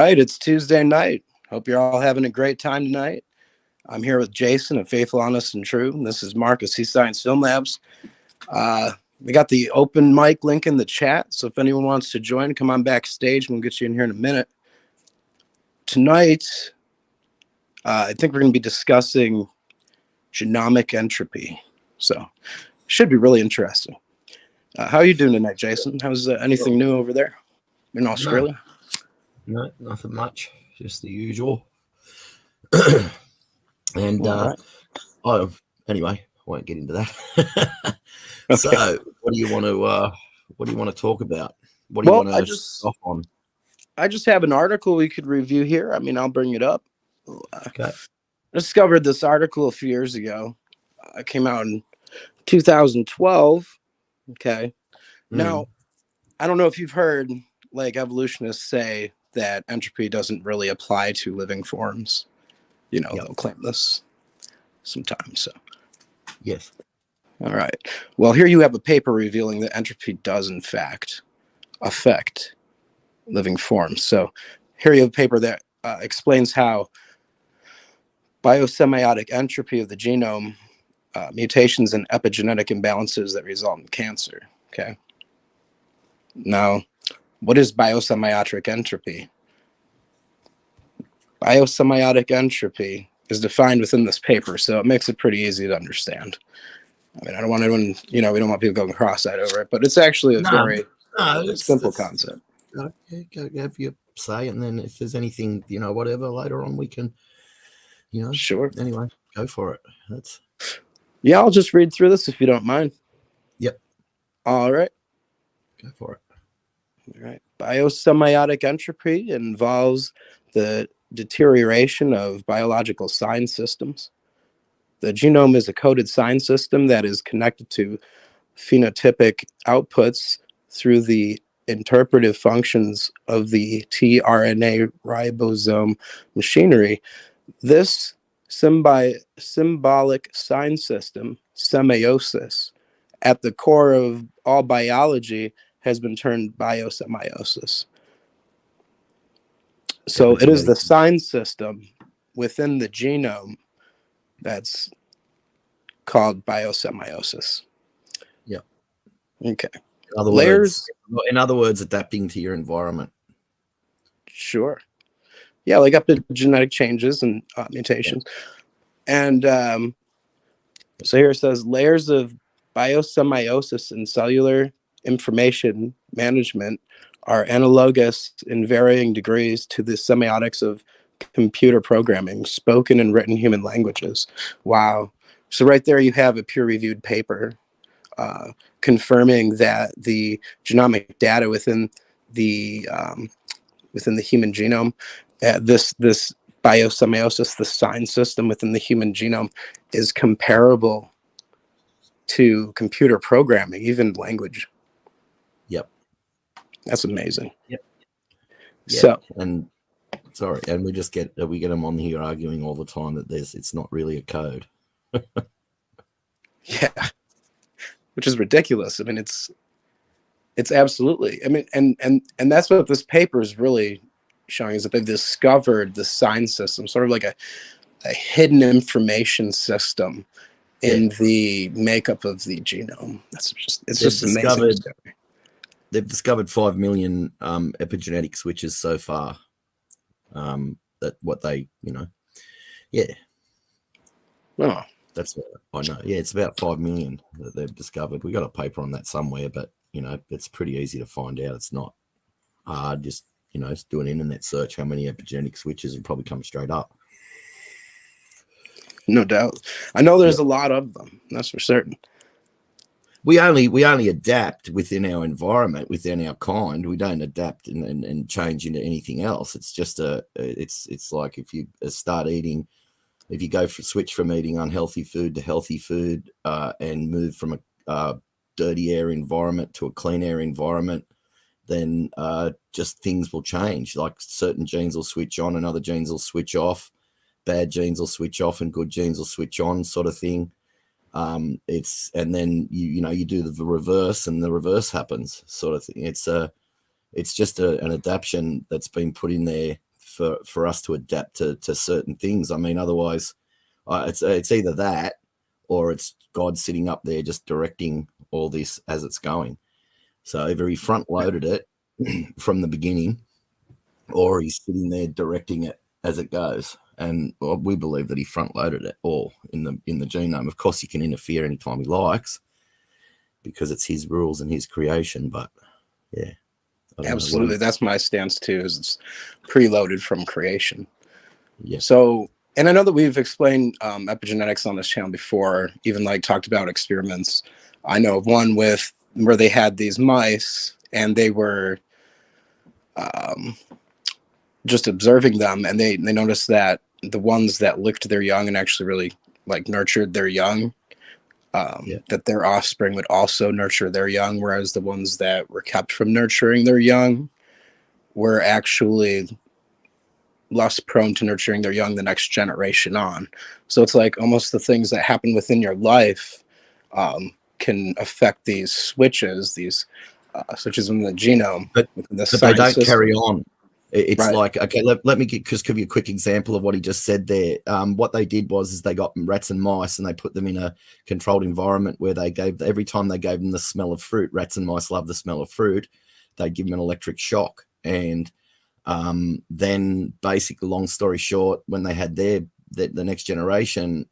right, it's Tuesday night. Hope you're all having a great time tonight. I'm here with Jason of Faithful, Honest, and True. And this is Mark of Sea Science Film Labs. We got the open mic link in the chat, so if anyone wants to join, come on backstage. We'll get you in here in a minute. Tonight, I think we're going to be discussing genomic entropy, so should be really interesting. How are you doing tonight, Jason? How's anything new over there in Australia? No, nothing much. Just the usual. And right. anyway, I won't get into that. Okay. So, what do you want to talk about? What do you want to start off on? I just have an article we could review here. I mean, I'll bring it up. Okay. I discovered this article a few years ago. It came out in 2012. Okay. Now, I don't know if you've heard like evolutionists say that entropy doesn't really apply to living forms. You know, They'll claim this sometimes. So, yes. All right. Well, here you have a paper revealing that entropy does, in fact, affect living forms. So here you have a paper that explains how biosemiotic entropy of the genome, mutations and epigenetic imbalances that result in cancer. Okay. Now, what is biosemiotic entropy? Biosemiotic entropy is defined within this paper, so it makes it pretty easy to understand. I mean, I don't want anyone, we don't want people going cross-eyed over it, but it's actually a very simple concept. Okay, go have your say, and then if there's anything, whatever, later on we can, Sure. Anyway, go for it. Yeah, I'll just read through this if you don't mind. Yep. All right. Go for it. All right. Biosemiotic entropy involves the deterioration of biological sign systems. The genome is a coded sign system that is connected to phenotypic outputs through the interpretive functions of the tRNA ribosome machinery. This symbolic sign system, semiosis, at the core of all biology, has been termed biosemiosis. So it is the sign system within the genome that's called biosemiosis. Yeah. Okay. In other words, adapting to your environment. Sure. Yeah, like epigenetic changes and mutations. Yeah. And so here it says layers of biosemiosis in cellular information management are analogous in varying degrees to the semiotics of computer programming, spoken and written human languages. Wow. So right there you have a peer-reviewed paper confirming that the genomic data within the human genome, this biosemiosis, the sign system within the human genome, is comparable to computer programming, even language. Yep. That's amazing. Yep. So, and we just get them on here arguing all the time that it's not really a code. Yeah, which is ridiculous. I mean, it's absolutely. I mean, and that's what this paper is really showing, is that they've discovered the sign system, sort of like a hidden information system in the makeup of the genome. It's just amazing. They've discovered 5 million epigenetic switches so far. That what they, Oh, that's what I know. Yeah, it's about 5 million that they've discovered. We got a paper on that somewhere, but it's pretty easy to find out. It's not hard. Just do an internet search, how many epigenetic switches, and probably come straight up. No doubt. I know there's a lot of them. That's for certain. We only adapt within our environment, within our kind. We don't adapt and change into anything else. It's just it's like if you start eating, if you switch from eating unhealthy food to healthy food, and move from a dirty air environment to a clean air environment, then just things will change. Like certain genes will switch on and other genes will switch off. Bad genes will switch off and good genes will switch on, sort of thing. And then you do the reverse and the reverse happens, sort of thing. It's just an adaptation that's been put in there for us to adapt to certain things. I mean, otherwise, it's either that or it's God sitting up there just directing all this as it's going. So either he front loaded it from the beginning, or he's sitting there directing it as it goes. And we believe that he front loaded it all in the genome. Of course, he can interfere anytime he likes because it's his rules and his creation. But yeah, absolutely, that's my stance too. Is it's preloaded from creation. Yeah. So, and I know that we've explained epigenetics on this channel before, even like talked about experiments. I know of one where they had these mice and they were just observing them, and they noticed that the ones that licked their young and actually really like nurtured their young, that their offspring would also nurture their young, whereas the ones that were kept from nurturing their young were actually less prone to nurturing their young the next generation on. So it's like almost the things that happen within your life can affect these switches in the genome. But they don't carry on. It's right. Like, okay, let me just give you a quick example of what he just said there. What they did was they got rats and mice and they put them in a controlled environment where every time they gave them the smell of fruit, rats and mice love the smell of fruit, they'd give them an electric shock. And then basically, long story short, when they had the next generation,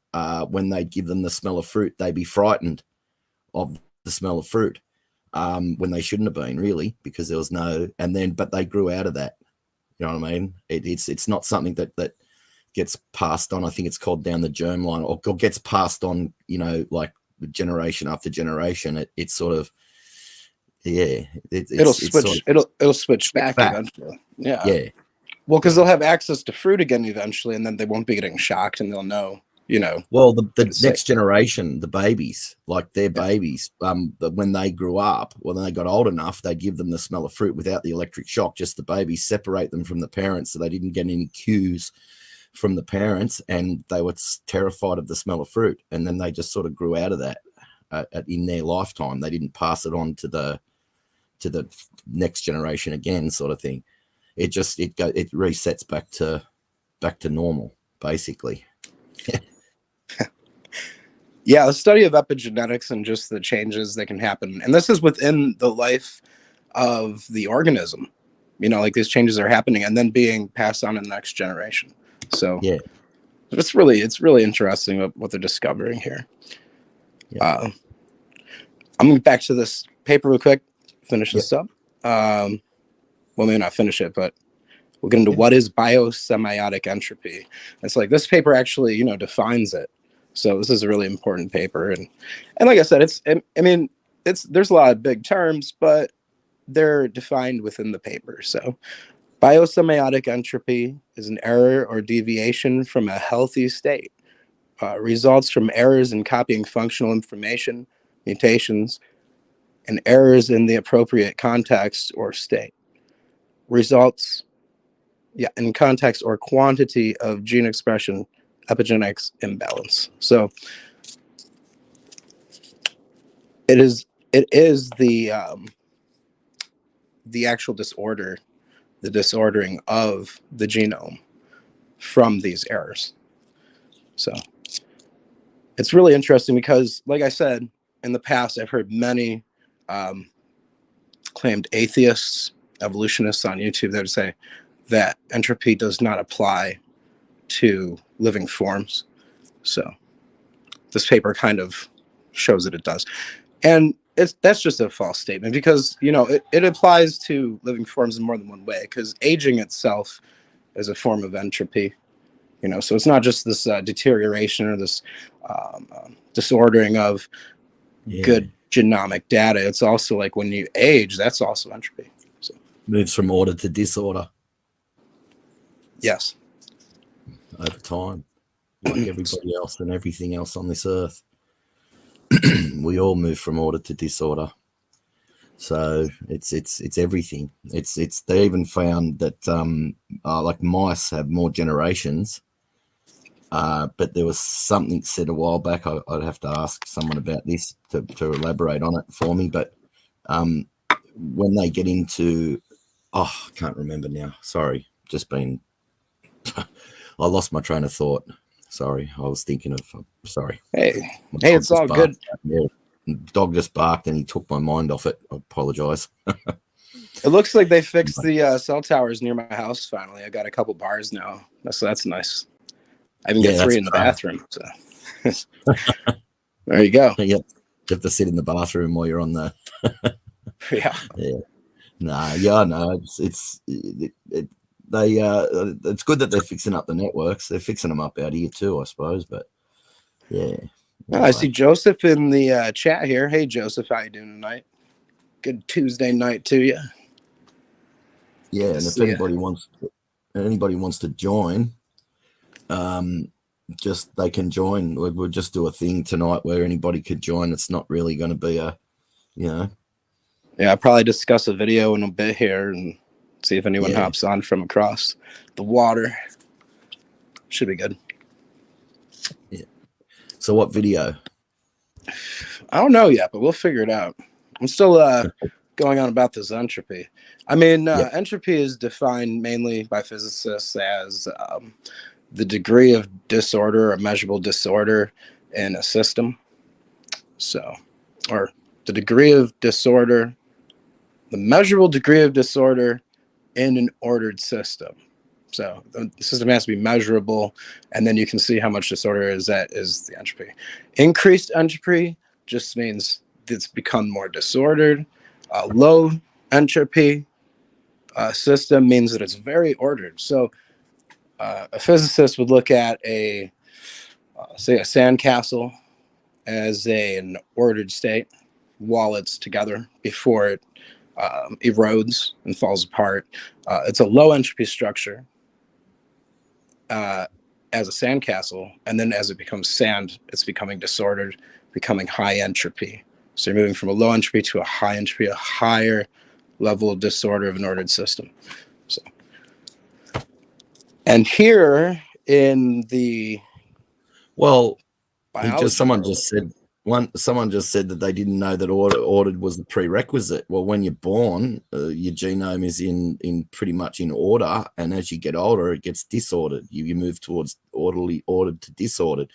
when they'd give them the smell of fruit, they'd be frightened of the smell of fruit when they shouldn't have been, really, because there was but they grew out of that. You know what I mean? It's not something that gets passed on. I think it's called down the germline, or gets passed on, like generation after generation. It's sort of, yeah. It'll switch back eventually. Yeah. Yeah. Well, because they'll have access to fruit again eventually, and then they won't be getting shocked, and they'll know. Well, the next generation, the babies, like their babies, when they grew up, when they got old enough, they'd give them the smell of fruit without the electric shock, just the babies, separate them from the parents so they didn't get any cues from the parents, and they were terrified of the smell of fruit. And then they just sort of grew out of that in their lifetime. They didn't pass it on to the next generation again, sort of thing. It resets back to normal, basically. Yeah, the study of epigenetics and just the changes that can happen. And this is within the life of the organism. Like these changes are happening and then being passed on to the next generation. So yeah, it's really interesting what they're discovering here. Yeah. I'm going back to this paper real quick, finish this up. Well, maybe not finish it, but we'll get into what is biosemiotic entropy. It's like this paper actually, defines it. So this is a really important paper, and like I said, there's a lot of big terms, but they're defined within the paper. So biosemiotic entropy is an error or deviation from a healthy state. Results from errors in copying functional information, mutations, and errors in the appropriate context or state. Results in context or quantity of gene expression, epigenetics imbalance. So it is the actual disorder, the disordering of the genome from these errors. So it's really interesting because, like I said, in the past, I've heard many claimed atheists, evolutionists on YouTube that would say that entropy does not apply to living forms. So this paper kind of shows that it does. And that's just a false statement because, it applies to living forms in more than one way, because aging itself is a form of entropy, so it's not just this deterioration or this disordering of good genomic data. It's also like when you age, that's also entropy. So moves from order to disorder. Yes. Over time, like everybody else and everything else on this earth. We all move from order to disorder. So it's everything. It's they even found that like mice have more generations. But there was something said a while back. I'd have to ask someone about this to elaborate on it for me. But when they get into, I can't remember now. Sorry, just been I lost my train of thought. Sorry, I was thinking of. Sorry. Hey, My hey, dog it's just all good. barked. Yeah. Dog just barked and he took my mind off it. I apologize. It looks like they fixed the cell towers near my house finally. I got a couple bars now, so that's nice. I even Yeah, get that's 3 in the great. bathroom. So there you go. Yep. You have to sit in the bathroom while you're on the. Yeah. Yeah. Nah. Yeah. No. It's good that they're fixing up the networks. They're fixing them up out here too, I suppose. But yeah. Oh, I see Anyway. Joseph in the chat here. Hey, Joseph, how you doing tonight? Good Tuesday night to you. Yeah, Good to and if see ya. anybody wants to join, just they can join. We'll just do a thing tonight where anybody could join. It's not really going to be a, you know. Yeah, I'll probably discuss a video in a bit here and see if anyone Yeah. hops on from across the water. Should be good. Yeah. So what video? I don't know yet, but we'll figure it out. I'm still going on about this entropy. I mean, Yep. entropy is defined mainly by physicists as the degree of disorder or measurable disorder in a system. So, or the degree of disorder, the measurable degree of disorder in an ordered system. So the system has to be measurable, and then you can see how much disorder is the entropy. Increased entropy just means it's become more disordered. Low entropy system means that it's very ordered. So a physicist would look at say a sandcastle as an ordered state while it's together before it erodes and falls apart. It's a low entropy structure as a sandcastle, and then as it becomes sand, it's becoming disordered, becoming high entropy. So you're moving from a low entropy to a high entropy, a higher level of disorder of an ordered system. So, and here in the Well, biology someone world, just said that they didn't know that ordered was the prerequisite. Well, when you're born, your genome is in pretty much in order, and as you get older, it gets disordered. You move towards ordered to disordered.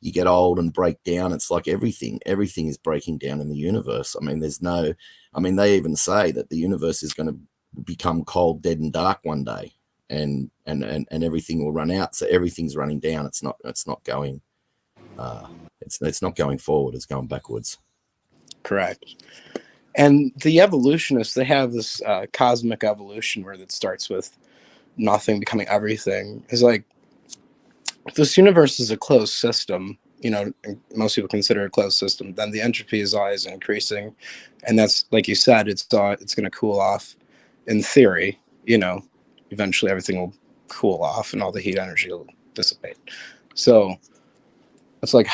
You get old and break down. It's like everything is breaking down in the universe. I mean, they even say that the universe is going to become cold, dead, and dark one day, and everything will run out. So everything's running down. It's not going. It's not going forward. It's going backwards. correct. And the evolutionists, they have this cosmic evolution where it starts with nothing becoming everything. It's like this universe is a closed system. Most people consider it a closed system. Then the entropy is always increasing, and that's like you said, it's going to cool off. In theory, eventually everything will cool off, and all the heat energy will dissipate. So it's like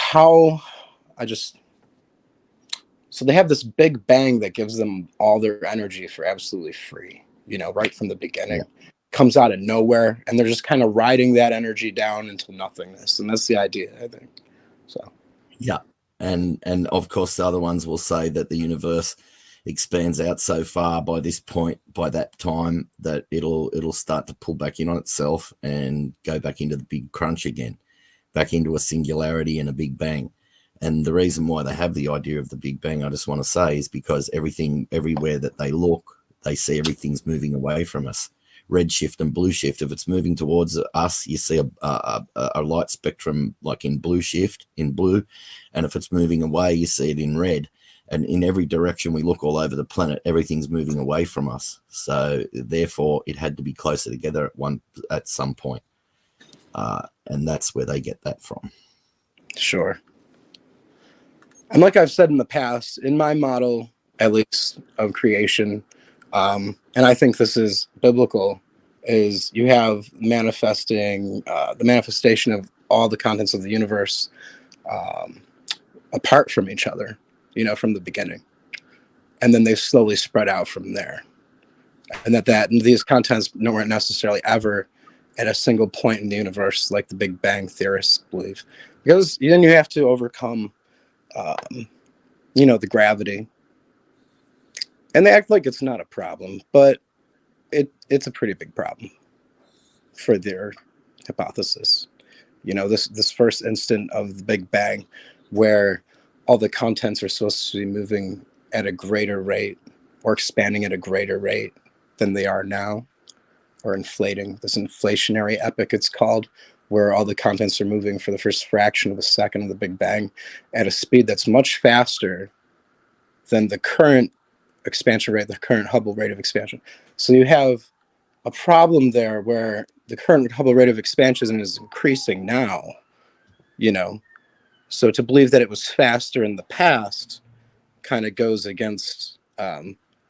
so they have this big bang that gives them all their energy for absolutely free, right from the beginning. Yeah. Comes out of nowhere, and they're just kind of riding that energy down into nothingness. And that's the idea, I think. So yeah. And of course the other ones will say that the universe expands out so far by that time that it'll start to pull back in on itself and go back into the big crunch again, back into a singularity and a big bang. And the reason why they have the idea of the Big Bang, I just want to say, is because everywhere that they look, they see everything's moving away from us. Red shift and blue shift. If it's moving towards us, you see a light spectrum like in blue shift, in blue. And if it's moving away, you see it in red. And in every direction we look all over the planet, everything's moving away from us. So therefore, it had to be closer together at some point. And that's where they get that from. Sure. And like I've said in the past, in my model, at least, of creation, and I think this is biblical, is you have the manifestation of all the contents of the universe apart from each other, from the beginning. And then they slowly spread out from there. And these contents weren't necessarily ever at a single point in the universe like the Big Bang theorists believe. Because then you have to overcome the gravity, and they act like it's not a problem, but it's a pretty big problem for their hypothesis. This first instant of the Big Bang, where all the contents are supposed to be moving at a greater rate or expanding at a greater rate than they are now, or inflating. This inflationary epoch, it's called, where all the contents are moving for the first fraction of a second of the Big Bang at a speed that's much faster than the current expansion rate, the current Hubble rate of expansion. So you have a problem there where the current Hubble rate of expansion is increasing now, So to believe that it was faster in the past kind of goes against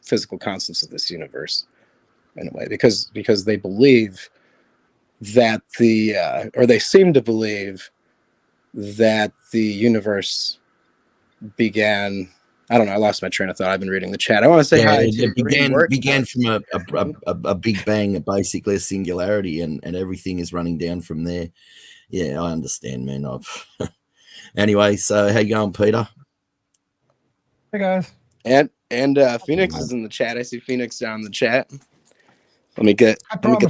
physical constants of this universe in a way, because they believe that they seem to believe that the universe began. I don't know. I lost my train of thought. I've been reading the chat. I want to say hi. It began from a big bang, basically a singularity, and everything is running down from there. Yeah, I understand, man. Anyway, so how you going, Peter? Hey guys. And Phoenix is in the chat. I see Phoenix down in the chat. Let me get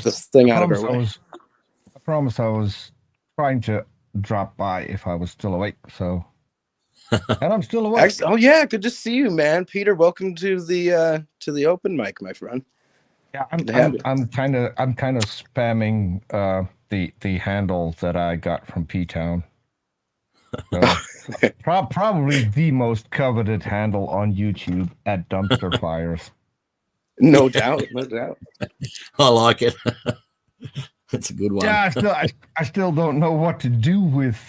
this thing out of her way. I promise I was trying to drop by if I was still awake. So, and I'm still awake. Oh yeah, good to see you, man. Peter, welcome to the open mic, my friend. Yeah, I'm kind of spamming the handle that I got from P-Town. So, probably the most coveted handle on YouTube at Dumpster Fires. No doubt. I like it. That's a good one. Yeah, I still don't know what to do with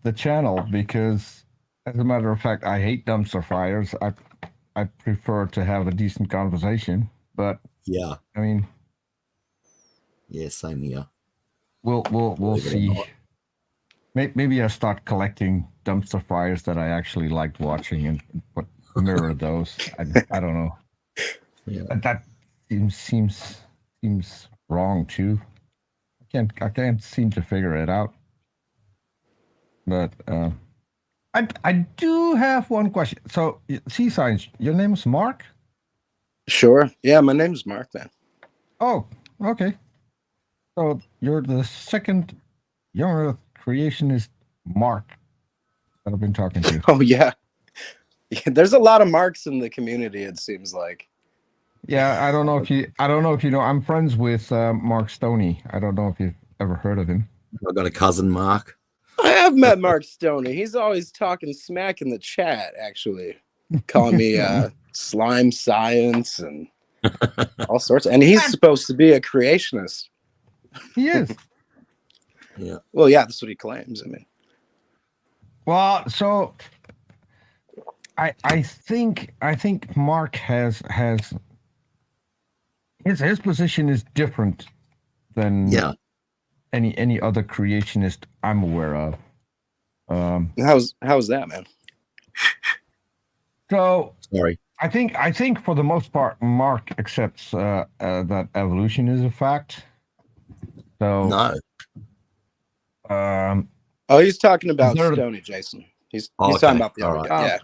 the channel, because, as a matter of fact, I hate Dumpster Fires. I prefer to have a decent conversation, but yeah, I mean, yeah, same here. We'll see. Maybe I start collecting Dumpster Fires that I actually liked watching and mirror those. I don't know. Yeah. That seems wrong too. I can't seem to figure it out. But I do have one question. So, C-Signs, your name is Mark? Sure. Yeah, my name is Mark, man. Oh, okay. So you're the second younger creationist Mark that I've been talking to. Oh yeah. There's a lot of Marks in the community, it seems like. Yeah, I don't know if you know. I'm friends with Mark Stoney. I don't know if you've ever heard of him. I've got a cousin, Mark. I have met Mark Stoney. He's always talking smack in the chat, actually, calling me slime science and all sorts. And he's supposed to be a creationist. He is. Yeah. Well, yeah, that's what he claims. I mean, well, so I think Mark has his position is different than any other creationist I'm aware of. How's that, man? So sorry. I think for the most part, Mark accepts that evolution is a fact. So no. He's talking about Stoney, Jason. He's talking about the other guy.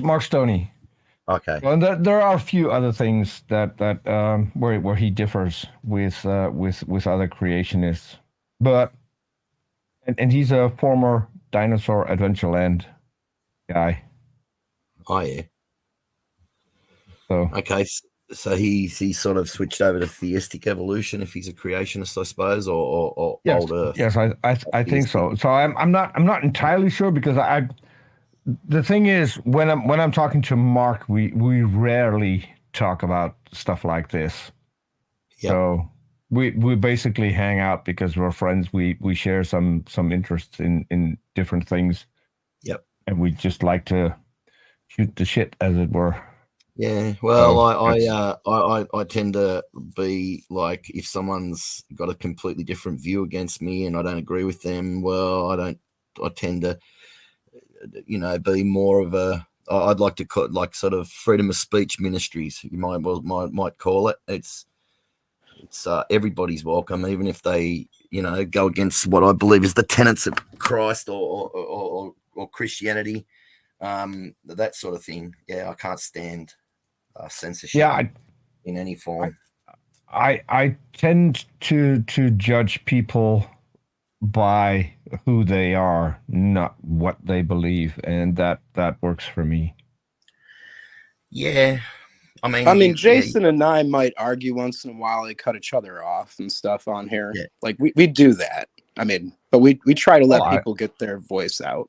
Mark Stoney. Okay. Well, there are a few other things that where he differs with other creationists, but and he's a former Dinosaur Adventureland guy. Oh yeah. So okay, so he sort of switched over to theistic evolution if he's a creationist, I suppose, or yes, old Earth. Yes, I think so. So I'm not entirely sure, because the thing is, when I'm talking to Mark, we rarely talk about stuff like this. Yep. So we basically hang out because we're friends. We share some interests in different things. Yep. And we just like to shoot the shit, as it were. Yeah. Well, I tend to be like, if someone's got a completely different view against me and I don't agree with them, well, I tend to, be more of a, I'd like to call, like, sort of freedom of speech ministries, you might call it. It's everybody's welcome, even if they, go against what I believe is the tenets of Christ or Christianity, that sort of thing. Yeah, I can't stand censorship in any form. I tend to judge people by who they are, not what they believe, and that works for me. Yeah, I mean, I mean, yeah, Jason and I might argue once in a while, like cut each other off and stuff on here. Yeah. Like we do that. I mean, but we try to let Oh, people get their voice out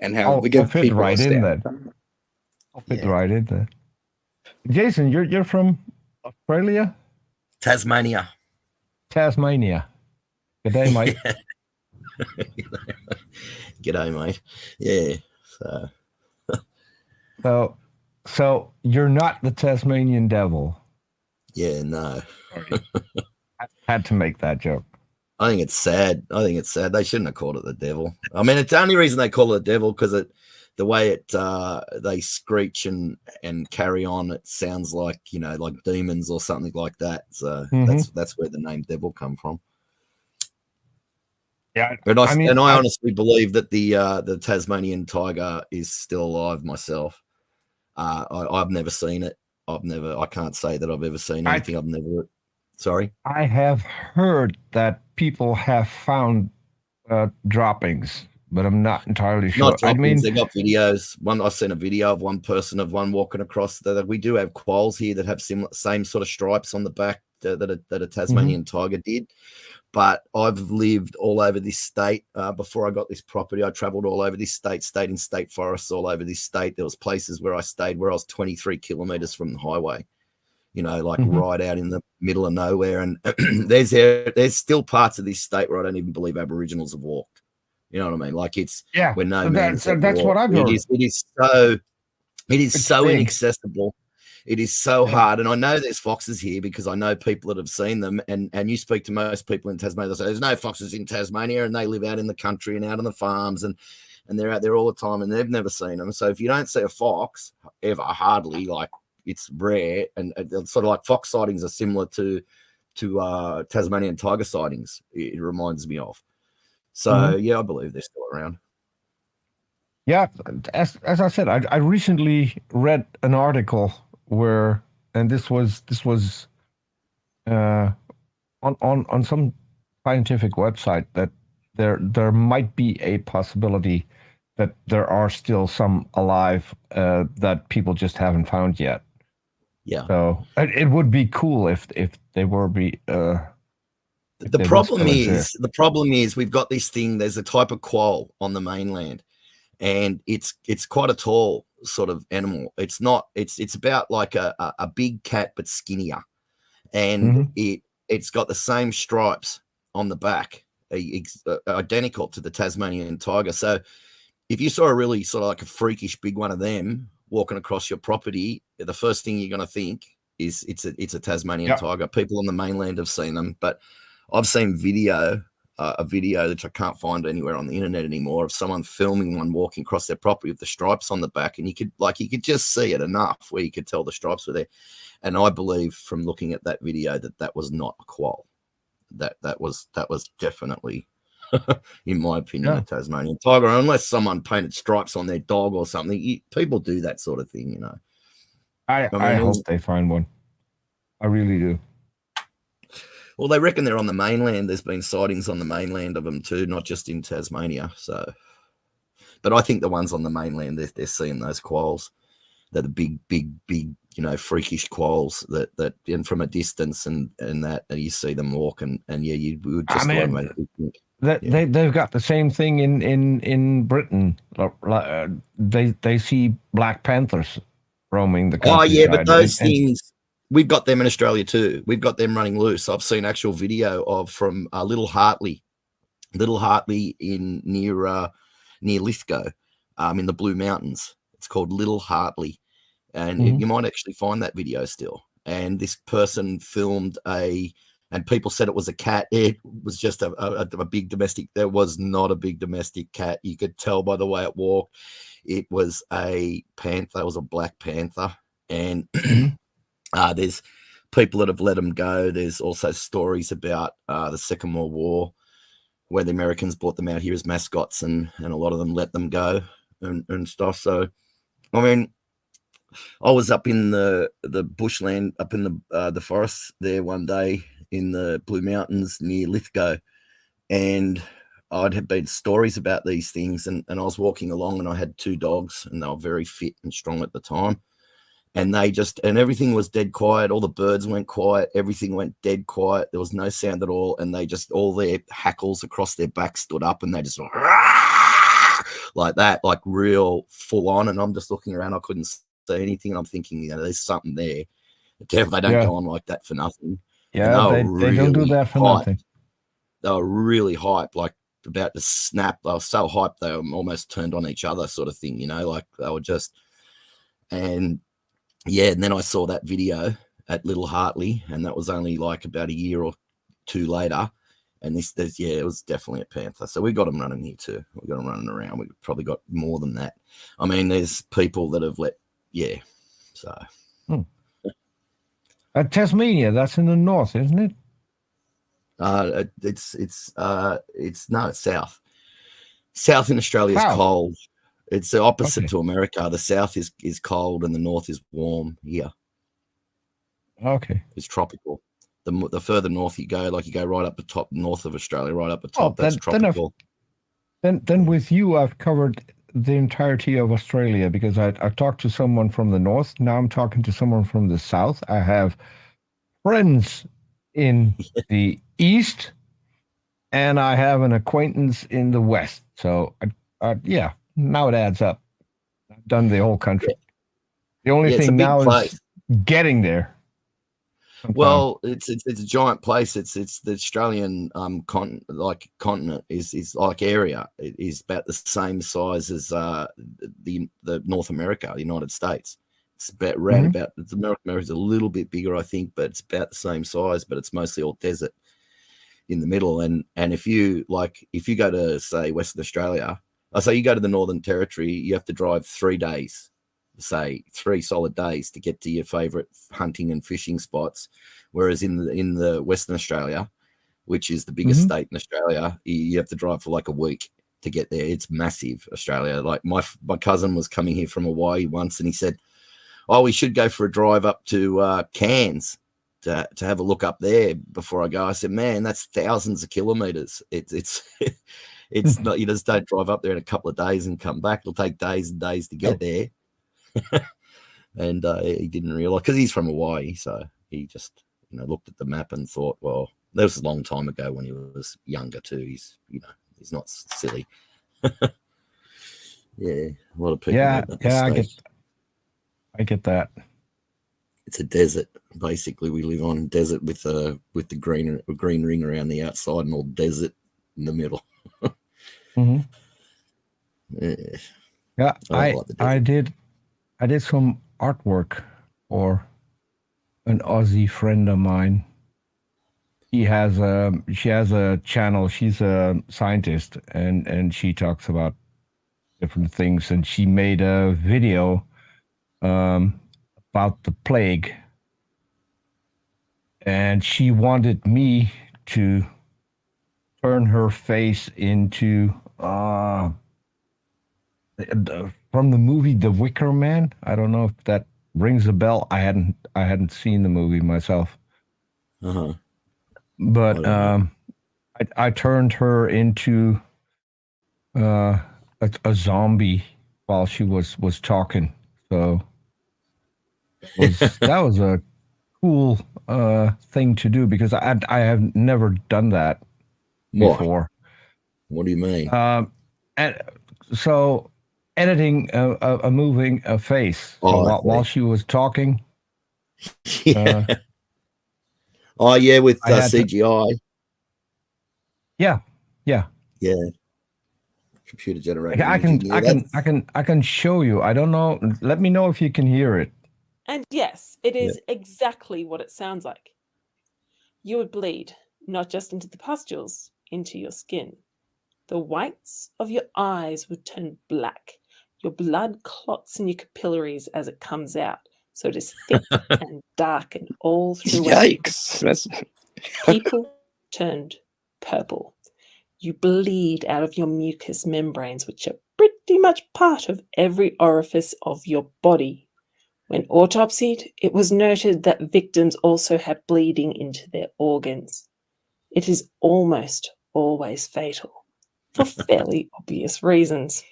and we I'll give fit people a right in stand. there. I'll fit Yeah. right in there. Jason, you're from Australia? Tasmania. Tasmania. Good day, mate. G'day, mate. Yeah. So you're not the Tasmanian devil. Yeah, no. I had to make that joke. I think it's sad. They shouldn't have called it the devil. I mean, it's the only reason they call it the devil because the way they screech and carry on, it sounds like, you know, like demons or something like that. So that's where the name devil come from. Yeah, But I mean, I honestly believe that the Tasmanian tiger is still alive myself. I've never seen it. I can't say that I've ever seen anything. Sorry. I have heard that people have found droppings, but I'm not entirely sure. Not droppings, they got videos. I've seen a video of one walking across. We do have quolls here that have same sort of stripes on the back that a Tasmanian tiger did. But I've lived all over this state. Before I got this property, I traveled all over this state, stayed in state forests all over this state. There was places where I stayed where I was 23 kilometers from the highway, you know, like right out in the middle of nowhere. And there's still parts of this state where I don't even believe Aboriginals have walked. You know what I mean? Like where no man. That's what I've heard. It is so inaccessible. It is so hard. And I know there's foxes here because I know people that have seen them. And you speak to most people in Tasmania, they'll say there's no foxes in Tasmania, and they live out in the country and out on the farms and they're out there all the time and they've never seen them. So if you don't see a fox ever, hardly, like it's rare, and sort of like fox sightings are similar to Tasmanian tiger sightings. It reminds me of. So yeah, I believe they're still around. Yeah, as I said, I recently read an article where, and this was on some scientific website, that there might be a possibility that there are still some alive that people just haven't found yet. Yeah. So it would be cool if they were The problem is we've got this thing. There's a type of quoll on the mainland, and it's quite a tall sort of animal. It's about like a big cat but skinnier, and it's got the same stripes on the back, identical to the Tasmanian tiger. So if you saw a really sort of like a freakish big one of them walking across your property, the first thing you're going to think is it's a Tasmanian tiger. People on the mainland have seen them, but I've seen a video that I can't find anywhere on the internet anymore of someone filming one walking across their property with the stripes on the back, and you could just see it enough where you could tell the stripes were there. And I believe from looking at that video that was not a quoll. That was definitely, in my opinion, a Tasmanian tiger, unless someone painted stripes on their dog or something. People do that sort of thing, you know. I hope they find one. I really do. Well, they reckon they're on the mainland. There's been sightings on the mainland of them too, not just in Tasmania. So, but I think the ones on the mainland, they're seeing those quolls. They're the big, you know, freakish quolls that and from a distance and that you see them walk and yeah, you would just think. They've got the same thing in Britain. They see Black Panthers roaming the countryside. Oh yeah, but those things, we've got them in Australia too. We've got them running loose. I've seen actual video from Little Hartley in near Lithgow, in the Blue Mountains. It's called Little Hartley, and you might actually find that video still. And this person filmed and people said it was a cat. It was just a big domestic. There was not a big domestic cat. You could tell by the way it walked. It was a panther. It was a black panther, and there's people that have let them go. There's also stories about the Second World War where the Americans brought them out here as mascots, and a lot of them let them go and stuff. So, I mean, I was up in the bushland, up in the forests there one day in the Blue Mountains near Lithgow, and I'd have been stories about these things, and I was walking along, and I had 2 dogs, and they were very fit and strong at the time. And everything was dead quiet. All the birds went quiet. Everything went dead quiet. There was no sound at all. And they just, all their hackles across their back stood up, and they just like that, like real full on. And I'm just looking around. I couldn't say anything. And I'm thinking, there's something there. They don't go on like that for nothing. Yeah, they don't do that for nothing. They were really hyped, like about to snap. They were so hyped they almost turned on each other, sort of thing, like they were just. And yeah, and then I saw that video at Little Hartley, and that was only like about a year or 2 later. And it was definitely a panther. So we got them running here too. We got them running around. We probably got more than that. I mean, there's people that have so. Tasmania, that's in the north, isn't it? It's south. South in Australia is cold. It's the opposite to America. The south is cold and the north is warm here. Okay. It's tropical. The further north you go, like you go right up the top north of Australia, right up the top, that's tropical. Then with you, I've covered the entirety of Australia, because I talked to someone from the north. Now I'm talking to someone from the south. I have friends in the east, and I have an acquaintance in the west. So, yeah. Now it adds up. I've done the whole country. The only thing now is getting there. Sometime. Well, it's a giant place. It's the Australian continent is like area. It is about the same size as the North America, the United States. It's about about America is a little bit bigger, I think, but it's about the same size. But it's mostly all desert in the middle. And if you go to, say, Western Australia. So you go to the Northern Territory, you have to drive 3 days, say 3 solid days to get to your favorite hunting and fishing spots. Whereas in the Western Australia, which is the biggest state in Australia, you have to drive for like a week to get there. It's massive, Australia. Like my cousin was coming here from Hawaii once, and he said, "Oh, we should go for a drive up to Cairns to have a look up there before I go." I said, "Man, that's thousands of kilometers. It's It's not, you just don't drive up there in a couple of days and come back. It'll take days and days to get there." And he didn't realize, because he's from Hawaii, so he just looked at the map and thought, well, that was a long time ago when he was younger too. He's he's not silly. Yeah, a lot of people. Yeah, I get that. It's a desert. Basically, we live on desert with the green ring around the outside and all desert in the middle. Yeah, I did some artwork for an Aussie friend of mine. She has a channel. She's a scientist, and she talks about different things. And she made a video about the plague, and she wanted me to turn her face into from the movie The Wicker Man. I don't know if that rings a bell. I hadn't seen the movie myself. But I turned her into a zombie while she was talking. So that was a cool thing to do, because I have never done that before. What do you mean? And so editing a moving a face while she was talking. Yeah. With CGI. Yeah. Computer generated. I can show you. I don't know. Let me know if you can hear it. And yes, it is exactly what it sounds like. You would bleed, not just into the pustules, into your skin. The whites of your eyes would turn black. Your blood clots in your capillaries as it comes out. So it is thick and dark and all through. Yikes. People turned purple. You bleed out of your mucous membranes, which are pretty much part of every orifice of your body. When autopsied, it was noted that victims also had bleeding into their organs. It is almost always fatal. for fairly obvious reasons.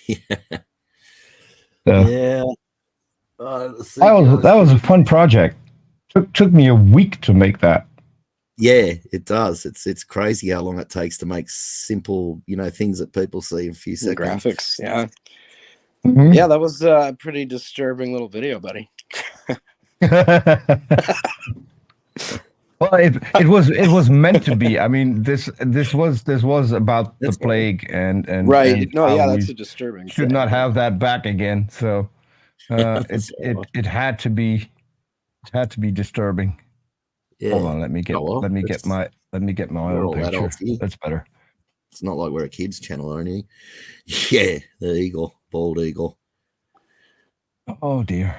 Yeah. So, Yeah. that was a fun project. Took me a week to make that. Yeah, it does. It's crazy how long it takes to make simple, things that people see in a few The seconds. graphics, yeah. Mhm. Yeah, that was a pretty disturbing little video, buddy. Well, it was meant to be. I mean, this was about That's the plague and Right. and No, how yeah, we that's a disturbing should thing. not have that back again. So That's it all right. it had to be disturbing. Yeah. Hold on, let me get Oh, well, let me get my we're own all picture. adults here. That's better. It's not like we're a kids channel or anything. Yeah, the eagle, bald eagle. Oh dear.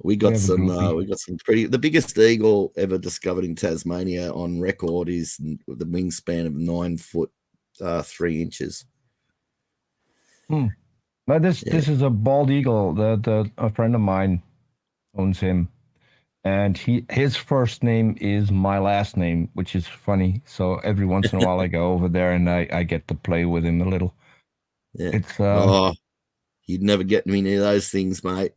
We got have a some. goofy. We got some pretty. The biggest eagle ever discovered in Tasmania on record is the wingspan of 9 foot 3 inches. But this Yeah. is a bald eagle. A friend of mine owns him, and his first name is my last name, which is funny. So every once in a while I go over there and I get to play with him a little. Yeah. It's You'd never get me near those things, mate.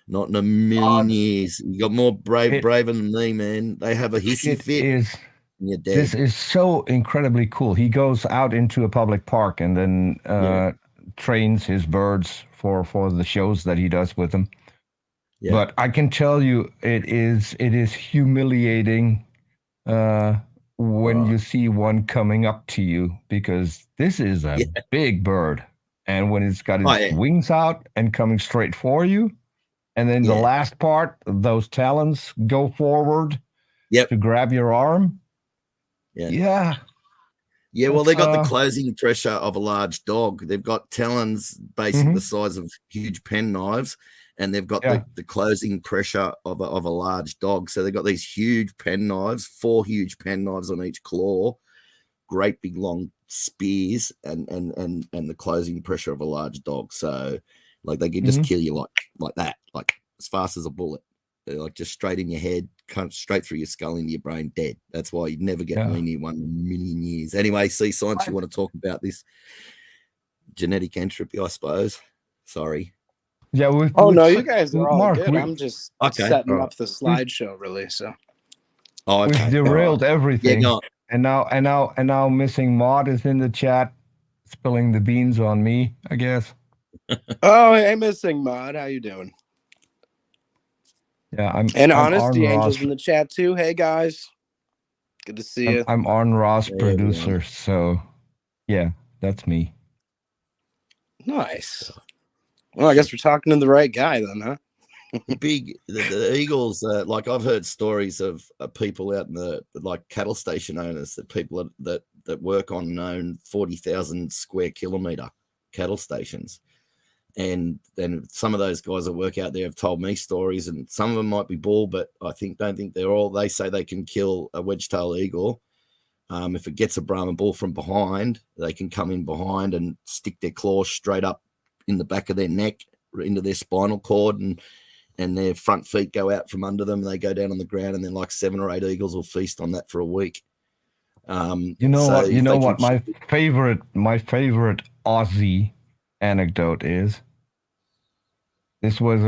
Not in a million years. You got more braver than me, man. They have a hissy it fit. is. And you're dead. This is so incredibly cool. He goes out into a public park and then trains his birds for the shows that he does with them. Yeah. But I can tell you, it is humiliating when you see one coming up to you, because this is a big bird, and when it's got its wings out and coming straight for you, and then the last part, those talons go forward to grab your arm. Yeah. Well, they got the closing pressure of a large dog. They've got talons basically the size of huge pen knives, and they've got the closing pressure of a large dog. So they've got these huge pen knives, 4 huge pen knives on each claw, great big long spears, and the closing pressure of a large dog. So like they can just kill you like that, like as fast as a bullet. They're like just straight in your head, straight through your skull into your brain, dead. That's why you'd never get me near one in a million years. Anyway, see, science, you want to talk about this genetic entropy, I suppose. Sorry. Yeah. No, you guys are all Mark, good. I'm just setting up the slideshow, really. So. Oh, okay. We've derailed everything. Yeah, no. And now missing Maud is in the chat, spilling the beans on me, I guess. Oh, hey, missing Maud, how you doing? Yeah, I'm Honesty Angel's in the chat too. Hey guys, good to see you. I'm Arn Ross, producer. So, yeah, that's me. Nice. Well, I guess we're talking to the right guy then, huh? The eagles. Like I've heard stories of people out in the cattle station owners, that people that work on own 40,000 square kilometer cattle stations. And then some of those guys that work out there have told me stories, and some of them might be bull, but I don't think they're all. They say they can kill a wedge-tailed eagle. If it gets a Brahman bull from behind, they can come in behind and stick their claws straight up in the back of their neck, into their spinal cord, and their front feet go out from under them. They go down on the ground, and then like 7 or 8 eagles will feast on that for a week. You know what? My favorite Aussie anecdote is, this was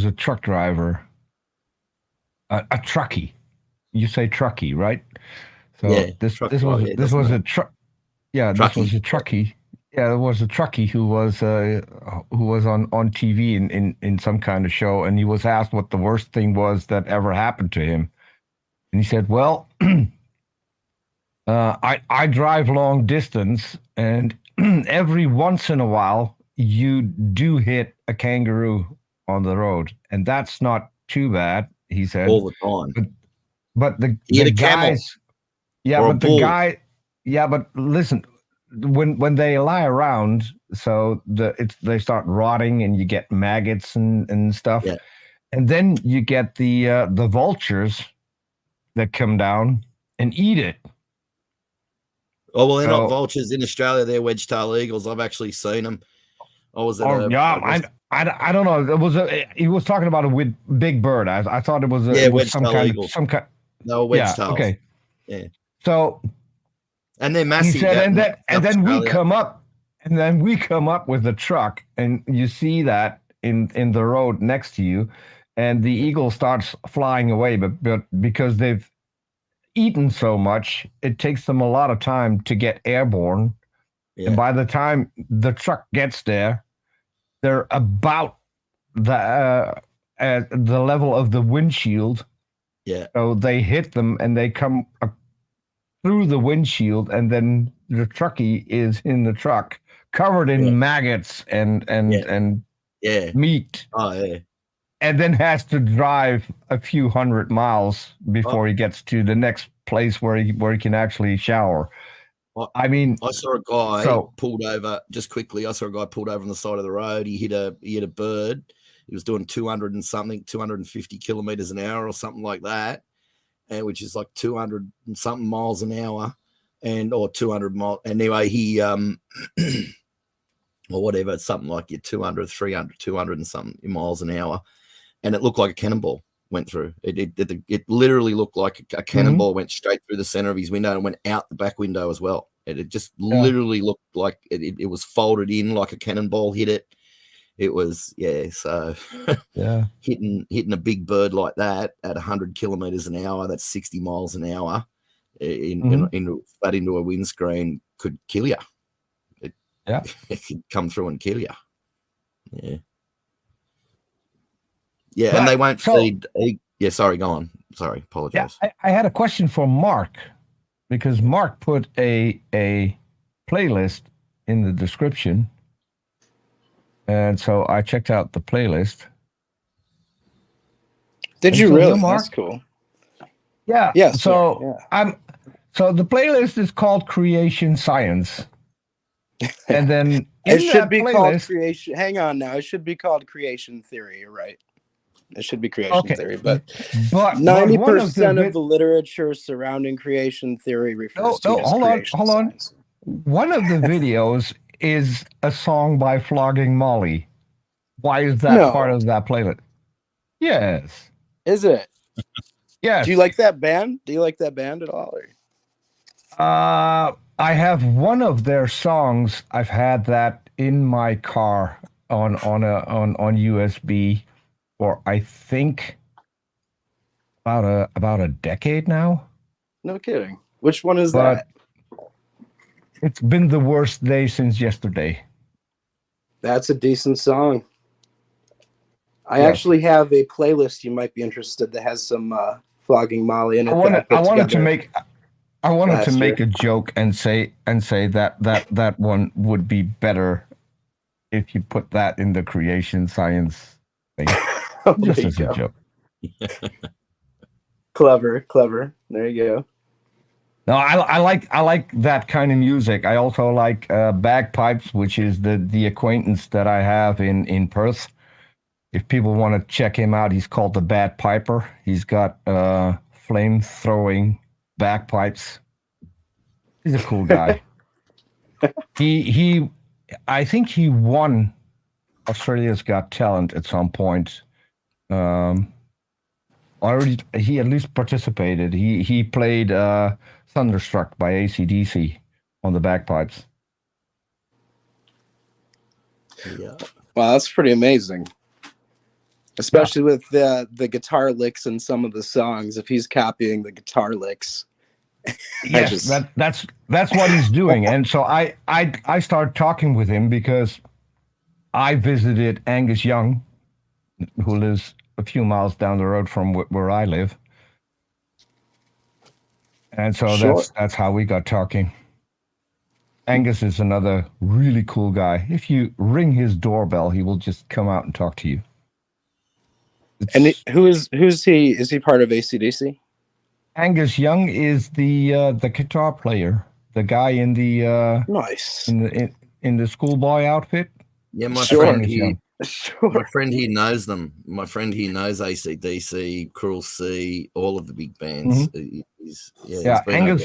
a truck driver, a truckie. You say truckie, right? So this was a truck. Yeah, this was a truckie. Yeah, it was a truckie who was on TV in some kind of show, and he was asked what the worst thing was that ever happened to him, and he said, "Well, I drive long distance, and every once in a while you do hit a kangaroo on the road, and that's not too bad," he said. All the time. But the guys, but listen, when they lie around, so they start rotting, and you get maggots and stuff, and then you get the vultures that come down and eat it. Oh, well, they're not vultures in Australia. They're wedge-tailed eagles. I've actually seen them. I was at I don't know. He was talking about a big bird. I thought it was some kind. No, wedge-tailed. Okay. Yeah. So And they're He massive. said, out and in then and South then we Australia. come up with the truck, and you see that in the road next to you, and the eagle starts flying away, but because they've eaten so much, it takes them a lot of time to get airborne. Yeah. And by the time the truck gets there, they're about at the level of the windshield. Yeah. So they hit them and they come through the windshield, and then the truckie is in the truck, covered in Yeah. maggots and Yeah. meat, Oh, yeah. and then has to drive a few hundred miles Oh. before he gets to the next place where he can actually shower. Oh. I mean, I saw a guy So- pulled over just quickly. I saw a guy pulled over on the side of the road. He hit a bird. He was doing 250 kilometers an hour or something like that, and which is like 200 and something miles an hour, or 200 miles. Anyway, he or whatever, something like 200, 300, 200 and something miles an hour, and it looked like a cannonball went through. It literally looked like a cannonball went straight through the center of his window and went out the back window as well. It just literally looked like it was folded in like a cannonball hit it. It was, so yeah. hitting a big bird like that at 100 kilometers an hour, that's 60 miles an hour, flat into a windscreen could kill you. It could come through and kill you. Yeah. Yeah, and they won't feed. Yeah, sorry, go on. Sorry, apologize. Yeah, I had a question for Mark, because Mark put a playlist in the description, and so I checked out the playlist. Did And you so really? Mark? That's cool. Yeah. Yes, So So the playlist is called Creation Science, and then in It should that be called playlist, creation. Hang on now. It should be called creation theory. You're right. It should be creation theory, but but 90% one of the literature surrounding creation theory refers to it as hold on, creation hold on. science. One of the videos is a song by Flogging Molly. Why is that No. part of that playlist? Yes. Is it? Yes. Do you like that band? Do you like that band at all? Or? I have one of their songs. I've had that in my car on USB for I think about a decade now. No kidding. Which one is But that? it's been the worst day since yesterday. That's a decent song. I Yes. actually have a playlist you might be interested that has some Flogging Molly in it. I that put wanted to together. make last year. a joke and say that one would be better if you put that in the creation science thing. Oh, Just there as you a go. joke. Clever. There you go. No, I like that kind of music. I also like bagpipes, which is the acquaintance that I have in Perth. If people want to check him out, he's called the Bad Piper. He's got flame throwing bagpipes. He's a cool guy. I think he won Australia's Got Talent at some point. He at least participated. He played Thunderstruck by AC/DC on the bagpipes. Yeah. Wow, that's pretty amazing. Especially with the guitar licks in some of the songs. If he's copying the guitar licks, Yes, that's what he's doing. And so I started talking with him because I visited Angus Young, who lives a few miles down the road from where I live. And so Sure. that's how we got talking. Angus is another really cool guy. If you ring his doorbell, he will just come out and talk to you. and who's he? Is he part of AC/DC? Angus Young is the guitar player, the guy in the Nice. in the schoolboy outfit. Yeah, my Sure. friend Angus here, Young. Sure. my friend here knows them. My friend here knows AC/DC, Cruel Sea, all of the big bands. He's Yeah, been over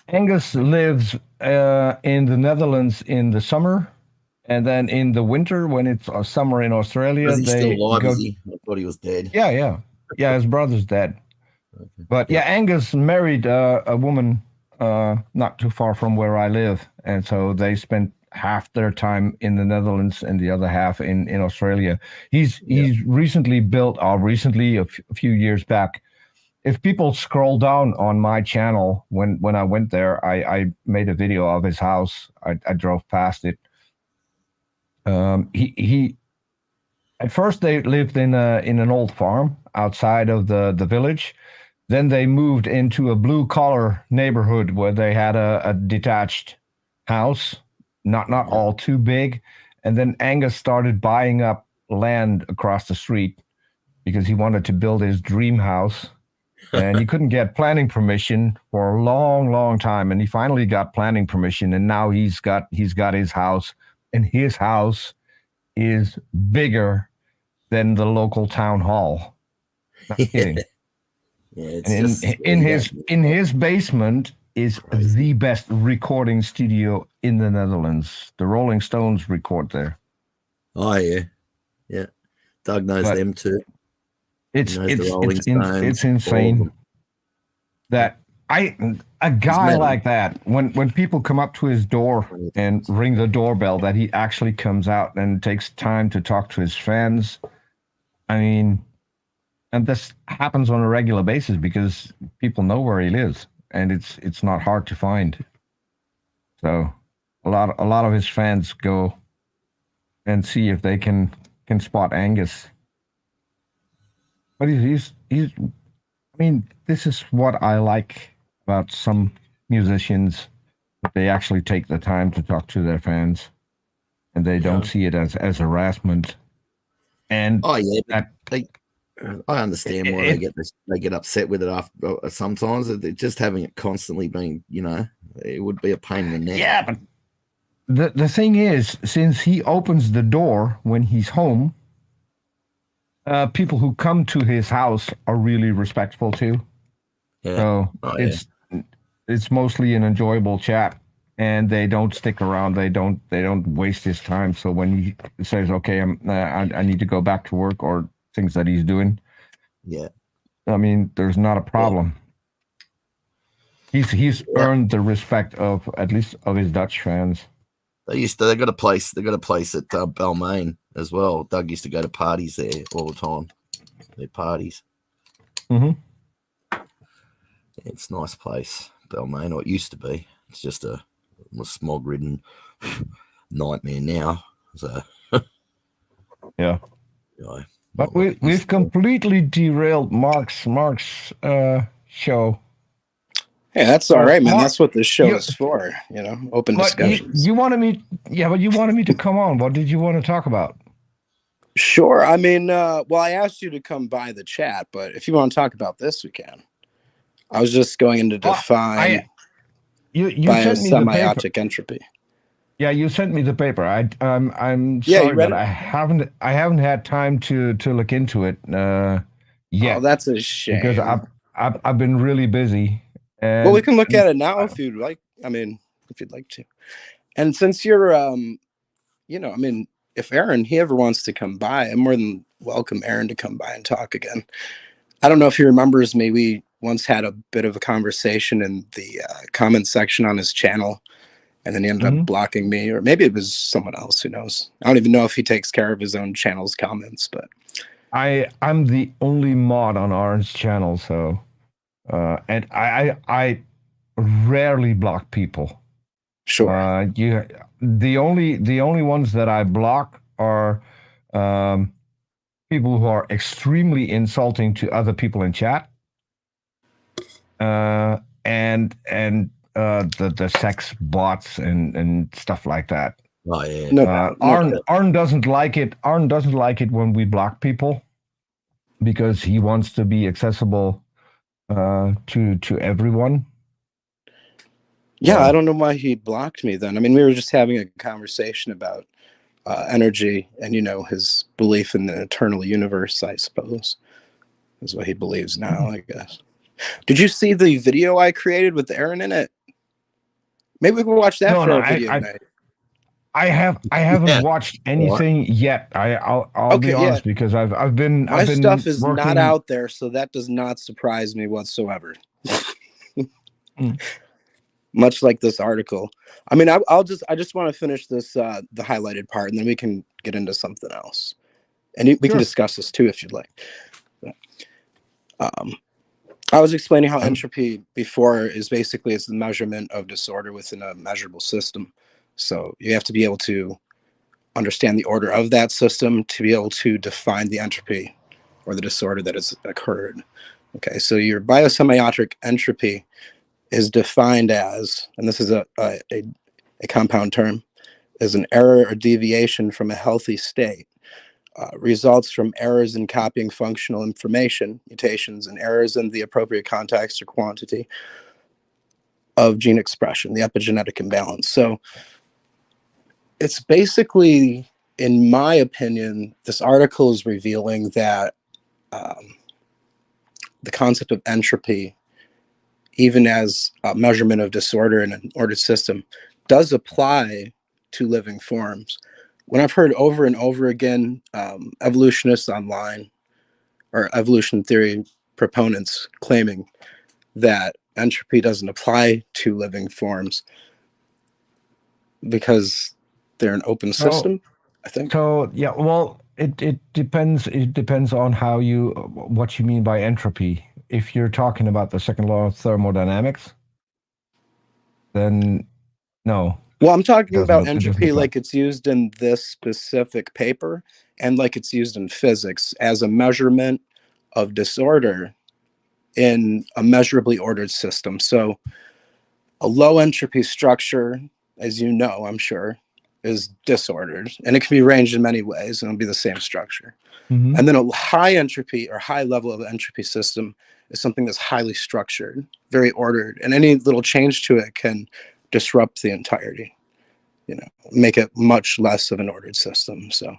Angus lives in the Netherlands in the summer, and then in the winter when it's summer in Australia, there. Is he they still alive? go. Is he? I thought he was dead. Yeah. His brother's dead. Okay. But yeah, Angus married a woman not too far from where I live, and so they spent half their time in the Netherlands and the other half in Australia. He's recently built, recently a few years back. If people scroll down on my channel, when I went there, I made a video of his house. I drove past it. He at first they lived in an old farm outside of the village. Then they moved into a blue collar neighborhood where they had a detached house, not all too big. And then Angus started buying up land across the street because he wanted to build his dream house. And he couldn't get planning permission for a long time. And he finally got planning permission, and now he's got his house, and his house is bigger than the local town hall. Not kidding. It's And just, in his basement is the best recording studio in the Netherlands. The Rolling Stones record there. Oh yeah. Doug knows But them too. It's Knows the Rolling Stones, it's all of insane them. that a guy metal. like that, when people come up to his door and ring the doorbell, that he actually comes out and takes time to talk to his fans. I mean, and this happens on a regular basis because people know where he lives, and it's not hard to find. So a lot of his fans go and see if they can spot Angus. But he's I mean, this is what I like about some musicians, that they actually take the time to talk to their fans, and they don't see it as harassment. And Oh yeah, that I understand why they get upset with it after sometimes. Just having it constantly being, it would be a pain in the neck. yeah, but the thing is, since he opens the door when he's home, people who come to his house are really respectful too. Yeah. So Oh, yeah. it's mostly an enjoyable chat, and they don't stick around. They don't waste his time. So when he says, "Okay, I need to go back to work," or things that he's doing, Yeah. I mean, there's not a problem. He's earned the respect of, at least, of his Dutch fans. They got a place at Balmain as well. Doug used to go to parties there all the time. Their parties. Mhm. It's a nice place, Balmain, or it used to be. It's just a smog-ridden nightmare now. So Yeah. anyway, But we've completely derailed Mark's show. Hey, that's all right, man. Mark, That's what this show you- is for, open But discussions. you wanted me, but you wanted me to come on. What did you want to talk about? Sure. I mean, well, I asked you to come by the chat, but if you want to talk about this, we can. I was just going to Well, define You sent me the paper. biosemiotic entropy. Yeah, you sent me the paper. I'm Yeah, you sorry, read but it? I haven't had time to look into it yet, Oh, that's a shame. because I've been really busy. And Well, we can look at it now if you'd like. I mean, if you'd like to. And since you're, I mean, if he ever wants to come by, I'm more than welcome Aaron to come by and talk again. I don't know if he remembers me. We once had a bit of a conversation in the comment section on his channel, and then he ended up blocking me, or maybe it was someone else. Who knows? I don't even know if he takes care of his own channel's comments, but I'm the only mod on Aaron's channel, so and I rarely block people. sure. The only ones that I block are people who are extremely insulting to other people in chat, and the sex bots and stuff like that. oh yeah, No doubt, no doubt. Arn doesn't like it. Arn doesn't like it when we block people, because he wants to be accessible to everyone. Yeah, I don't know why he blocked me then. I mean, we were just having a conversation about energy and, his belief in the eternal universe, I suppose, is what he believes now, I guess. Did you see the video I created with Aaron in it? Maybe we can watch that for our video night. I haven't watched anything yet. I'll Okay, be honest, because I've been My stuff is working. not out there, so that does not surprise me whatsoever. much like this article. I mean, I just want to finish this the highlighted part, and then we can get into something else, and we can Sure. discuss this too if you'd like. I was explaining how entropy before is basically it's the measurement of disorder within a measurable system. So you have to be able to understand the order of that system to be able to define the entropy or the disorder that has occurred. Okay, so your biosemiotic entropy is defined as, and this is a compound term, is an error or deviation from a healthy state. Results from errors in copying functional information, mutations, and errors in the appropriate context or quantity of gene expression, the epigenetic imbalance. So it's basically, in my opinion, this article is revealing that the concept of entropy, even as a measurement of disorder in an ordered system, does apply to living forms. When I've heard over and over again evolutionists online or evolution theory proponents claiming that entropy doesn't apply to living forms because they're an open system, I think. So yeah, well, it depends. It depends on what you mean by entropy. If you're talking about the second law of thermodynamics, then no. Well, I'm talking Doesn't- about it doesn't entropy apply. like it's used in this specific paper and like it's used in physics as a measurement of disorder in a measurably ordered system. So a low entropy structure, as you know, I'm sure, is disordered, and it can be arranged in many ways and it'll be the same structure. Mhm. And then a high entropy or high level of entropy system is something that's highly structured, very ordered, and any little change to it can disrupt the entirety, make it much less of an ordered system. So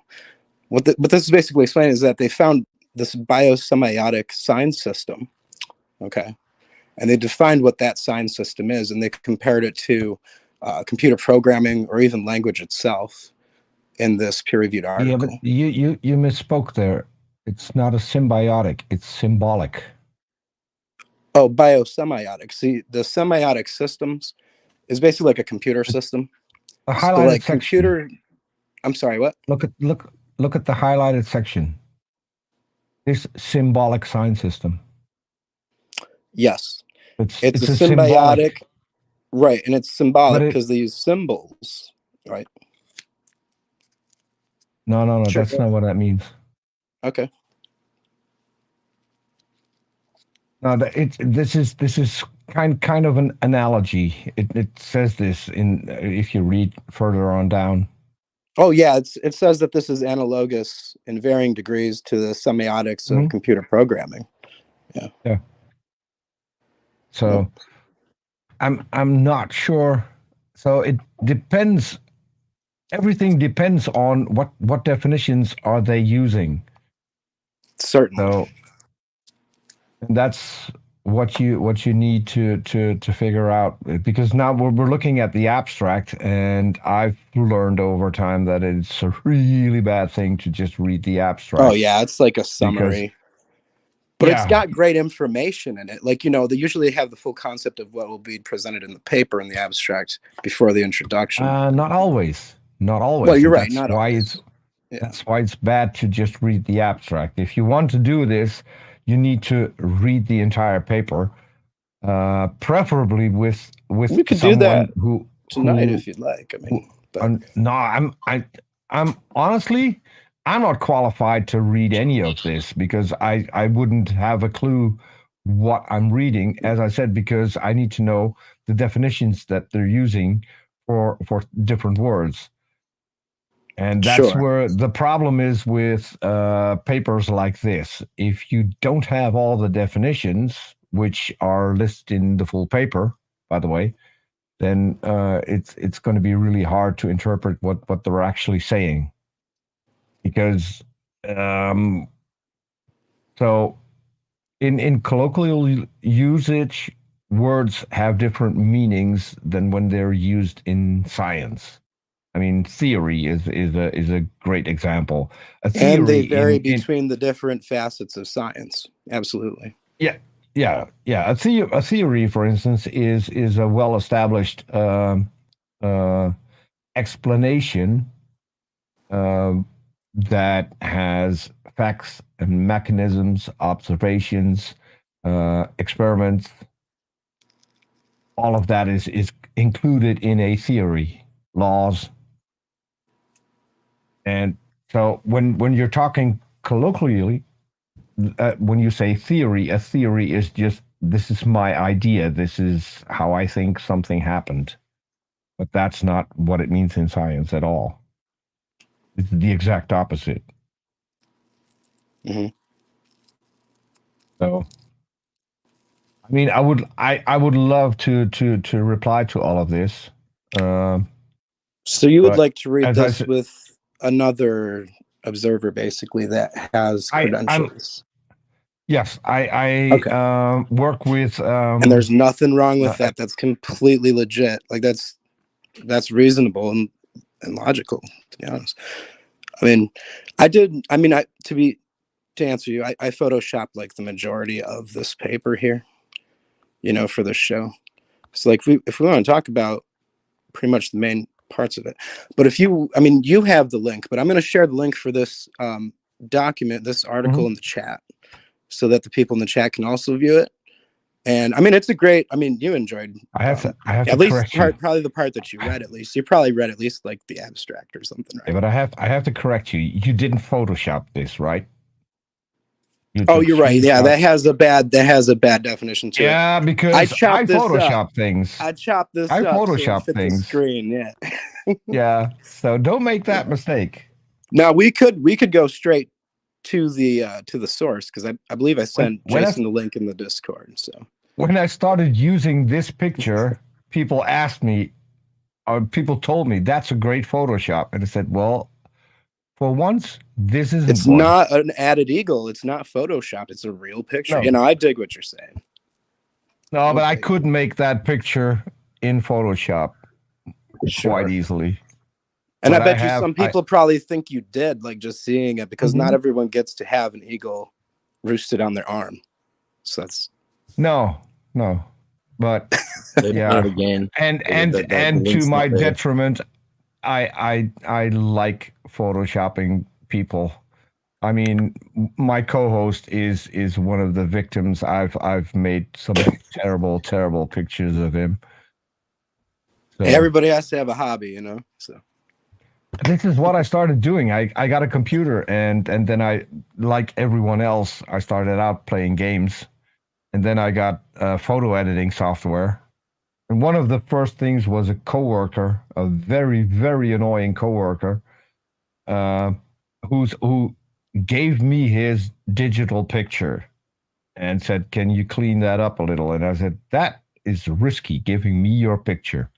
what this is basically explaining is that they found this biosemiotic sign system, okay, and they defined what that sign system is, and they compared it to computer programming or even language itself in this peer-reviewed article. Yeah, but you misspoke there. It's not a symbiotic, it's symbolic. Oh, biosemiotic. See, the semiotic systems is basically like a computer system. The So highlighted like section. computer, I'm sorry, what? Look at the highlighted section. This symbolic sign system. Yes. It's It's a symbolic. symbiotic, right, and it's symbolic But because they use symbols, right? No, Sure, that's go not what that means. Okay. No, this is kind of an analogy. It says this in if you read further on down. Oh yeah, it says that this is analogous in varying degrees to the semiotics of Mhm. computer programming. Yeah. So I'm not sure. So it depends. Everything depends on what definitions are they using. Certainly. So and that's what you need to figure out, because now we're looking at the abstract, and I've learned over time that it's a really bad thing to just read the abstract. Oh yeah, it's like a summary. But it's yeah. got great information in it. Like, they usually have the full concept of what will be presented in the paper in the abstract before the introduction. Not always. Not always. Well, you're right. That's Not why always. That's why it's bad to just read the abstract. If you want to do this, you need to read the entire paper, preferably with We could do someone that who tonight who, if you'd like. I mean, no, I'm honestly, I'm not qualified to read any of this because I wouldn't have a clue what I'm reading, as I said, because I need to know the definitions that they're using for different words. And that's Sure. where the problem is with papers like this. If you don't have all the definitions, which are listed in the full paper, by the way, then it's going to be really hard to interpret what they're actually saying. Because so in colloquial usage, words have different meanings than when they're used in science. I mean, theory is a great example. A theory And they vary between the different facets of science. Absolutely. Yeah, yeah, yeah. A theory, for instance, is a well-established explanation that has facts and mechanisms, observations, experiments. All of that is included in a theory, laws. And so when you're talking colloquially, when you say theory, a theory is just, this is my idea, this is how I think something happened. But that's not what it means in science at all. It's the exact opposite. Mhm. So, I mean, I would love to reply to all of this. So you would But like to read as I this said- with another observer, basically, that has I'm- credentials. Yes, I Okay. work with And there's nothing wrong with uh, that. That's completely legit. Like that's reasonable and logical, to be honest. I mean, to answer you, I photoshopped like the majority of this paper here, for this show. So like if we want to talk about pretty much the main parts of it. But you have the link, but I'm going to share the link for this document, this article in the chat, so that the people in the chat can also view it. And I mean, it's a great. I mean, you enjoyed. I have to at least correct you. probably the part that you read. At least you probably read at least like the abstract or something, right? Yeah, but I have to correct you. You didn't Photoshop this, right? Oh, you're right. Yeah, that has a bad definition to it. Yeah, because I I chopped this Photoshop up. things. I chopped this I up Photoshop so it fit things. the screen. Yeah. Yeah, so don't make that mistake. Now we could go straight to the source, because I believe I sent when Jason the link in the Discord. So when I started using this picture, people asked me, or people told me, that's a great Photoshop, and I said, well, for once, this isn't. it's one. not an added eagle. It's not Photoshop. It's a real picture. No. I dig what you're saying. No, but I Okay. could make that picture in Photoshop quite easily. And But I bet you some people probably think you did, like just seeing it, because not everyone gets to have an eagle roosted on their arm. So that's no, but yeah, again. and the to link's my not there. detriment, I like photoshopping people. I mean, my co-host is one of the victims. I've made some terrible pictures of him. So, everybody has to have a hobby, So this is what I started doing. I got a computer, and then I, like everyone else, I started out playing games, and then I got photo editing software. And one of the first things was a coworker, a very, very annoying coworker, who gave me his digital picture and said, "Can you clean that up a little?" And I said, "That is risky, giving me your picture."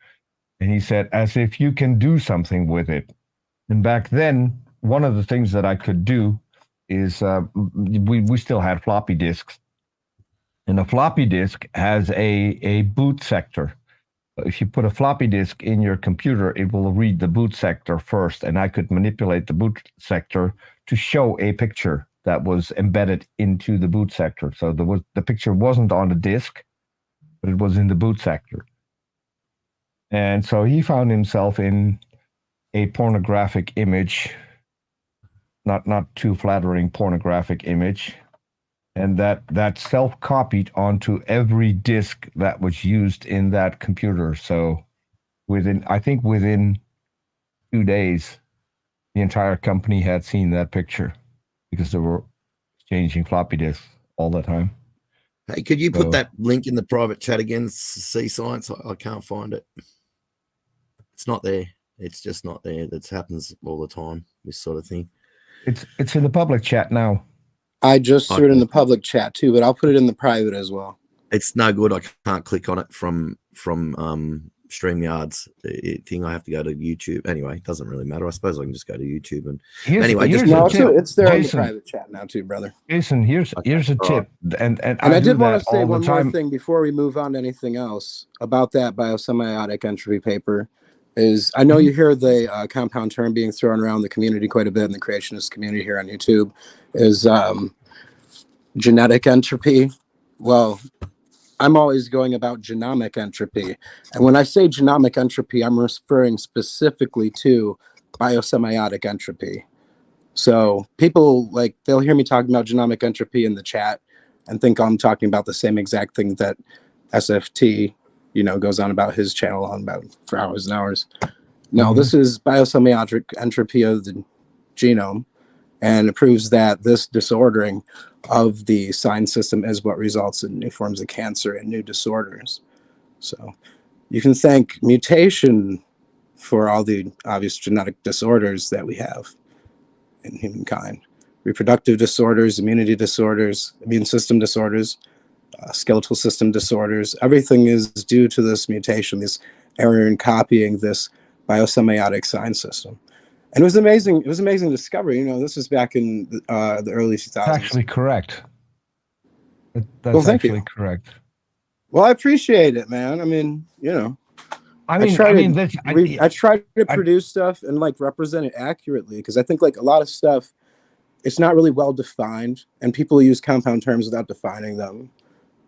And he said, "As if you can do something with it." And back then, one of the things that I could do is we still had floppy disks. And a floppy disk has a boot sector. If you put a floppy disk in your computer, it will read the boot sector first. And I could manipulate the boot sector to show a picture that was embedded into the boot sector. So the picture wasn't on the disk, but it was in the boot sector. And so he found himself in a pornographic image, not too flattering pornographic image, and that self-copied onto every disk that was used in that computer. So within 2 days, the entire company had seen that picture because they were changing floppy disks all the time. Hey, could you put So- that link in the private chat again, C Science? I can't find it. It's not there. It's just not there. That happens all the time, this sort of thing. It's in the public chat now. I just threw it in Okay. the public chat too, but I'll put it in the private as well. It's no good. I can't click on it from StreamYard's thing. I have to go to YouTube. Anyway, it doesn't really matter. I suppose I can just go to YouTube and Anyway, here's just- a No, tip. it's there in the Jason, private chat now too, brother. Jason, here's a all tip, and And I do did want that to say all the one more time. thing before we move on to anything else about that biosemiotic entropy paper. Is I know you hear the compound term being thrown around the community quite a bit in the creationist community here on YouTube, is genetic entropy. Well, I'm always going about genomic entropy. And when I say genomic entropy, I'm referring specifically to biosemiotic entropy. So people like they'll hear me talking about genomic entropy in the chat and think I'm talking about the same exact thing that SFT, goes on about his channel on about for hours and hours. No, this is biosemiotic entropy of the genome, and it proves that this disordering of the sign system is what results in new forms of cancer and new disorders. So you can thank mutation for all the obvious genetic disorders that we have in humankind. Reproductive disorders, immunity disorders, immune system disorders, skeletal system disorders. Everything is due to this mutation, this error in copying this biosemiotic sign system. And it was amazing. It was amazing discovery. This was back in the early 2000s. That's actually correct. That's Well, thank you. actually correct. Well, I appreciate it, man. I mean, I try to produce stuff and like represent it accurately, because I think like a lot of stuff, it's not really well defined, and people use compound terms without defining them.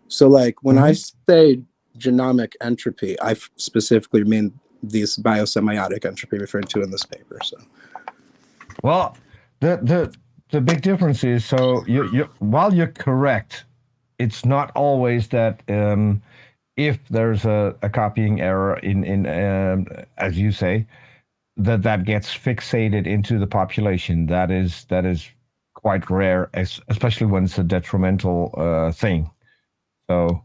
So like when I say genomic entropy, I specifically mean this biosemiotic entropy referred to in this paper. So, well, the big difference is, so you while you're correct, it's not always that if there's a copying error in as you say, that gets fixated into the population. That is quite rare, especially when it's a detrimental thing. So,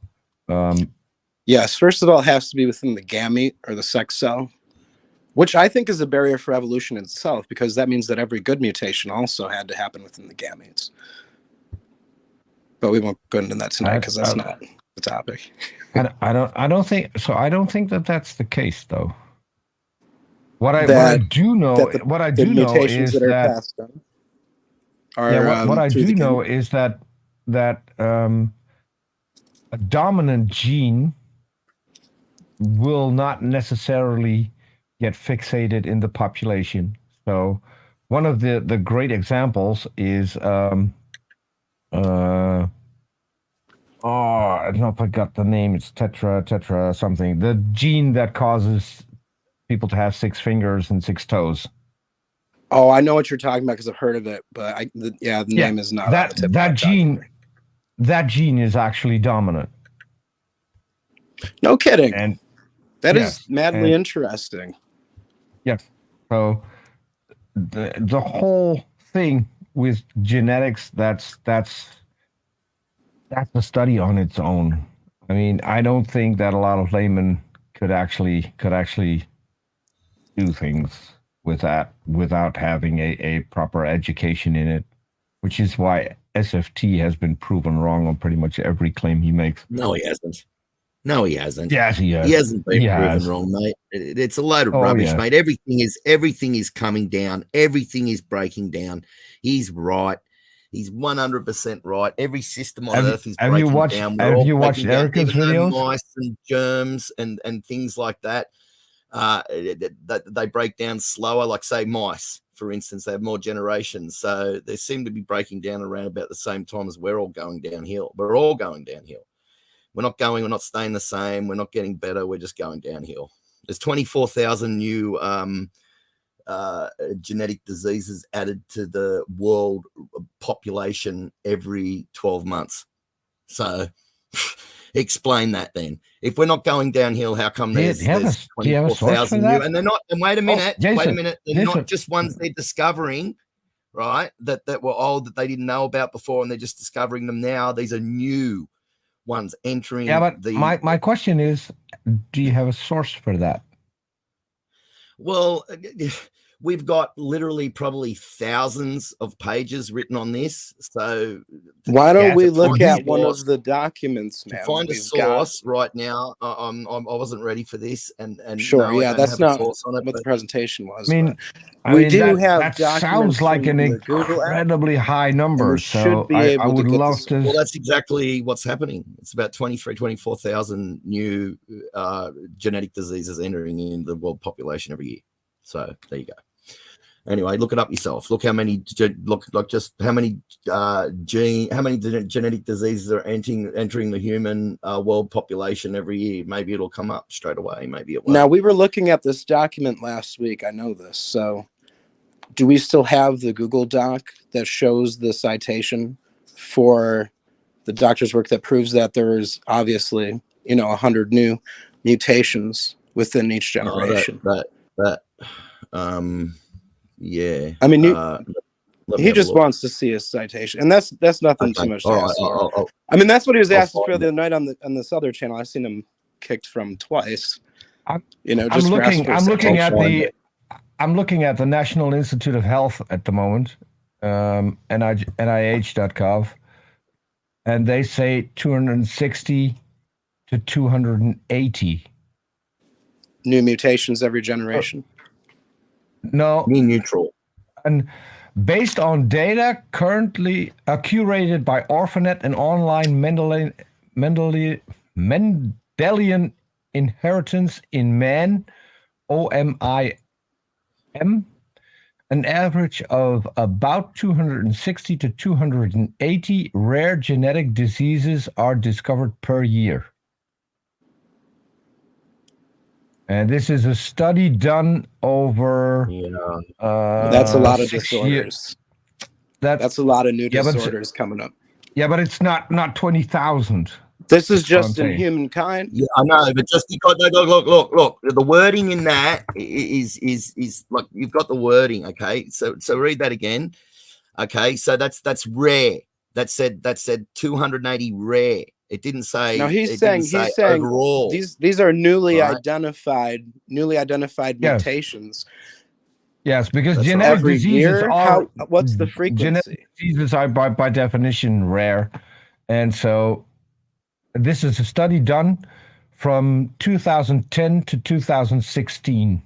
yes, first of all, it has to be within the gamete or the sex cell, which I think is a barrier for evolution itself, because that means that every good mutation also had to happen within the gametes. But we won't go into that tonight because that's not the topic. I don't think so. I don't think that that's the case, though. What I do know is that what I do know is that a dominant gene will not necessarily get fixated in the population. So one of the great examples is I don't know if I got the name. It's tetra something. The gene that causes people to have 6 fingers and 6 toes. Oh, I know what you're talking about because I've heard of it, but the name is not that gene. That gene is actually dominant. No kidding. And that is madly interesting. Yes. So the whole thing with genetics, that's a study on its own. I mean, I don't think that a lot of laymen could actually do things with that without having a proper education in it, which is why SFT has been proven wrong on pretty much every claim he makes. No, he hasn't. No, he hasn't. Yes, he has. He hasn't been proven wrong, mate. It's a load of rubbish, mate. Everything is coming down. Everything is breaking down. He's right. He's 100% right. Every system on Earth is breaking down. Have you watched Erica's videos? Mice and germs and things like that. They break down slower. Like say mice, for instance, they have more generations, so they seem to be breaking down around about the same time as we're all going downhill. We're all going downhill. We're not staying the same. We're not getting better. We're just going downhill. There's 24,000 new genetic diseases added to the world population every 12 months. So explain that then. If we're not going downhill, how come there's 24,000 new? And they're not. And wait a minute. They're not just ones they're discovering, right? That were old that they didn't know about before, and they're just discovering them now. These are new ones entering. Yeah, but my question is, do you have a source for that? Well, we've got literally probably thousands of pages written on this. So why don't we look at one of the documents, man? To find a source right now. I wasn't ready for this, and sure, no, that's not what the presentation was. I mean, that sounds like an incredibly high number. So I would love to. Well, that's exactly what's happening. It's about 24,000 new genetic diseases entering in the world population every year. So there you go. Anyway, look it up yourself. Look how many just how many genetic diseases are entering the human world population every year. Maybe it'll come up straight away. Maybe it won't. Now, we were looking at this document last week. I know this. So do we still have the Google Doc that shows the citation for the doctor's work that proves that there is obviously, 100 new mutations within each generation? Yeah. I mean, let me he have a just look. wants to see a citation, and that's nothing Okay, too much to all right, ask for. I'll- I mean, that's what he was I'll asking for find the other night on this other channel. I've seen him kicked from twice. I'm Just for looking. asking for a I'm looking citation. at the. I'm looking at the National Institute of Health at the moment, NIH.gov, and they say 260 to 280. New mutations every generation. No, Me neutral. and based on data currently curated by Orphanet and online Mendelian Inheritance in Man, OMIM, an average of about 260 to 280 rare genetic diseases are discovered per year. And this is a study done over Yeah. That's a lot of 6 years. disorders. That's That's a lot of new Yeah, but- disorders coming up. yeah, but it's not 20,000. This is That's what I'm just in saying. humankind. Yeah, I know, but just because look. The wording in that is like you've got the wording, okay? So read that again. Okay, so that's rare. That said 280 rare. It didn't say. No, it he's didn't saying say overall. these are newly Right. identified Yes. mutations Yes, because That's genetic every diseases year. are What's the genetic frequency? diseases are by definition rare, and so this is a study done from 2010 to 2016.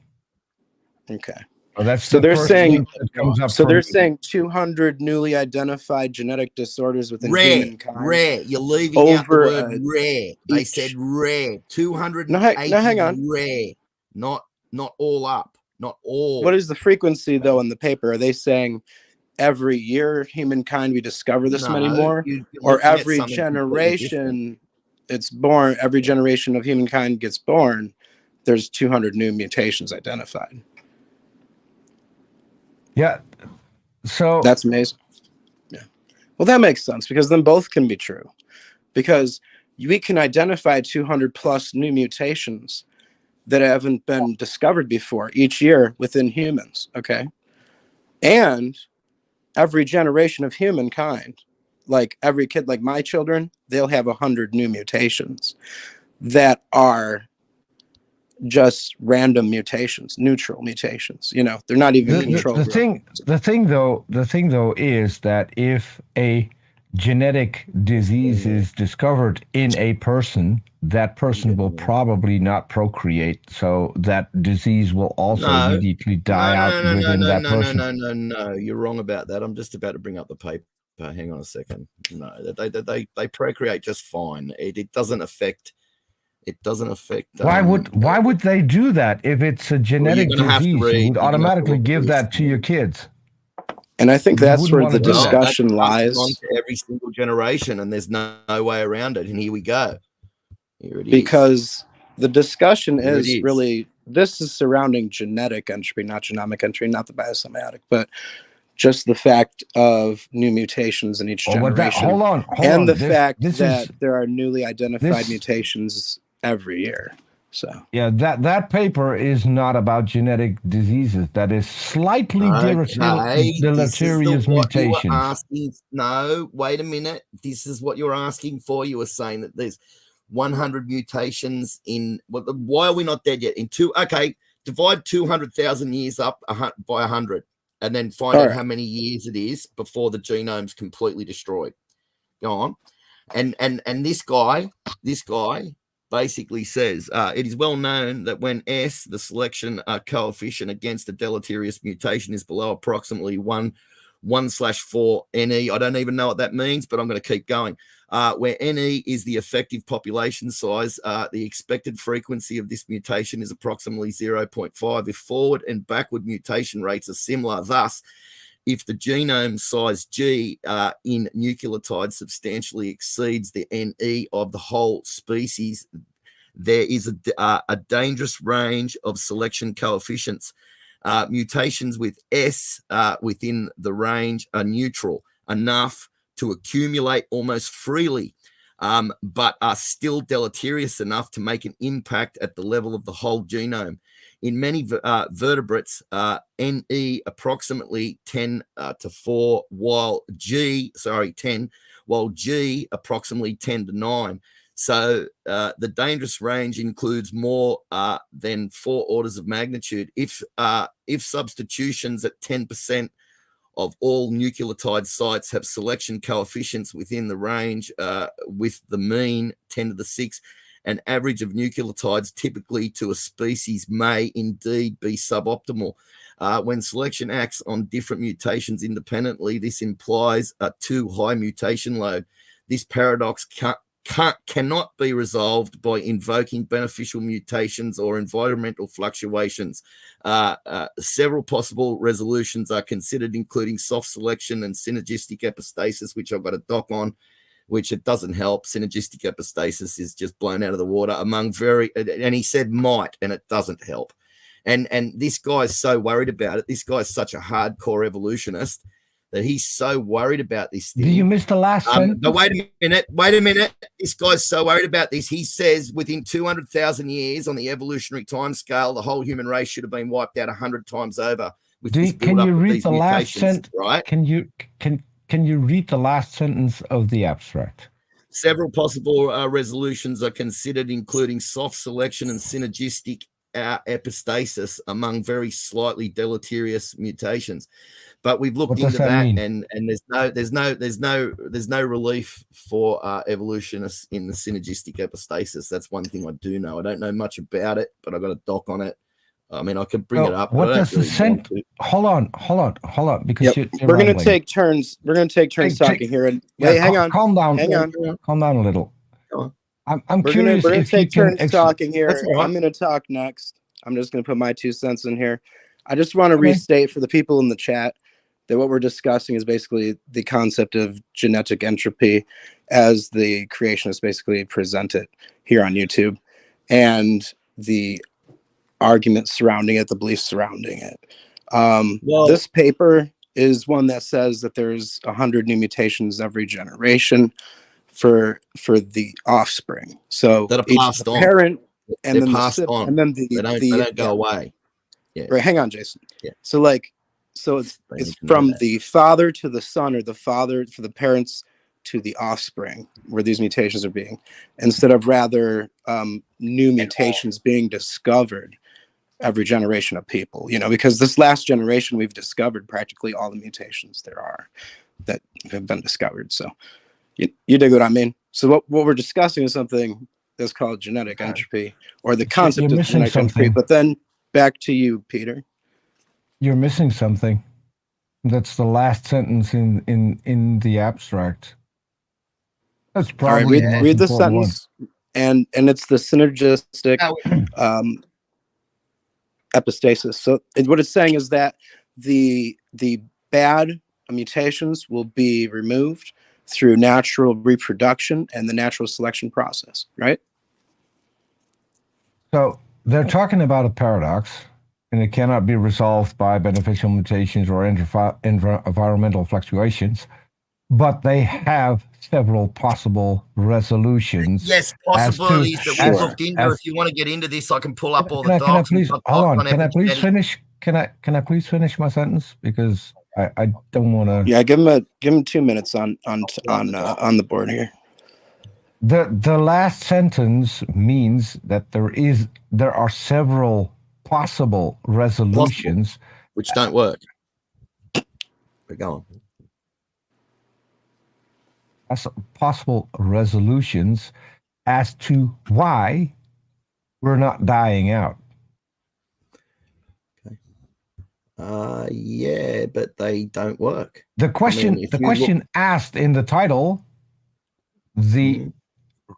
Okay. So that's So the they're first saying- link that comes up. So for they're me. saying 200 newly identified genetic disorders within Rare, humankind. rare. You're leaving out the Over, word rare. They each- said rare. 280 No, hang on. rare. Not all up. Not all. What is the frequency though in the paper? Are they saying every year humankind we discover this many No, more, you're or looking at every something completely different. generation it's born? Every generation of humankind gets born. There's 200 new mutations identified. Yeah. So That's amazing. Yeah. Well, that makes sense because then both can be true, because we can identify 200 plus new mutations that haven't been discovered before each year within humans. Okay. And every generation of humankind, like every kid, like my children, they'll have 100 new mutations that are just random mutations, neutral mutations. They're not even control the group. thing though is that if a genetic disease is discovered in a person, that person will probably not procreate, so that disease will also No. immediately die out within that person. No. You're wrong about that. I'm just about to bring up the paper. Hang on a second. No, they procreate just fine. It doesn't affect. It doesn't affect. Why would they do that if it's a genetic gonna have to disease? read- You would you're gonna have to automatically look at give these that to your things. kids. And I think You that's wouldn't where wanna the do that. discussion That's lies. on to every single generation, and there's no way around it. And here we go. Here it is. Because the discussion Here it is is. really, this is surrounding genetic entry, not genomic entry, not the biosomatic, but just the fact of new mutations in each generation. Hold on. And the This- fact this that is, there are newly identified this- mutations every year. So yeah, that paper is not about genetic diseases. That is slightly deleterious mutations. No, wait a minute. This is what you're asking for. You were saying that there's 100 mutations in. Why are we not dead yet? Okay, divide 200,000 years up by 100, and then find All out right. how many years it is before the genome's completely destroyed. Go on, and this guy basically says it is well known that when S, the selection coefficient against a deleterious mutation, is below approximately 1/4 NE. I don't even know what that means, but I'm going to keep going. where NE is the effective population size. The expected frequency of this mutation is approximately 0.5 if forward and backward mutation rates are similar. Thus, if the genome size G in nucleotides substantially exceeds the NE of the whole species, there is a dangerous range of selection coefficients. Mutations with S within the range are neutral enough to accumulate almost freely, but are still deleterious enough to make an impact at the level of the whole genome. In many vertebrates, NE approximately 10 to 4, while G approximately 10 to 9. So the dangerous range includes more than 4 orders of magnitude. If substitutions at 10% of all nucleotide sites have selection coefficients within the range, with the mean 10 to the 6, an average of nucleotides typically to a species may indeed be suboptimal. When selection acts on different mutations independently, this implies a too high mutation load. This paradox cannot be resolved by invoking beneficial mutations or environmental fluctuations. Several possible resolutions are considered, including soft selection and synergistic epistasis, which I've got a doc on, which it doesn't help. Synergistic epistasis is just blown out of the water and he said might, and it doesn't help. And this guy's so worried about it. This guy's such a hardcore evolutionist that he's so worried about this thing. Do you miss the last sentence? But wait a minute. This guy's so worried about this. He says within 200,000 years on the evolutionary time scale, the whole human race should have been wiped out 100 times over. Can you read the last sentence? Right? Can you read the last sentence of the abstract? Several possible resolutions are considered, including soft selection and synergistic epistasis among very slightly deleterious mutations. But we've looked into that, and there's no relief for evolutionists in the synergistic epistasis. That's one thing I do know. I don't know much about it, but I've got a doc on it. I mean, I could bring it up. What does the Hold on, because we're going to take turns. We're going to take turns talking here. And wait, hang on. Calm down. Hang on. Calm down a little. I'm we're curious. We're going to take turns talking here. Right. I'm going to talk next. I'm just going to put my 2 cents in here. I just want to restate for the people in the chat that what we're discussing is basically the concept of genetic entropy as the creationists basically present it here on YouTube, and the arguments surrounding it, the beliefs surrounding it. This paper is one that says that there's 100 new mutations every generation for the offspring. So that are passed on. Parent and they're then passed on. And then they don't go away. Yeah. Right. Hang on, Jason. Yeah. So it's from the father to the son, or the father for the parents to the offspring, where these mutations are being, instead of rather new mutations being discovered every generation of people, because this last generation we've discovered practically all the mutations there are that have been discovered. So you dig what I mean? So what we're discussing is something that's called genetic entropy, or the concept of genetic entropy. But then back to you, Peter. You're missing something. That's the last sentence in the abstract. That's probably read the sentence, and it's the synergistic epistasis. So what it's saying is that the bad mutations will be removed through natural reproduction and the natural selection process, right? So they're talking about a paradox, and it cannot be resolved by beneficial mutations or environmental fluctuations, but they have several possible resolutions. Yes, possibilities that we've looked into. If you want to get into this, I can pull up all the docs. Hold on. Can I please finish? Can I please finish my sentence? Because I don't want to. Yeah, give him 2 minutes on the board here. The last sentence means that there are several possible resolutions which don't work. But go on. As possible resolutions as to why we're not dying out. Okay. Yeah, but they don't work. The question asked in the title,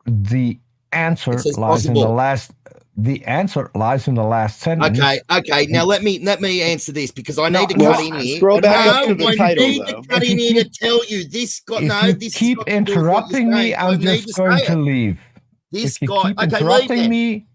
the answer It says lies in the possible. last. The answer lies in the last sentence. Okay. Now let me answer this because I need to No, cut in here. scroll back up to the I title, need though. to cut If you in here to keep- tell you this. If you This keep is not to do with what you're interrupting me, saying. I I'm need just going say to it. leave. This If you guy. keep Okay, leave interrupting then. me,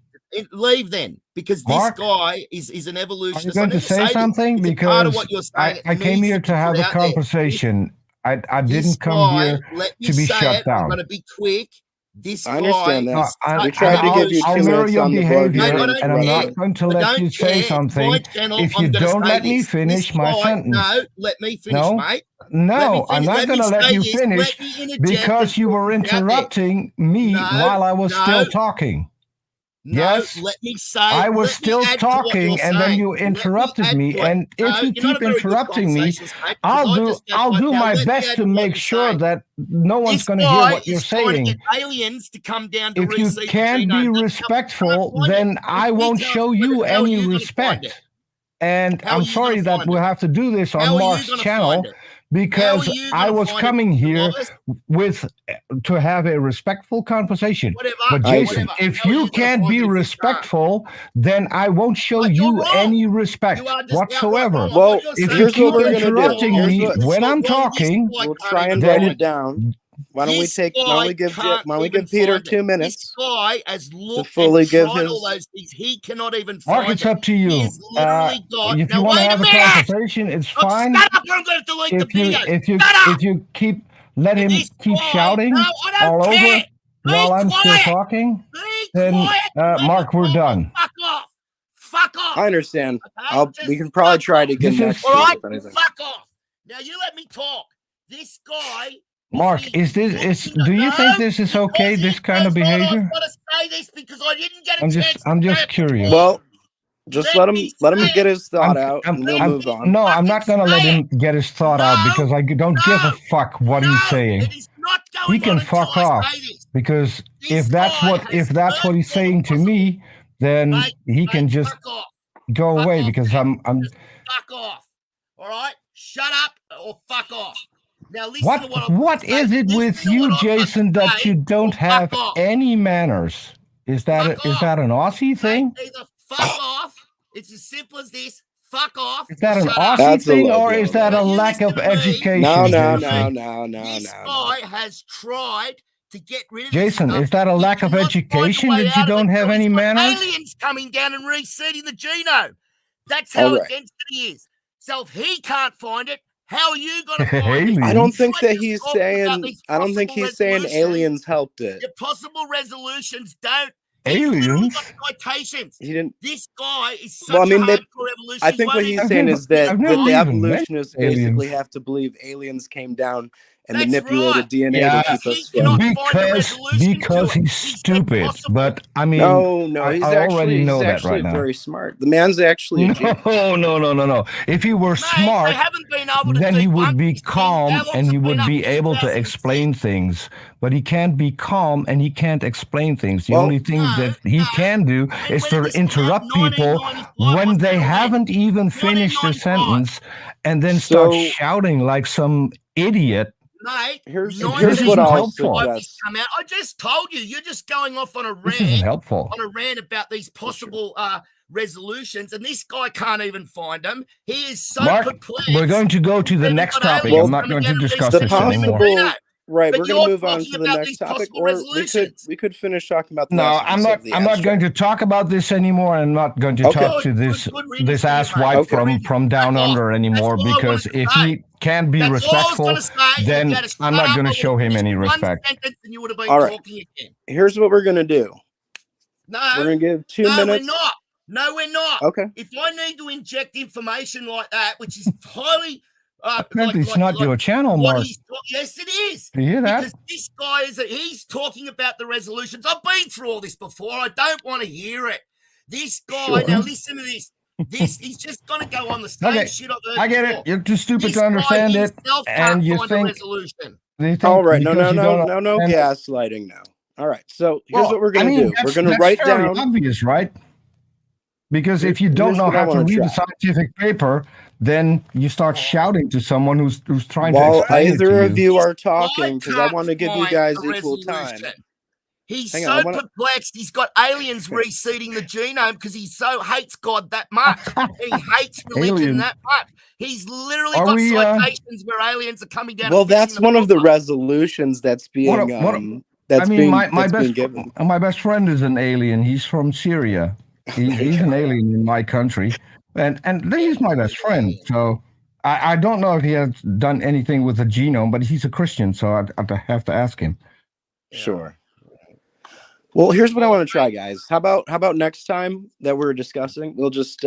Leave then, because this Mark, guy is an are evolutionist. you going I to need say this. something? It's a part of Because what you're saying. I It came needs here be to have put a out there. conversation. I This didn't come guy, here let me to be say shut it. I'm down. going to be quick. This I understand guy. No, that. We tried to give you I'll 2 mirror minutes your on the board behavior, here I and don't and I'm care. not going to I let don't you say care. something My channel, if I'm you gonna don't say let me this. finish This my guy- sentence. No, let me finish, No, mate. No, I'm not going to let you this. finish Let me interject because and you were put this out there. interrupting me No, while I was still no. talking. No, Yes, let me say. I was let me still add to what talking, you're and then saying. you Let me interrupted add me. to it. And if No, you you're not keep a very good interrupting me, conversationalist, mate, because I'll I do just don't like- now my let me best add to what make you're sure saying. that no one's This going to hear guy what you're is trying to saying. get aliens to come down to If you reseed the can't be genome. respectful, find it. then I Me won't tell- show where you the hell are any you gonna find respect. it? And How are I'm you gonna sorry that find we'll it? have to do this on How are you Mark's gonna channel find it? How are because you I gonna was find it, coming Mr. here Wallace? with to have a respectful conversation. Whatever. But I Jason, whatever. if How are you gonna can't find be it if you can't? respectful, then I won't show But you're you wrong. any respect You are just outright whatsoever. wrong on Well, what you're If saying. you here's what keep we're gonna do. interrupting Here's me what- when You're I'm wrong. This talking, guy We'll can't try and even write then it down. Why don't we This guy give can't even Peter find it. 2 This minutes guy has looked fully and give tried all his- those things. He cannot even Mark, find it's it. up to He you. has literally got. If Now you want to wait a have a minute. conversation, it's Oh, fine. shut up! I'm going to delete the video. Shut up! If you let him This keep guy- shouting No, I don't all care. over while I'm still quiet. talking, Be then quiet. Let me Mark, we're talk. done. Fuck off. Fuck off. I understand. Okay? We Just can probably fuck try off. it again This next is- All week, right? if anything. Fuck off. Now you let me talk. This guy. Mark, is do you think this is okay? This kind of behavior? I've got to say this because I didn't get a I'm chance. just to say it curious. before. Well, just let him get his thought out, and we'll I'm- move on. No, I'm not going to let him get his thought out No, because I don't give a fuck what he's saying. It is not going He can on until fuck I off say this. because This if that's guy what has he's no saying to possible- me, then Mate, he can just fuck off. go Fuck away off, because man. I'm Just fuck off. All right? Shut up or fuck off. Now listen to what I'm what gonna is say. it Listen with to you, what I'm gonna Jason, that say you don't or have fuck off. any manners? Is that Fuck off. an Aussie thing? Mate, either fuck off. It's as simple as this. Fuck off. Is that or an shut up. Aussie That's a thing low or blow, is that though. a You lack of listen to me. education? No, Jason? This guy has tried to get rid of Jason, this stuff. is that a He lack of cannot find a education way that you out of don't it, have so any he's got manners? aliens coming down and reseeding the genome. That's how All right. against it he is. So if he can't find it, how are you going to find it? I don't Aliens? think We're that just he's talking about saying. these I don't think possible he's saying resolutions. aliens helped it. Your possible resolutions don't. He's literally Aliens? got citations. He didn't. This guy is such Well, I mean, a they- hardcore evolution. I think what he's I've saying never- is that I've never the even evolutionists mentioned basically aliens. have to believe aliens came down and That's manipulated right. DNA Yeah. to keep He us cannot from. find a resolution to Because it. he's He said stupid. possible. But I mean, No, I he's already actually know he's that actually right now. very smart. The man's actually a genius. No. If he were Mate, smart, they haven't been able to then he would debunk be these things. calm How long's and it he been would up? be able to 2006? explain things. But he can't be calm and he can't explain things. The Well, only thing No, that he no. can do is when to did this come out? interrupt people 1995 when was they the event. haven't even finished a 1995. sentence and then start So- shouting like some idiot. Mate, Here's This what isn't I'll helpful. suggest. Come out. I just told you. You're just going off on a This isn't rant. helpful. On a rant about these possible resolutions, and this guy can't even find them. He is so Mark, perplexed. we're going to go to the They've next got topic. aliens I'm not coming going to down and discuss The this reseeding anymore. possible, right? But We're you're going to move on talking to the about next these topic, possible or resolutions. we could finish talking about the No, aspects I'm of not. the I'm not abstract. going to talk about this anymore. I'm not going to Okay. talk to Good riddance this to you, ass mate. wipe Okay. from down Fuck off. under anymore That's all I because wanted to if say. he can't be That's respectful, all I was going to say. then You had to I'm shut not up. going I to show would've him finished any one respect. sentence and you would have been All right. talking again. Here's what we're going to do. No, We're going to give 2 no, minutes. we're not. No, we're not. Okay. If I need to inject information like that, which is highly Apparently, it's not your channel, what Mark. he's yes, it is. You hear that? Because this guy he's talking about the resolutions. I've been through all this before. I don't want to hear it. This guy, Sure. now listen to this. He's just gonna go on the same Okay, shit I've heard I get before. it. You're too stupid This to guy understand it. himself and can't you find think- a resolution. They think All right. No because you don't understand it- gaslighting now. All right. So here's Well, what we're I going to mean, do. We're that's- going to that's write fairly down. obvious, right? Because if you don't Here's know what I how to wanna read try. a scientific paper, then you start shouting to someone who's trying to While explain it either to of you. you are I talking, because I can't want to give you find guys a equal time. resolution. He's Hang so on, I wanna- perplexed. He's got aliens reseeding the genome because he so hates God that much. He hates religion Aliens. that much. He's literally Are got we, citations where aliens are coming down. Well, and fixing that's one of the problem. resolutions that's being What that's I mean, being my that's being best given. my best friend is an alien. He's from Syria. He's an alien in my country, and he's my best friend. So I don't know if he has done anything with the genome, but he's a Christian, so I'd have to ask him. Sure. Well, here's what I want to try, guys. How about next time that we're discussing, we'll just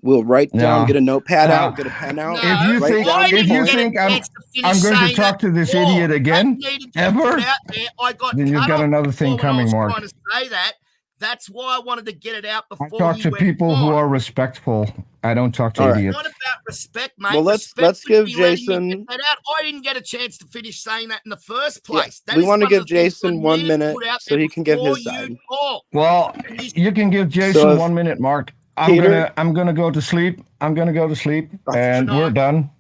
we'll write down, No. get a notepad No. out, get a pen out. No, If you write think- down I the if you didn't get a think I'm- chance to finish I'm going to saying talk that to this before. idiot again, I needed to ever, put it out there. I got then you've cut got off another thing before when I coming, was Mark. trying to say that. That's why I wanted to get it out I before talk he to went people who on. are respectful. I don't talk to All right. It's idiots. not about respect, mate. Well, let's Respect would give be letting me Jason- get that out. I didn't get a chance to finish saying that in the first Yeah, place. That we is want to one of give the things I Jason 1 needed to minute put out so there he can give before his you side. talk. Well, you can give Jason So if- 1 minute, Mark. Peter- I'm gonna go to sleep. I'm gonna go to sleep, and Good we're night. done.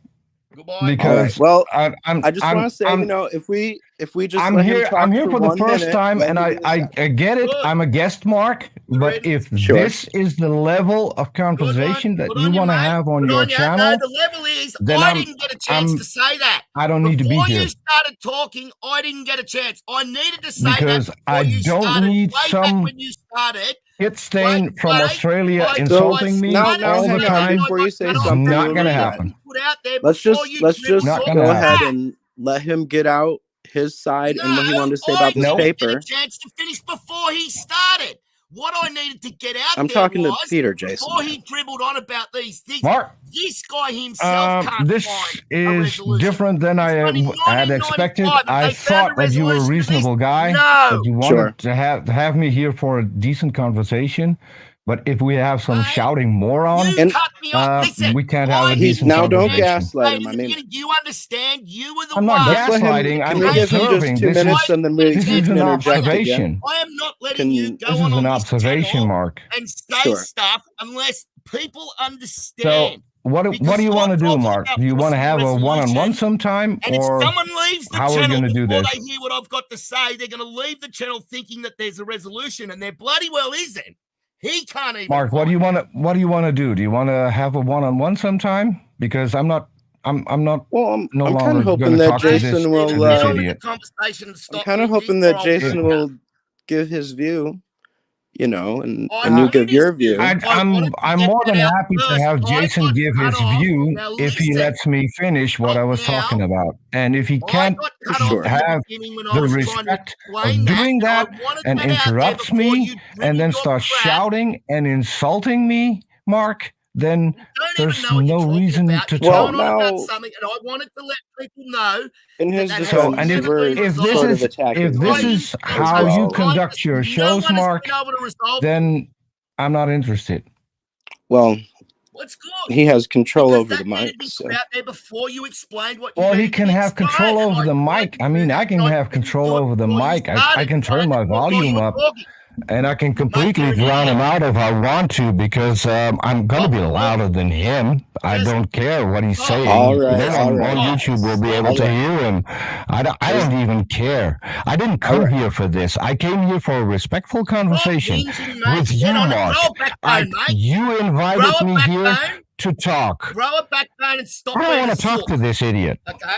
Goodbye. Because Well, I just I just want to say, you know, if we just I'm let here. him talk I'm here for the 1 first minute, time, let and him I, give his side. I get it. Good. I'm a guest, Mark. But Good. if Sure. this is the level of conversation that Good you on want to mate. have on Good your you. channel, No, the level is then I I'm- didn't get a chance I'm- to say that. I don't need to be Before here you started talking, I didn't get a chance. I needed to say because that I before you don't started. need Way some back when you started. hit stain from Wait, Australia I- insulting me now all the hang on, time. before you say It's something not really gonna good. happen. Put out there Let's before just you let's dribble just Not off gonna go the happen. ahead bat. and let him get out his side and what he wanted to say about this I didn't paper. get a chance to finish before he started. What I needed to get out I'm there talking to was, Peter, Jason. before he dribbled on about these things, Mark, this guy himself can't this find a is resolution. different than I It's only had expected. 1995, and I they found thought that you were a resolution to this. reasonable guy. No. That you wanted Sure. to have me here for a decent conversation. But if we have some Mate, shouting moron, You And- cut me off. Listen, we can't have a I decent now don't conversation. gaslight him. I in the mean, beginning, do you understand? You were the I'm not one. let's let him. gaslighting. I'm Can we give him observing. just 2 This is- minutes and then we this he is can an interject observation. again? I am not letting Can- you go This on is an this observation, channel Mark. and say Sure. stuff unless people So understand. what do Because you want to I'm do, talking Mark? about Do you want to possible have a resolution, one-on-one sometime, And if or someone leaves the how are we channel gonna do before this? they hear what I've got to say, they're going to leave the channel thinking that there's a resolution, and there bloody well isn't. He can't even. Mark, what do find you want to do? Do you want to have a one-on-one sometime? Because I'm not. I'm not. Well, I'm No kind longer of hoping gonna that talk to this Jason will. Get this on with idiot. the conversation and I'm stop kind of with hoping this that or I'll Jason do will give his view, you know, and I you wanted give his your view. view. I'm wanted to I'm get more that than out happy to first. have I Jason got give cut his off. view Now if he listen. lets me finish what I was Now, talking about, and if he I can't got cut Sure. off in the have beginning when the I was trying to respect explain of doing and I that wanted and that out there interrupts before me you and then dribbled your starts crap. shouting and insulting me, Mark, then Don't there's even know what no you're talking reason about. to You're Well, going talk. on about now something, and I wanted to let people know in his that has So, defense, and you never were been if this sort of is attacking if this me is as how you well. conduct your no shows, one has Mark, been able to resolve it. then I'm not interested. Well, What's good? he has control Because over the that needed mic, to be so put out there before you explained what you Well, he needed can to have explain. control And over the tried mic. to I do mean, that, I can and have didn't control do it over the before you mic. I started, can turn my before you volume were up, talking. and I can completely you're an drown him idiot. out if I want to, because I'm gonna be louder than him. I Yes. don't care what he's saying. all right, Then all on right, YouTube we'll be able all to right. hear him. I don't even care. I didn't All come right. here for this. I came here for a respectful conversation Stop whinging, mate. with you, Get on it. Mark. Grow a backbone, mate. You Grow invited a me here backbone. to talk. Grow a backbone and stop I don't being want a to talk sook. to this idiot. Okay?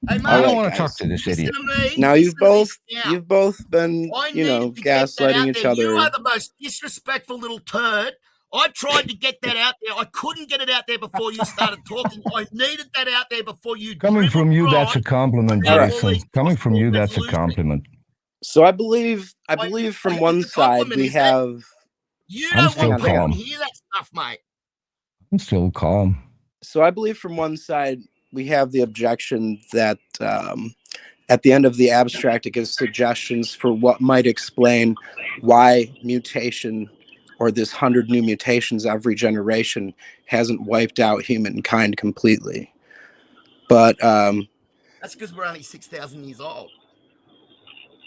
Hey, mate. I All don't right, want to talk guys. to this Listen idiot. to me. Now Listen to this now. you've both been, I you know, needed to get that gaslighting out each there. You other. are the most disrespectful little turd. I tried to get that out there. I couldn't get it out there before you started talking. I needed that out there before you. Coming from you, that's a dribbled compliment, All right. Jason. Coming from you, that's a compliment. So I believe I from think one it's a side compliment, we is that- have. You I'm don't still want people calm. to hear that stuff, mate. I'm still calm. So I believe from one side we have the objection that at the end of the abstract it gives suggestions for what might explain why mutation or this 100 new mutations every generation hasn't wiped out humankind completely. But That's because we're only 6,000 years old.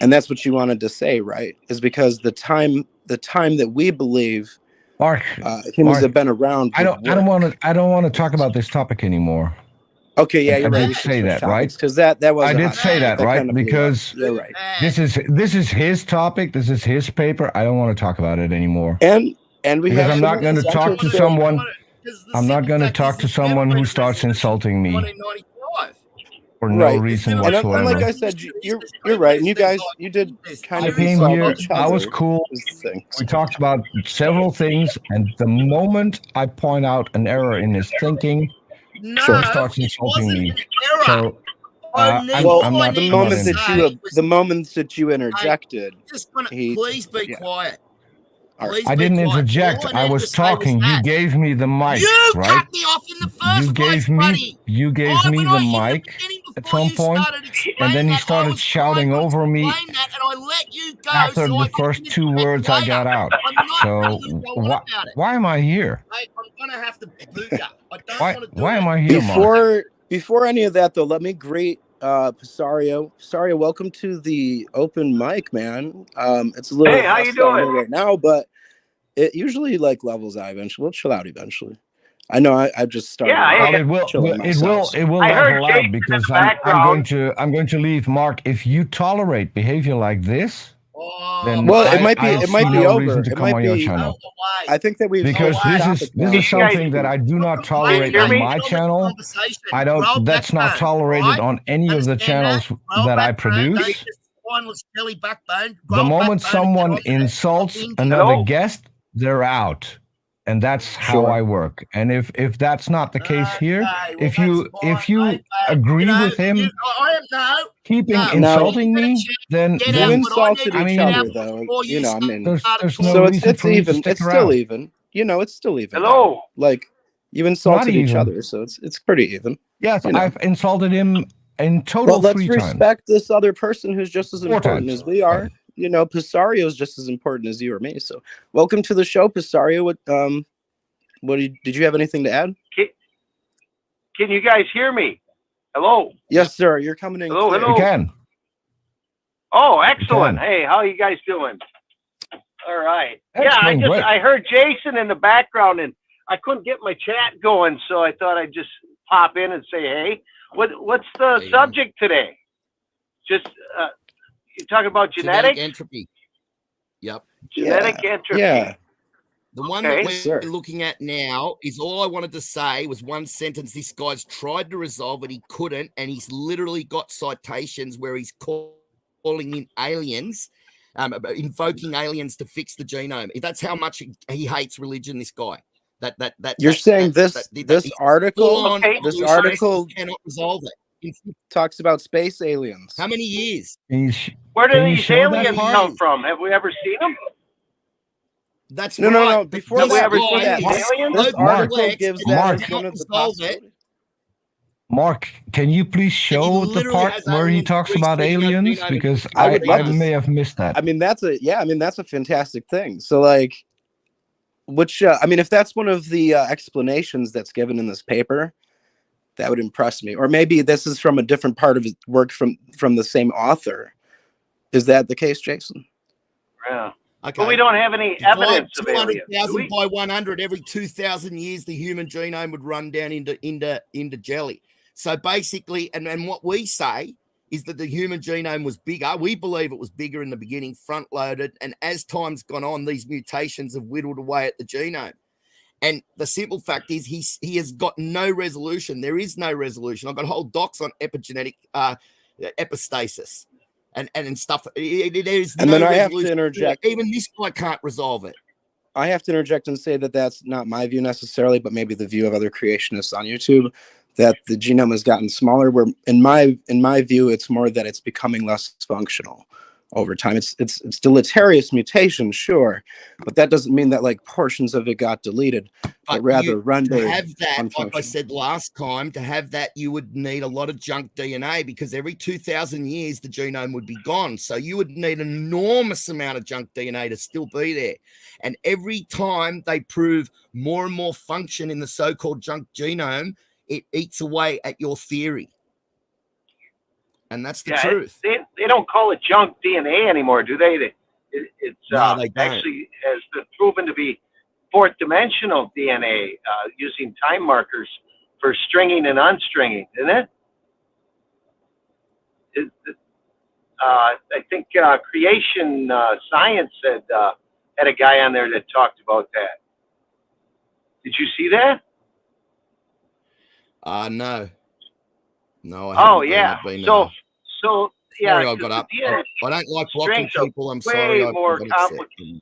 and that's what you wanted to say, right? Is because the time that we believe Mark, Humans Mark, have been around. I would don't work. want to talk about this topic anymore. Okay, yeah, I you're right. did We should say switch that, right? topics because that was I a did hot say topic. that, right? kind of blew up. Because You're right. this is his topic. This is his paper. I don't want to talk about it anymore. And we Because have I'm not going to talk to someone. I'm not going to talk to someone who starts insulting me 1995. for no Right. reason And whatsoever. like I said, you're right. And you guys, you did kind I of came insult here. each I was other. cool. Is the thing. We talked about several things, and the moment I point out an error in his thinking, No, he starts it insulting wasn't me. an error. So I need, Well, I'm all I not the need I'm not moment in. that say you was, the moment that you interjected, just gonna, he please be yeah. quiet. All right. Please I be didn't quiet. interject. All I needed was to say talking. You that. gave me the mic, You right? cut me off in the first You place, gave me buddy. the In the mic beginning, at before some you point, started explaining and then he that, I started was shouting trying to over me explain that, and I let you go after so I the could first finish two it words I later. got out. I'm not So letting you go on about it. why am I here? Mate, I'm gonna have to boot you. I don't Why want to do why it. am I here, Mark? Before any of that though, let me greet Pisario. Pisario, welcome to the open mic, man. It's a little Hey, how you hostile doing? here right now, but it usually like levels out eventually. We'll chill out eventually. I know I've just started. Yeah, Well, it will chilling myself. it will I heard level Jason out in because the I'm going to leave. Mark, if you tolerate behavior like this, Oh, then Well, mate, it might be I it see might be no over. reason to It come might on your be. go channel. away. I think that we've Because away. this is You guys- something that I do not tolerate hear on me? my channel. I Grow don't. That's not backbone, tolerated right? on any of the Understand that? channels Grow that I backbone, don't produce. just spineless jelly backbone. The Grow moment backbone and someone get on with it. insults Stop being another Hello? guest, they're out, and that's how Sure. I work. And if that's not the case here, Okay, well, if you that's fine, mate, but, agree you know, with him I am no. keeping No. insulting Now- me, then Get You out, then but I insulted need to I each get mean, out other though. before You know, I mean, there's started no so talking. reason it's for me to even. stick It's around. still even. You know, it's still even. Hello. Like you insulted each even. other, so it's pretty even. Yes, You know. I've insulted him in Well, total let's 3 times. respect this other person who's just as 4 important times. as we are. You know, Pisario is just as important as you or me. So, welcome to the show, Pisario. What did you have anything to add? Can you guys hear me? Hello. Yes, sir. You're coming in. Hello, clear. hello. You can. Oh, excellent. can. Hey, how you guys doing? All right. Excellent, great. I heard Jason in the background and I couldn't get my chat going, so I thought I'd just pop in and say, hey, what's the subject today? Just you talking about genetic entropy. Yep. genetic entropy. Yeah. The one Okay. that Yes, sir. we're looking at now is all I wanted to say was one sentence. This guy's tried to resolve it, he couldn't, and he's literally got citations where he's calling in aliens, invoking aliens to fix the genome. That's how much he hates religion. This guy. You're saying this he's article full-on Okay. this evolutionist, article he cannot resolve it. talks about space aliens. How many years? Where do Can you these show that aliens part? come from? Have we ever seen them? That's No, right. no, no. but Before Have we that, ever before seen that, these this, aliens? this Mark, article gives Mark. that as one of the Resolve it. possibilities. Mark, can you please show the literally part has where he aliens talks about researching our aliens? genome. Because I I, would I love to may see- have missed that. I mean, that's a fantastic thing. So, like, which I mean, if that's one of the explanations that's given in this paper, that would impress me. Or maybe this is from a different part of his work from the same author. Is that the case, Jason? Yeah. Okay. But we don't have any evidence of aliens. do 200,000 we? by 100 every 2,000 years, the human genome would run down into jelly. So basically, and what we say is that the human genome was bigger. We believe it was bigger in the beginning, front loaded, and as time's gone on, these mutations have whittled away at the genome. And the simple fact is, he has got no resolution. There is no resolution. I've got whole docs on epigenetic epistasis. And stuff. There's And no then I have to resolution. interject. Even this guy can't resolve it. I have to interject and say that that's not my view necessarily, but maybe the view of other creationists on YouTube, that the genome has gotten smaller. Where in my view, it's more that it's becoming less functional over time. It's deleterious mutation, sure, but that doesn't mean that like portions of it got deleted, but rather rendered. To have that, like I unfunctional. said last time, to have that, you would need a lot of junk DNA because every 2,000 years the genome would be gone. So you would need an enormous amount of junk DNA to still be there. And every time they prove more and more function in the so-called junk genome, it eats away at your theory. And that's the truth. They don't call it junk DNA anymore, do they? It's No, they don't. actually has been proven to be fourth dimensional DNA using time markers for stringing and unstringing, isn't it? I think Creation Science had a guy on there that talked about that. Did you see that? No. No, I Oh, haven't been. yeah. I've been, So yeah. sorry I got up. DNA I don't like blocking strings are people. I'm way sorry. I more got upset. complicated.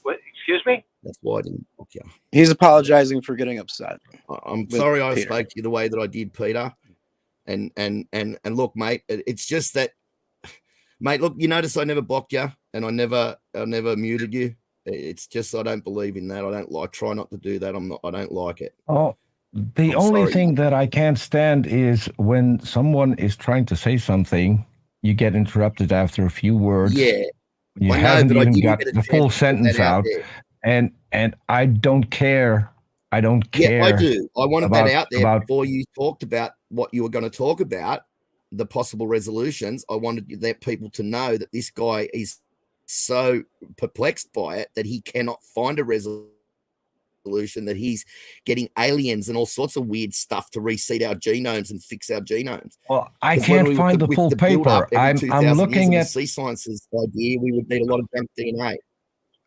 What, excuse me? That's why I didn't block you. He's apologizing for getting upset. I'm With sorry I Peter. spoke to you the way that I did, Peter. And look, mate, it's just that, mate. Look, you notice I never blocked you, and I never muted you. It's just I don't believe in that. I don't like. Try not to do that. I don't like it. Oh, the I'm only sorry. thing that I can't stand is when someone is trying to say something, you get interrupted after a few words. Yeah, You I know, haven't but I even didn't got get a the chance full to put sentence that out. there. And I don't care. I don't care. Yeah, I do. I wanted that about- out there about- before you talked about what you were going to talk about, the possible resolutions. I wanted that people to know that this guy is so perplexed by it that he cannot find a resolution, that he's getting aliens and all sorts of weird stuff to reseed our genomes and fix our genomes. Well, I 'Cause when can't we- find the with full build-up paper. every I'm 2,000 years looking of at the sea sciences idea, we would need a lot of junk DNA.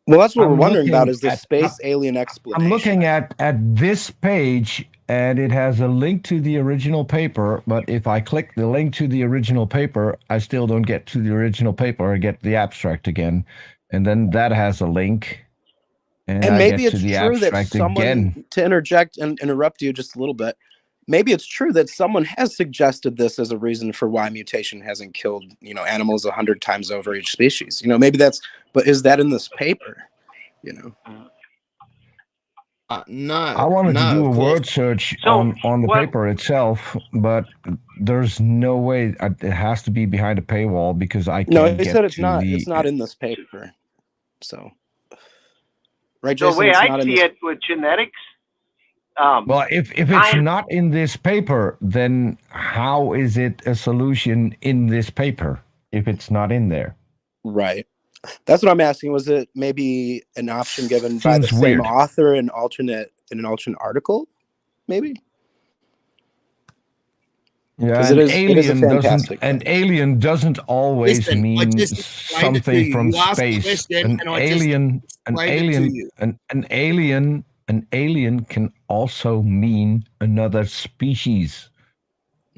Well, that's what I'm we're wondering about looking is the at- space alien explanation. I'm looking at this page, and it has a link to the original paper. But if I click the link to the original paper, I still don't get to the original paper. I get the abstract again, and then that has a link, and I maybe get it's to the true that abstract someone, again. to interject and interrupt you just a little bit, maybe it's true that someone has suggested this as a reason for why mutation hasn't killed, animals 100 times over each species. Maybe that's, but is that in this paper? No, I wanted no, to do a of course. word search So, on the what- paper itself, but there's no way. It has to be behind a paywall because I can't No, he get said it's to not. the- It's not in this paper. So, right, The Jason? way It's I not in see this. it with genetics, Well, if it's I- not in this paper, then how is it a solution in this paper if it's not in there? Right. That's what I'm asking. Was it maybe an option given by the Seems same weird. author in an alternate article? Maybe. Yeah, 'Cause an it is a alien doesn't. fantastic An thing. alien doesn't always Listen, I mean just explained it to something you. from You asked a space. question An and I just alien, explained it to you. an alien can also mean another species.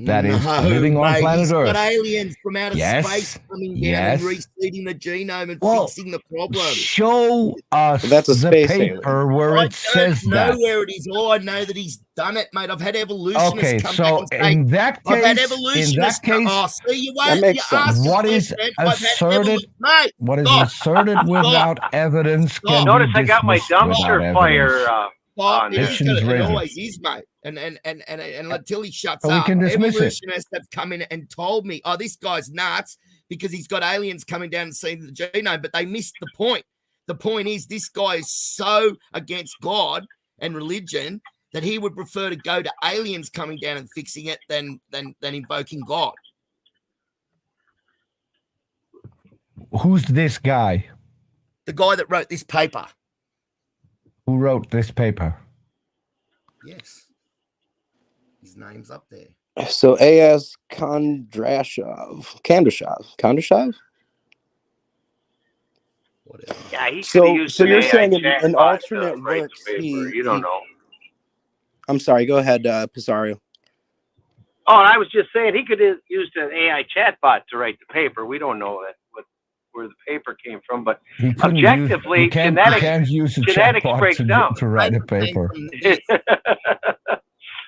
That is living on mate, planet he's got Earth. aliens from outer Yes, space coming down yes. and reseeding the genome and Well, fixing the problem. Show us Well, that's a the space paper where I it says don't know that. where it is. All I know that he's done it, mate. I've had evolutionists Okay, come so back and say, in that I've had case, evolutionists. case, see, you That won't. makes You sense. asked What a is question. I've had asserted- mate. what is Stop. asserted without evidence Stop. can notice be I got my dismissed without dumpster fire. evidence. Bob, on it, there. is Fiction's gonna, it risen. always is, mate. And until he shuts But we up, can dismiss it. evolutionists have come in and told me, "Oh, this guy's nuts because he's got aliens coming down and seeing the genome." But they missed the point. The point is, this guy is so against God and religion that he would prefer to go to aliens coming down and fixing it than invoking God. Who's this guy The guy that wrote this paper. who wrote this paper? Yes, his name's up there. So A.S. Kondrashov. Whatever. Yeah, he So- could have used so an you're AI saying in chatbot an to alternate write the works, paper. he- You don't he- know. I'm sorry. Go ahead, Pizarro. Oh, and I was just saying he could have used an AI chatbot to write the paper. We don't know where the paper came from, but He couldn't Objectively, use, he can't, genetics- he can't use a genetics chatbot breaks down. to write a paper. well,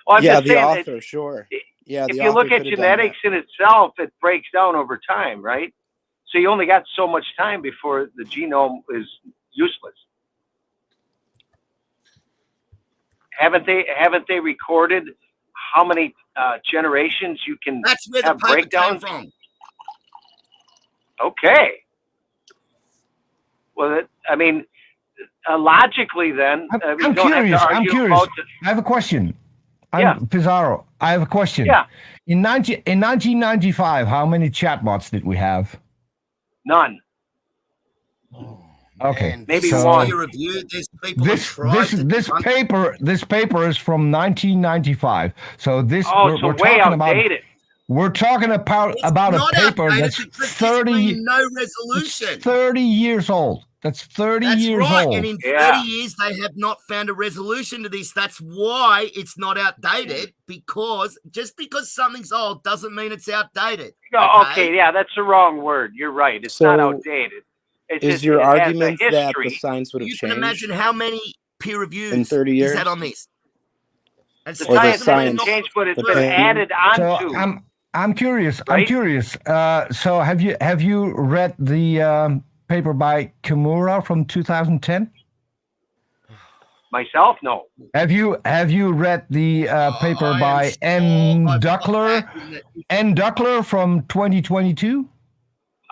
I'm Yeah, just the saying that author, sure. Yeah, if the you look author at could have done genetics in itself, it breaks down over time, right? So you only got so much time before the genome is useless. Haven't they recorded how many generations you can That's where the have paper came breakdowns? from. Okay. Well, logically, then I'm you don't curious, have to I'm argue curious. about I have a question. Yeah. Pizarro, I have a question. Yeah. In 1995, how many chatbots did we have? none. Oh, Okay. Man, Maybe this is one. peer review. There's people who This tried to this paper is from 1995. So this Oh, so way talking about outdated. we're talking about It's a not paper outdated that's because 30 there's been no it's resolution. 30 years old. That's 30 That's years right. old. And in 30 Yeah. years, they have not found a resolution to this. That's why it's not outdated, because just because something's old doesn't mean it's outdated. No, okay, yeah, that's the wrong word. You're right. It's not So, outdated. It's Is just, your it has a argument that the history. science would have You can changed? imagine how many peer reviews in 30 is years? that on this? And The Or the science hasn't science, changed, but it's the been opinion? added So onto. I'm curious. I'm Right? curious. So have you read the paper by Kimura from 2010? Myself, no. Have you read the paper by N. Duckler from 2022?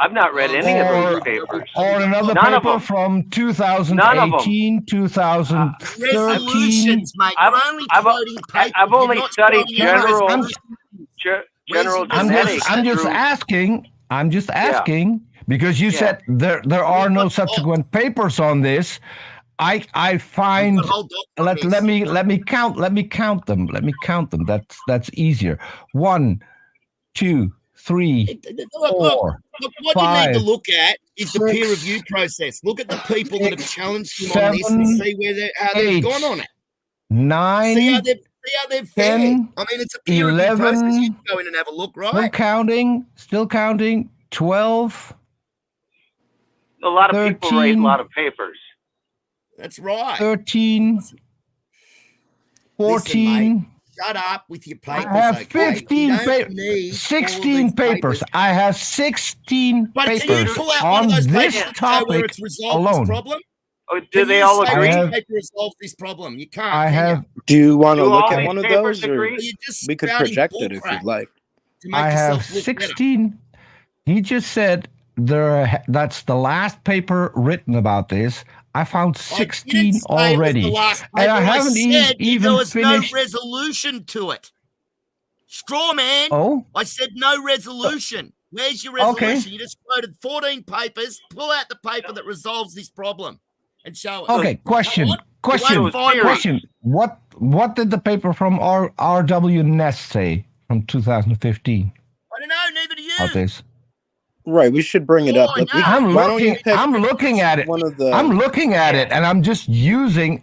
I've not read any of Or- those papers. Or another None of paper them. from 2018, 2013? resolutions, mate. I've- You're only I've- quoting papers. I've only You're not studied quoting general- resolutions. General I'm genetics. I'm just through- asking. I'm just asking because you Yeah. said there are no subsequent papers on this. I find We've got a whole doc on this. let me count them. That's easier. 1, 2, 3, Look, 4, look, what you need to 5, look at is the peer 6, review process. Look at the people that have 6, challenged him on this and 7, see how they've 8, gone on it. 9. See how they've fared. 10, I mean, it's a peer review process. 11, You can go in and have a look, Still right? counting. 12, A lot of people write a 13. lot of papers. That's right. 13, 14. Shut up with your papers. I have okay? 15 You don't papers. need all 16 these papers. I have 16 But can you papers pull out one on of those this papers and say where topic it's resolved alone. this problem? Oh, do Can they you all say agree? which have- paper resolves this problem? You can't. I can have Do you want to Do look all at these one of papers those, or agree? you? You're just we could spouting project it if bullcrap you'd like? to make I have yourself look better. 16. He just said that's the last paper written about this. I found I 16 didn't say it was already. the last And I paper. haven't said even there was finished. no resolution to it. Straw man. Oh, I said no resolution. Where's your Okay. resolution? You just quoted 14 papers. Pull out the paper that resolves this problem and show us. okay. Question. It was theory. Question. What did the paper from R.W. Ness say from 2015 I don't know. Neither do you. about this? Right, we should bring it up. Oh, But we- no. why don't you pick I'm looking at it. one of the? I'm looking at it, and I'm just using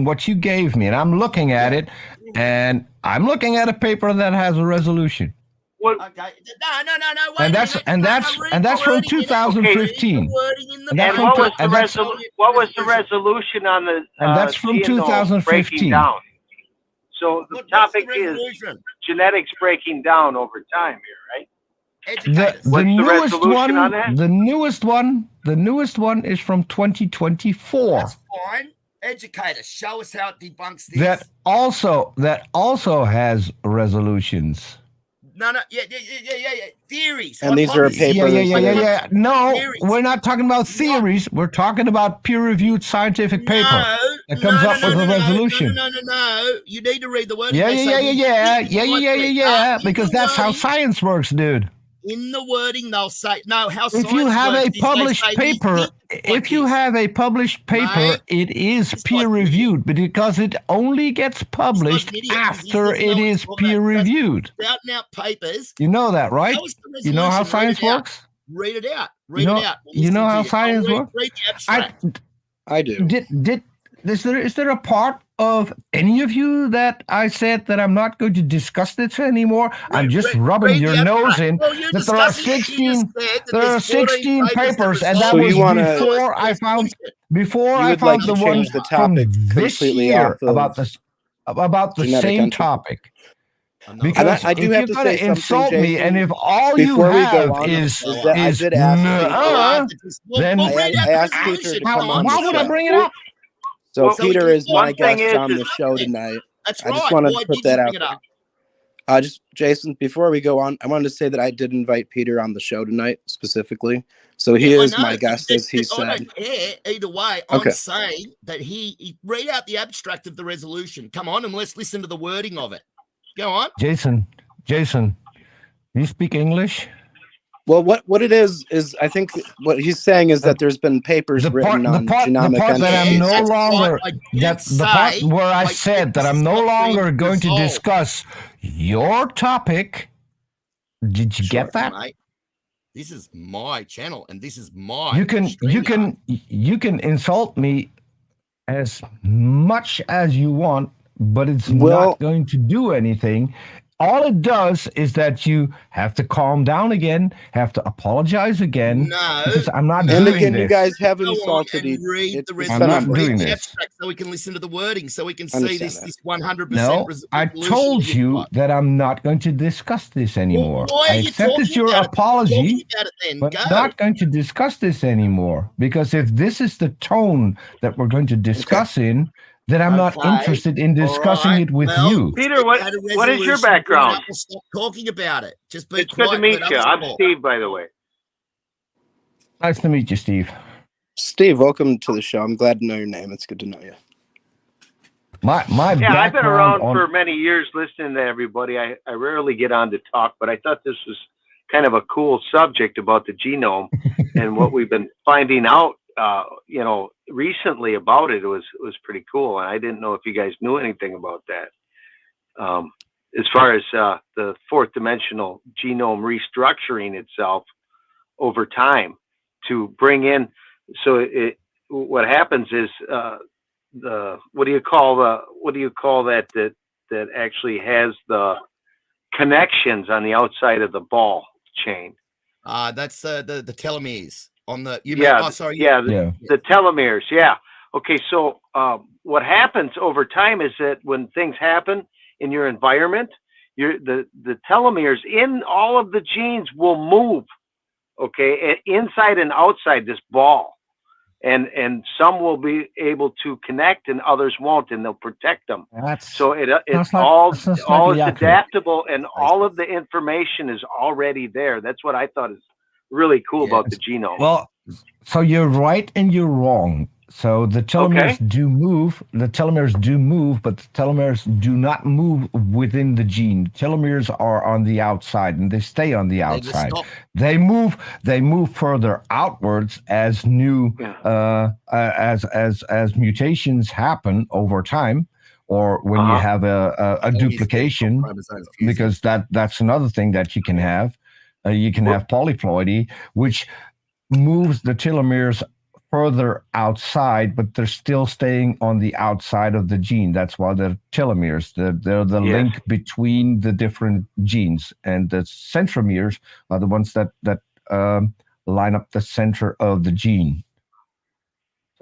what you gave me, and I'm looking at it, and I'm looking at a paper that has a resolution, What, Okay. No. Wait and a that's minute. and No, that's read and the that's from wording in it. 2015, Read the wording in the And that's and from what two- was the and that's- what was the resolution on the And that's from genome 2015. breaking down? So the What's topic the is resolution? genetics breaking down over time here, right? Educate the us. the What's the newest resolution one. on that? The newest one is from 2024. That's fine. Educate us. Show us how it debunks this. That also has resolutions. No. Yeah. Theories. And these are a hypotheses. paper Yeah. No, Theories. we're not talking about theories. We're talking about peer-reviewed scientific paper. that comes up with a resolution. No. You need to read the wording. Yeah, They say yeah. Because that's how science works, dude. In the wording, they'll say no. How If you science have works a is they published say we paper, think like if you this. have a published paper, Right. it is It's peer like- reviewed, because it only gets published idiots. He after doesn't know it what is he's talking peer about. reviewed. Spouting out papers. You know that, right? Show us the You know how resolution, science read it out. works? Read it out. You Read know- it out. We'll you know listen how to you. science Read- works? Read the I abstract. I do. is there a part of any of you that I said that I'm not going to discuss this anymore? I'm just rubbing read your the nose abstract. in Well, you're that there are discussing it. You 16 just said that there are there's 14 16 papers, and that So was you wanna- before I found You I would found like the to one change the from topic this completely year off of about the genetic same entropy. topic. I Because I do if have you're to gonna say something, insult me, Jason, and if all you before we go have on, is that I did ask people- then- we'll read I out asked the Peter resolution. to come on why the would I show. bring it up? So Well, Peter is one my thing guest is- on the show tonight. That's I right. just wanted Why to put did that you out bring it there. up? Just Jason, before we go on, I wanted to say that I did invite Peter on the show tonight specifically. So he Yeah, I is know. my guest, as he I said. don't care either way. Okay. I'm saying that he read out the abstract of the resolution. Come on, and let's listen to the wording of it. Go on. Jason, you speak English? Well, what it is I think what he's saying is that there's been papers The part, written the on part, the genomic part that I'm entities. no That's right. longer I did that the part say- where I I said said that this I'm is no not being longer going to resolved. discuss your topic. Did you get that? Mate, this is my channel and this is my You can insult me as much as you want, but it's Well- not going to do anything. All it does is that you have to calm down again, have to apologize again. No. Because I'm not And doing again, this. you guys have Go on insulted. and read It's the it's I'm been not on doing read the this. abstract so we can listen to the wording, so we can see Understand this that. this 100% No, I resolution told that you've you got. that I'm not going to discuss this anymore. Well, why I are you accepted talking your about it? apology, Talking about it then. but Go. I'm not going to discuss this anymore. Because if this is the tone that we're going to discuss in, then I'm not Okay, interested in discussing all right, it with well, you. Peter, what Had a what is your resolution, bring it background? up and Stop talking about it. Just be It's good quiet to meet and let you. others I'm talk. Steve, by the way. Nice to meet you, Steve. Steve, welcome to the show. I'm glad to know your name. It's good to know you. My Yeah, I've been around background on for many years listening to everybody. I rarely get on to talk, but I thought this was kind of a cool subject about the genome and what we've been finding out, recently about it was pretty cool. And I didn't know if you guys knew anything about that. As far as the fourth dimensional genome restructuring itself over time to bring in, so what happens is what do you call that actually has the connections on the outside of the ball chain? That's the telomeres on the. You Yeah, mean, oh, sorry. yeah, yeah. the telomeres. Yeah. Okay. So what happens over time is that when things happen in your environment, the telomeres in all of the genes will move. Okay, inside and outside this ball, and some will be able to connect and others won't, and they'll protect them. That's So it's Sounds all slightly is accurate. adaptable, and all of the information is already there. That's what I thought is really cool Yeah. about the genome. well. So you're right and you're wrong. So the telomeres do move. The telomeres do move, but the telomeres do not move within the gene. Telomeres are on the outside, and they stay on the They just outside. stop. They move further outwards as new Yeah. as mutations happen over time, or when you Uh-huh. have a Telomeres duplication, chromosomes fusing. because that's another thing that you can have. You can have polyploidy, which moves the telomeres further outside, but they're still staying on the outside of the gene. That's why they're telomeres. They're the Yes. link between the different genes, and the centromeres are the ones that line up the center of the gene.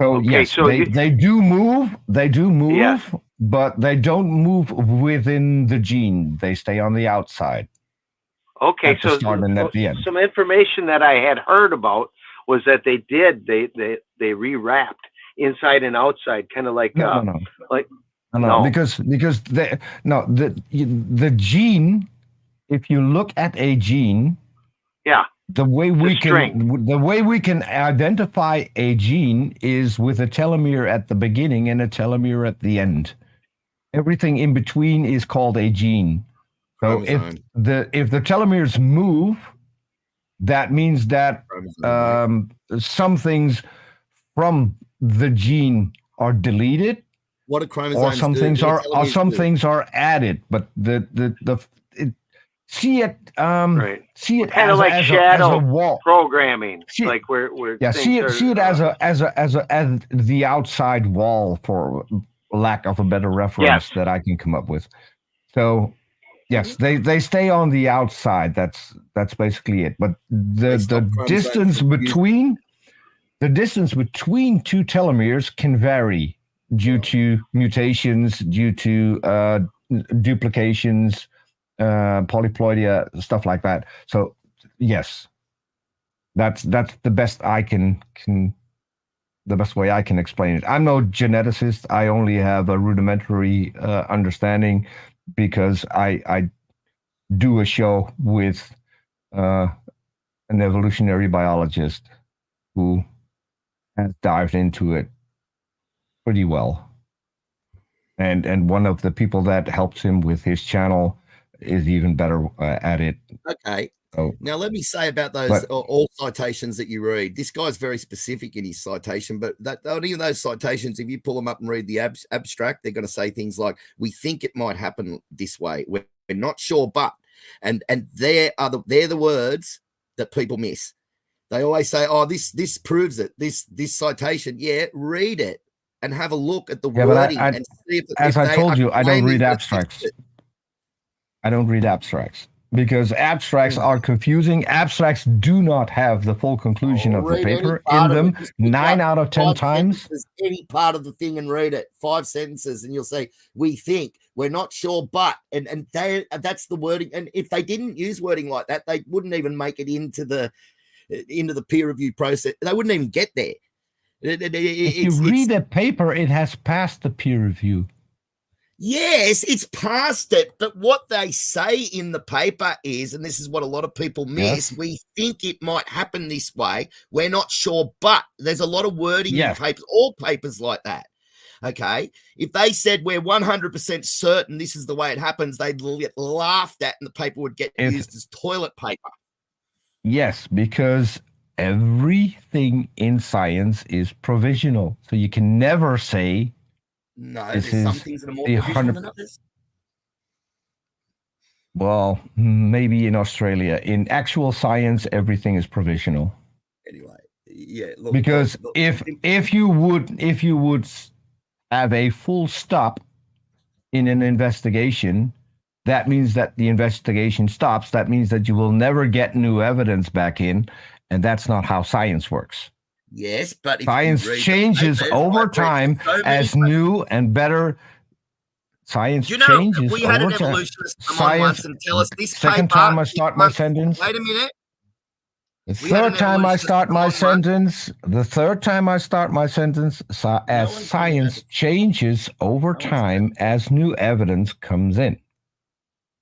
So Okay, yes, so they do move. They do move, Yes. but they don't move within the gene. They stay on the outside. Okay, At the so start and at the end. some information that I had heard about was that they rewrapped inside and outside, kind of like No. No. Because the gene. If you look at a gene, yeah, the way we string. can identify a gene is with a telomere at the beginning and a telomere at the end. Everything in between is called a gene. So Chromosome. if the telomeres move, that means that Chromosome, mate. some things from the gene are deleted, What do chromosomes or some do? things What do are telomeres do? things are added. But see it Right. see it Kinda as, like as, shadow a wall. Programming, See- like where Yeah, things see it are, as the outside wall, for lack of a better reference Yes. that I can come up with. So yes, they stay on the outside. That's basically it. But They the stop chromosomes distance from fusing. between two telomeres can vary due to mutations, due to duplications, polyploidy, stuff like that. So yes, that's the best the best way I can explain it. I'm no geneticist. I only have a rudimentary understanding, because I do a show with an evolutionary biologist who has dived into it pretty well. And one of the people that helps him with his channel is even better at it. Okay. So, Now, let me say about those But- all citations that you read. This guy's very specific in his citation, but only in those citations, if you pull them up and read the abstract, they're going to say things like, "We think it might happen this way. We're not sure, but," and they're the words that people miss. They always say, "Oh, this proves it." This citation, yeah, read it and have a look at the Yeah, but wording I- and see if as I they told are you, I don't claiming read that abstracts. it's- I don't read abstracts because abstracts are confusing. Abstracts do not have the full conclusion of the Read any paper part in of them. it. Just pick 9 up out of 10 5 times. sentences, any part of the thing and read it. 5 sentences, and you'll say, "We think, we're not sure, but," and that's the wording. And if they didn't use wording like that, they wouldn't even make it into the peer review process. They wouldn't even get there. If you read a paper, it has passed the peer review. Yes, it's past it, but what they say in the paper is, and this is what a lot of people miss, Yes. we think it might happen this way. We're not sure, but there's a lot of wording Yes. in papers, all papers like that. Okay. If they said we're 100% certain this is the way it happens, they'd get laughed at and the paper would get used as toilet paper. Yes, because everything in science is provisional. So you can never say, No, This there's some is things that are more the provisional 100 than others. well, maybe in Australia. In actual science, everything is provisional. Anyway, yeah. Look, Because look, if you would have a full stop in an investigation, that means that the investigation stops. That means that you will never get new evidence back in, and that's not how science works. yes, but if Science you read the changes papers, over I've read time so many as new and better. Science Do you know, changes we had over an time. evolutionist come on once Science. and tell us this Second paper, time I start my sentence. Wait a minute. The We had an third time I evolutionist start come my on once. sentence. The third time I start my sentence. As one's science doing changes over No one's time as new evidence comes in,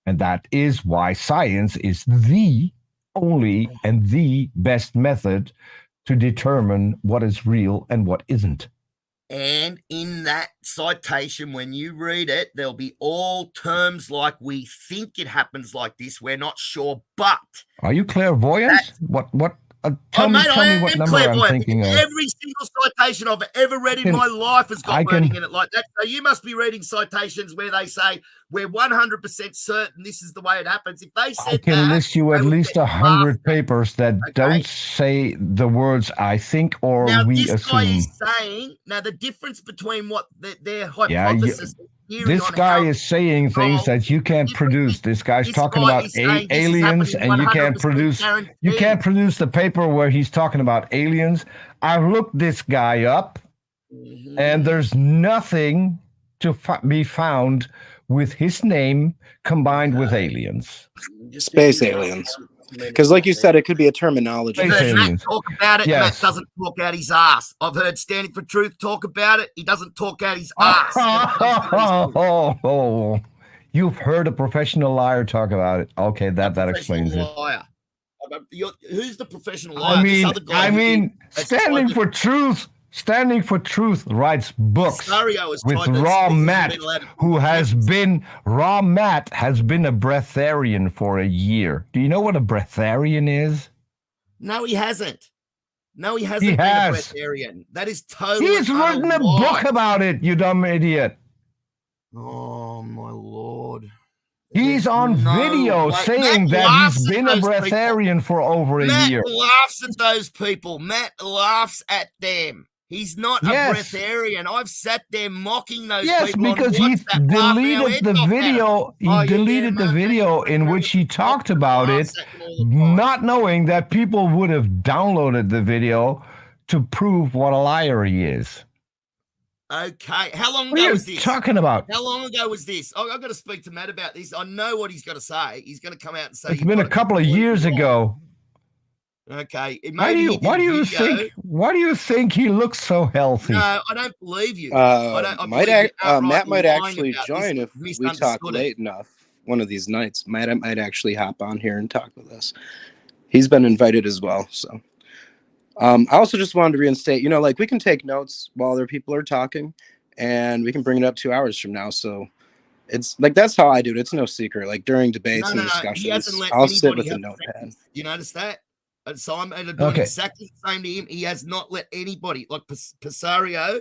and that is why science is the only and the best method to determine what is real and what isn't. And in that citation, when you read it, there'll be all terms like "we think it happens like this," "we're not sure, but." Are you clairvoyant? What? Tell me what number I'm thinking of. Every single citation I've ever read in my life has got wording in it like that. So you must be reading citations where they say we're 100% certain this is the way it happens. If they said I can list you at they would least get 100 laughed papers that Okay. don't say the words "I think" or Now, "we this guy assume." is saying, now the difference between what their Yeah, you- hypothesis theory This on guy how is saying things wrong- that you can't this- produce. This guy's this talking guy about is saying this is aliens, happening and you can't 100% produce. You can't guaranteed. produce the paper where he's talking about aliens. I've looked this guy up, Mhm. and there's nothing to be found with his name combined with aliens. Just Space thinking- aliens. Because, like you said, it could be a terminology. I've Space heard Matt aliens. talk about it. Yes. Matt doesn't talk out his ass. I've heard Standing for Truth talk about it. He doesn't talk out his ass. Oh, you've heard a professional liar talk about it. Okay, that explains it. Liar. Who's the professional liar? I This mean, other guy has standing tried for truth. Standing for Truth writes books Cesario has with tried to Raw speak, he's Matt, been allowed to- who has been Raw Matt has been a breatharian for a year. Do you know what a breatharian is? No, he hasn't. No, he hasn't He been has. a breatharian. That is totally. He's written a book about it, you dumb idiot. Oh my lord. He's There's on no video way. saying Matt that laughs he's at been a those people. breatharian for over a Matt year. laughs at those people. Matt laughs at them. He's not Yes. a breatharian. I've sat there mocking those Yes, people. on because he WhatsApp, laughing our deleted heads the off at video. them. He Oh, yeah, deleted the Mark, video in which he talked about it, not knowing that people would have downloaded the video to prove what a liar he is. Okay. How long What are ago you was this? talking about? How long ago was this? I've got to speak to Matt about this. I know what he's going to say. He's going to come out and say It's you've been got a couple of completely years wrong. ago. Okay. Why do you think he looks so healthy? No, I don't believe you. I believe Matt you're outright might lying actually about this. join You've if we talk misunderstood it. late enough one of these nights. Matt might actually hop on here and talk with us. He's been invited as well. So I also just wanted to reinstate, like we can take notes while other people are talking and we can bring it up 2 hours from now. So It's like that's how I do it. It's no secret. Like during debates No. and He discussions, hasn't let I'll sit anybody with a have notepad. seconds. You notice that? And so I'm doing Okay. exactly the same to him. He has not let anybody, like Pesario,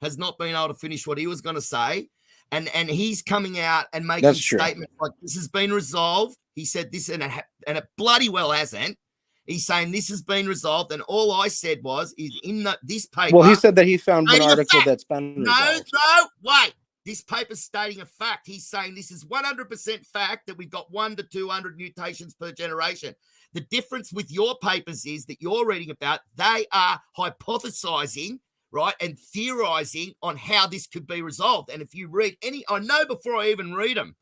has not been able to finish what he was going to say. And he's coming out and making That's true. statements like this has been resolved. He said this, and it bloody well hasn't. He's saying this has been resolved, and all I said was, is in this paper. Well, he said that he found one stating a article fact. that's been No, resolved. wait. This paper's stating a fact. He's saying this is 100% fact that we've got 1 to 200 mutations per generation. The difference with your papers is that you're reading about, they are hypothesizing, right, and theorizing on how this could be resolved. And if you read I know before I even read them,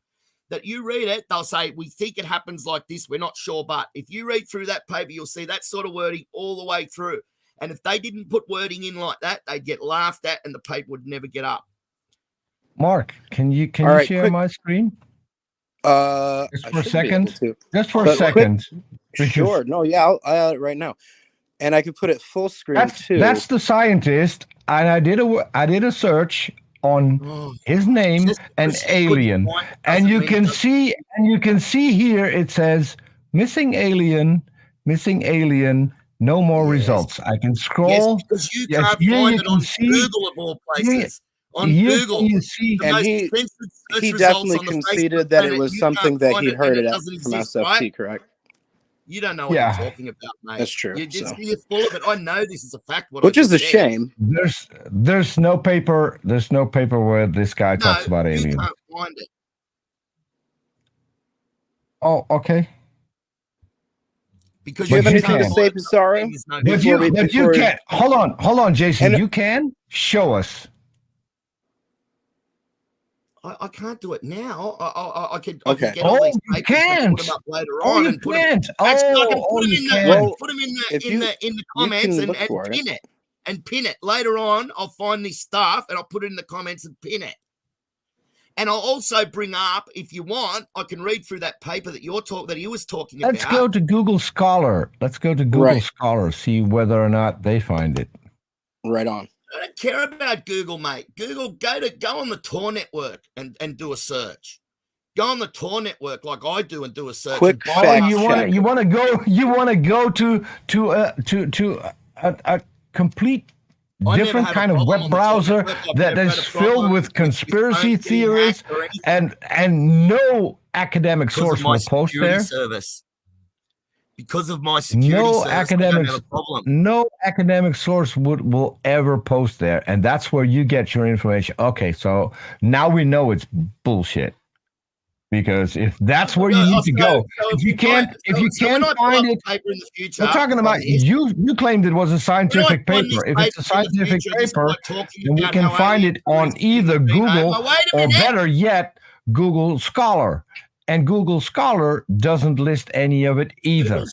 that you read it, they'll say, we think it happens like this. We're not sure. But if you read through that paper, you'll see that sort of wording all the way through. And if they didn't put wording in like that, they'd get laughed at and the paper would never get up. Mark, can you All right, share quick- my screen? Just for a second? Just for a But quick- second. because Sure. No, yeah, I'll add it right now. And I could put it full screen too. That's the scientist, and I did a search on Oh, his name just and because you alien, couldn't find it and doesn't you mean can it see here it says missing alien, no more Yes. results. I can Yes, scroll. because you Yes, can't here find you it can on see- Google of all places. On Here Google, can you see the And most he- censored search he results definitely on the conceded Facebook that it planet, was you something can't that find he'd and heard it it doesn't from exist, SFT, right? correct? You don't know what Yeah. you're talking about, mate. That's true, You're so. full of it. I know this is a fact. What Which I is a just said. shame. there's no paper where this guy No, talks about you aliens. can't find it. Oh, okay. Because Do you have But you anything to can. say, Pissarro? There's no But Before we- you before- can't. Hold on, Jason. And- You can show us. I can't do it now. I can Okay. get all Oh, these you papers and can't. put them up later Oh, on you and put them. can't. Actually, I can Oh, put them you in the can. Well, put them in if the you- in the you comments can and look for pin it and pin it. Later on, I'll find this stuff and I'll put it in the comments and pin it. And I'll also bring up, if you want, I can read through that paper that he was talking Let's about. go to Google Scholar. Let's go to Google Right. Scholar, see whether or not they find it. Right on. I don't care about Google, mate. Google, go on the Tor network and do a search. Go on the Tor network like I do and do a search. Quick and buy fact up you want check. you want to go to a complete I never different had a kind of problem web on the Tor browser network. I've that never is had a problem filled with with conspiracy phones getting theories hacked or anything and no academic because source of my will post security there. service. Because of my security No service, I don't academics- have a problem. No academic source will ever post there, and that's where you get your information. Okay, so now we know it's bullshit. Because if that's where you need to go, if you can't find it, paper in the future, we're talking about you claimed it was a scientific paper. If it's a scientific paper, then we can find it on either Google or better yet, Google Scholar. And Google Scholar doesn't list any of it either.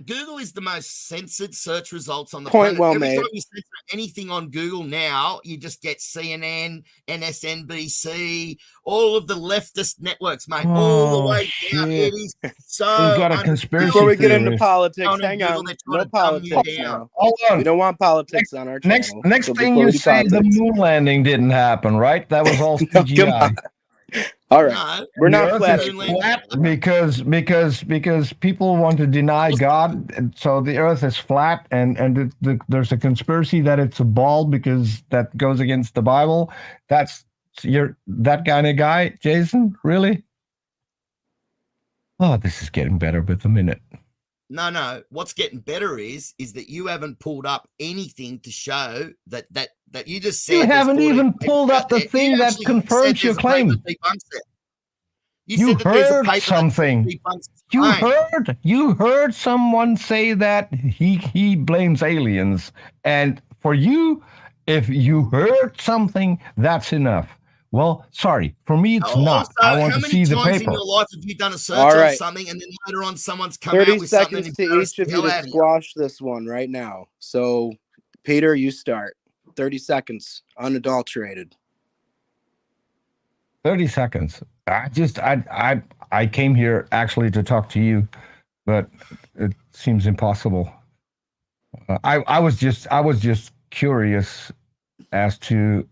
Google is the most censored search results on the Point planet. well Every made. time you censor anything on Google now, you just get CNN, MSNBC, all of the leftist networks, mate, all the way down. shit. It is so. We've got a conspiracy Before we get into theories. politics, Down on hang Google, on. they're trying No to dumb you politics down. now. Hold We on. don't want politics on our channel. Next so thing before we you do say the politics- moon landing didn't happen, right? That was all No, come CGI. on. All right. No, We're The not Earth flat is earthers. flat because people want to deny God, and so the Earth is flat, and there's a conspiracy that it's a ball because that goes against the Bible. You're that kind of guy, Jason? Really? Oh, this is getting better with the minute. No. What's getting better is that you haven't pulled up anything to show that you just said. You there's haven't 14 even papers pulled out up the there. thing You that actually confirms said your there's a paper claim. that debunks it. You You said that there's a heard paper something. that debunks the claim. You heard someone say that he blames aliens, and for you, if you heard something, that's enough. Well, sorry, for me it's not. Also, I want how to many see the times paper. in your life have you done a search All on right. something and then later on someone's come out 30 with something seconds and to embarrassed each of the you hell to out of you? squash this one right now. So, Peter, you start. 30 seconds, unadulterated. 30 seconds. I came here actually to talk to you, but it seems impossible. I was just curious as to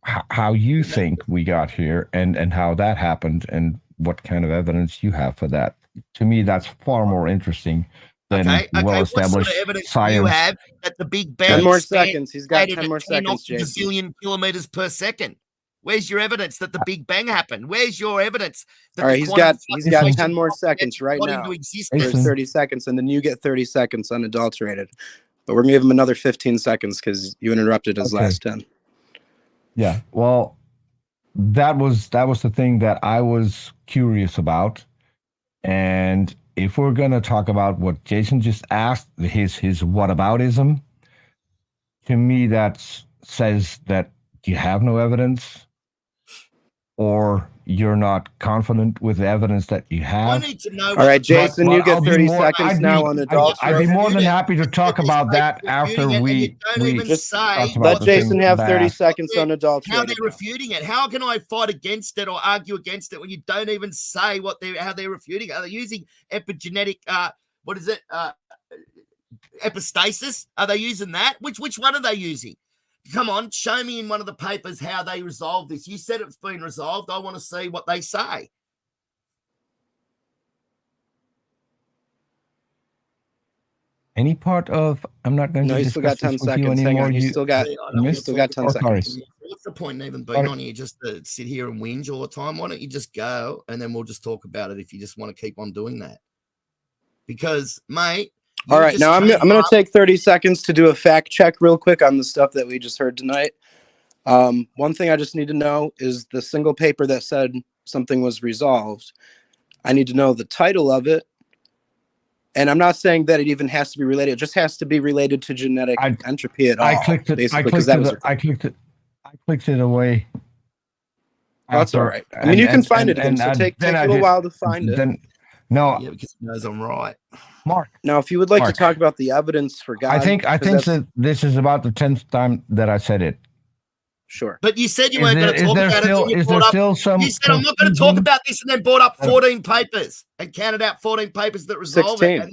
how you think we got here and how that happened and what kind of evidence you have for that. To me, that's far more interesting than Okay. What well-established sort of evidence do science. you have that the Big Bang 10 more expanded seconds. He's got at 10 more 10 seconds, Jason. gazillion kilometers per second? Where's your evidence that the Big Bang happened? Where's your evidence that All right, the he's quantum got fluctuations 10 more of seconds right got now. into existence? There's Jason. 30 seconds, and then you get 30 seconds unadulterated. But we're gonna give him another 15 seconds because you interrupted his Okay. last 10. Yeah. Well, that was the thing that I was curious about. And if we're gonna talk about what Jason just asked, his whataboutism, to me that says that you have no evidence, or you're not confident with the evidence that you I have. need to know. All right, Jason, you get I'll be 30 more- seconds now unadulterated. I'd be more than happy to You talk said this about that paper after refuting it, and we you don't even just say talked about Let the Jason thing have that- 30 seconds how unadulterated. they're refuting it. How can I fight against it or argue against it when you don't even say how they're refuting it? Are they using epigenetic epistasis? Are they using that? Which one are they using? Come on, show me in one of the papers how they resolve this. You said it's been resolved. I want to see what they say. Any part of I'm not going No, to you still got discuss 10 this with you seconds. Hang anymore. on. You still got I don't you still got 10 Oh, sorry. seconds. What's the point in even being Sorry. on here just to sit here and whinge all the time? Why don't you just go and then we'll just talk about it if you just want to keep on doing that? Because, mate. All you right, just now I'm came going to up- take 30 seconds to do a fact check real quick on the stuff that we just heard tonight. One thing I just need to know is the single paper that said something was resolved. I need to know the title of it. And I'm not saying that it even has to be related. It just has to be related to genetic entropy at all. I clicked it. basically, I 'cause clicked that it. was I clicked it away. Oh, that's all after- right. I mean, you can find it again. So take then a I little did- while to find it. Then no, Yeah, because he knows I'm right. Mark. Now, if you would like Mark. to talk about the evidence for God, I think 'cause that's- that this is about the 10th time that I said it. sure. But you said you Is weren't there, going to is talk there about still it. Then you is brought there up still some? You said I'm not going to talk about this, and then brought up 14 papers and counted out 14 papers that resolve 16. it.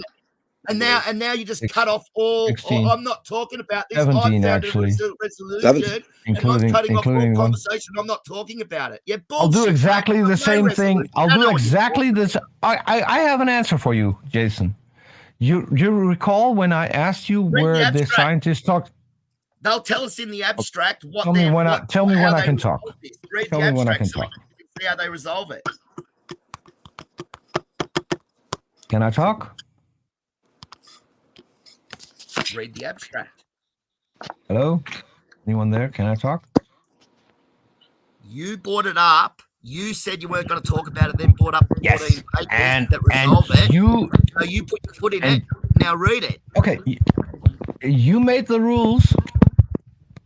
And now you just cut off all. 16. I'm not talking about this. 17 I found actually, a resolution, and I'm including cutting off all one. conversation. I'm not talking about it. Yeah, I'll do bullshit, exactly mate. the No same thing. resolution. I'll I don't know do what you're exactly talking this. I have an answer for you, Jason. You recall when I asked you Read the where the abstract. scientists talked? They'll tell us in the abstract what. Tell me when I how they can talk. resolve this. Read Tell the me when I abstract can so talk. we can see how they resolve it. Can I talk? Read the abstract. Hello? Anyone there? Can I talk? You brought it up. You said you weren't going to talk about it, then brought up 14 Yes, papers and that resolve it. you So you put your foot in and- it. Now read it. okay? You made the rules.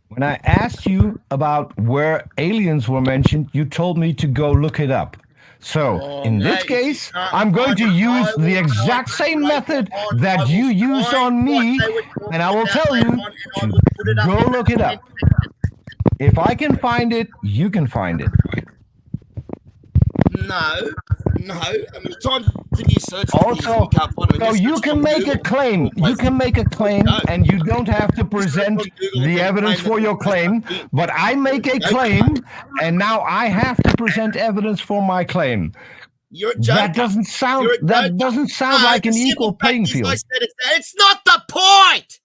When I asked you about where aliens were mentioned, you told me to go look it up. So Oh, in this mate, case, you can't I'm going to find it. use I will the exact same elaborate method on- I that will you used find on what me, they were talking and I will about tell later you on, and I to will put it up go in the look it up. comment section. If I can find it, you can find it. No. How many times have you searched for things and Also, you can't find them? so Just you search can on make a Google. claim. You can make a claim, and you don't have to present the evidence for your claim. But I make a claim, and now I have to present evidence for my claim. You're a joker. That doesn't sound. You're a That joker. doesn't sound No, like the an simple equal fact playing is, field. I said it's not the point.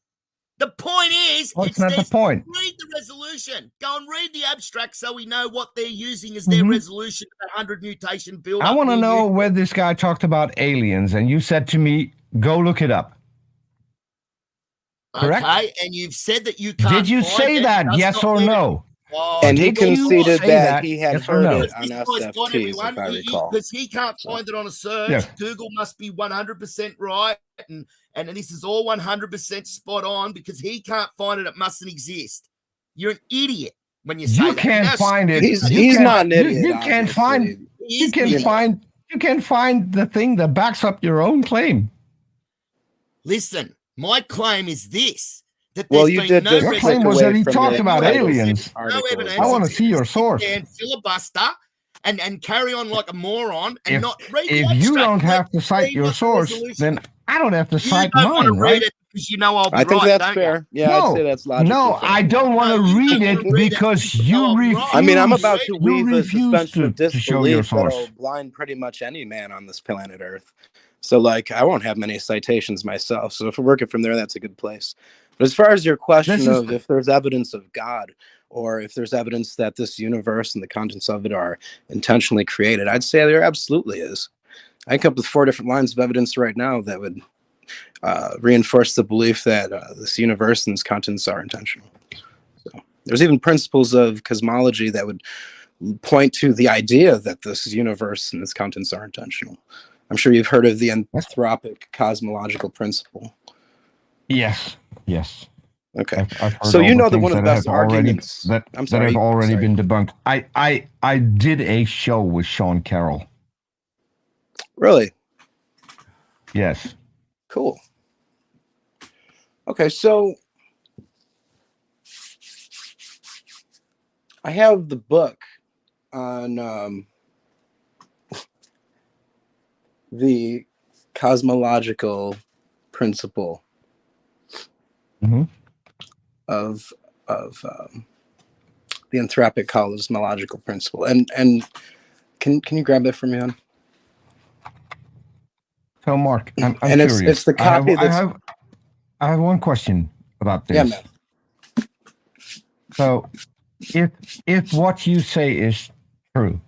The point is, What's not the says, point? read the resolution. Go and read the abstract so we know what they're using as their Mhm. resolution of 100 mutation build I want to know where this guy talked about aliens, and you said to me, "Go look it up." correct? Okay, and you've said that you can't. Did you find say it. that? That's Yes not or meaning- no? Oh, And he Did you conceded say that that? he had Yes or heard no? it on This guy's got SFTs, everyone, if I recall. because he can't find it on a search. Yeah. Google must be 100% right, and this is all 100% spot on because he can't find it. It mustn't exist. You're an idiot when you say You that. can't Now, find it. He's You he's can't- not an idiot. You can't find. obviously. he You is can an idiot. find. You can find the thing that backs up your own claim. Listen, my claim is this. That Well, there's you been did no just Your click claim was away that he from talked the about title aliens. article. No evidence. I wanna see your Sit source. there and filibuster and carry on like a moron and If- not read the If you abstract. don't Let have to cite read your what the source, resolution- then I don't have to you cite don't want to mine, read right? it because you know I'll be I think right, that's don't fair. Yeah, No, I'd say that's logically No, fair. I don't want No, to you read don't it wanna read it because because you you know I'm refuse. right. I mean, I'm about to you weave a refuse suspension of to show your disbelief that'll source. blind pretty much any man on this planet Earth. So, like, I won't have many citations myself. So, if we're working from there, that's a good place. But as far as your question This is- of if there's evidence of God or if there's evidence that this universe and the contents of it are intentionally created, I'd say there absolutely is. I can come up with 4 different lines of evidence right now that would reinforce the belief that this universe and its contents are intentional. So, there's even principles of cosmology that would point to the idea that this universe and its contents are intentional. I'm sure you've heard of the anthropic cosmological principle. Yes, yes. Okay. I've heard So all you the know that things one of the that best have already arguments. that I'm that sorry. have already sorry. been debunked. I did a show with Sean Carroll. Really Yes. cool. Okay, so I have the book on the cosmological principle Mhm. of the anthropic cosmological principle. And can you grab that for me, hon? So, Mark, I'm And curious. it's the copy I have one question about this. Yeah, man. So, if what you say is true,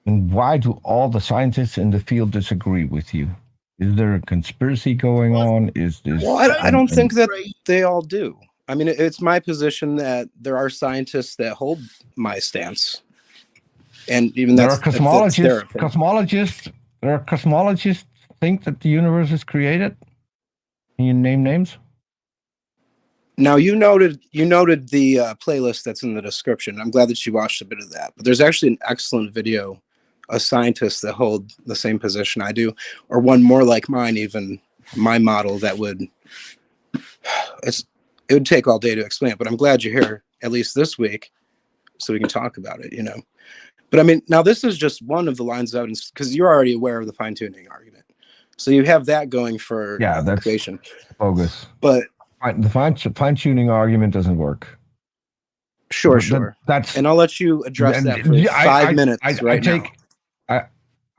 then why do all the scientists in the field disagree with you? Is there a conspiracy going on? Is this? Well, I don't think that they all do. I mean, it's my position that there are scientists that hold my stance, and even there that's are that's their cosmologists. opinion. There are cosmologists think that the universe is created. Can you name names? Now you noted the playlist that's in the description. I'm glad that you watched a bit of that. But there's actually an excellent video of scientists that hold the same position I do, or one more like mine, even my model that would. It would take all day to explain it, but I'm glad you're here at least this week, so we can talk about it. But I mean, now this is just one of the lines of evidence because you're already aware of the fine-tuning argument, so you have that going for that's creation. Bogus. But The fine-tuning argument doesn't work. Sure. And I'll let you address that for 5 minutes now.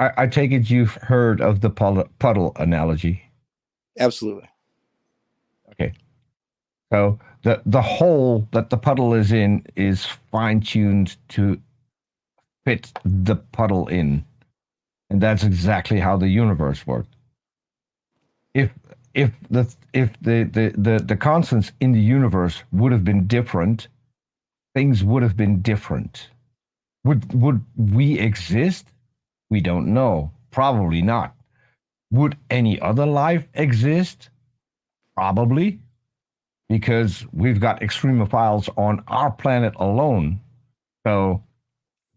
I take it you've heard of the puddle analogy. Absolutely. Okay. So the hole that the puddle is in is fine-tuned to fit the puddle in. And that's exactly how the universe works. If the constants in the universe would have been different, things would have been different. Would we exist? We don't know. Probably not. Would any other life exist? Probably. Because we've got extremophiles on our planet alone. So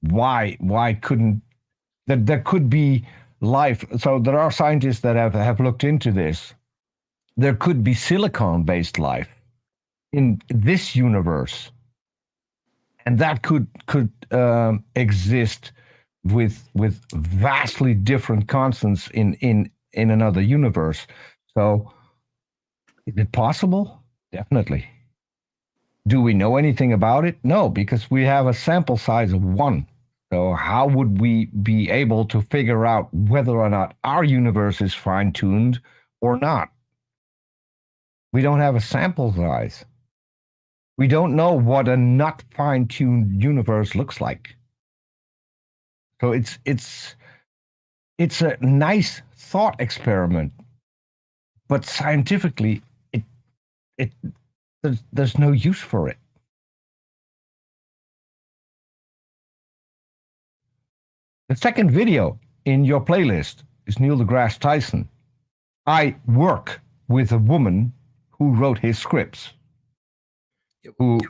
why couldn't there could be life? So there are scientists that have looked into this. There could be silicon-based life in this universe, and that could exist with vastly different constants in another universe. So is it possible? Definitely. Do we know anything about it? No, because we have a sample size of 1. So how would we be able to figure out whether or not our universe is fine-tuned or not? We don't have a sample size. We don't know what a not fine-tuned universe looks like. So it's a nice thought experiment, but scientifically, there's no use for it. The second video in your playlist is Neil deGrasse Tyson. I work with a woman who wrote his scripts.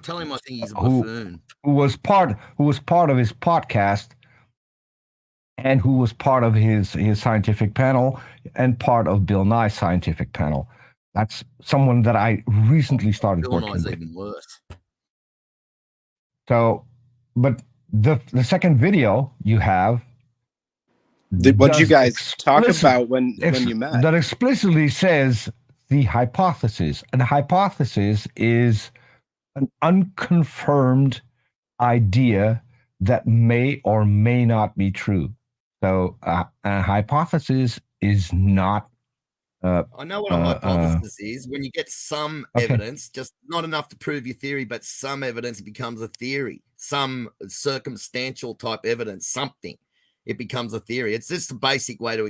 Tell him I think he's a buffoon. Who was part of his podcast, and who was part of his scientific panel and part of Bill Nye's scientific panel. That's someone that I recently started Bill working Nye's with. even worse. So, but the second video you have. What did you guys talk about when you met? That explicitly says the hypothesis. And a hypothesis is an unconfirmed idea that may or may not be true. So a hypothesis is not. I know what a hypothesis is. When you get some Okay. evidence, just not enough to prove your theory, but some evidence becomes a theory. Some circumstantial type evidence, something, it becomes a theory. It's just a basic way to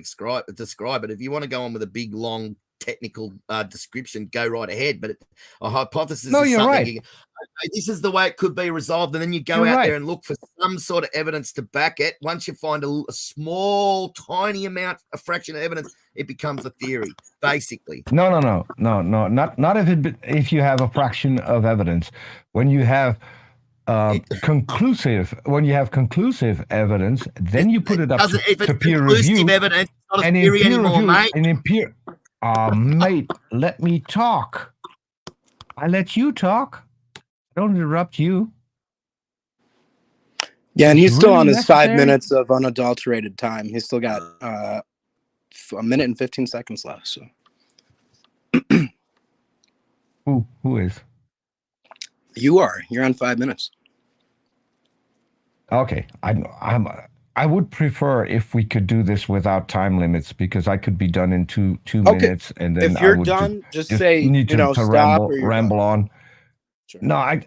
describe it. If you want to go on with a big, long, technical description, go right ahead. But a hypothesis No, is you're something right. okay, this is the way it could be resolved, and then you go You're out right. there and look for some sort of evidence to back it. Once you find a small, tiny amount, a fraction of evidence, it becomes a theory, basically. No. Not if you have a fraction of evidence. When you have conclusive evidence, then you put it up Doesn't- if to it's peer conclusive review. evidence, it's not a And in theory peer anymore, review, mate. and in peer, mate, let me talk. I let you talk. I don't interrupt you. Yeah, and he's still Really on his 5 necessary? minutes of unadulterated time. He's still got a minute and 15 seconds left. So Who is? you're on 5 minutes. Okay, I would prefer if we could do this without time limits, because I could be done in two Okay. minutes, and then If you're I would done, just just say need to stop or you're ramble done. on. Sure. No, I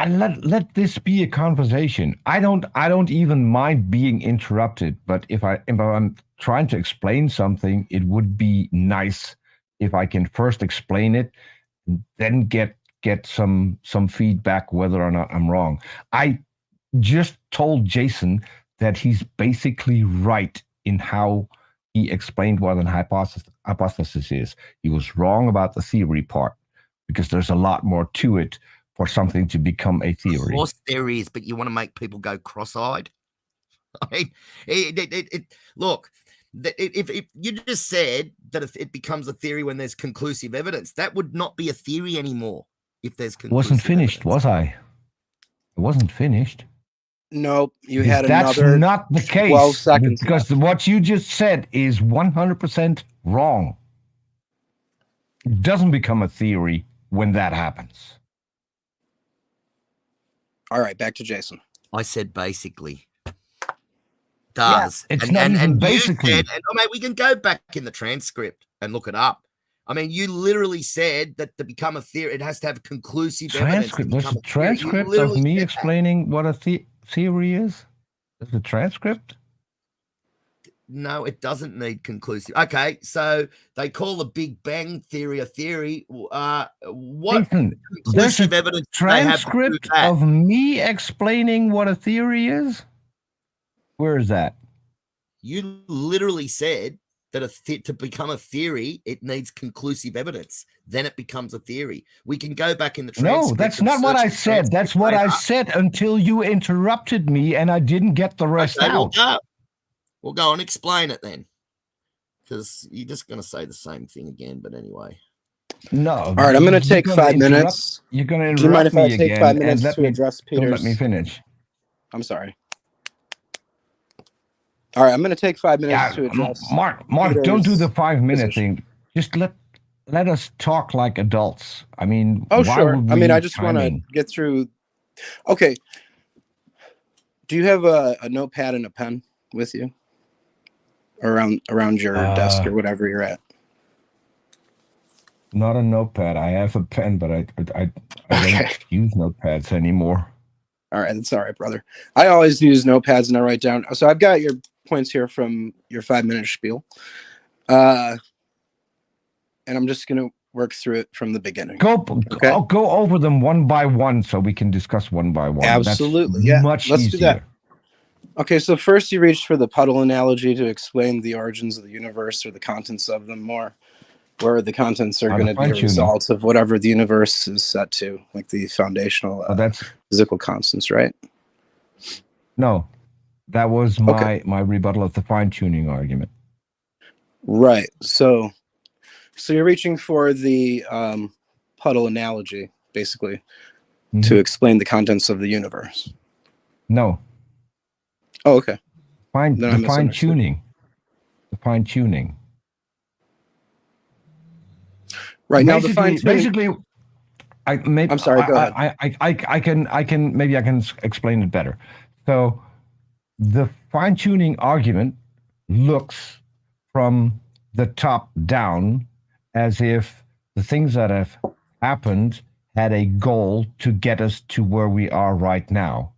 let this be a conversation. I don't even mind being interrupted, but if I'm trying to explain something, it would be nice if I can first explain it, then get some feedback whether or not I'm wrong. I just told Jason that he's basically right in how he explained what an hypothesis is. He was wrong about the theory part, because there's a lot more to it for something to become a Of theory. course there is, but you want to make people go cross-eyed. I mean, look, if you just said that if it becomes a theory when there's conclusive evidence, that would not be a theory anymore. If there's conclusive Wasn't finished, evidence. was I? It wasn't finished. Nope, you Because had that's another not the case. 12 seconds Because left. what you just said is 100% wrong. It doesn't become a theory when that happens. All right, back to Jason. I said basically. Does. it's not even you basically. said, and mate, we can go back in the transcript and look it up. I mean, you literally said that to become a theory, it has to have conclusive evidence. to Transcript. There's become a a theory. You transcript of literally me said that. explaining what a theory is. There's a transcript. No, it doesn't need conclusive. Okay, so they call the Big Bang theory a theory. What Nathan, there's conclusive a evidence do they have to prove transcript that? of me explaining what a theory is. Where is that? You literally said that to become a theory, it needs conclusive evidence. Then it becomes a theory. We can go back in the transcript. No, that's and not what search I the said. That's transcript what I later. said until you interrupted me and I didn't get the rest Okay, out. We'll go and explain it then. Because you're just going to say the same thing again. But anyway. No. All right, I'm going to take 5 minutes. You're going to Do you mind interrupt if I me take again 5 and minutes let to me, address don't Peter's? let me finish. I'm sorry. All right, I'm going to take 5 minutes Yeah, to address. Mark, don't do the Peter's 5 minute position. thing. Just let us talk like adults. I mean, Oh, why sure. would I we mean, I need just want to timing? get through. Okay. Do you have a notepad and a pen with you around your desk or whatever you're at? Not a notepad. I have a pen, but I Okay. don't use notepads anymore. All right, that's all right, brother. I always use notepads and I write down. So I've got your points here from your 5 minute spiel, and I'm just gonna work through it from the beginning. Okay. I'll go over them one by one so we can discuss one by one. Absolutely, That's yeah. much Let's easier. do that. Okay, so first you reached for the puddle analogy to explain the origins of the universe or the contents of them more, where the contents are Oh, going the to be a fine-tuning. result of whatever the universe is set to, like the foundational That's physical constants, right? no. That was Okay. my rebuttal of the fine tuning argument. Right. So you're reaching for the puddle analogy, basically, Mhm. to explain the contents of the universe. No. Oh, okay. The Then I fine misunderstood. tuning. The fine tuning. Right now, the fine basically, I'm sorry, go ahead. I can explain it better. So the fine tuning argument looks from the top down as if the things that have happened had a goal to get us to where we are right now,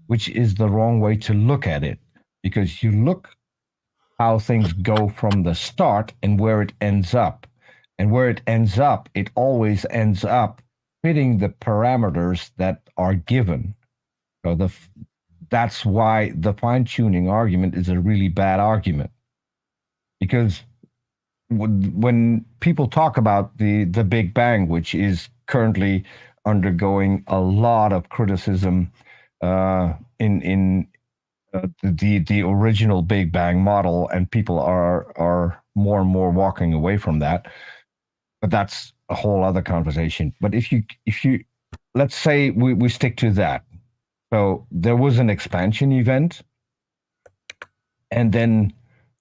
which is the wrong way to look at it, because you look how things go from the start and where it ends up. And where it ends up, it always ends up fitting the parameters that are given. So that's why the fine-tuning argument is a really bad argument. Because when people talk about the Big Bang, which is currently undergoing a lot of criticism in the original Big Bang model, and people are more and more walking away from that. But that's a whole other conversation. But if you let's say we stick to that. So there was an expansion event, and then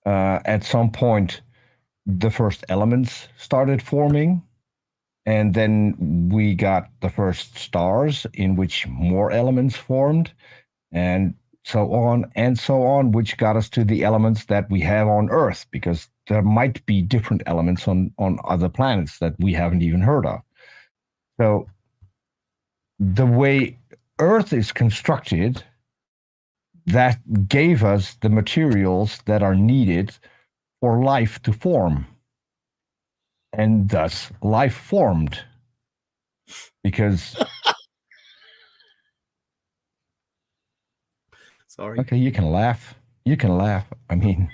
at some point the first elements started forming, and then we got the first stars in which more elements formed, and so on, which got us to the elements that we have on Earth, because there might be different elements on other planets that we haven't even heard of. So the way Earth is constructed, that gave us the materials that are needed for life to form. And thus, life formed. Because... Sorry. Okay, you can laugh. You can laugh. I mean...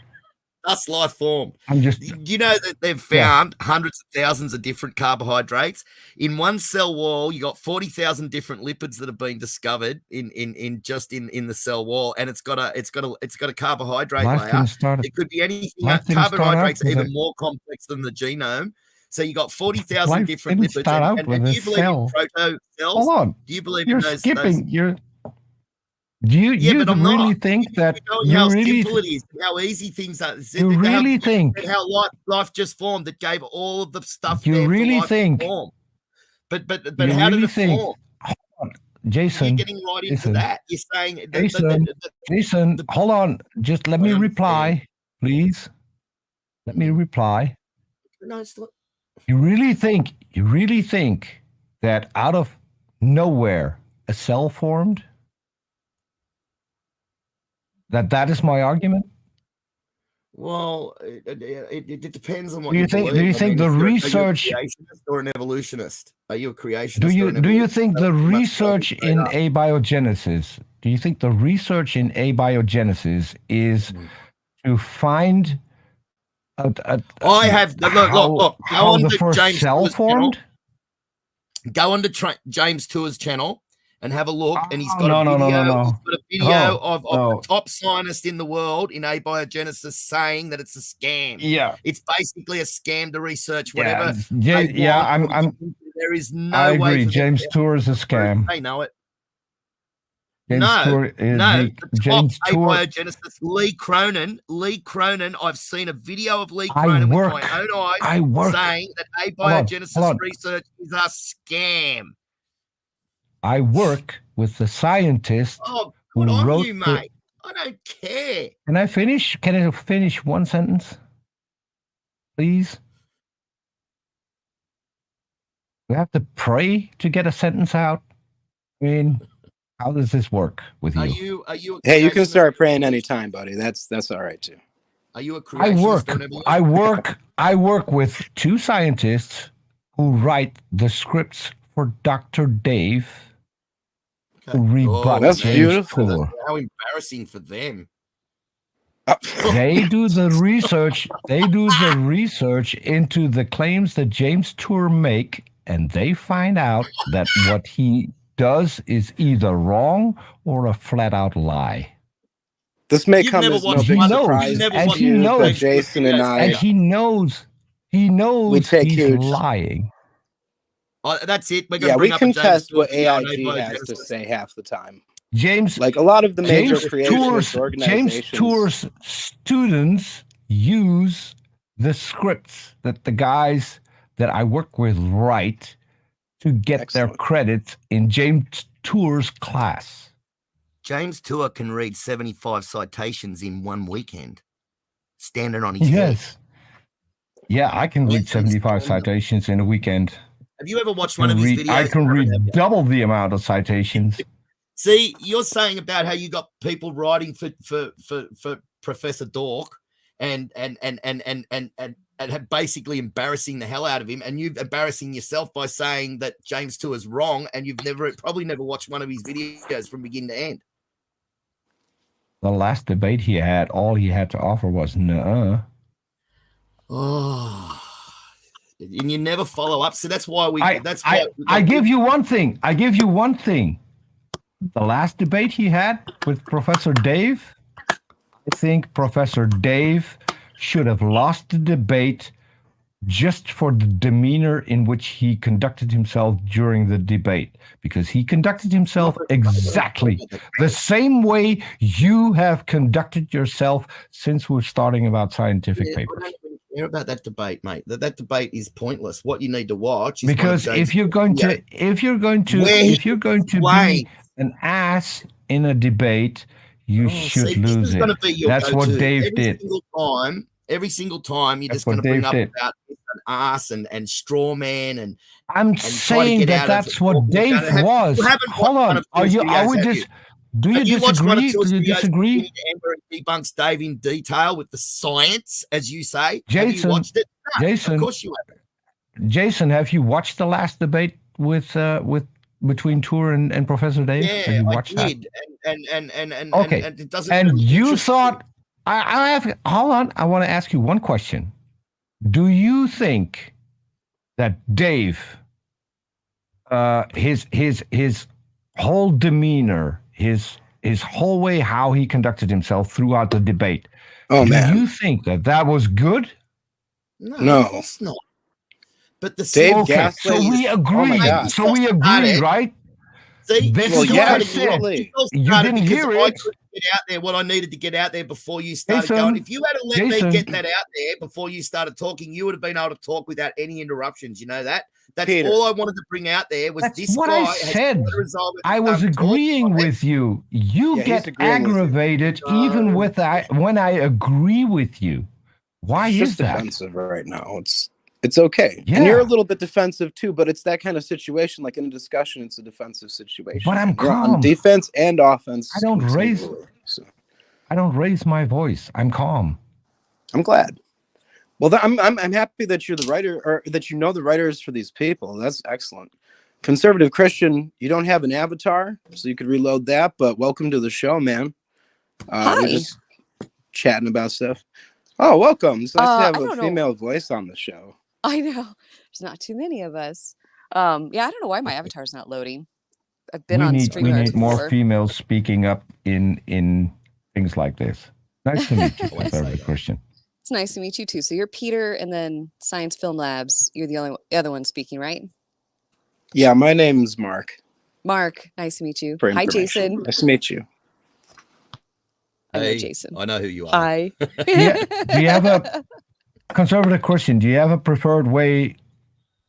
Thus life formed. I'm just... You know that they've found hundreds of thousands of different carbohydrates in one cell wall. You got 40,000 different lipids that have been discovered in the cell wall, and it's got a carbohydrate layer. It could be anything. Carbohydrates are even more complex than the genome. So you got 40,000 different lipids. And do you believe in proto cells? Hold on. Do you believe in those? Do you really think that how simple it is, how easy things are? You really think how life just formed that gave all of the stuff. You really think? But how did it form? Jason, you're getting right into that. You're saying, Jason, hold on. Just let me reply, please. Let me reply. No, it's not. You really think that out of nowhere a cell formed? That is my argument. Well, it depends on what do you think. Do you think the research are you a creationist or an evolutionist? Are you a creationist? Do you think the research in abiogenesis? Do you think the research in abiogenesis is to find? I have look. Go on to James cell formed. Go on to James Tour's channel and have a look, and he's got a video of the top scientist in the world in abiogenesis saying that it's a scam. Yeah, it's basically a scam to research whatever. There is no I agree. Way James Tour is a scam. They know it. James Tour is James Tour. Abiogenesis, Lee Cronin. I've seen a video of Lee Cronin with my own eyes saying that abiogenesis research is a scam. I work with the scientist who wrote mate. I don't care. Can I finish? Can I finish one sentence, please? We have to pray to get a sentence out. I mean, how does this work with you? Are you? Hey, you can start praying anytime, buddy. That's all right too. Are you a creationist? I work with two scientists who write the scripts for Dr. Dave. That's beautiful. How embarrassing for them. They do the research. They do the research into the claims that James Tour make, and they find out that what he does is either wrong or a flat-out lie. This may come as no big surprise to you, but Jason and I, and he knows he's lying. That's it. We can test what AIG has to say half the time. James, like a lot of the major creationist organizations. James Tour's students use the scripts that the guys that I work with write to get their Excellent. credits in James Tour's class. James Tour can read 75 citations in one weekend, standing on his head. Yes. Yeah, I can read 75 citations in a weekend. Have you ever watched one of his videos? I can read double the amount of citations. See, you're saying about how you got people writing for Professor Dork and basically embarrassing the hell out of him, and you're embarrassing yourself by saying that James Tour is wrong, and you've probably never watched one of his videos from beginning to end. The last debate he had, all he had to offer was nuh-uh. Oh, and you never follow up. So that's why I give you one thing. The last debate he had with Professor Dave, I think Professor Dave should have lost the debate just for the demeanor in which he conducted himself during the debate, because he conducted himself exactly the same way you have conducted yourself since we're starting about scientific papers. I don't really care about that debate, mate. That debate is pointless. What you need to watch is because if you're going to be an ass in a debate, you should lose it. That's what Dave did. Every single time, you're just going to bring up about an ass and straw man and. I'm saying that's what Dave was. Hold on. Do you disagree? Do you disagree? Amber debunks Dave in detail with the science, as you say. Jason, have you watched it? No, Jason, of course you have. Jason, have you watched the last debate with between Tour and Professor Dave? Yeah, have you watched I did. That? And okay. And it doesn't. And really you thought I have. Hold on. I want to ask you one question. Do you think that Dave, his whole demeanor, his whole way how he conducted himself throughout the debate, do you think that was good? No, it's not. But the Dave so we agree. So we agree, right? See, this is what I said. Absolutely. You didn't hear it. Get out there what I needed to get out there before you started going. If you had to let me get that out there before you started talking, you would have been able to talk without any interruptions. You know that? That's Peter, all I wanted to bring out there was that's this what guy. I said. I was agreeing with you. You get aggravated even with when I agree with you. Why it's is just that? defensive right now. It's okay. Yeah. And you're a little bit defensive too, but it's that kind of situation. Like in a discussion, it's a defensive situation. But I'm You're on calm. defense and offense. I don't raise my voice. I'm calm. I'm glad. Well, I'm happy that you're the writer, or that you know the writers for these people. That's excellent. Conservative Christian, you don't have an avatar, so you could reload that. But welcome to the show, man. We're just chatting about stuff. Oh, welcome. It's nice to have a female voice on the show. I know. There's not too many of us. Yeah, I don't know why my avatar's not loading. I've been on StreamYard. We need more females speaking up in things like this. Nice to meet you, Conservative Christian. It's nice to meet you too. So you're Peter, and then Science Film Labs. You're the other one speaking, right? Yeah, my name's Mark. Mark, nice to meet you. For Hi, Jason. Nice to meet you. I know Jason. I know who you are. Hi. Do you have a Conservative Christian? Do you have a preferred way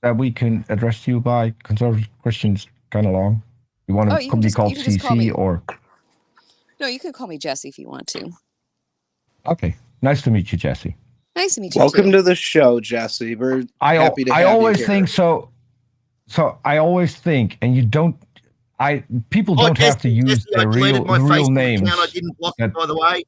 that we can address you by? Conservative Christian's kind of long. You want to be called CC or? No, you can call me Jesse if you want to. Okay. Nice to meet you, Jesse. Nice to meet you. Welcome to the show, Jesse. We're happy to have you always here. think so. So I always think, and you don't. People don't have to use their real names. I didn't block it, by the way.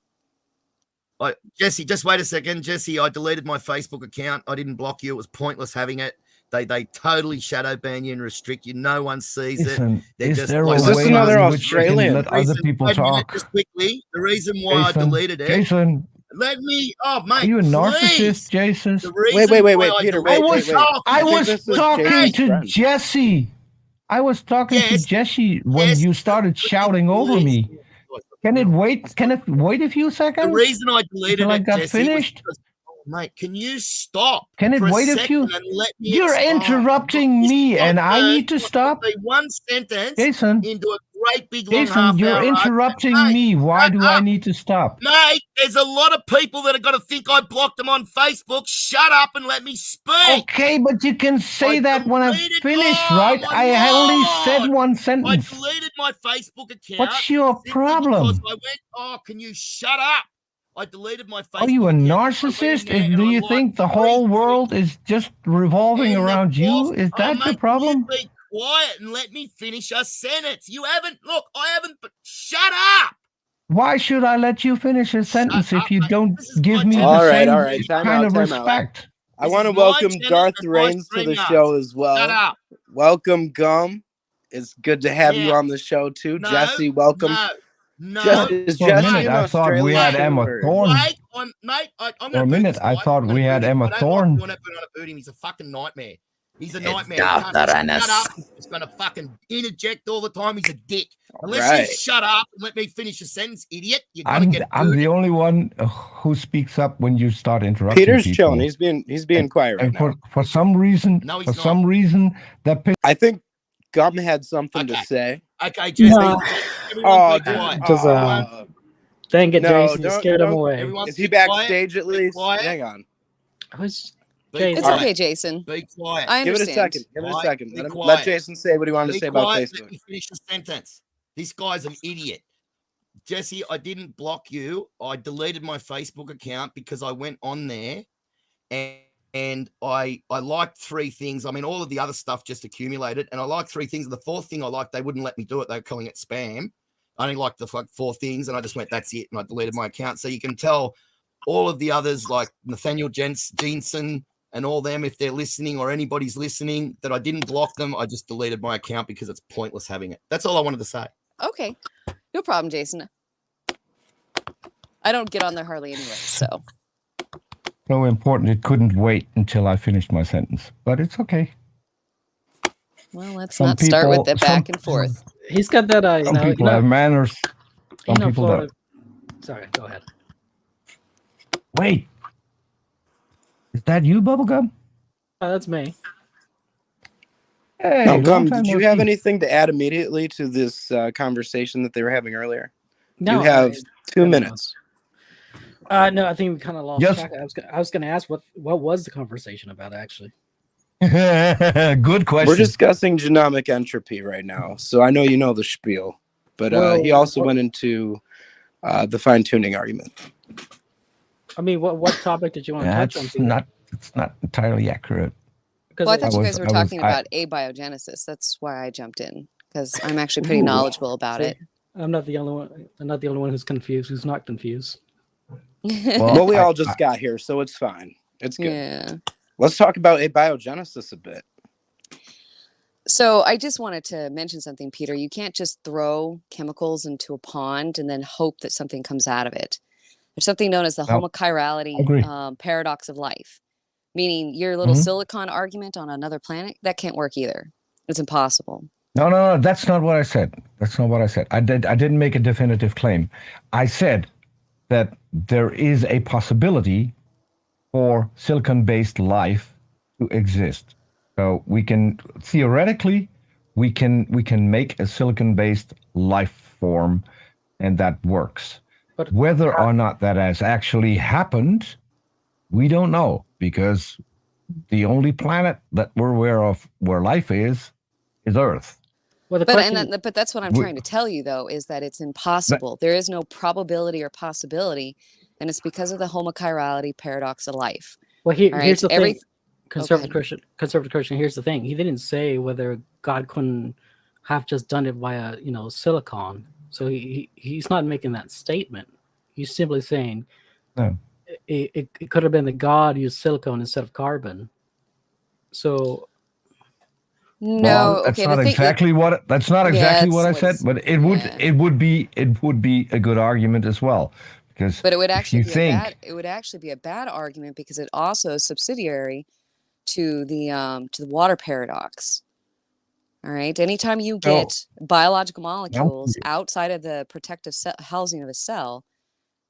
Jesse, just wait a second. Jesse, I deleted my Facebook account. I didn't block you. It was pointless having it. They totally shadow ban you and restrict you. No one sees it. Is this another Australian? Let other people talk. Just quickly, the reason why I deleted it. Jason, let me. Oh, mate. Are you a narcissist, Jason? Wait, Peter. I was talking to Jesse. I was talking to Jesse when you started shouting over me. Can it wait? Can it wait a few seconds? The reason I deleted it, got Jesse, finished. was because, mate, can you stop? Can it wait a few? You're interrupting me, and I need to stop. One sentence Jason, into a great big long Jason, half you're hour. interrupting Mate, me. Why shut do I up. need to stop? Mate, there's a lot of people that are going to think I blocked them on Facebook. Shut up and let me speak. Okay, but you can say I that when I've deleted- finished, Oh, right? my I only said Lord. one I sentence. deleted my Facebook account. What's your simply problem? Because I went, oh, can you shut up? I deleted my Facebook Are you a account. narcissist? Do I you think the whole world is just revolving around you? Is that your problem? Be quiet and let me finish a sentence. You haven't, look, I haven't, shut up. Why should I let you finish a sentence if up, you mate. don't This is give my me channel. the All right, same all right. Time kind out, of time out. respect? I This want to is my welcome channel Darth and my Reigns to the StreamYard. show as Shut well. up. Welcome, Gum. It's good to have you Yeah. on the show too. No, Jesse, welcome. No. Is For a Jesse minute, an I thought we had Australian Emma or- Thorne. Wait, mate, I'm For a going to boot minute, this I guy. thought I'm gonna we had boot him. Emma I don't Thorne. like doing it, but I'm going to boot him. He's a fucking nightmare. He's a It's nightmare. Darth Shut Tyrannus. up. He's going to fucking interject all the time. He's a dick. Unless Right. you shut up and let me finish a sentence, idiot, you're going to get I'm booted. the only one who speaks up when you start interrupting Peter's people. chilling. He's being quiet right And now. for some reason, No, he's for not. some reason, that I think Gum had something to Okay. say. Okay, Jesse, No. everyone Oh, be dude. quiet. Does, Dang it, No, Jason, you don't- scared him don't- away. Everyone Is he be quiet. backstage at Be least? quiet. Hang on. I was Be Jason. It's quiet. okay, Jason. Be quiet. I Give it a understand. second. Give it a Quiet. second. Be Let quiet. Jason say what he wanted to Be say about quiet. Facebook. Let me finish the sentence. This guy's an idiot. Jesse, I didn't block you. I deleted my Facebook account because I went on there and I liked three things. I mean, all of the other stuff just accumulated, and I liked three things. And the fourth thing I liked, they wouldn't let me do it. They were calling it spam. I only liked the four things, and I just went, that's it, and I deleted my account. So you can tell all of the others, like Nathaniel Jensen and all them, if they're listening or anybody's listening, that I didn't block them. I just deleted my account because it's pointless having it. That's all I wanted to say. Okay. No problem, Jason. I don't get on there hardly anyway, so. so important it couldn't wait until I finished my sentence. But it's okay. Well, let's Some not start with people- the back and forth. He's got that. Some people have manners. Some people Florida. don't. Sorry, go ahead. Wait. Is that you, Bubblegum? That's me. Hey, No, long Gum, time did no you have see. anything to add immediately to this conversation that they were having earlier? No, you have 2 don't know. minutes. No, I think we kind of lost Yes. track. I was going to ask what was the conversation about actually. Good question. We're discussing genomic entropy right now, so I know you know the spiel. But Well, he also what- went into the fine-tuning argument. I mean, what topic did you want to touch on? That's Peter? not. It's not entirely accurate. Because Well, I thought you was- guys were I was- talking I- about abiogenesis. That's why I jumped in, because I'm actually pretty knowledgeable about it. I'm not the only one. I'm not the only one who's confused. Who's not confused? Well, we I- all just got here, so it's fine. It's good. Yeah. Let's talk about abiogenesis a bit. So I just wanted to mention something, Peter. You can't just throw chemicals into a pond and then hope that something comes out of it. There's something known as the No, homochirality agree. paradox of life, meaning your little Mhm. silicon argument on another planet, that can't work either. It's impossible. No, that's not what I said. That's not what I said. I didn't make a definitive claim. I said that there is a possibility for silicon-based life to exist. So we can theoretically we can make a silicon-based life form, and that works. But Whether or not that has actually happened, we don't know, because the only planet that we're aware of where life is Earth. well, the But question, but that's what I'm We- trying to tell you, though, is that it's impossible. There is no probability or possibility, and it's because of the homochirality paradox of life. well, all right, here's the every- thing. Conservative ahead. Christian. Conservative Christian. Here's the thing. He didn't say whether God couldn't have just done it via, silicon. So he's not making that statement. He's simply saying No. it could have been that God used silicon instead of carbon. So No, Well, that's okay. not The thing, exactly what that's not Yeah, exactly it's what I what said, it's- but it would yeah. it would be a good argument as well, because but it would if actually you be think a bad. It would actually be a bad argument because it also is subsidiary to the water paradox. All right. Anytime you No. get biological molecules outside of the protective housing of a cell,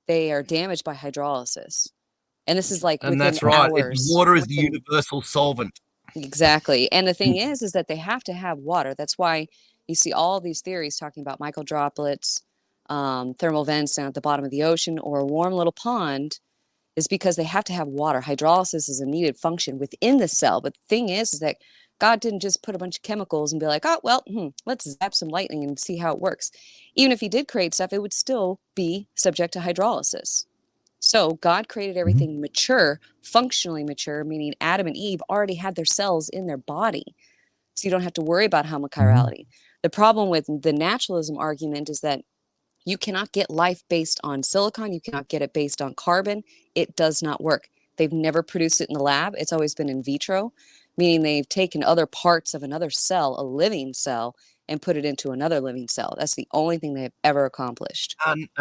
they are damaged by hydrolysis. And this is like And within that's right. hours. Water is the within- universal solvent. Exactly. And the thing is that they have to have water. That's why you see all these theories talking about microdroplets, thermal vents down at the bottom of the ocean, or a warm little pond, is because they have to have water. Hydrolysis is a needed function within the cell. But the thing is that God didn't just put a bunch of chemicals and be like, oh, well, let's zap some lightning and see how it works. Even if he did create stuff, it would still be subject to hydrolysis. So God created everything mature, functionally mature, meaning Adam and Eve already had their cells in their body. So you don't have to worry about homochirality. The problem with the naturalism argument is that you cannot get life based on silicon. You cannot get it based on carbon. It does not work. They've never produced it in the lab. It's always been in vitro, meaning they've taken other parts of another cell, a living cell, and put it into another living cell. That's the only thing they've ever accomplished.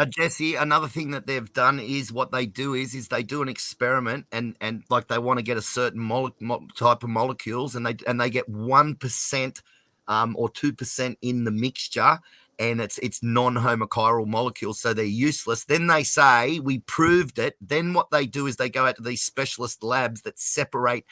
Jesse, another thing that they've done is what they do is they do an experiment and like they want to get a certain type of molecules and they get 1% or 2% in the mixture, and it's non-homochiral molecules, so they're useless. Then they say we proved it. Then what they do is they go out to these specialist labs that separate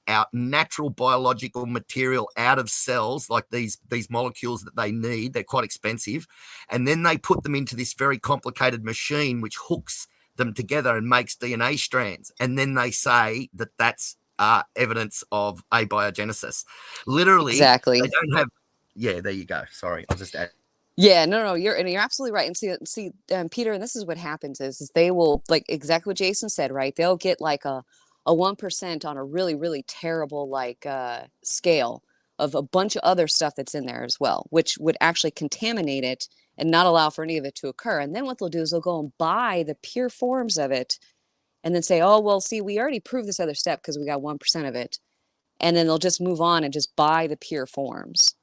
out natural biological material out of cells, like these molecules that they need. They're quite expensive, and then they put them into this very complicated machine which hooks them together and makes DNA strands, and then they say that that's evidence of abiogenesis. Literally, Exactly. they don't have. Yeah, there you go. Sorry, I'll just add. Yeah, no, you're absolutely right. And see, Peter, and this is what happens is they will, like exactly what Jason said, right? They'll get like a 1% on a really, really terrible like scale of a bunch of other stuff that's in there as well, which would actually contaminate it and not allow for any of it to occur. And then what they'll do is they'll go and buy the pure forms of it and then say, oh, well, see, we already proved this other step because we got 1% of it. And then they'll just move on and just buy the pure forms.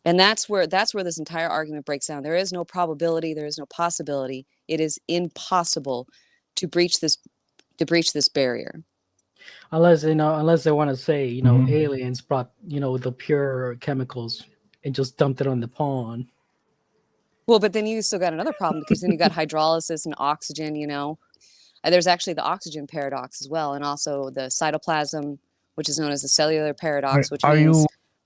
And that's where this entire argument breaks down. There is no probability. There is no possibility. It is impossible to breach this barrier. Unless they want to say, aliens brought, the pure chemicals and just dumped it on the pond. Well, but then you still got another problem because then you got hydrolysis and oxygen, There's actually the oxygen paradox as well, and also the cytoplasm, which is known as the cellular paradox, which means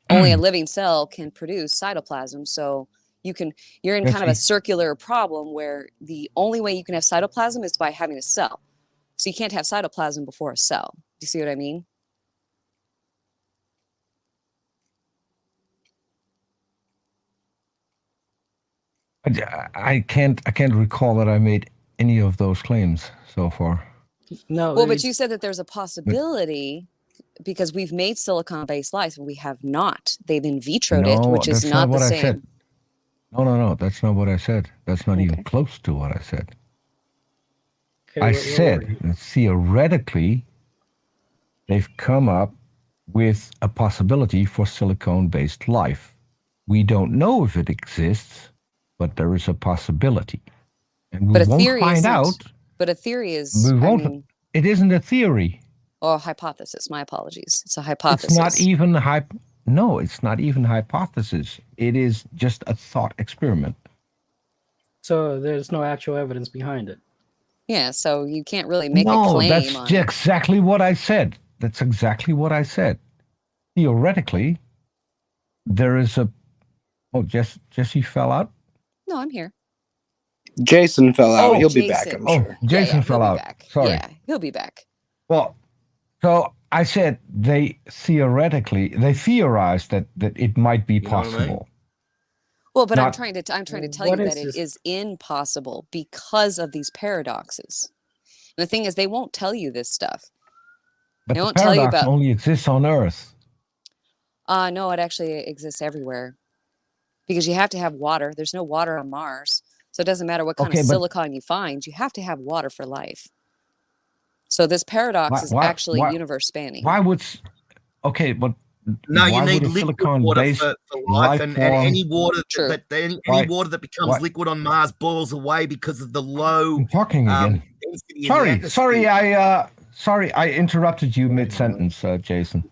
only a living cell can produce cytoplasm. So you're in kind of a circular problem where the only way you can have cytoplasm is by having a cell. So you can't have cytoplasm before a cell. Do you see what I mean? I can't recall that I made any of those claims so far. No. Well, but you said that there's a possibility because we've made silicon-based life, and we have not. They've in vitroed it, which is not the same. Said. No, that's not what I said. That's not even close to what I said. Okay, I said that theoretically, they've come up with a possibility for silicon-based life. We don't know if it exists, but there is a possibility. And we won't find out. But a theory is... It isn't a theory. Oh, hypothesis. My apologies. It's a hypothesis. It's not even No, it's not even hypothesis. It is just a thought experiment. So there's no actual evidence behind it. Yeah, so you can't really make a claim. No, that's exactly what I said. That's exactly what I said. Theoretically, there is a... Oh, Jesse fell out? No, I'm here. Jason fell out. He'll be Jason. back, I'm sure. Jason fell out. Back. Sorry. Yeah, he'll be back. Well, so I said they theorized that it might be possible. Well, but I'm trying to tell you that it is impossible because of these paradoxes. And the thing is, they won't tell you this stuff. But they the won't tell you paradox about. Only exists on Earth. No, it actually exists everywhere. Because you have to have water. There's no water on Mars. So it doesn't matter what kind of silicon you find. You have to have water for life. So this paradox is actually universe spanning. Why would... Okay, but... No, you need liquid water for life, and any water water that becomes liquid on Mars boils away because of the low talking again. Density. Sorry, I interrupted you mid-sentence, Jason.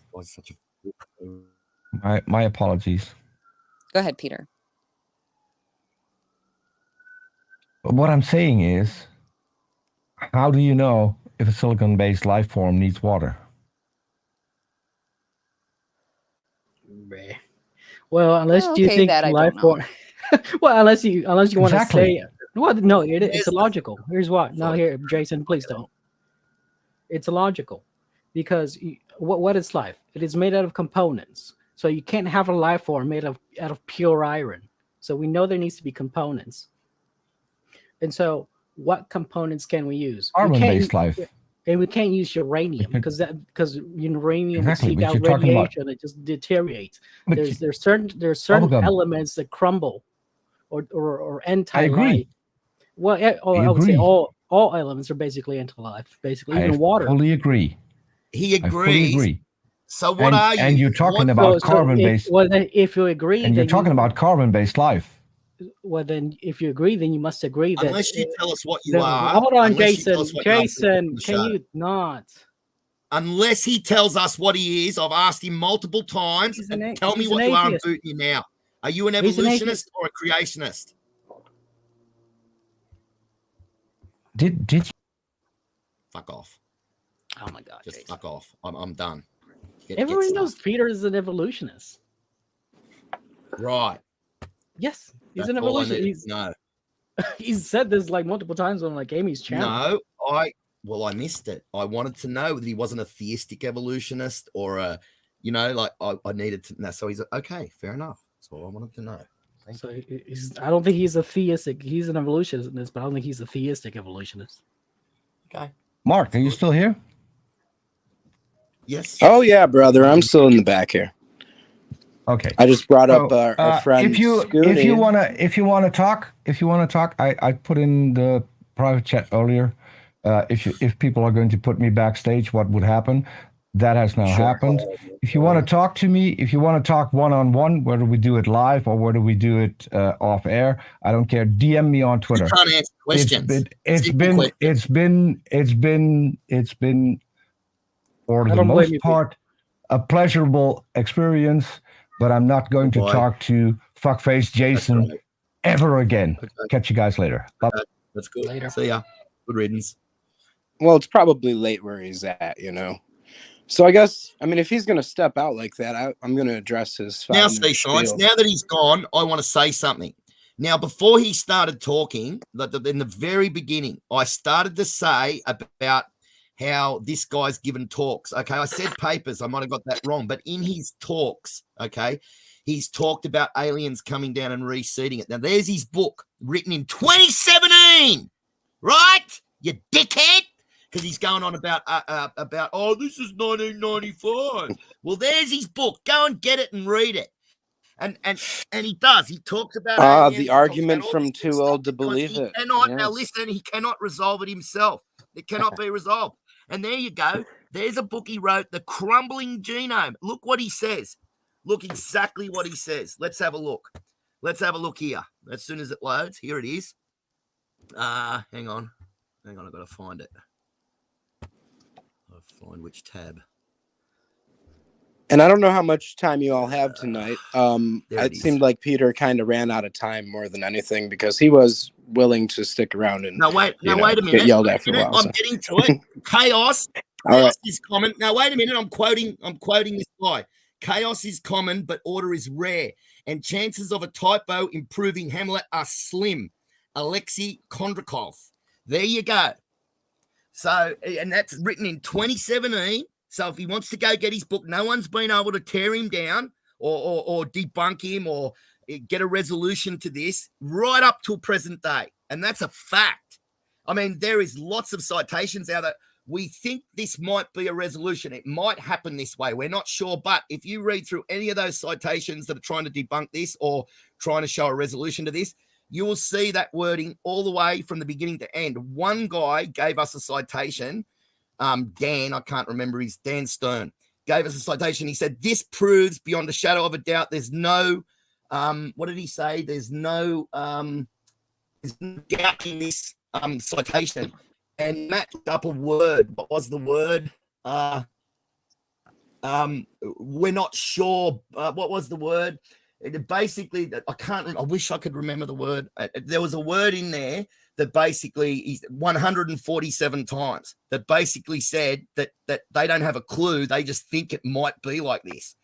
My apologies. Go ahead, Peter. But what I'm saying is, how do you know if a silicon-based life form needs water? Well, unless Oh, you okay, think that I life don't form. Well, unless you want to Exactly. say. Well, no, it's There's- illogical. Here's what. No, Sorry. here, Jason, please don't. It's illogical because what is life? It is made out of components. So you can't have a life form made out of pure iron. So we know there needs to be components. And so, what components can we use? We can't- Carbon-based life. and we can't use uranium could- because uranium Exactly, would seek but out you're talking about- radiation. It just deteriorates. But There's certain Bubblegum. elements that crumble, or anti. I agree. Well, I would say agree. all elements are basically anti-life. Basically, I even water. fully agree. He I fully agrees. agree. So what and, are you? and you're talking What- about So carbon-based, well, then if you agree, and you're then talking about carbon-based life. Well, then if you agree, then you must agree that. Unless you tell us what you then- are. Hold on, unless you tell Jason. us what you are, we'll put it on Jason, the can show. you not? Unless he tells us what he is, I've asked him multiple times. He's an And a- tell me he's what an you are. I'm atheist. booting you now. Are you an He's an evolutionist or a creationist? Did you? Fuck off. Oh my God, Just Jason. fuck off. I'm done. Get Everyone stuff. knows Peter is an evolutionist. Right. Yes, he's That's an all I evolutionist. need to know. He's said this like multiple times on like Amy's channel. No, I missed it. I wanted to know that he wasn't a theistic evolutionist or a, I needed to know. So he's okay, fair enough. That's all I wanted to know. So I don't think he's a theistic. He's an evolutionist, but I don't think he's a theistic evolutionist. Okay. Mark, are you still here? Yes. Oh yeah, brother, I'm still in the back here. Okay. I just brought up So, our friend. if you Scooney. wanna talk, I put in the private chat earlier. If people are going to put me backstage, what would happen? That has now Sure. happened. If you want to talk to me, if you want to talk one-on-one, whether we do it live or whether we do it off air, I don't care. DM me on Twitter. You can't answer questions. It's been for I the don't blame most you, Pete. part a pleasurable experience, but I'm not going to Bye. talk to fuckface Jason right. ever again. Okay. Catch you guys later. Bye. That's good. Later. See ya. Good riddance. Well, it's probably late where he's at, So I guess, if he's going to step out like that, I'm going to address his. Now, 5-minute Science, spiel. now that he's gone, I want to say something. Now, before he started talking, in the very beginning, I started to say about how this guy's given talks. Okay, I said papers. I might have got that wrong, but in his talks, okay, he's talked about aliens coming down and reseeding it. Now, there's his book written in 2017, right? You dickhead. Because he's going on about this is 1995. Well, there's his book. Go and get it and read it. And he does. He talks about aliens, the he talks argument about all from this too stuff old to because believe he it. Cannot now Yes. listen. He cannot resolve it himself. It cannot be resolved. And there you go. There's a book he wrote, The Crumbling Genome. Look what he says. Look exactly what he says. Let's have a look. Let's have a look here. As soon as it loads, here it is. Hang on. I've got to find it. I'll find which tab. And I don't know how much time you all have tonight. There it It is. seemed like Peter kind of ran out of time more than anything because he was willing to stick around and Now wait a get minute. yelled at for a Minute, while. I'm getting to it. Chaos. All right. Is common. Now wait a minute. I'm quoting this guy. Chaos is common, but order is rare, and chances of a typo improving Hamlet are slim. Alexei Kondrakov. There you go. So, and that's written in 2017. So if he wants to go get his book, no one's been able to tear him down or debunk him or get a resolution to this right up till present day. And that's a fact. There is lots of citations out there. We think this might be a resolution. It might happen this way. We're not sure. But if you read through any of those citations that are trying to debunk this or trying to show a resolution to this, you will see that wording all the way from the beginning to end. One guy gave us a citation. Dan, I can't remember, Dan Stern, gave us a citation. He said, this proves beyond a shadow of a doubt there's no, what did he say? There's no doubt in this citation. And Matt looked up a word. What was the word? We're not sure. What was the word? Basically, I wish I could remember the word. There was a word in there that basically 147 times that basically said that they don't have a clue. They just think it might be like this.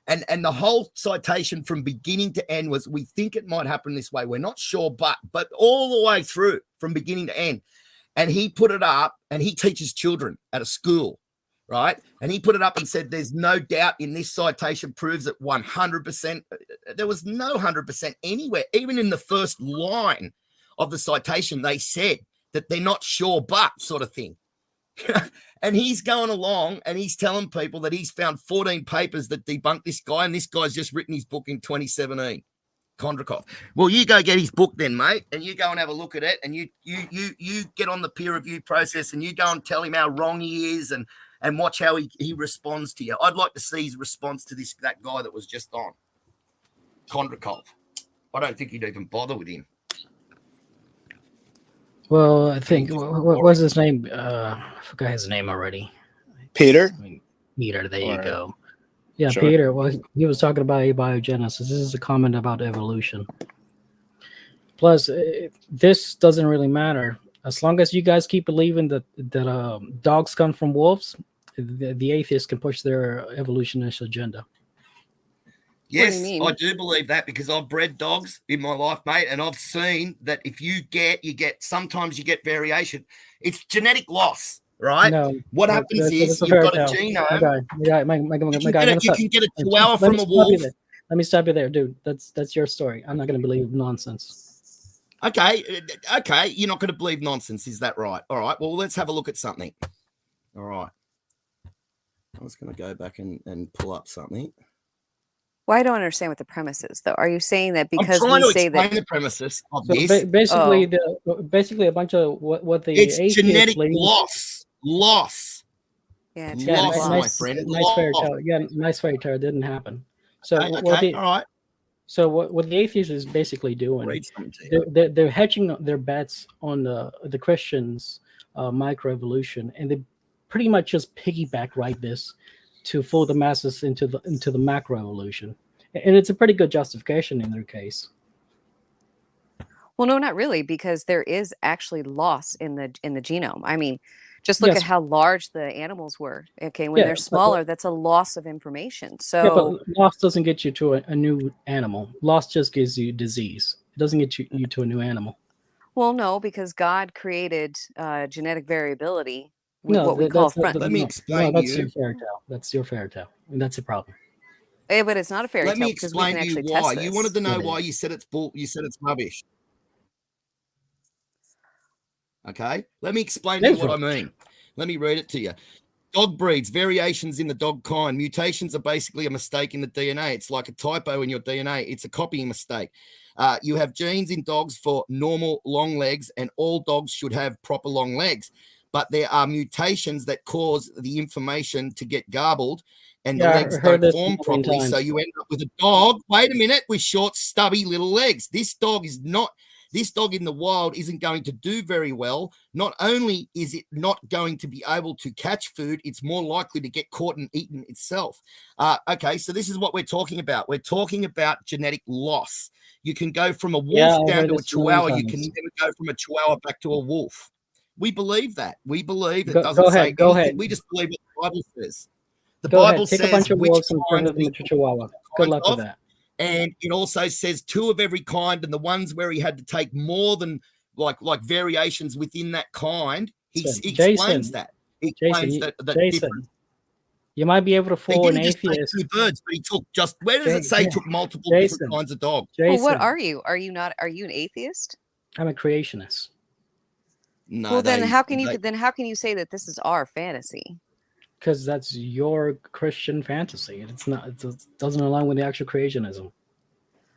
And the whole citation from beginning to end was, we think it might happen this way. We're not sure, but all the way through from beginning to end. And he put it up, and he teaches children at a school, right? And he put it up and said, there's no doubt in this citation proves it 100%. There was no 100% anywhere. Even in the first line of the citation, they said that they're not sure, but sort of thing. And he's going along and he's telling people that he's found 14 papers that debunk this guy, and this guy's just written his book in 2017. Kondrakov. Well, you go get his book then, mate, and you go and have a look at it, and you get on the peer review process, and you go and tell him how wrong he is, and watch how he responds to you. I'd like to see his response to that guy that was just on, Kondrakov. I don't think he'd even bother with him. Well, I think what was his name? I forgot his name already. Peter. Peter. There you Or- go. Yeah, Sure. Peter. Well, he was talking about abiogenesis. This is a comment about evolution. Plus, this doesn't really matter as long as you guys keep believing that dogs come from wolves. The atheists can push their evolutionist agenda. do you Yes, mean? I do believe that, because I've bred dogs in my life, mate, and I've seen that if you get sometimes you get variation. It's genetic loss, right? No, What that- happens that- is that's a you've fairy got a tale. genome. My guy, You can get a chihuahua Let from me a stop you wolf. there. Let me stop you there, dude. That's your story. I'm not going to believe nonsense. Okay, you're not going to believe nonsense, is that right? All right, well, let's have a look at something. All right. I was going to go back and pull up something. Well, I don't understand what the premise is, though. Are you saying that I'm because trying we to say explain that? the premises of So this. basically a bunch of what the It's atheists genetic believe- loss. Yeah, Yeah, genetic loss, loss. my friend. Nice fairy Loss. tale. Yeah, nice fairy tale. It didn't happen. So Okay, all right. what the atheists is basically doing, Read something to you. they're hedging their bets on the Christians' microevolution, and they pretty much just piggyback right this to fool the masses into the macroevolution, and it's a pretty good justification in their case. Well, no, not really, because there is actually loss in the genome. I mean, just look Yes. at how large the animals were. Okay, when Yeah, they're but- smaller, that's a loss of information. Yeah, So but loss doesn't get you to a new animal. Loss just gives you disease. It doesn't get you to a new animal. well, no, because God created genetic variability with No, what we that- call that's not front. the- Let me no, explain that's you. your fairy tale. That's your fairy tale, and that's a problem. But it's not a fairy Let tale me because we can explain to you actually test why. this. You wanted to know It why is. you said it's bull. You said it's rubbish. Okay, let me explain to you Yes, what I mean. Let me read it to you. Dog breeds, variations in the dog kind. Mutations are basically a mistake in the DNA. It's like a typo in your DNA. It's a copying mistake. You have genes in dogs for normal long legs, and all dogs should have proper long legs. But there are mutations that cause the information to get garbled, and the Yeah, I legs heard don't this form a million properly. So times. you end up with a dog. Wait a minute, with short, stubby little legs. This dog in the wild isn't going to do very well. Not only is it not going to be able to catch food, it's more likely to get caught and eaten itself. Okay, so this is what we're talking about. We're talking about genetic loss. You can go from a wolf Yeah, I down heard to a this a million chihuahua. You can times. never go from a chihuahua back to a wolf. We believe that. We believe it Go doesn't say ahead, go anything. ahead. We just believe what the Bible says. The Go Bible ahead. Take says a bunch of which wolves and turn kind them we into Chihuahua. Good luck with of, that. and it also says 2 of every kind, and the ones where he had to take more than like variations within that kind, he Jason, explains that. He explains Jason, that Jason, difference. you might be able to They fool an didn't just take atheist. 2 birds, but he took just, where does it say he Ja- took multiple Jason. different kinds of dogs? Well, Jason, what are you? Are you not? Are you an atheist? I'm a creationist. No, Well, then they- how can you they- how can you say that this is our fantasy? Because that's your Christian fantasy. It's not. It doesn't align with the actual creationism.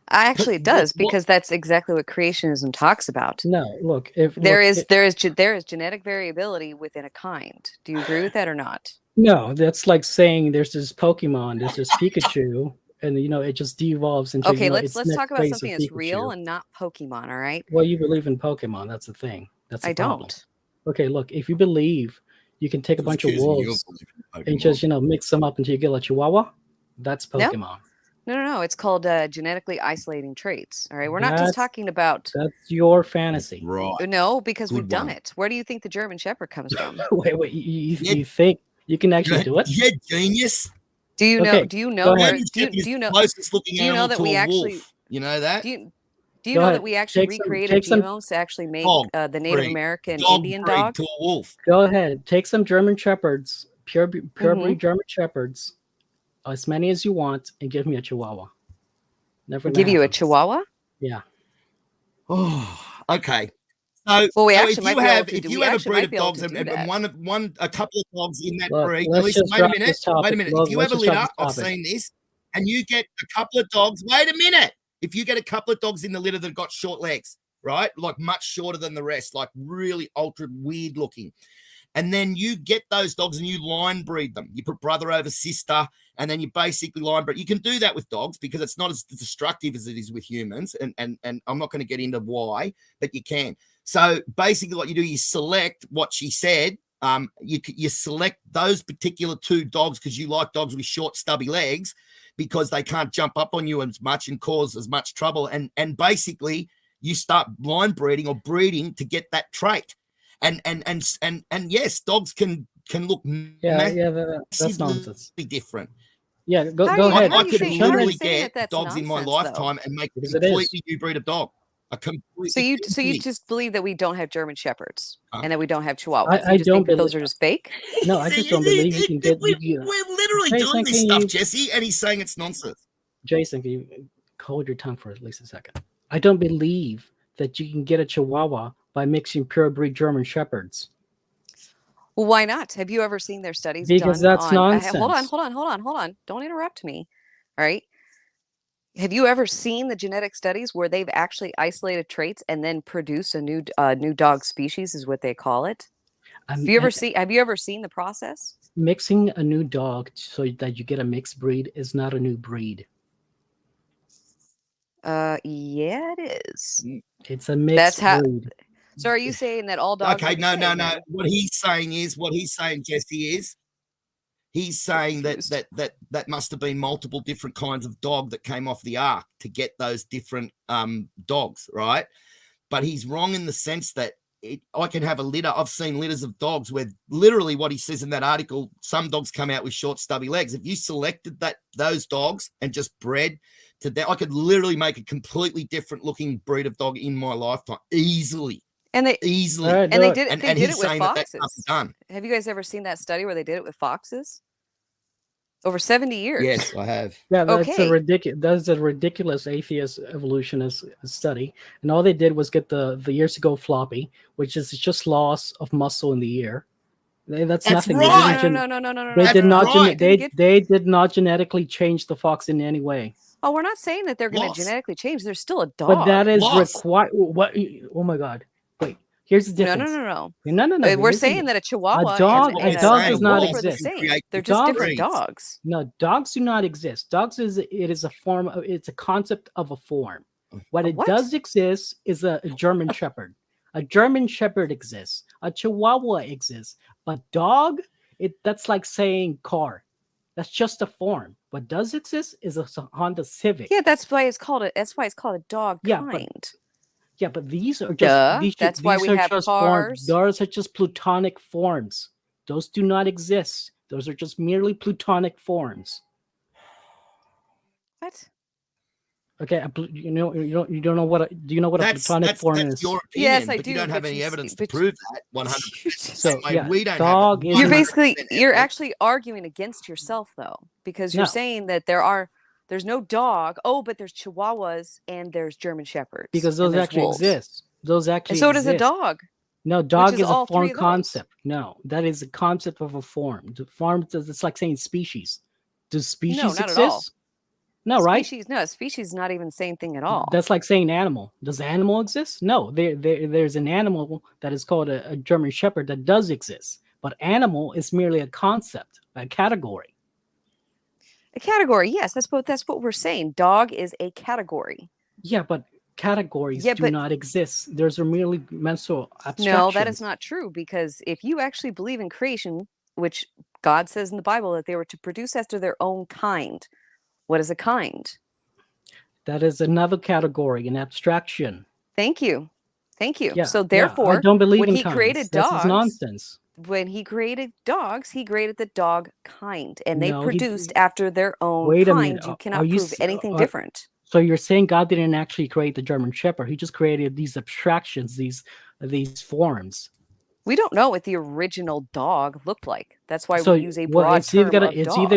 Actually, it what- does what- because that's exactly what creationism talks about. No, look. If There look, is it- there is genetic variability within a kind. Do you agree with that or not? no. That's like saying there's this Pokemon, there's this Pikachu, and it just devolves into. Okay, its let's next talk about phase of something that's real Pikachu. and not Pokemon. All right, Well, you believe in Pokemon. That's the thing. That's the I problem. don't. Okay, look. If you believe, you can take a Who's bunch of accusing you wolves believing in and Pokemon? just mix them up until you get a Chihuahua. That's No. Pokemon. No. It's called genetically isolating traits. All right, we're not just That's- talking about. That's your fantasy. Right. No, because Good we've done one. it. Where do you think the German Shepherd comes from? Wait. You Yeah. think you can actually do it? Yeah, genius. Do you know? Okay, Do you go know? ahead. Where, German do you Shepherd is do you the know? closest looking Do you know animal that to we a actually? wolf. You know that? Do you Go know ahead. that we actually Take some. recreated Take some. genomes to actually make Dog the Native breed. American Dog Indian breed dog? to a wolf. Go ahead. Take some German shepherds, pure Mhm. breed German shepherds, as many as you want, and give me a Chihuahua. Never Give gonna you a happen. Chihuahua? Yeah. Oh, okay. So, Well, we so actually if might you be able have to if do. you We have a actually breed might of be able dogs to do and that. a couple of dogs in that Look, breed. Now let's listen, just wait a drop minute. this Wait a topic. minute. Look, If you let's have a just drop litter, this I've topic. seen this, and you get a couple of dogs. Wait a minute. If you get a couple of dogs in the litter that got short legs, right? Like much shorter than the rest, like really ultra weird looking. And then you get those dogs and you line breed them. You put brother over sister, and then you basically line breed. You can do that with dogs because it's not as destructive as it is with humans. And I'm not going to get into why, but you can. So basically, what you do, you select what she said. You select those particular two dogs because you like dogs with short, stubby legs because they can't jump up on you as much and cause as much trouble. And basically, you start line breeding or breeding to get that trait. And yes, dogs can look Yeah, that's massively nonsense. different. Yeah, go How go are you- ahead. how are I you could saying- Show how are you literally me. saying get that that's dogs in my nonsense, though? lifetime and make a Because it is. completely new breed of dog. A completely So you just believe that we don't have German shepherds Huh? and that we don't have Chihuahuas. I You just don't think that those believe. are just fake? No, I just don't believe you can get. We're literally Jason, doing this can stuff, you- Jesse, and he's saying it's nonsense. Jason, can you hold your tongue for at least a second? I don't believe that you can get a Chihuahua by mixing pure breed German shepherds. Well, why not? Have you ever seen their studies Because done that's on? Hold nonsense. on. Don't interrupt me. All right. Have you ever seen the genetic studies where they've actually isolated traits and then produced a new dog species, is what they call it? I'm- Have you ever I- seen the process? Mixing a new dog so that you get a mixed breed is not a new breed. Yeah, it is. It's a mixed That's how. breed. So are you saying that all dogs? Okay, are the no. same then? What he's saying, Jesse, is he's saying Confused. that must have been multiple different kinds of dog that came off the ark to get those different dogs, right? But he's wrong in the sense that I can have a litter. I've seen litters of dogs where literally what he says in that article, some dogs come out with short, stubby legs. If you selected those dogs and just bred to that, I could literally make a completely different looking breed of dog in my lifetime easily. And they Easily. All right, and they look, did it. And They did he's it with saying that can't be foxes. done. Have you guys ever seen that study where they did it with foxes? Over 70 years. Yes, I have. Yeah, that's Okay. a ridiculous. That's a ridiculous atheist evolutionist study, and all they did was get the years to go floppy, which is just loss of muscle in the ear. That's nothing. They right. didn't No. They did not. right. They did not genetically change the fox in any way. Oh, we're not saying that they're going to Loss. genetically change. They're still a dog. But that is Loss. required. What? Oh my God! Wait. Here's the difference. No. No. We're listen. saying that a Chihuahua dog- and a dog and does not wolf are the exist. same. Create They're just dogs- different breeds. dogs. No, dogs do not exist. It is a form of, it's a concept of a form. What A it what? does exist is a German Shepherd. A German Shepherd exists. A Chihuahua exists. But dog, that's like saying car. That's just a form. What does exist is a Honda Civic. Yeah, that's why it's called a dog Yeah, but kind. Yeah, but these are just Duh, these, that's why these we are have just cars. forms. Those are just plutonic forms. Those do not exist. Those are just merely plutonic forms. What? Okay, you don't know what do you know what a plutonic form that's is? your opinion, Yes, I but you do, don't have but any you evidence to but prove that 100%. So, Way yeah, we don't dog have is You're not- basically you're 100% actually arguing against yourself though, because you're No. saying that there's no dog. Oh, but there's Chihuahuas and there's German Shepherds. because and those there's actually wolves. exist. Those actually And so does a exist. dog. No, dog is is a all three form of those. concept. No, that is a concept of a form. The form, it's like saying species. Does species not exist? at all. No, right? Species, no, species is not even the same thing at all. That's like saying animal. Does animal exist? No, there's an animal that is called a German Shepherd that does exist. But animal is merely a concept, a category. A category, yes, that's what we're saying. Dog is a category. Yeah, but categories Yeah, do but- not exist. Those are merely mental abstractions. No, that is not true, because if you actually believe in creation, which God says in the Bible that they were to produce after their own kind, what is a kind? That is another category, an abstraction. Thank you. Yeah, So yeah, therefore, I don't believe when in he kinds. created That's dogs, nonsense. when he created dogs, he created the dog kind, and they No, produced after their own Wait a kind. minute. You Are cannot you prove s- anything are- different. So you're saying God didn't actually create the German Shepherd? He just created these abstractions, these forms. We don't know what the original dog looked like. That's why So we use a broad it's either term gonna of it's dog.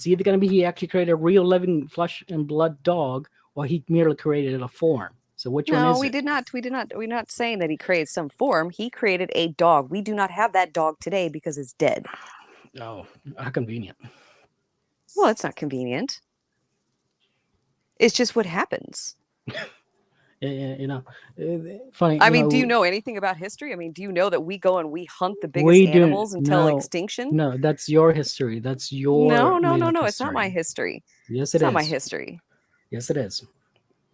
either gonna be he actually created a real living flesh and blood dog, or he merely created a form. So which one No, is we it? did not. We did not. We're not saying that he created some form. He created a dog. We do not have that dog today because it's dead. Oh, how convenient. Well, it's not convenient. It's just what happens. You know, funny. I mean, do you know anything about history? I mean, do you know that we go and we hunt the biggest We do- animals until no, extinction? No, that's your history. That's your No, made up it's not my history. history. Yes, It's it not my is. history. Yes, it is.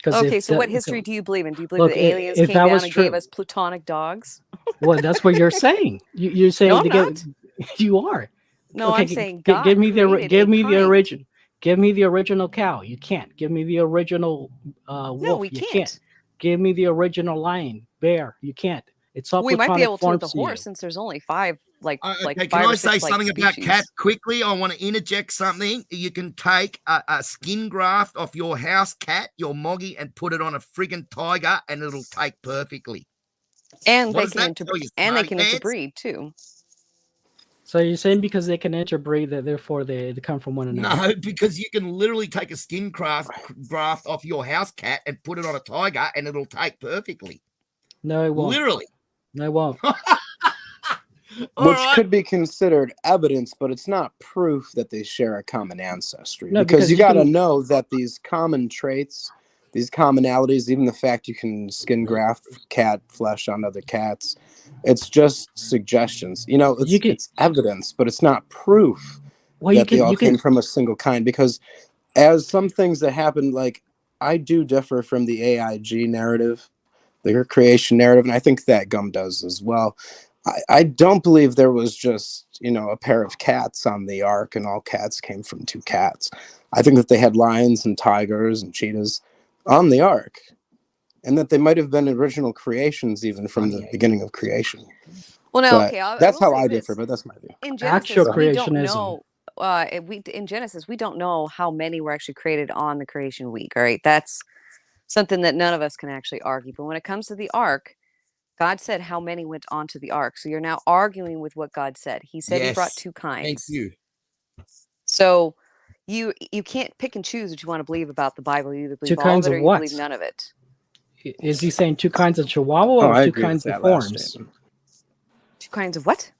'Cause Okay, if so what that- history do you believe in? Do you believe Look, that aliens if came that down was and gave true- us plutonic dogs? Well, that's what you're saying. You're saying No, I'm to get- not. you are. No, Okay, I'm saying gi- God give me the created give a me the kind. original. Give me the original cow. You can't. Give me the original wolf. No, we you can't. Give me the original lion, bear. You can't. It's all We might be platonic able to with the forms to you. horse since there's only five, like Okay, can five I or say six something about species. cats quickly? I want to interject something. You can take a skin graft off your house cat, your moggy, and put it on a friggin' tiger, and it'll take perfectly. And What they does can that tell you, and they smarty can pants? interbreed too. So you're saying because they can interbreed, that therefore they come from one another? No, because you can literally take a skin graft off your house cat and put it on a tiger, and it'll take perfectly. No, it won't. Literally. No, it won't. All Which right. could be considered evidence, but it's not proof that they share a common ancestry. No, because because you you got to can- know that these common traits, these commonalities, even the fact you can skin graft cat flesh on other cats, it's just suggestions. You know, You can- it's evidence, but it's not proof Well, you that they all can. came from a single kind. Because as some things that happen, like I do differ from the AIG narrative, the creation narrative, and I think that Gum does as well. I don't believe there was just, a pair of cats on the ark and all cats came from two cats. I think that they had lions and tigers and cheetahs on the ark, and that they might have been original creations even from the beginning of creation. Well, no, But okay. that's will how say I this. differ, but that's my view. In Genesis, Actual we don't creationism. know. In Genesis, we don't know how many were actually created on the creation week. All right, that's something that none of us can actually argue. But when it comes to the ark, God said how many went onto the ark. So you're now arguing with what God said. He said he brought Yes. two kinds. Thank you. So you can't pick and choose what you want to believe about the Bible. You either believe Two all kinds of it of or what? you believe none of it. Is he saying two kinds of Chihuahua Oh, or I two agree with kinds of that last forms? statement. Two kinds of what?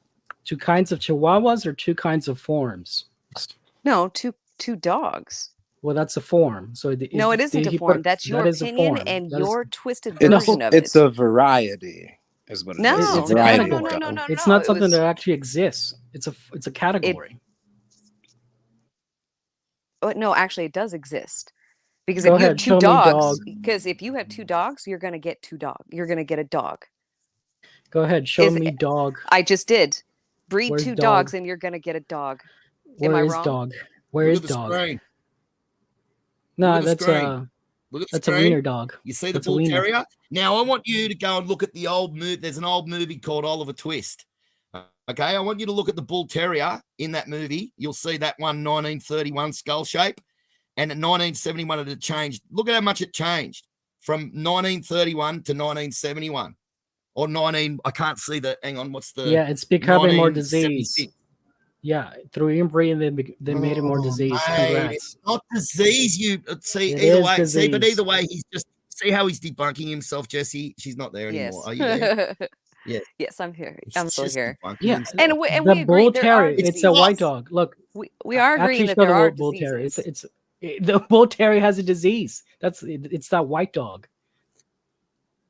Two kinds of Chihuahuas or two kinds of forms? No, two dogs. Well, that's a form. So No, it isn't did a he form. put- That's your that is a opinion form. and That is- your twisted It's, version of it's it. a variety, is what it No, is. It's a variety category. of dog. It's no, not it something was- that actually exists. It's a category. No, actually, it does exist. Because Go if you have ahead, two show me dogs, dog. because if you have two dogs, you're gonna get You're gonna get a dog. Go ahead, show Is me it- dog. I just did. Breed Where's two dog? dogs, and you're gonna get a dog. Am Where I is wrong? dog? Where Look is at the dog? screen. No, Look at the that's screen. a Look at the that's a screen. wiener dog. You see the That's a bull wiener. terrier? Now I want you to go and look at the old movie. There's an old movie called Oliver Twist. Okay, I want you to look at the bull terrier in that movie. You'll see that one 1931 skull shape, and in 1971 it had changed. Look at how much it changed from 1931 to 1971 or 19. I can't see the. Hang on, what's the? Yeah, it's becoming more 1976. disease. Yeah, through inbreeding they made it more Oh, disease. mate, Congrats. it's not disease. You see It either is way. See, but disease. either way, he's just see how he's debunking himself, Jesse. She's not there Yes. anymore. Are you there? Yes. Yes, I'm here. He's I'm still just here. debunking Yeah, himself. And we the agree bull there are terrier. It's a diseases. white dog. Look, We are actually agreeing that show the there are bull terrier. diseases. The bull terrier has a disease. It's that white dog.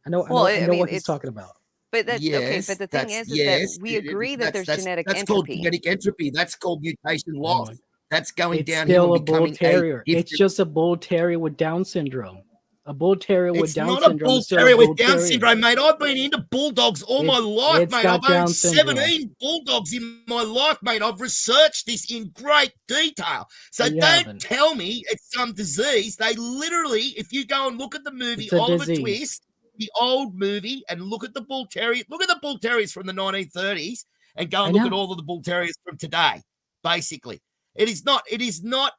I know. Well, I I know mean, what he's it's- talking about. But that okay. Yes, But the thing that's- is yes, that we it- agree that there's genetic that's called entropy. genetic entropy. That's called mutation Oh loss. my- That's going It's down still here a and bull becoming terrier. a It's just a bull terrier with Down syndrome. A bull terrier with It's Down not a syndrome. bull is still a terrier bull with Down terrier. syndrome, mate. I've been into bulldogs all my life, it's mate. got I've owned Down syndrome. 17 bulldogs in my life, mate. I've researched this in great detail. So You don't haven't. tell me it's some disease. They literally, if you go and look at the movie It's a Oliver disease. Twist, the old movie, and look at the bull terrier, look at the bull terriers from the 1930s, and go I and look at know. all of the bull terriers from today. Basically, it is not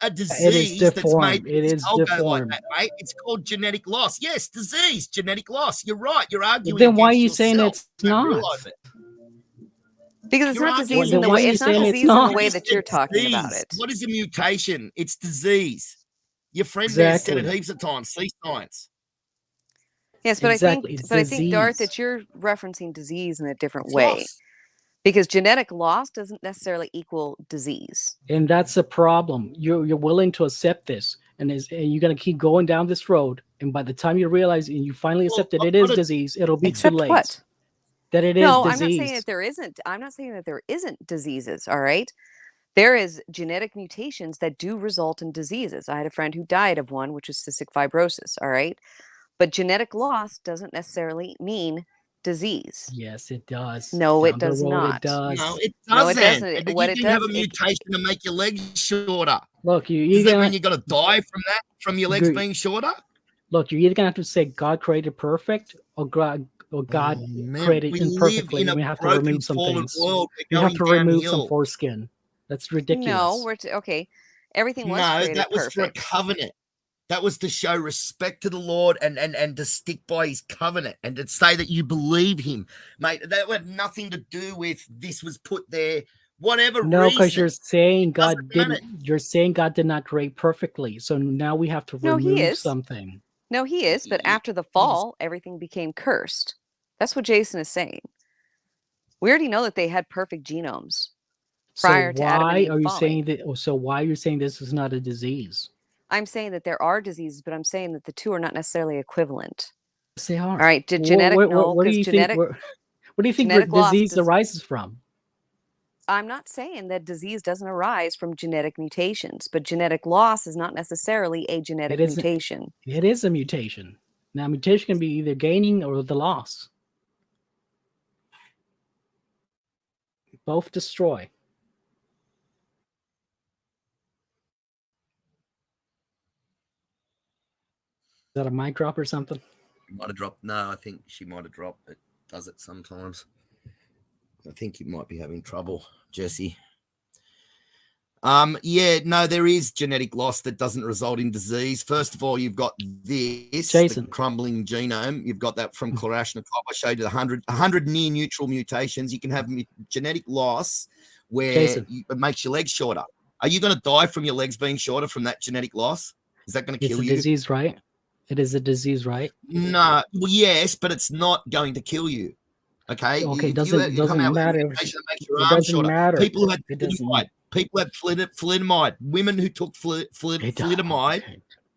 a It is disease that's made deformed. It this is algo like deformed. that, mate. It's called genetic loss. Yes, disease, genetic loss. You're right. You're arguing Then why are against you saying yourself. it's You don't not? realize it. Because it's You're not arguing disease in Then the why way are you it's not saying it's disease in the not? way You that said you're talking about disease. it. What is a mutation? It's disease. Your friend there said it Exactly. heaps of times. See science. Yes, but Exactly. I It's think Darth, disease. that you're referencing disease in a different It's way. loss. Because genetic loss doesn't necessarily equal disease. And that's a problem. You're willing to accept this, and you're gonna keep going down this road. And by the time you realize and you finally Well, accept that I've it is got to- disease, it'll be too Except late. what? That it is No, I'm not saying disease. that there isn't. I'm not saying that there isn't diseases. All right. There is genetic mutations that do result in diseases. I had a friend who died of one, which is cystic fibrosis. All right. But genetic loss doesn't necessarily mean disease. Yes, it does. No, it Down the does road, not. it does. No, it doesn't. No, it doesn't. And What you it can have a does, it- mutation to make your legs shorter. Look, Does you're that gonna mean you're going to die from that, from your legs Agree. being shorter? look. You're either gonna have to say God created perfect, or God Oh, man, created we live imperfectly. in a And we have to broken, remove some fallen things. world. We We're have going to remove some downhill. foreskin. That's no, ridiculous. okay. Everything was No, created that was for a perfect. covenant. That was to show respect to the Lord and to stick by his covenant and to say that you believe him. Mate, that had nothing to do with this was put there, whatever No, because you're reason. saying God Doesn't matter. didn't. You're saying God did not create perfectly. So now we have to No, he remove is. something. No, he is. But after the fall, everything became cursed. That's what Jason is saying. We already know that they had perfect genomes prior So to Adam and why Eve are you falling. saying that? So why are you saying this is not a disease? I'm saying that there are diseases, but I'm saying that the two are not necessarily equivalent. Yes, they are. All right. Did genetic no? What do Because you genetic. think? What do you think genetic loss disease does- arises from? I'm not saying that disease doesn't arise from genetic mutations, but genetic loss is not necessarily a genetic isn't. mutation. It is a mutation. Now, mutation can be either gaining or the loss. Both destroy. Is that a mic drop or something? Might have dropped. No, I think she might have dropped. It does it sometimes. I think you might be having trouble, Jesse. Yeah, no, there is genetic loss that doesn't result in disease. First of all, you've got this Jason. the crumbling genome. You've got that from Kalashnikov. I showed you the 100 near neutral mutations. You can have genetic loss where Jason. it makes your legs shorter. Are you going to die from your legs being shorter from that genetic loss? Is that going to It's kill a you? disease, right? It is a disease, right? No, well, yes, but it's not going to kill you. Okay. Okay, If doesn't you come out with a matter. mutation that makes your It arm doesn't shorter. matter. People who had It doesn't. thalidomide, people had thalidomide, women who took thalidomide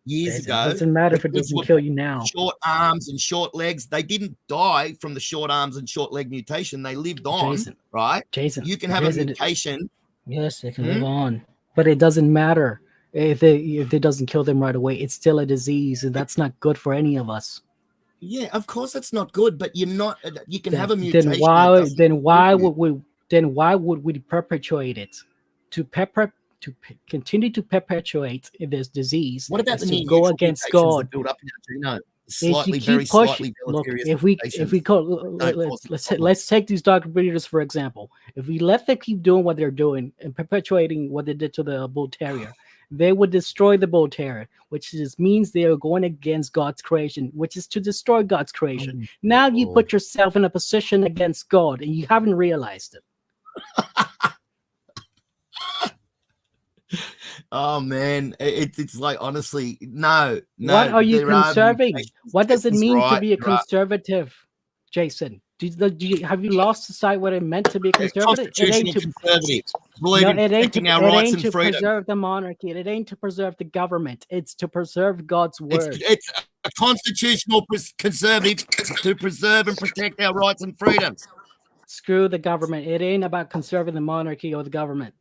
years Jason, ago. it doesn't matter if it because doesn't of kill you now. Short arms and short legs. They didn't die from the short arms and short leg mutation. They lived on, Jason. right? Jason, You can have a Jason, mutation. Yes, they can live on, but it doesn't matter if it doesn't kill them right away. It's still a disease, and that's not good for any of us. Yeah, of course it's not good, but you're not. You can Then- have a mutation. Then that why? doesn't Then why kill you. would we perpetuate it? Continue to perpetuate this disease. What about is the to near go neutral against mutations God? that build up in our genome? If you Slightly, keep very slightly pushing, look, deleterious if we mutations. go, Don't cause the problem. let's take these dog breeders for example. If we let them keep doing what they're doing and perpetuating what they did to the bull terrier, they would destroy the bull terrier, which just means they are going against God's creation, which is to destroy God's creation. Now you Lord. put yourself in a position against God, and you haven't realized it. Oh man, it's like honestly, no. What are you there are conserving? mutations. What does it Jason's mean to right, be a there are- conservative, Jason? Have you lost sight what it meant to be a conservative? It Constitutional ain't to conservative. Believe No, in it ain't to, protecting our it rights ain't and to freedom. preserve the monarchy. It ain't to preserve the government. It's to preserve God's word. It's a constitutional conservative to preserve and protect our rights and freedoms. Screw the government. It ain't about conserving the monarchy or the government.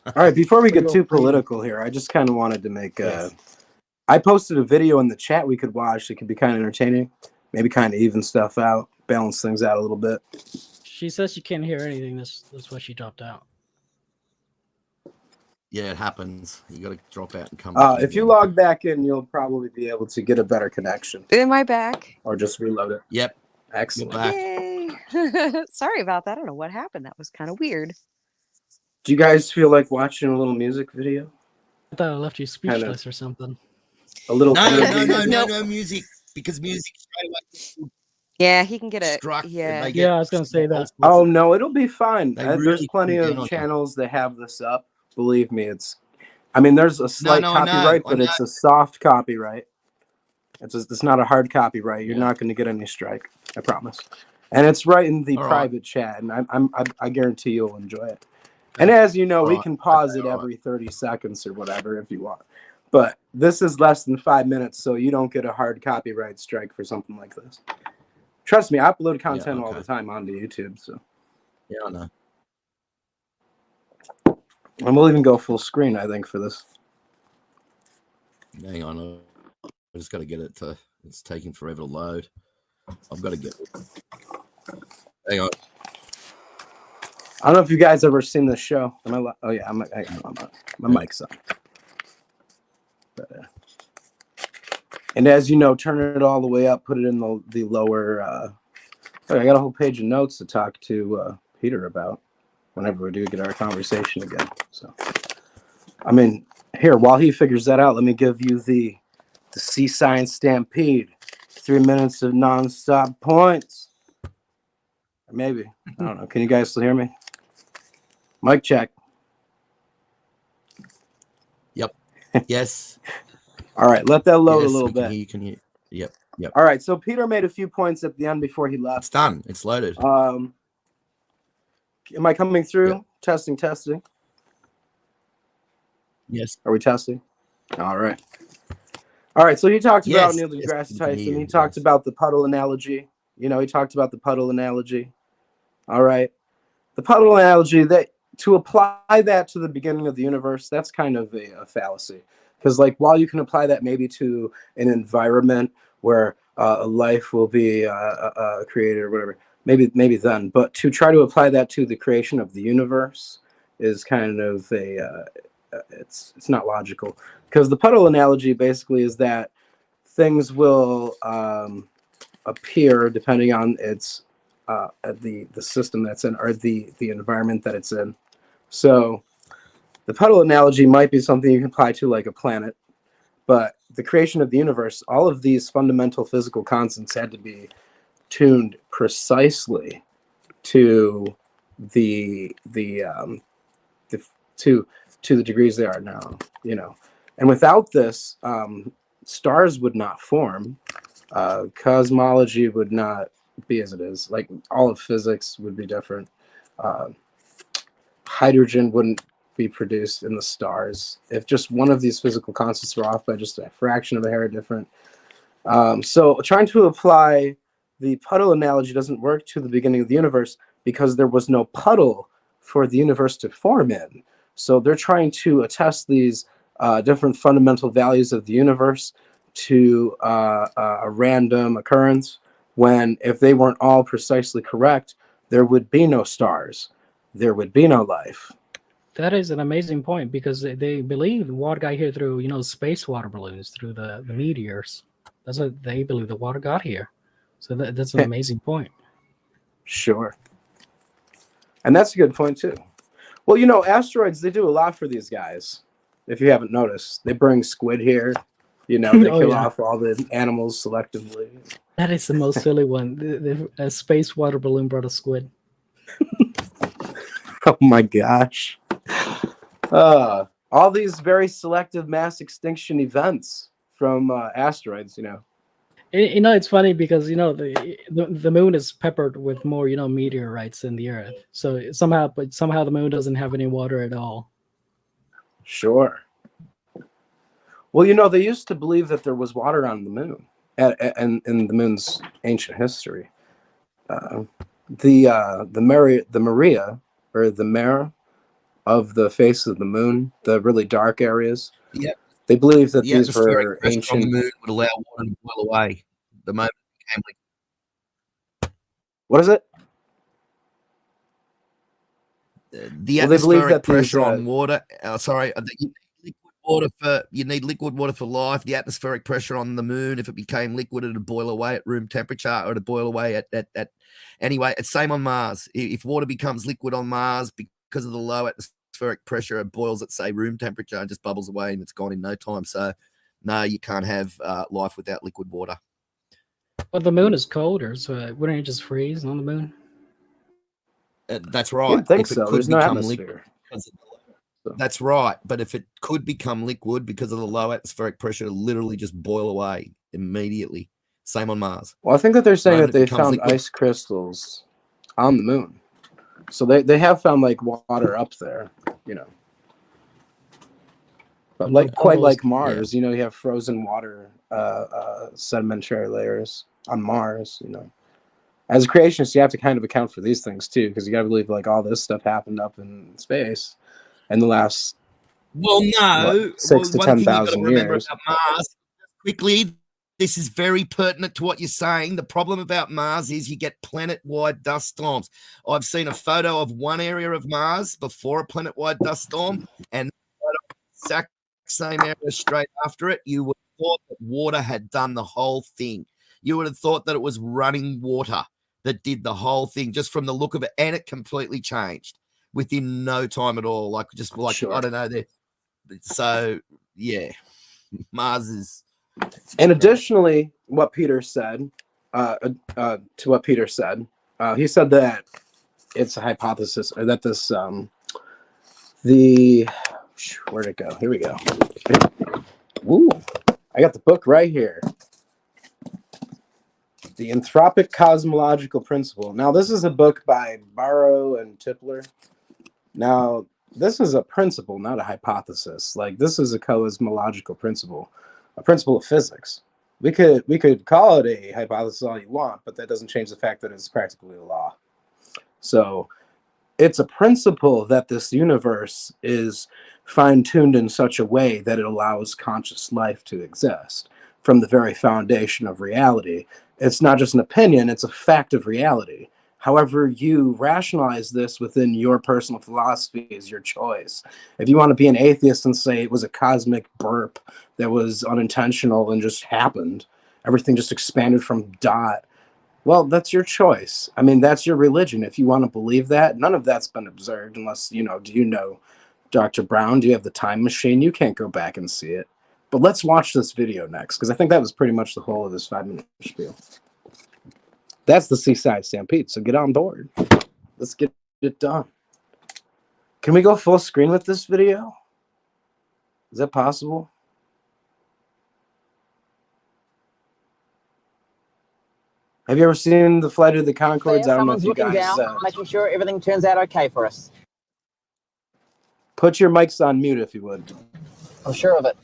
All right, before we get Real too freedom. political here, I just kind of wanted to make Yes. I posted a video in the chat we could watch that could be kind of entertaining, maybe kind of even stuff out, balance things out a little bit. She says she can't hear anything. That's why she dropped out. Yeah, it happens. You got to drop out and come back. If you again. log back in, you'll probably be able to get a better connection, Am I back? or just reload it. Yep. Excellent. back. Yay! Sorry about that. I don't know what happened. That was kind of weird. Do you guys feel like watching a little music video? I thought I left you speechless or something. A little. No music, because music straight away Yeah, he can get a struck. and yeah. they get Yeah, I was gonna say that. Oh no, it'll be fine. They There's really plenty come down of on you. channels that have this up. Believe me, I mean, there's a slight no, I know, copyright, I but know. it's a soft copyright. It's not a hard copyright. You're Yeah. not going to get any strike. I promise. And it's right in the All right. private chat, and I guarantee you'll enjoy it. And as you know, we Right. can pause it Okay, all every 30 seconds or whatever if you want. But this is less than 5 minutes, so you don't get a hard copyright strike for something like this. Trust me, I upload content all okay. the time onto YouTube, so. Yeah, I know. And we'll even go full screen, I think, for this. Hang on. I just got to get it to. It's taking forever to load. I've got to get it. Hang on. I don't know if you guys ever seen this show. Oh yeah, my mic's on. But, and as you know, turn it all the way up. Put it in the lower. I got a whole page of notes to talk to Peter about whenever we do get our conversation again. So, I mean, here while he figures that out, let me give you the Sea Science Stampede. 3 minutes of nonstop points. Or maybe. I don't know. Can you guys still hear me? Mic check. Yes. All right, let that load yes, a little we can bit. hear you can hear. Yep. Yep. All right, so Peter made a few points at the end before he It's left. done. It's loaded. Am I coming through? Yep. Testing. Yes. Are we testing? All right. So he talked about Yes, Neil yes, deGrasse we can Tyson. hear He you, talked yes. about the puddle analogy. He talked about the puddle analogy. All right. The puddle analogy, that to apply that to the beginning of the universe, that's kind of a fallacy. Because while you can apply that maybe to an environment where a life will be created or whatever, maybe then. But to try to apply that to the creation of the universe is kind of it's not logical. Because the puddle analogy basically is that things will appear depending on its the system that's in, or the environment that it's in. So the puddle analogy might be something you can apply to like a planet, but the creation of the universe, all of these fundamental physical constants had to be tuned precisely to the degrees they are now, and without this, stars would not form, cosmology would not be as it is, all of physics would be different, hydrogen wouldn't be produced in the stars if just one of these physical constants were off by just a fraction of a hair different. So trying to apply the puddle analogy doesn't work to the beginning of the universe because there was no puddle for the universe to form in. So they're trying to attest these different fundamental values of the universe to a random occurrence, when if they weren't all precisely correct, there would be no stars, there would be no life. That is an amazing point, because they believe the water got here through, space water balloons, through the meteors. That's what they believe the water got here. So that's an amazing point. Sure. And that's a good point too. Well, asteroids, they do a lot for these guys. If you haven't noticed, they bring squid here. They kill off all the animals selectively. That is the most silly one. A space water balloon brought a squid. Oh my gosh. All these very selective mass extinction events from asteroids, It's funny because the moon is peppered with more meteorites than the Earth. So somehow the moon doesn't have any water at all. Sure. Well, they used to believe that there was water on the moon, and in the moon's ancient history. The Maria, or the mare of the face of the moon, the really dark areas. Yeah. They believe that The these atmospheric were pressure on ancient. the moon would allow water to boil away. The moment it became What is it? the Well, they believe atmospheric that these, pressure on water. You need liquid water for life. The atmospheric pressure on the moon, if it became liquid, it'd boil away at room temperature, or it'd boil away at anyway. It's same on Mars. If water becomes liquid on Mars because of the low atmospheric pressure, it boils at, say, room temperature and just bubbles away, and it's gone in no time. So no, you can't have life without liquid water. Well, the moon is colder, so wouldn't it just freeze on the moon? That's right. You'd think If it so. could There's no become atmosphere. That's right. But if it could become liquid because of the low atmospheric pressure, it'll literally just boil away immediately. Same on Mars. Well, I think that they're saying Moment that it they becomes found liquid. ice crystals on the moon. So they have found like water up there, you know. But like quite like Mars, you know, you have frozen water sedimentary layers on Mars, you know. As a creationist, you have to kind of account for these things too, because you got to believe like all this stuff happened up in space in the last 6 to 10,000 years. About Mars, quickly, this is very pertinent to what you're saying. The problem about Mars is you get planet-wide dust storms. I've seen a photo of one area of Mars before a planet-wide dust storm, and the exact same area straight after it. You would have thought that water had done the whole thing. You would have thought that it was running water that did the whole thing just from the look of it, and it completely changed within no time at all. Like, just like, Sure. I don't know. So, yeah, Mars is. And additionally, what Peter said, to what Peter said, he said that it's a hypothesis, or that this, where'd it go? Here we go. Ooh, I got the book right here. The Anthropic Cosmological Principle. Now, this is a book by Barrow and Tipler. Now, this is a principle, not a hypothesis. Like, this is a cosmological principle, a principle of physics. We could call it a hypothesis all you want, but that doesn't change the fact that it's practically a law. So it's a principle that this universe is fine-tuned in such a way that it allows conscious life to exist from the very foundation of reality. It's not just an opinion, it's a fact of reality. However you rationalize this within your personal philosophy is your choice. If you want to be an atheist and say it was a cosmic burp that was unintentional and just happened, everything just expanded from dot, well, that's your choice. I mean, that's your religion. If you want to believe that, none of that's been observed unless, do you know Dr. Brown? Do you have the time machine? You can't go back and see it. But let's watch this video next, because I think that was pretty much the whole of this 5-minute spiel. That's the Seaside Stampede, so get on board. Let's get it done. Can we go full screen with this video? Is that possible? Have you ever seen the Flight of the Conchords? I don't know if you guys... down, making sure everything turns out okay for us. Put your mics on mute if you would. I'm sure of it.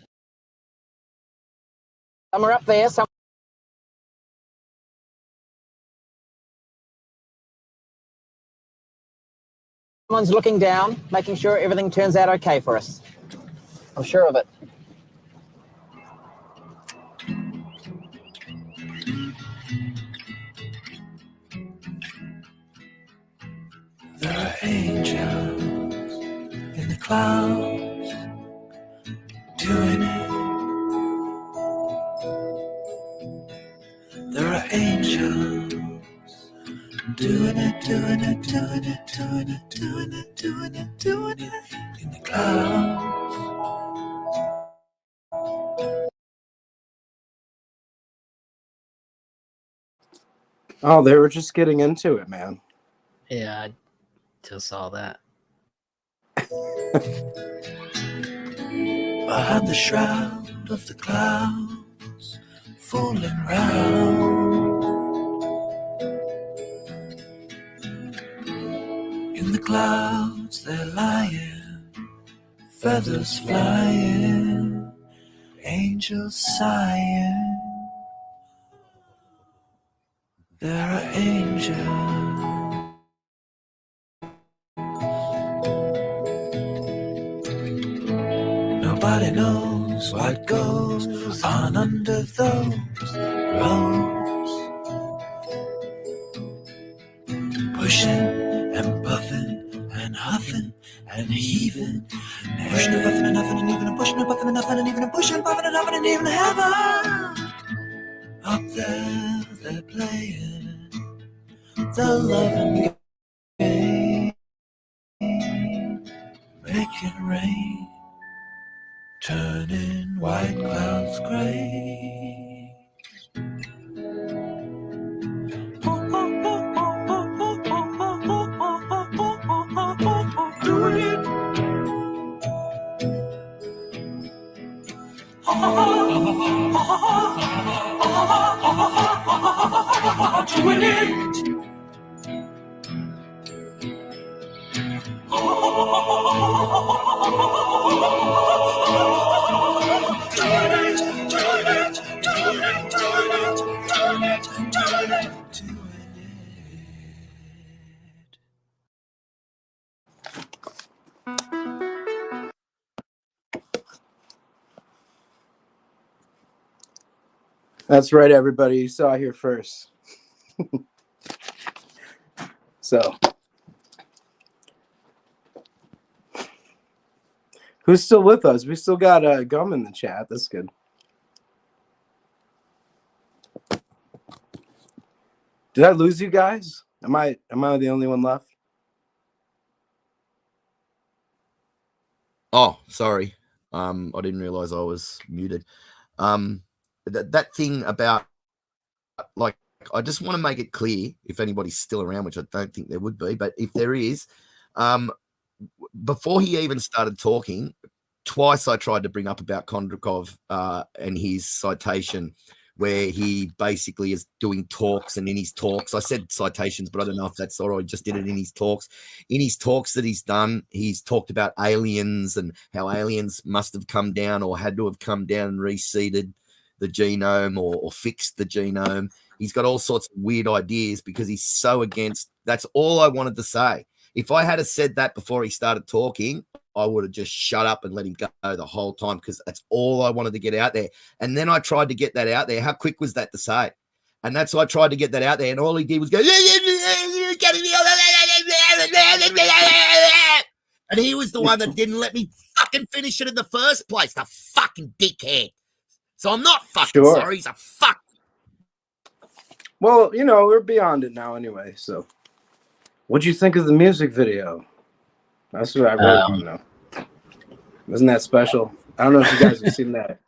Some are up there, some... Someone's looking down, making sure everything turns out okay for us. I'm sure of it. There are angels in the clouds doing it. There are angels doing it, doing it, doing it, doing it, doing it, doing it, doing it in the clouds. Oh, they were just getting into it, man. Yeah, I just saw that. Behind the shroud of the clouds, falling round. In the clouds they're lying, feathers flying, angels sighing. There are angels. Nobody knows what goes on under those roads. Pushing and puffing and huffing and heaving, pushing and puffing and huffing and even, and pushing and puffing and huffing and even, and pushing and puffing and huffing and even heaven. Up there they're playing the loving game, making rain, turning white clouds gray. Doing it. Doing it. That's right, everybody. You saw it here first. So, who's still with us? We still got Gum in the chat. That's good. Did I lose you guys? Am I the only one left? Oh, sorry. I didn't realize I was muted. That thing about, like, I just want to make it clear, if anybody's still around, which I don't think there would be, but if there is, before he even started talking, twice I tried to bring up about Kondrakov and his citation, where he basically is doing talks, and in his talks, I said citations, but I don't know if that's all right. I just did it in his talks. In his talks that he's done, he's talked about aliens and how aliens must have come down or had to have come down and reseeded the genome or fixed the genome. He's got all sorts of weird ideas because he's so against. That's all I wanted to say. If I had said that before he started talking, I would have just shut up and let him go the whole time, because that's all I wanted to get out there. And then I tried to get that out there. How quick was that to say? And that's why I tried to get that out there. And all he did was go, and he was the one that didn't let me fucking finish it in the first place. The fucking dickhead. So I'm not fucking sorry. He's a fuck. Well, you know, we're beyond it now anyway. So, what'd you think of the music video? That's what I really want to know. Wasn't that special? I don't know if you guys have seen that.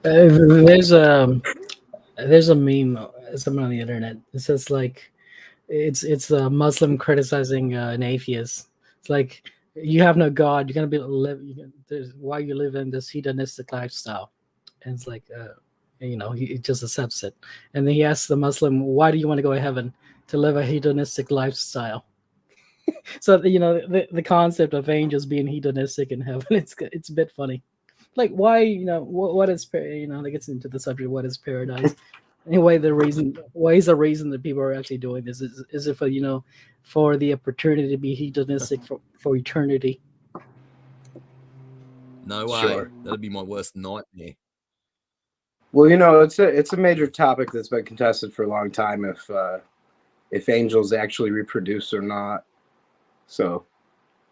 There's a meme somewhere on the internet. It says like, it's a Muslim criticizing an atheist. It's like, you have no God. You're gonna why you live in this hedonistic lifestyle, and it's like, you know, he just accepts it. And then he asks the Muslim, why do you want to go to heaven? To live a hedonistic lifestyle. So, you know, the concept of angels being hedonistic in heaven, it's a bit funny. Like, why, you know, what is, you know, that gets into the subject, what is paradise? Anyway, why is the reason that people are actually doing this? Is it for, you know, for the opportunity to be hedonistic for eternity? No way. Sure. That'd be my worst nightmare. Well, you know, it's a major topic that's been contested for a long time, if angels actually reproduce or not. So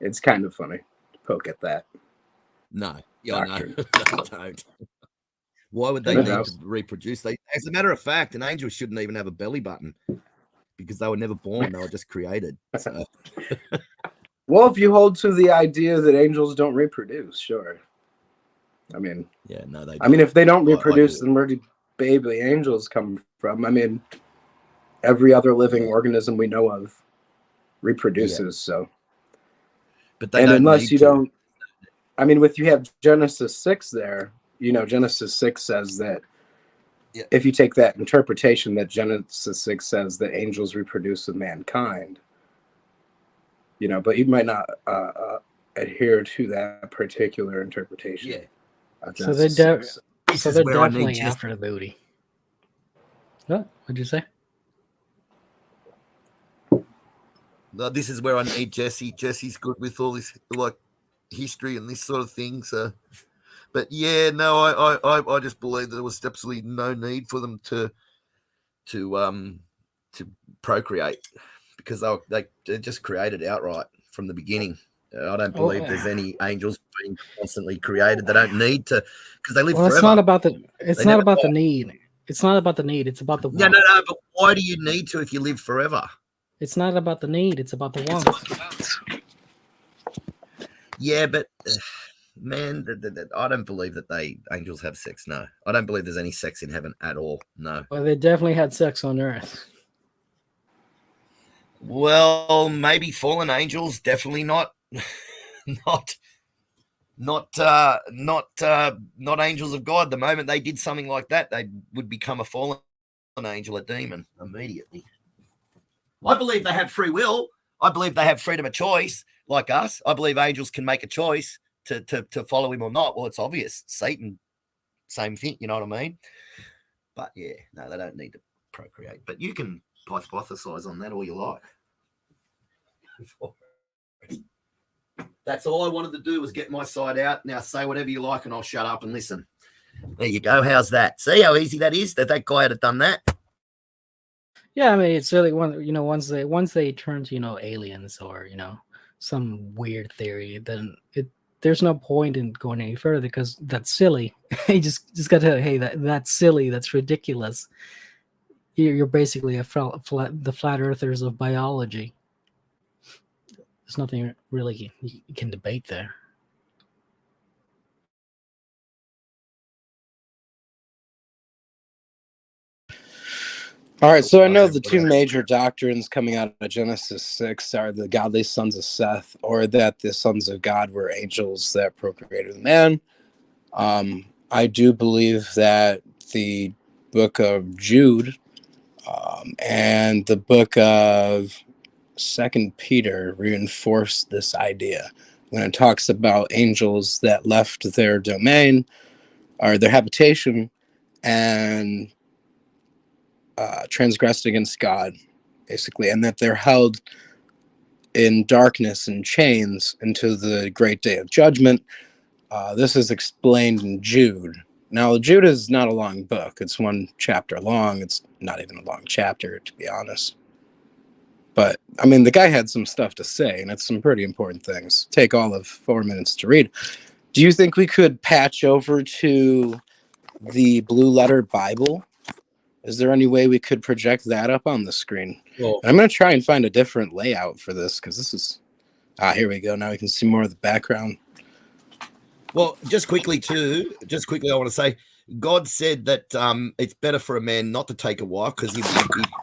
it's kind of funny to poke at that. No, yeah, no, don't. Why would they need to reproduce? As a matter of fact, an angel shouldn't even have a belly button, because they were never born; they were just created. So. Well, if you hold to the idea that angels don't reproduce, sure. I mean, yeah, no, they. I mean, if they don't reproduce, then where do baby angels come from? I mean, every other living organism we know of reproduces. So, but they and don't unless you to. don't, I mean, you have Genesis 6 there. You know, Genesis 6 says that if you take that interpretation, that Genesis 6 says that angels reproduce with mankind. You know, but you might not adhere to that particular interpretation. Yeah. So they're definitely after the booty. What? What'd you say? No, this is where I need Jesse. Jesse's good with all this, like, history and this sort of thing. So, but yeah, no, I just believe that there was absolutely no need for them to procreate, because they just created outright from the beginning. I don't believe there's any angels being constantly created. They don't need to, because they live Well, forever. it's not about the. It's They not never about the die. need. It's not about the need. It's about the No, want. no, no. But why do you need to if you live forever? It's not about the need. It's about the want. Yeah, but man, I don't believe that angels have sex. No, I don't believe there's any sex in heaven at all. No. Well, they definitely had sex on Earth. Well, maybe fallen angels, definitely not, not angels of God. The moment they did something like that, they would become a fallen angel, a demon immediately. I believe they have free will. I believe they have freedom of choice, like us. I believe angels can make a choice to follow him or not. Well, it's obvious. Satan, same thing. You know what I mean? But yeah, no, they don't need to procreate. But you can hypothesize on that all you like. That's all I wanted to do was get my side out. Now say whatever you like and I'll shut up and listen. There you go. How's that? See how easy that is? That guy had done that. Yeah, I mean, it's really once they turn to aliens or some weird theory, then there's no point in going any further because that's silly. You just got to hey that's silly, that's ridiculous. You're basically the flat earthers of biology. There's nothing really you can debate there. All right, so I know the two major doctrines coming out of Genesis 6 are the godly sons of Seth, or that the sons of God were angels that procreated with man. I do believe that the book of Jude and the book of 2 Peter reinforce this idea when it talks about angels that left their domain or their habitation and transgressed against God, basically, and that they're held in darkness and chains until the great day of judgment. This is explained in Jude. Now, Jude is not a long book. It's one chapter long. It's not even a long chapter, to be honest. But, I mean, the guy had some stuff to say, and it's some pretty important things. Take all of 4 minutes to read. Do you think we could patch over to the Blue Letter Bible? Is there any way we could project that up on the screen? Well, I'm going to try and find a different layout for this because this is... here we go. Now we can see more of the background. Well, just quickly, I want to say, God said that it's better for a man not to take a wife because he'd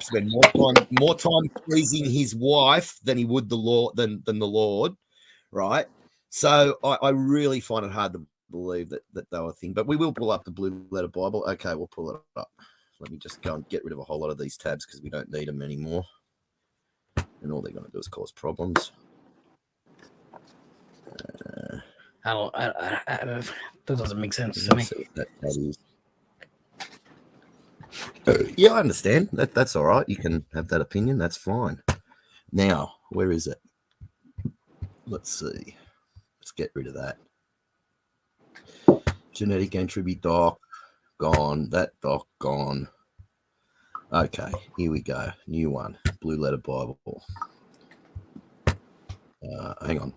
spend more time pleasing his wife than he would the Lord, right? So I really find it hard to believe that they were a thing. But we will pull up the Blue Letter Bible. Okay, we'll pull it up. Let me just go and get rid of a whole lot of these tabs because we don't need them anymore. And all they're going to do is cause problems. That doesn't make sense to me. That is. Yeah, I understand. That's all right. You can have that opinion. That's fine. Now, where is it? Let's see. Let's get rid of that. Genetic entropy doc. Gone. That doc gone. Okay, here we go. New one. Blue Letter Bible. Hang on.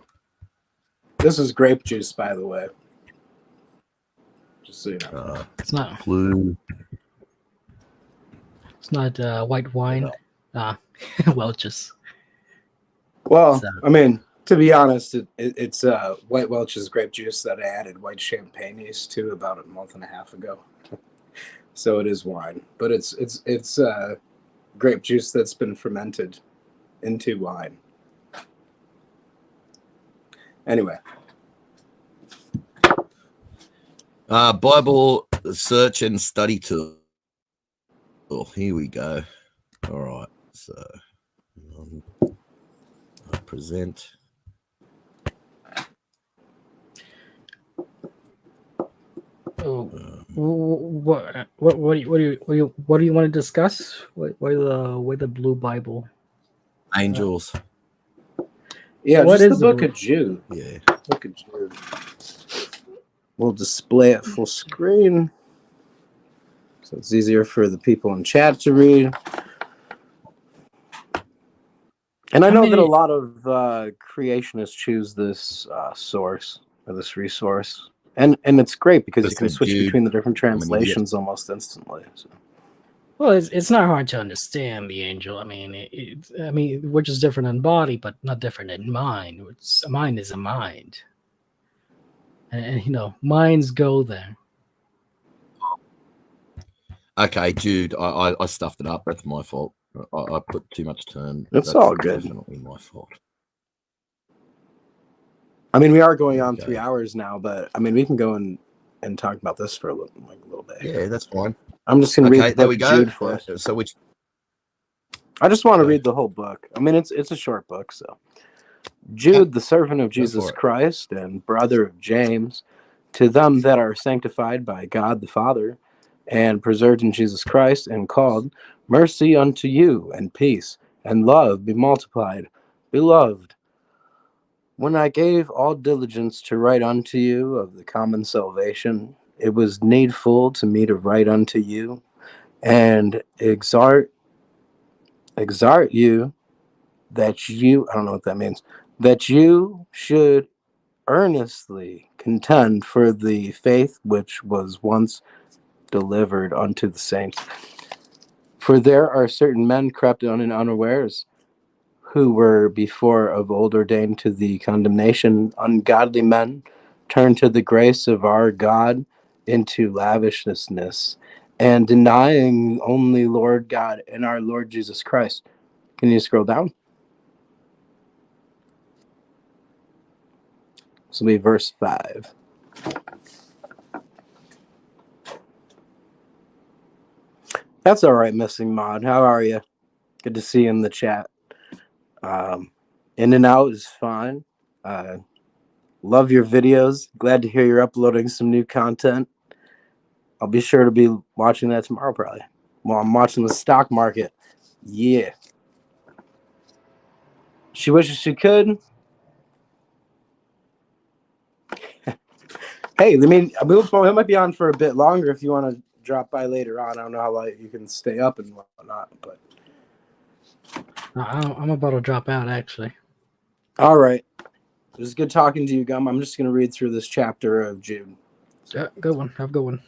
This is grape juice, by the way. Just so you know. It's not blue. It's not white wine. Welch's. Well, I mean, to be honest, it's White Welch's grape juice that I added white champagne yeast to about a month and a half ago. So it is wine, but it's grape juice that's been fermented into wine. Anyway. Bible search and study tool. Here we go. All right. So present. What do you want to discuss? Why the Blue Bible? Angels. Yeah, What just is the the book Blue? of Jude. Yeah. Book of Jude. We'll display it full screen, so it's easier for the people in chat to read. And I How know that a many- lot of creationists choose this source or this resource, and it's great because you can Listen, switch dude, between the different I'm an idiot. translations almost instantly. So. Well, it's not hard to understand the angel. I mean, we're just different in body, but not different in mind. A mind is a mind, and minds go there. Okay, Jude, I stuffed it up. That's my fault. I put too much turn. It's That's all good. Definitely my fault. I mean, we are going on Okay. 3 hours now, but I mean, we can go and talk about this for a little bit. Yeah, that's fine. I'm just going to Okay, read the there book we of go. Jude for us. So which? I just want to Okay. read the whole book. I mean, it's a short book, so. Jude, the servant of Jesus for it. Christ and brother of James, to them that are sanctified by God the Father and preserved in Jesus Christ and called, mercy unto you and peace and love be multiplied. Beloved, when I gave all diligence to write unto you of the common salvation, it was needful to me to write unto you and exhort you that you, I don't know what that means, that you should earnestly contend for the faith which was once delivered unto the saints. For there are certain men crept in and unawares, who were before of old ordained to the condemnation, ungodly men, turned to the grace of our God into lavishness, and denying only Lord God and our Lord Jesus Christ. Can you scroll down? This will be verse 5. That's all right, Missing Mod. How are you? Good to see you in the chat. In and out is fine. Love your videos. Glad to hear you're uploading some new content. I'll be sure to be watching that tomorrow, probably. While I'm watching the stock market. Yeah. She wishes she could. Hey, I mean, we might be on for a bit longer if you want to drop by later on. I don't know how late you can stay up and whatnot, but. I'm about to drop out, actually. All right. It was good talking to you, Gum. I'm just going to read through this chapter of Jude. Yeah, good one. Have a good one.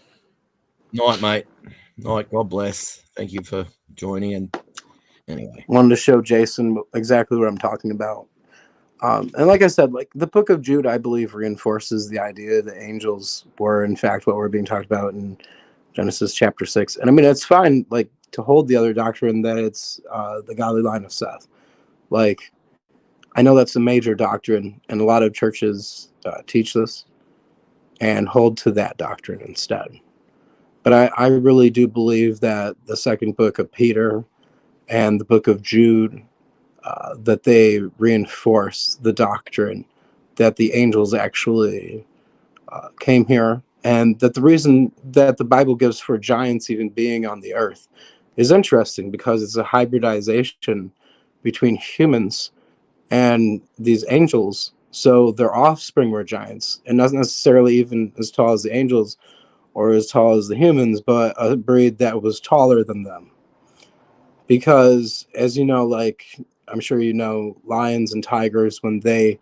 Night, mate. Night. God bless. Thank you for joining. And anyway, Wanted to show Jason exactly what I'm talking about. And like I said, like the book of Jude, I believe reinforces the idea that angels were, in fact, what we're being talked about in Genesis chapter 6. And I mean, it's fine, like, to hold the other doctrine that it's the godly line of Seth. Like, I know that's a major doctrine, and a lot of churches teach this and hold to that doctrine instead. But I really do believe that the second book of Peter and the book of Jude, that they reinforce the doctrine that the angels actually came here, and that the reason that the Bible gives for giants even being on the earth is interesting because it's a hybridization between humans and these angels. So their offspring were giants, and not necessarily even as tall as the angels or as tall as the humans, but a breed that was taller than them. Because, as you know, like I'm sure you know, lions and tigers, when they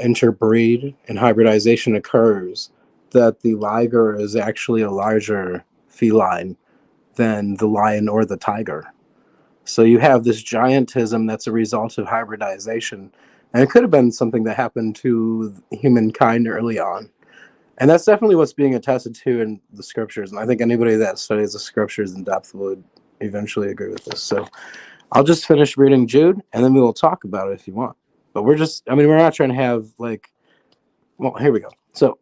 interbreed and hybridization occurs, that the liger is actually a larger feline than the lion or the tiger. So you have this giantism that's a result of hybridization. And it could have been something that happened to humankind early on. And that's definitely what's being attested to in the scriptures. And I think anybody that studies the scriptures in depth would eventually agree with this. So I'll just finish reading Jude, and then we will talk about it if you want. But we're not trying to have, like, well, here we go. So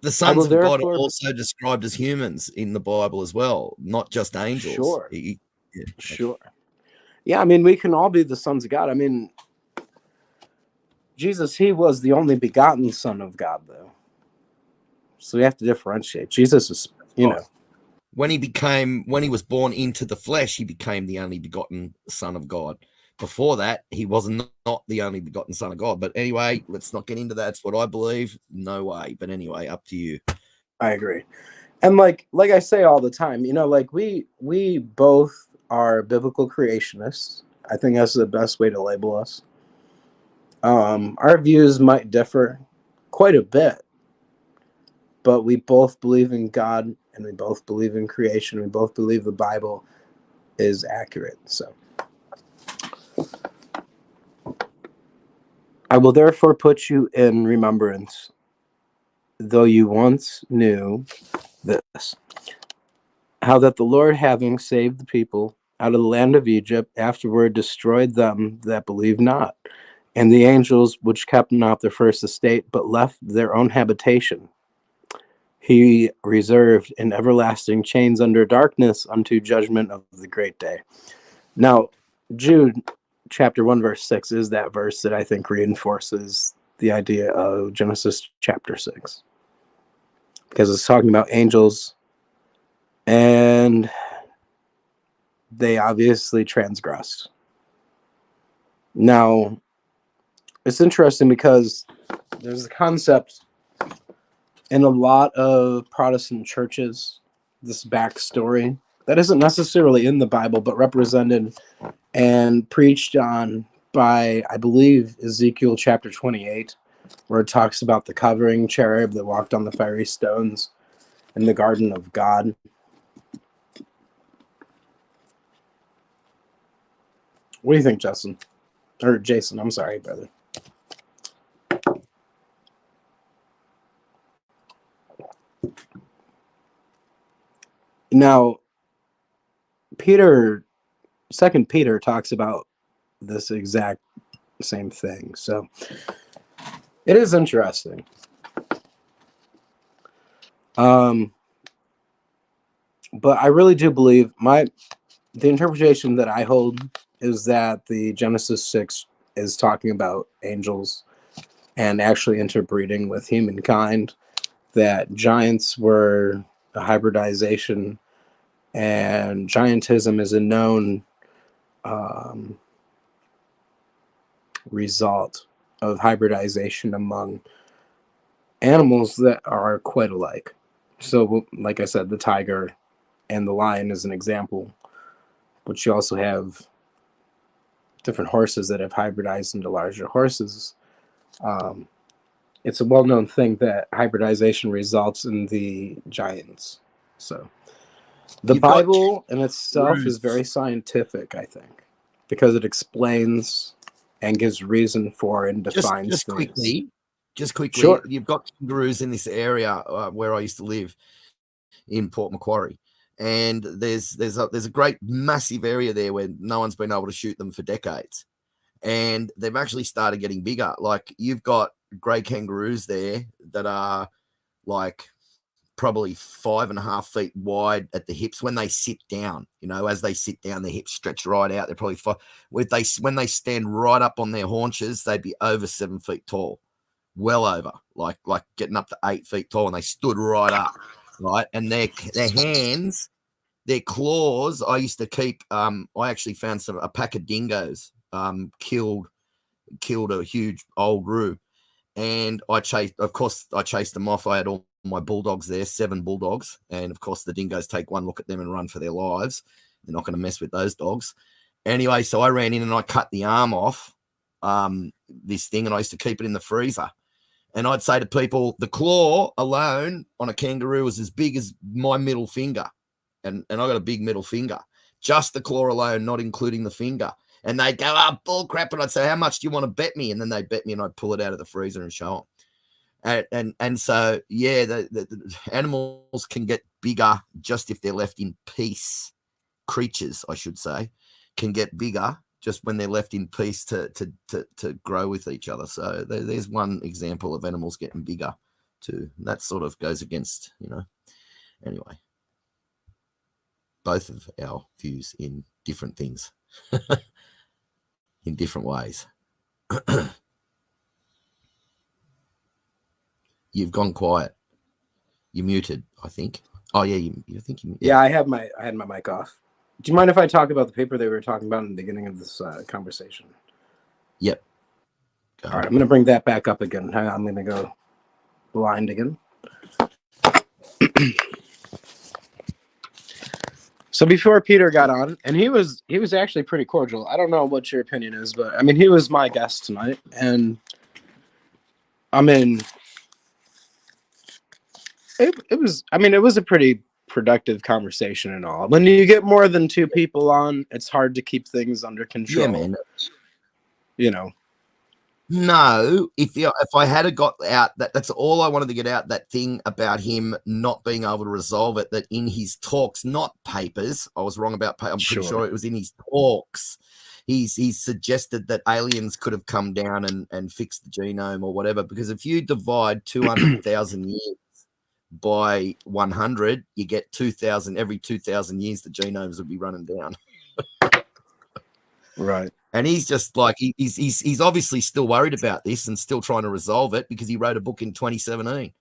the sons of God are therefore- also described as humans in the Bible as well, not just angels. Sure. Yeah. Sure. Yeah, I mean, we can all be the sons of God. I mean, Jesus, he was the only begotten Son of God, though. So we have to differentiate. Jesus is, you know. When he was born into the flesh, he became the only begotten Son of God. Before that, he was not the only begotten Son of God. But anyway, let's not get into that. It's what I believe. No way. But anyway, up to you. I agree. And like I say all the time, you know, like we both are biblical creationists. I think that's the best way to label us. Our views might differ quite a bit, but we both believe in God, and we both believe in creation. We both believe the Bible is accurate. So I will therefore put you in remembrance, though you once knew this, how that the Lord, having saved the people out of the land of Egypt, afterward destroyed them that believed not, and the angels which kept not their first estate, but left their own habitation, he reserved in everlasting chains under darkness unto judgment of the great day. Now, Jude chapter 1 verse 6 is that verse that I think reinforces the idea of Genesis chapter 6, because it's talking about angels, and they obviously transgressed. Now, it's interesting because there's a concept in a lot of Protestant churches, this backstory that isn't necessarily in the Bible, but represented and preached on by, I believe, Ezekiel chapter 28, where it talks about the covering cherub that walked on the fiery stones in the garden of God. What do you think, Justin? Or Jason, I'm sorry, brother. Now, Second Peter talks about this exact same thing. So it is interesting. But I really do believe the interpretation that I hold is that the Genesis 6 is talking about angels and actually interbreeding with humankind, that giants were a hybridization, and giantism is a known result of hybridization among animals that are quite alike. So, like I said, the tiger and the lion is an example, but you also have different horses that have hybridized into larger horses. It's a well-known thing that hybridization results in the giants. So the Bible in itself is very scientific, I think, because it explains and gives reason for and defines just things. Just quickly, Sure. You've got kangaroos in this area where I used to live in Port Macquarie, and there's a great massive area there where no one's been able to shoot them for decades, and they've actually started getting bigger. Like, you've got grey kangaroos there that are like probably 5.5 feet wide at the hips when they sit down. You know, as they sit down, their hips stretch right out. They're probably when they stand right up on their haunches, they'd be over 7 feet tall, well over, like getting up to 8 feet tall, and they stood right up, right? And their hands, their claws. I used to keep. I actually found a pack of dingoes. Killed a huge old roo, and I chased them off. I had all my bulldogs there, 7 bulldogs, and of course the dingoes take one look at them and run for their lives. They're not going to mess with those dogs. Anyway, so I ran in and I cut the arm off this thing, and I used to keep it in the freezer. And I'd say to people, the claw alone on a kangaroo is as big as my middle finger, and I got a big middle finger. Just the claw alone, not including the finger. And they'd go, oh, bull crap. And I'd say, how much do you want to bet me? And then they'd bet me, and I'd pull it out of the freezer and show them. And so, yeah, the animals can get bigger just if they're left in peace. Creatures, I should say, can get bigger just when they're left in peace to grow with each other. So there's one example of animals getting bigger too. That sort of goes against, anyway, both of our views in different things. In different ways. You've gone quiet. You're muted, I think. Oh yeah, you think you. Yeah, I had my mic off. Do you mind if I talk about the paper they were talking about in the beginning of this conversation? Yep. All right, I'm going to bring that back up again. Hang on, I'm going to go blind again. So before Peter got on, and he was actually pretty cordial. I don't know what your opinion is, but I mean, he was my guest tonight, and I mean, it was a pretty productive conversation and all. When you get more than two people on, it's hard to keep things under control. Yeah, man. You know. No, if I had got out that's all I wanted to get out, that thing about him not being able to resolve it, that in his talks, not papers, I was wrong about I'm pretty sure it was in his talks. He's suggested that aliens could have come down and fixed the genome or whatever, because if you divide 200,000 years by 100, you get 2,000 every 2,000 years the genomes would be running down. Right. And he's just like he's obviously still worried about this and still trying to resolve it, because he wrote a book in 2017,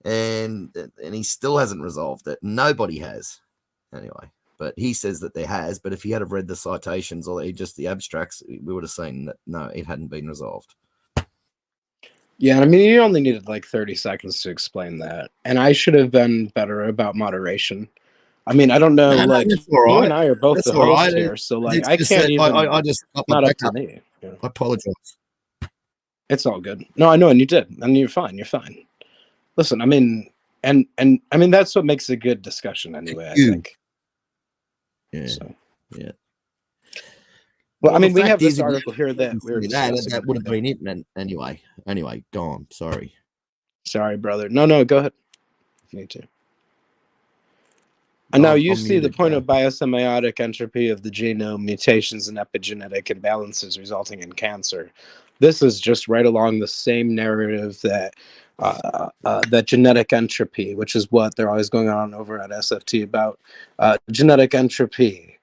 and he still hasn't resolved it. Nobody has, anyway. But he says that there has. But if he had have read the citations or just the abstracts, we would have seen that no, it hadn't been resolved. Yeah, I mean, you only needed like 30 seconds to explain that, and I should have been better about moderation. I mean, I don't know, like, you and I are both the hosts here, so, like, I can't even, I just got my not up back to up. me. You know? I apologize. It's all good. No, I know, and you did, and you're fine, Listen, I mean, and I mean, that's what makes a good discussion anyway, I think. Yeah, so. Yeah. Well, I mean, we the have fact is, this if you article here that we were discussing. that would have been it, man. Anyway, go on. Sorry. Sorry, brother. No, go ahead if you need to. And now you see the point of biosemiotic entropy of the genome, mutations and epigenetic imbalances resulting in cancer. This is just right along the same narrative that that genetic entropy, which is what they're always going on over at SFT about. Genetic entropy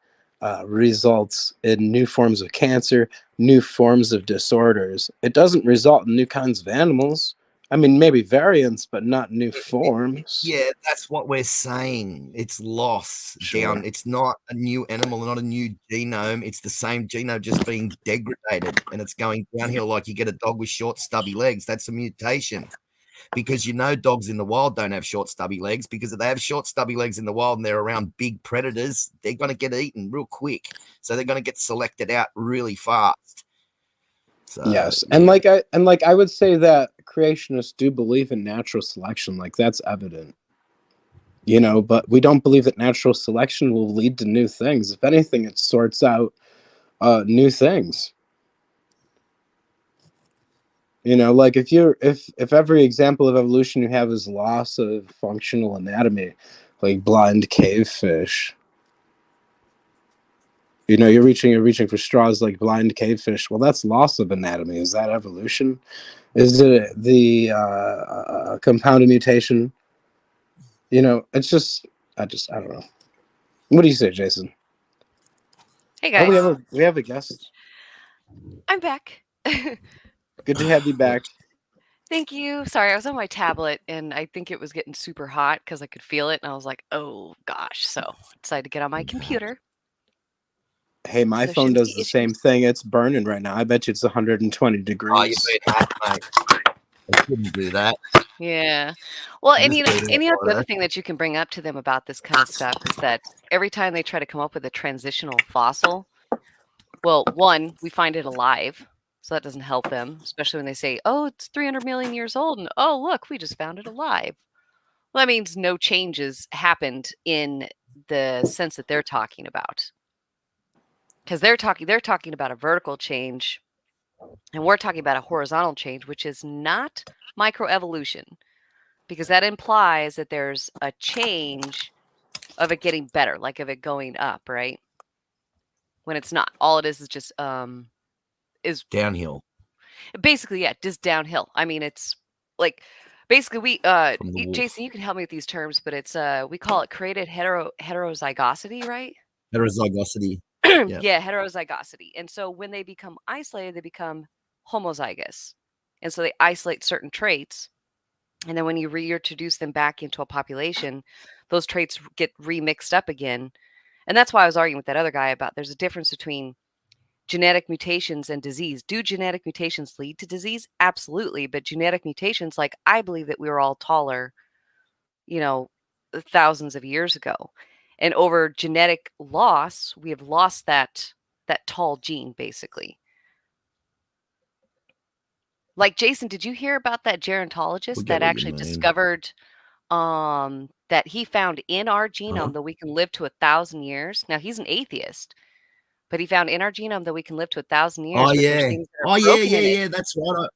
results in new forms of cancer, new forms of disorders. It doesn't result in new kinds of animals. I mean, maybe variants, but not new forms. Yeah, that's what we're saying. It's loss down. It's not a new animal, not a new genome. It's the same genome just being degraded, and it's going downhill like you get a dog with short, stubby legs. That's a mutation. Because dogs in the wild don't have short, stubby legs, because if they have short, stubby legs in the wild and they're around big predators, they're going to get eaten real quick. So they're going to get selected out really fast. So, yes, and like I would say that creationists do believe in natural selection, like that's evident, but we don't believe that natural selection will lead to new things. If anything, it sorts out new things. Like if every example of evolution you have is loss of functional anatomy, like blind cavefish. You're reaching for straws like blind cavefish. Well, that's loss of anatomy. Is that evolution? Is it the compounded mutation? It's just, I don't know. What do you say, Jason? Hey guys. Oh, we have a guest. I'm back. Good to have you back. Thank you. Sorry, I was on my tablet and I think it was getting super hot because I could feel it, and I was like, oh gosh. So I decided to get on my computer. Hey, my phone does the same thing. It's burning right now. I bet you it's 120 degrees. Oh, you've been hot, mate. I couldn't do that. Yeah. Well, and just waiting the for other that. thing that you can bring up to them about this kind of stuff is that every time they try to come up with a transitional fossil, well, one, we find it alive. So that doesn't help them, especially when they say, oh, it's 300 million years old. And oh, look, we just found it alive. Well, that means no changes happened in the sense that they're talking about. Because they're talking about a vertical change, and we're talking about a horizontal change, which is not microevolution, because that implies that there's a change of it getting better, like of it going up, right? When it's not. All it is just is downhill. Basically, yeah, just downhill. I mean, it's like basically we Jason, you can help me with these terms, but it's we call it created heterozygosity, right? Heterozygosity. Yeah, heterozygosity. And so when they become isolated, they become homozygous. And so they isolate certain traits. And then when you reintroduce them back into a population, those traits get remixed up again. And that's why I was arguing with that other guy about there's a difference between genetic mutations and disease. Do genetic mutations lead to disease? Absolutely. But genetic mutations, like I believe that we were all taller, thousands of years ago. And over genetic loss, we have lost that tall gene, basically. Like, Jason, did you hear about that gerontologist We get that what you actually mean. discovered that he found in our genome Uh-huh. that we can live to 1,000 years? Now, he's an atheist, but he found in our genome that we can live to 1,000 years, Oh but there's yeah. things that are Oh yeah, broken in it. yeah. That's right.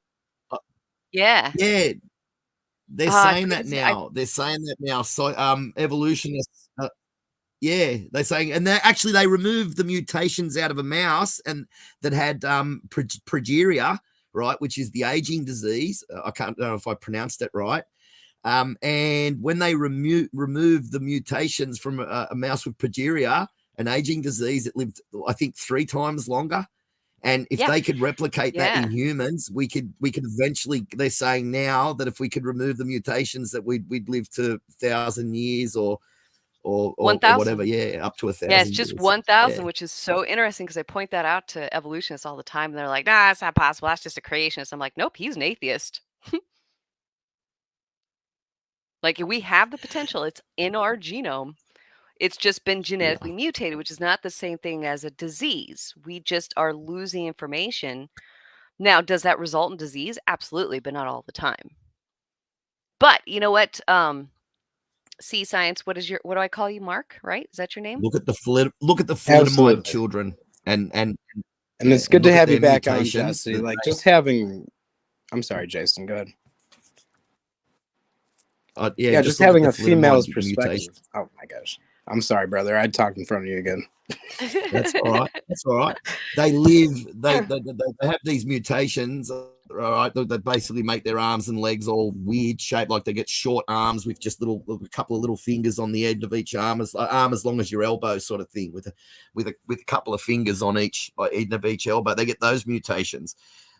Yeah. Yeah, they're I saying forget that his I now. They're saying that now. So, evolutionists. Yeah, they're saying, and they removed the mutations out of a mouse and that had progeria, right, which is the aging disease. I can't know if I pronounced that right. And when they removed the mutations from a mouse with progeria, an aging disease, it lived, I think, 3 times longer. And if Yeah. they could replicate that Yeah. in humans, we could eventually. They're saying now that if we could remove the mutations, that we'd live to 1,000 years or 1,000. whatever. Yeah, up to 1,000. Yeah, it's just years. 1,000, Yeah. which is so interesting because I point that out to evolutionists all the time. And they're like, nah, it's not possible. That's just a creationist. I'm like, nope, he's an atheist. Like, we have the potential. It's in our genome. It's just been genetically mutated, which is not the same thing as a disease. We just are losing information. Now, does that result in disease? Absolutely, but not all the time. But you know what? C Science, what do I call you, Mark? Right? Is that your name? Look at the thalidomide Absolutely. children, and it's good to look at have you their back on, mutations Jesse. that Like, they- just having. I'm sorry, Jason. Go ahead. Yeah, just look at having the a female's thalidomide perspective. mutation. Oh my gosh. I'm sorry, brother. I'd talk in front of you again. That's all right. That's all right. They live. They have these mutations. All right. They basically make their arms and legs all weird shaped, like they get short arms with just a couple of little fingers on the end of each arm, as long as your elbow, sort of thing, with a couple of fingers on each end of each elbow. They get those mutations.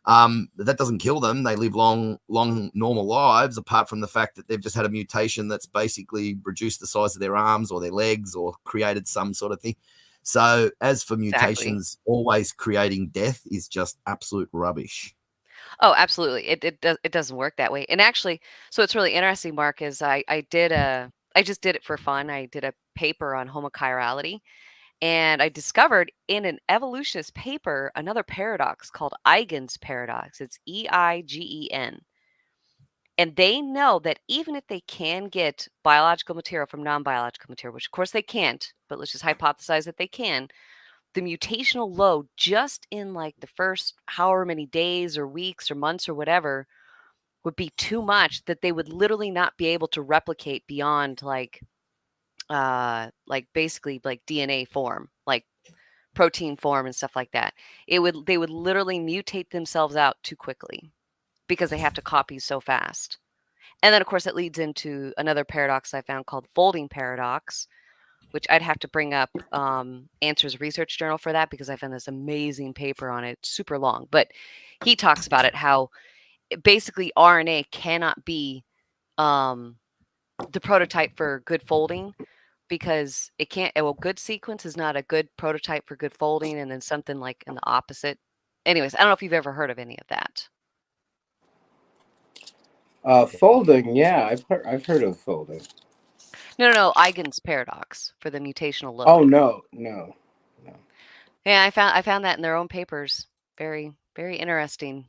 That doesn't kill them. They live long, normal lives, apart from the fact that they've just had a mutation that's basically reduced the size of their arms or their legs or created some sort of thing. So as for mutations, always creating death is just absolute rubbish. Oh, absolutely. It doesn't work that way. And actually, so it's really interesting, Mark, is I just did it for fun. I did a paper on homochirality. And I discovered in an evolutionist paper another paradox called Eigen's paradox. It's EIGEN. And they know that even if they can get biological material from non-biological material, which of course they can't, but let's just hypothesize that they can, the mutational load just in like the first however many days or weeks or months or whatever would be too much that they would literally not be able to replicate beyond like basically like DNA form, like protein form and stuff like that. They would literally mutate themselves out too quickly because they have to copy so fast. And then of course it leads into another paradox I found called folding paradox, which I'd have to bring up Answers Research Journal for that because I found this amazing paper on it, super long. But he talks about it, how basically RNA cannot be the prototype for good folding because it can't. Well, good sequence is not a good prototype for good folding, and then something like in the opposite. Anyways, I don't know if you've ever heard of any of that. Folding, yeah, I've heard of folding. No, Eigen's paradox for the mutational load. Oh no. Yeah, I found that in their own papers. Very, very interesting.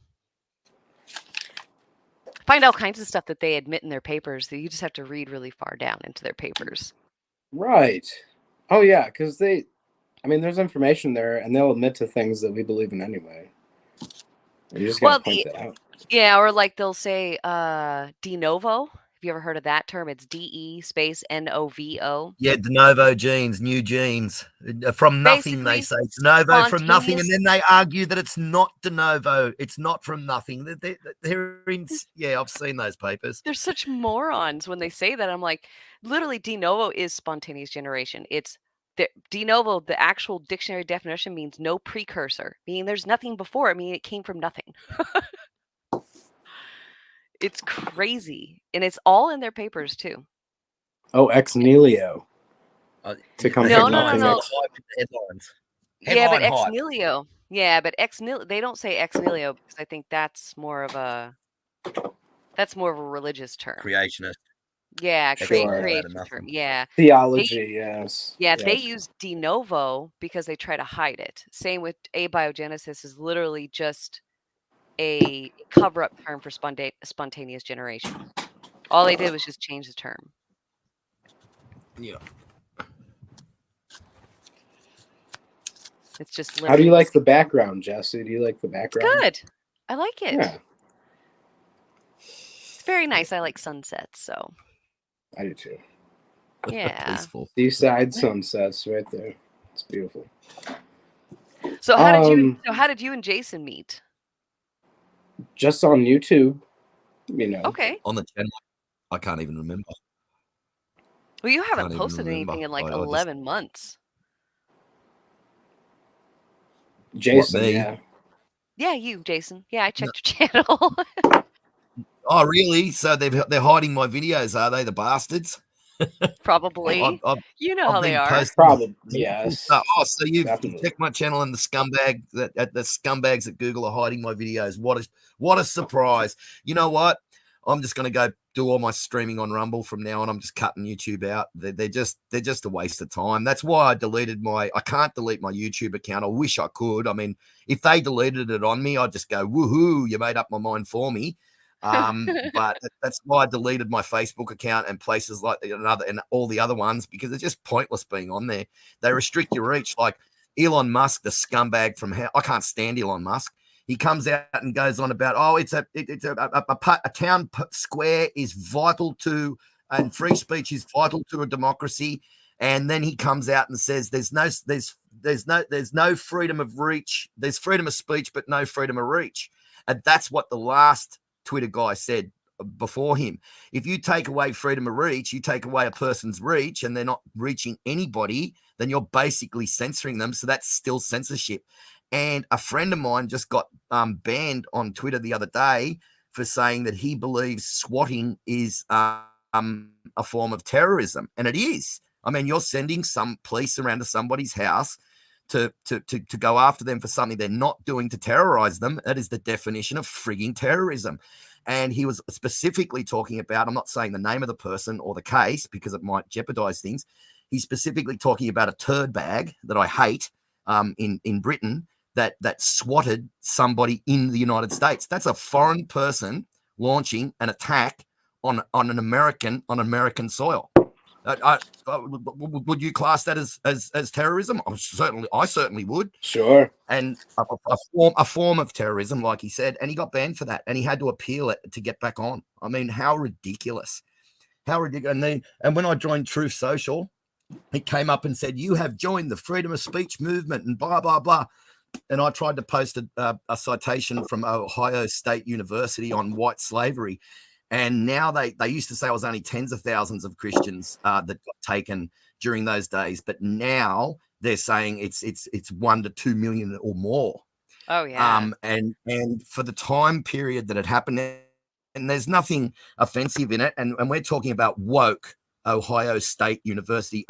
Find all kinds of stuff that they admit in their papers that you just have to read really far down into their papers. Right. Oh yeah, because there's information there, and they'll admit to things that we believe in anyway. You just gotta point that out. Yeah, or like they'll say de novo. Have you ever heard of that term? It's DE space NOVO. Yeah, de novo genes, new genes. From nothing, Basically, they say. De novo from nothing, spontaneous- and then they argue that it's not de novo. It's not from nothing. Yeah, I've seen those papers. They're such morons when they say that. I'm like, literally, de novo is spontaneous generation. It's de novo, the actual dictionary definition means no precursor, meaning there's nothing before it, meaning it came from nothing. It's crazy. And it's all in their papers too. Oh, ex nihilo. To come No, from no, nothing. no. Headlines. Yeah, but Headline ex hype. nihilo. Yeah, but ex nihilo. They don't say ex nihilo because I think that's more of a religious term. Creationist. Yeah, Sure. creation term. Yeah. Theology, yes. Yeah, they yes. use de novo because they try to hide it. Same with abiogenesis is literally just a cover-up term for spontaneous generation. All they did was just change the term. Yeah. It's just How do you literally like the background, Jesse? Do you like the background? good. I like it. Yeah, It's very nice. I like sunsets, so I do too. yeah. Peaceful. Seaside sunsets right there. It's beautiful. So how did you and Jason meet? Just on YouTube, you know. Okay. On the channel, I can't even remember. Well, you Can't haven't even posted remember. anything in like I just- 11 months. Jason, me? yeah. Yeah, you, Jason. Yeah, I checked your channel. Oh, really? So they're hiding my videos, are they, the bastards? Probably. I've You know how they been are. posting Probably, awful yes. stuff. Oh, so you've Definitely. checked my channel and the scumbags at Google are hiding my videos. What a surprise! You know what? I'm just going to go do all my streaming on Rumble from now on. I'm just cutting YouTube out. They're just a waste of time. That's why I can't delete my YouTube account. I wish I could. I mean, if they deleted it on me, I'd just go, woohoo, you made up my mind for me. But that's why I deleted my Facebook account and places like and all the other ones, because it's just pointless being on there. They restrict your reach. Like Elon Musk, the scumbag from hell. I can't stand Elon Musk. He comes out and goes on about, a town square is vital to, and free speech is vital to a democracy. And then he comes out and says there's no freedom of reach. There's freedom of speech, but no freedom of reach. And that's what the last Twitter guy said before him. If you take away freedom of reach, you take away a person's reach and they're not reaching anybody, then you're basically censoring them. So that's still censorship. And a friend of mine just got banned on Twitter the other day for saying that he believes swatting is a form of terrorism. And it is. I mean, you're sending some police around to somebody's house to go after them for something they're not doing to terrorize them. That is the definition of frigging terrorism. And he was specifically talking about, I'm not saying the name of the person or the case because it might jeopardize things. He's specifically talking about a turd bag that I hate in Britain that swatted somebody in the United States. That's a foreign person launching an attack on American soil. Would you class that as terrorism? I certainly would. Sure. And a form of terrorism, like he said, and he got banned for that, and he had to appeal it to get back on. I mean, how ridiculous! How ridiculous! And when I joined Truth Social, it came up and said, "You have joined the freedom of speech movement," and blah blah blah. And I tried to post a citation from Ohio State University on white slavery. And now they used to say it was only tens of thousands of Christians that got taken during those days. But now they're saying it's 1 to 2 million or more. Oh, yeah. And for the time period that it happened, and there's nothing offensive in it. And we're talking about woke Ohio State University.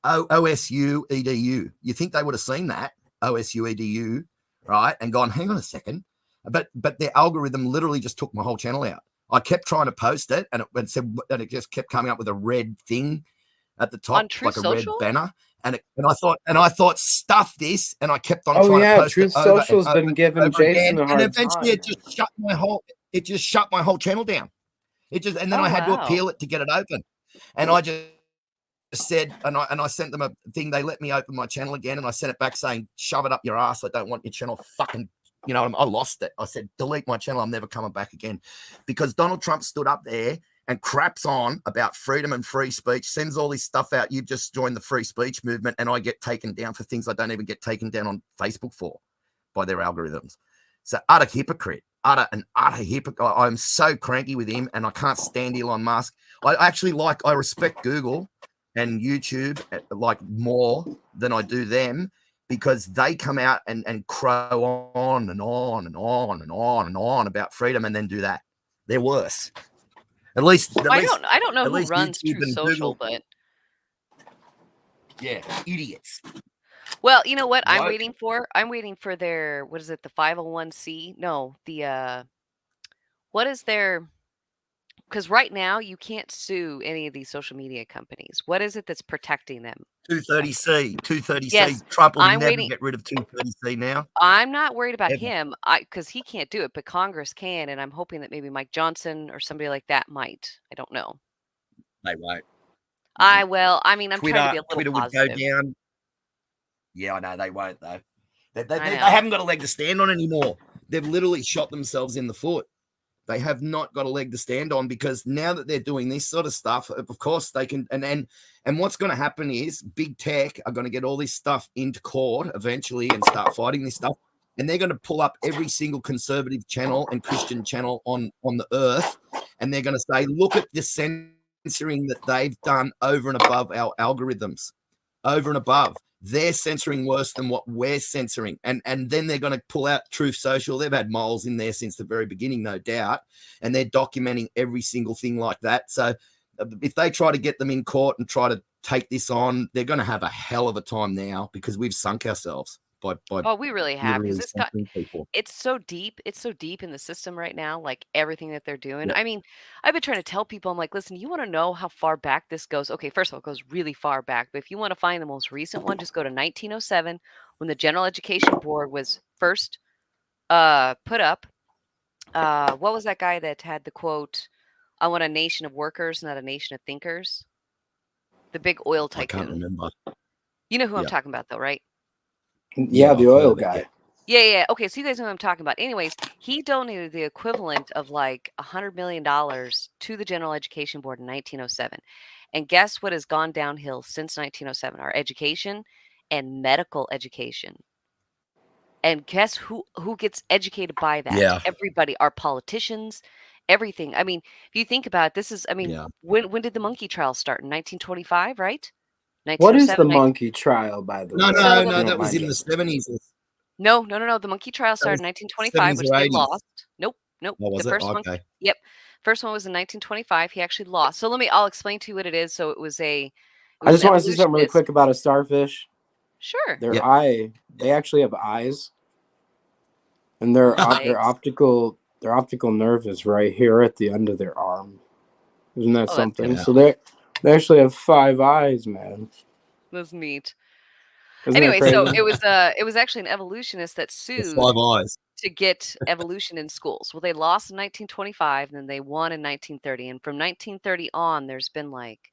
OSU EDU. You think they would have seen that OSU EDU, right? And gone, hang on a second. But their algorithm literally just took my whole channel out. I kept trying to post it, and it just kept coming up with a red thing at the top, like a red banner. And I thought, stuff this, and I kept on trying to post Truth it over Social's and over been giving and over Jason again. a hard And eventually time. it just shut my whole channel down. And then I had to appeal it to get it open. And I just said, and I sent them a thing. They let me open my channel again, and I sent it back saying, "Shove it up your ass. I don't want your channel fucking." You know, I lost it. I said, delete my channel. I'm never coming back again. Because Donald Trump stood up there and craps on about freedom and free speech, sends all this stuff out. You've just joined the free speech movement, and I get taken down for things I don't even get taken down on Facebook for by their algorithms. So utter hypocrite. Utter hypocrite. I'm so cranky with him, and I can't stand Elon Musk. I respect Google and YouTube like more than I do them, because they come out and crow on and on and on and on and on about freedom and then do that. They're worse. I don't know who runs YouTube Truth and Social, Google, but yeah, idiots. well, you know what I'm Woke. waiting for? I'm waiting for their, what is it, the 501c? No, the what is their because right now you can't sue any of these social media companies. What is it that's protecting them? 230C, 230C. Yes, Trump will I'm never waiting. get rid of 230C now. I'm not worried about Ever. him because he can't do it, but Congress can, and I'm hoping that maybe Mike Johnson or somebody like that might. I don't know. They won't. I mean, I'm trying to Twitter, be a little Twitter would positive. go down. Yeah, I know they won't though. They I know. haven't got a leg to stand on anymore. They've literally shot themselves in the foot. They have not got a leg to stand on because now that they're doing this sort of stuff, of course they can. And what's going to happen is big tech are going to get all this stuff into court eventually and start fighting this stuff. And they're going to pull up every single conservative channel and Christian channel on the earth, and they're going to say, "Look at the censoring that they've done over and above our algorithms, over and above." They're censoring worse than what we're censoring. And then they're going to pull out Truth Social. They've had moles in there since the very beginning, no doubt. And they're documenting every single thing like that. So if they try to get them in court and try to take this on, they're going to have a hell of a time now because we've sunk ourselves by Oh, we really have because literally censoring people. it's so deep in the system right now, like everything that they're doing. I mean, I've been trying to tell people, I'm like, listen, you want to know how far back this goes? Okay, first of all, it goes really far back, but if you want to find the most recent one, just go to 1907 when the General Education Board was first put up. What was that guy that had the quote, "I want a nation of workers, not a nation of thinkers"? The big oil I can't tycoon. remember. You know who I'm Yeah. talking about though, right? Yeah, the I've oil heard it, guy. Yeah. Okay, so you guys know what I'm talking about. Anyways, he donated the equivalent of like $100 million to the General Education Board in 1907. And guess what has gone downhill since 1907? Our education and medical education. And guess who gets educated by that? Yeah. Everybody, our politicians, everything. I mean, if you think about it, this is, I mean, Yeah. when did the monkey trial start? In 1925, right? What is the 1907, monkey trial, by the No, way? So no, the- no. You don't That was mind in the asking. 70s. No. The monkey trial started in 1925, 70s which or they 80s. lost. Nope. Oh, was The it? first one, Okay. yep. First one was in 1925. He actually lost. So I'll explain to you what it is. So it was I just an want to say something really evolutionist. quick about a starfish. Sure. Their Yep. they actually have eyes, and their Right. optical nerve is right here at the end of their arm. Isn't that Oh, that's something? Yeah. So they actually have 5 eyes, man. That's neat. Isn't Anyway, that so crazy? it was actually an evolutionist that The sued 5 eyes. to get evolution in schools. Well, they lost in 1925, and then they won in 1930. And from 1930 on, there's been like,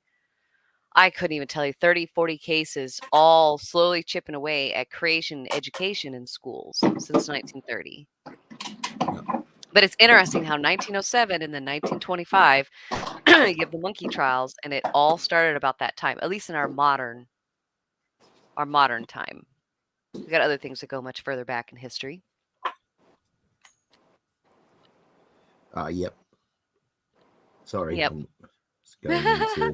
I couldn't even tell you, 30, 40 cases, all slowly chipping away at creation education in schools since 1930. But it's interesting how 1907 and then 1925, you have the monkey trials, and it all started about that time, at least in our modern time. We got other things that go much further back in history. Yep. Sorry. Yep. I'm just going into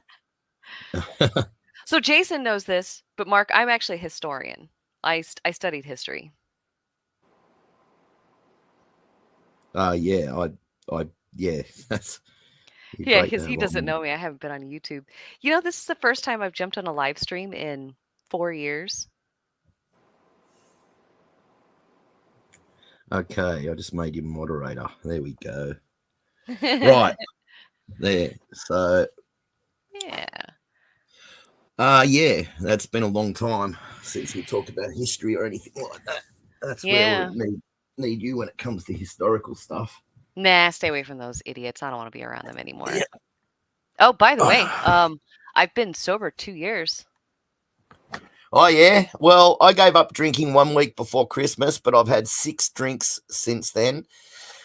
So Jason knows this, but Mark, I'm actually a historian. I studied history. Yeah, yeah, that's Yeah, because he doesn't know me. I haven't been on YouTube. You know, this is the first time I've jumped on a live stream in 4 years. Okay, I just made you moderator. There we go. Right. There. So Yeah. yeah, that's been a long time since we talked about history or anything like that. That's Yeah. where we need you when it comes to historical stuff. Nah, stay away from those idiots. I don't want to be around them anymore. Oh, by the way, I've been sober 2 years. Oh yeah. Well, I gave up drinking 1 week before Christmas, but I've had 6 drinks since then.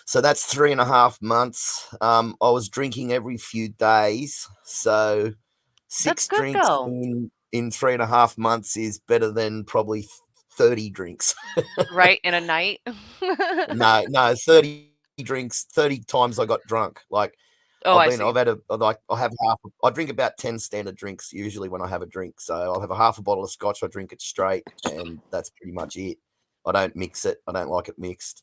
So that's 3.5 months. I was drinking every few days. So 6 That's good, drinks though. in 3.5 months is better than probably 30 drinks. Right, in a night. No, 30 drinks, 30 times I got drunk. Like Oh, I I see. drink about 10 standard drinks usually when I have a drink. So I'll have a half a bottle of scotch, I drink it straight, and that's pretty much it. I don't mix it. I don't like it mixed.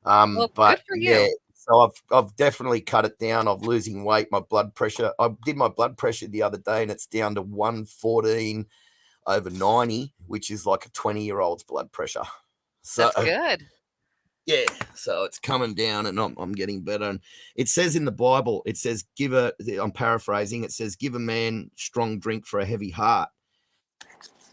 Well, But good for you. yeah, so I've definitely cut it down. I'm losing weight. My blood pressure. I did my blood pressure the other day, and it's down to 114/90, which is like a 20-year-old's blood pressure. So That's good. yeah, So it's coming down, and I'm getting better. And it says in the Bible, it says, I'm paraphrasing, it says, give a man strong drink for a heavy heart.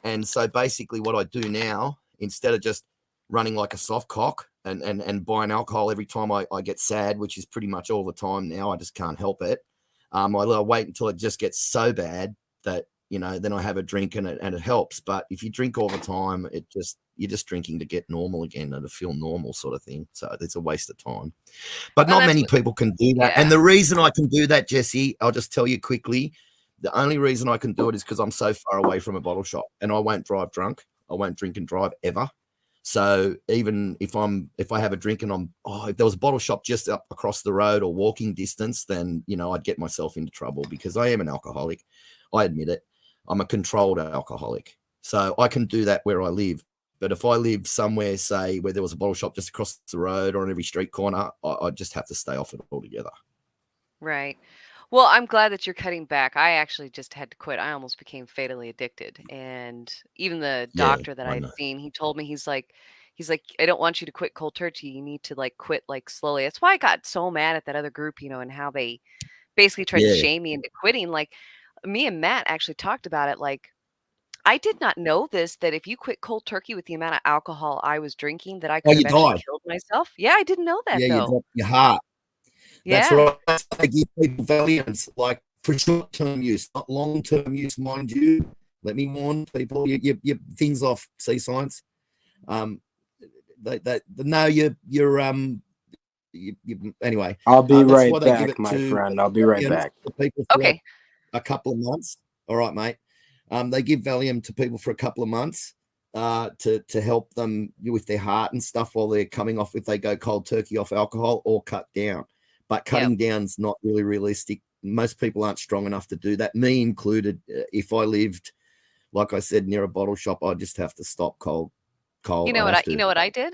And so basically what I do now, instead of just running like a soft cock and buying alcohol every time I get sad, which is pretty much all the time now, I just can't help it. I wait until it just gets so bad that, then I have a drink and it helps. But if you drink all the time, you're just drinking to get normal again and to feel normal sort of thing. So it's a waste of time. But not many people can do that. Yeah. And the reason I can do that, Jesse, I'll just tell you quickly, the only reason I can do it is because I'm so far away from a bottle shop, and I won't drive drunk. I won't drink and drive ever. So even if I have a drink and if there was a bottle shop just up across the road or walking distance, then, I'd get myself into trouble because I am an alcoholic. I admit it. I'm a controlled alcoholic. So I can do that where I live. But if I live somewhere, say, where there was a bottle shop just across the road or on every street corner, I just have to stay off it altogether. Right. Well, I'm glad that you're cutting back. I actually just had to quit. I almost became fatally addicted. And even the doctor that I I'd know. seen, he told me, he's like, I don't want you to quit cold turkey. You need to quit slowly. That's why I got so mad at that other group, and how they basically tried to Yeah. shame me into quitting. Like, me and Matt actually talked about it. Like, I did not know this, that if you quit cold turkey with the amount of alcohol I was drinking, that I could you have actually die. killed myself. Yeah, I didn't know that Yeah, you though. drop your heart. That's Yeah. right. They give people Valiums, like for short-term use, not long-term use, mind you. Let me warn people. You things off Sea Science. Anyway. I'll be that's right why they give back, it my to friend. I'll be right Valiums back. to people for Okay. a couple of months. All right, mate. They give Valium to people for a couple of months to help them with their heart and stuff while they're coming off, if they go cold turkey off alcohol or cut down. But cutting down's not really realistic. Most people aren't strong enough to do that, me included. If I lived, like I said, near a bottle shop, I'd just have to stop cold. You know what I did?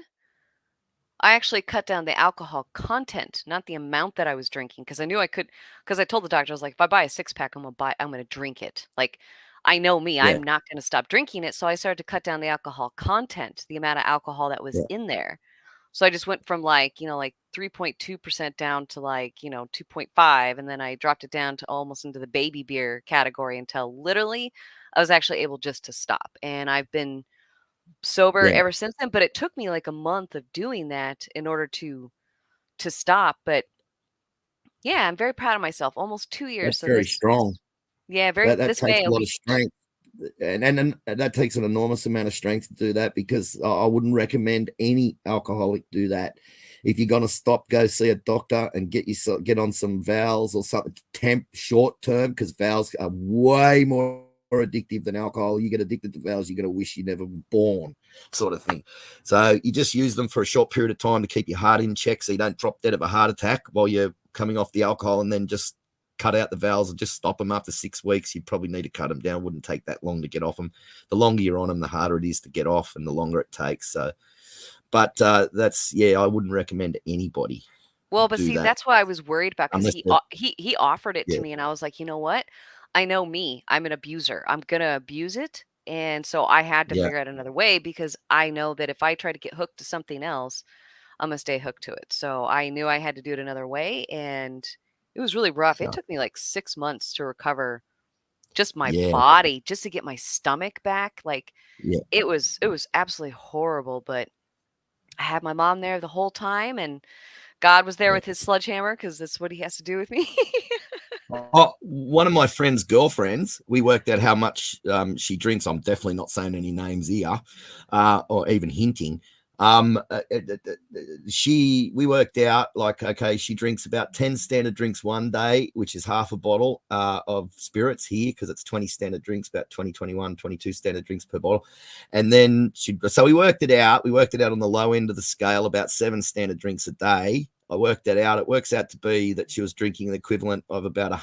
I actually cut down the alcohol content, not the amount that I was drinking, because I knew I could. Because I told the doctor, I was like, if I buy a 6-pack, I'm gonna drink it. Like, I know me, I'm not gonna stop drinking it. So I started to cut down the alcohol content, the amount of alcohol that was in there. So I just went from 3.2% down to 2.5, and then I dropped it down to almost into the baby beer category until literally I was actually able just to stop. And I've been sober ever since then, but it took me a month of doing that in order to stop. But yeah, I'm very proud of myself. Almost 2 years. That's So very this, strong. yeah, very. That This takes May a will lot be. of strength, and that takes an enormous amount of strength to do that, because I wouldn't recommend any alcoholic do that. If you're going to stop, go see a doctor and get on some Vals or something short term, because Vals are way more addictive than alcohol. You get addicted to Vals, you're going to wish you never were born, sort of thing. So you just use them for a short period of time to keep your heart in check, so you don't drop dead of a heart attack while you're coming off the alcohol, and then just cut out the Vals and just stop them after 6 weeks. You probably need to cut them down. Wouldn't take that long to get off them. The longer you're on them, the harder it is to get off, and the longer it takes. So, but I wouldn't recommend anybody. Well, but do see, that. that's why I was worried about, because Unless he offered it Yeah. to me, and I was like, you know what? I know me. I'm an abuser. I'm gonna abuse it, and so I had to Yeah. figure out another way, because I know that if I try to get hooked to something else, I'm gonna stay hooked to it. So I knew I had to do it another way, and it was really rough. Yeah. It took me 6 months to recover just my Yeah. body, just to get my stomach back. Yeah. It was absolutely horrible, but I had my mom there the whole time, and God was there with his sledgehammer, because that's what he has to do with me. One of my friend's girlfriends, we worked out how much she drinks. I'm definitely not saying any names here, or even hinting. We worked out okay, she drinks about 10 standard drinks one day, which is half a bottle of spirits here, because it's 20 standard drinks, about 22 standard drinks per bottle. And then so we worked it out on the low end of the scale, about 7 standard drinks a day. I worked that out. It works out to be that she was drinking the equivalent of about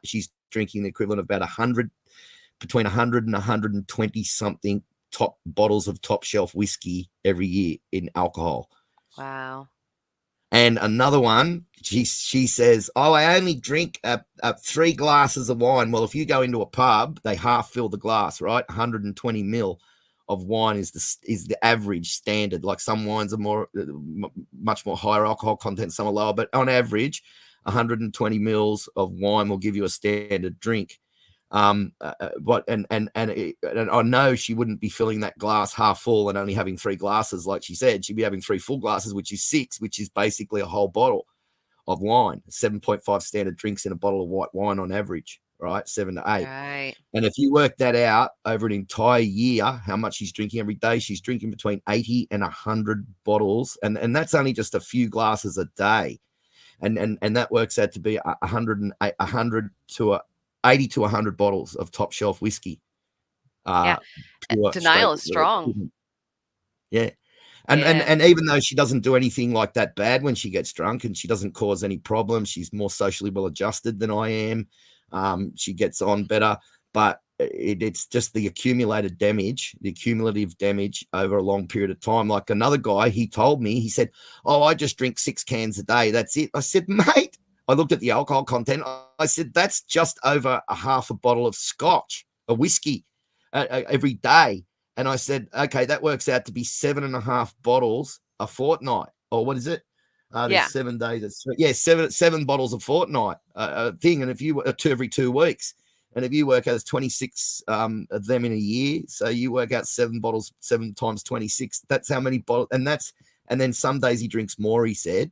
she's drinking the equivalent of about 100, between 100 and 120 something top bottles of top shelf whiskey every year in alcohol. Wow. And another one, she says, I only drink 3 glasses of wine. Well, if you go into a pub, they half fill the glass, right? 120 mil of wine is the average standard. Like some wines are more much more higher alcohol content, some are lower, but on average 120 mils of wine will give you a standard drink. But and I know she wouldn't be filling that glass half full and only having 3 glasses like she said. She'd be having 3 full glasses, which is 6, which is basically a whole bottle of wine. 7.5 standard drinks in a bottle of white wine on average, right? 7 to 8. Right. And if you work that out over an entire year, how much she's drinking every day, she's drinking between 80 and 100 bottles. And that's only just a few glasses a day. And that works out to be 80 to 100 bottles of top shelf whiskey. Yeah. Pure, Denial is straight- strong. Yeah. Yeah. And even though she doesn't do anything like that bad when she gets drunk and she doesn't cause any problems, she's more socially well adjusted than I am. She gets on better, but it's just the accumulative damage over a long period of time. Like another guy, he told me, he said, "Oh, I just drink 6 cans a day. That's it." I said, "Mate," I looked at the alcohol content. I said, "That's just over a half a bottle of scotch, a whiskey every day." And I said, "Okay, that works out to be 7.5 bottles a fortnight." Or what is it? There's Yeah. 7 days. Seven bottles a fortnight thing. And if you 2 every 2 weeks, and if you work out as 26 of them in a year, so you work out 7 bottles, 7 times 26. That's how many bottles. And then some days he drinks more, he said.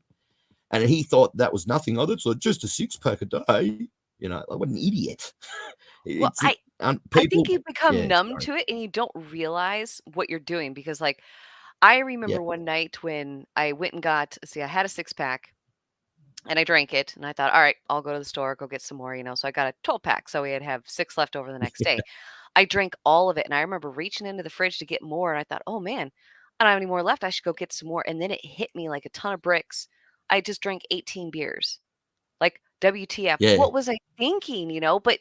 And he thought that was nothing. Oh, that's just a 6-pack a day. You know, like, what an idiot. Well, It's- I people- think you become yeah, numb sorry. to it and you don't realize what you're doing because, like, I remember one night when I went and got, I had a 6-pack and I drank it and I thought, all right, I'll go to the store, go get some more, So I got a 12-pack. So we had to have 6 left over the next day. I drank all of it and I remember reaching into the fridge to get more. And I thought, oh man, I don't have any more left. I should go get some more. And then it hit me like a ton of bricks. I just drank 18 beers. Like, WTF. Yeah. What was I thinking, But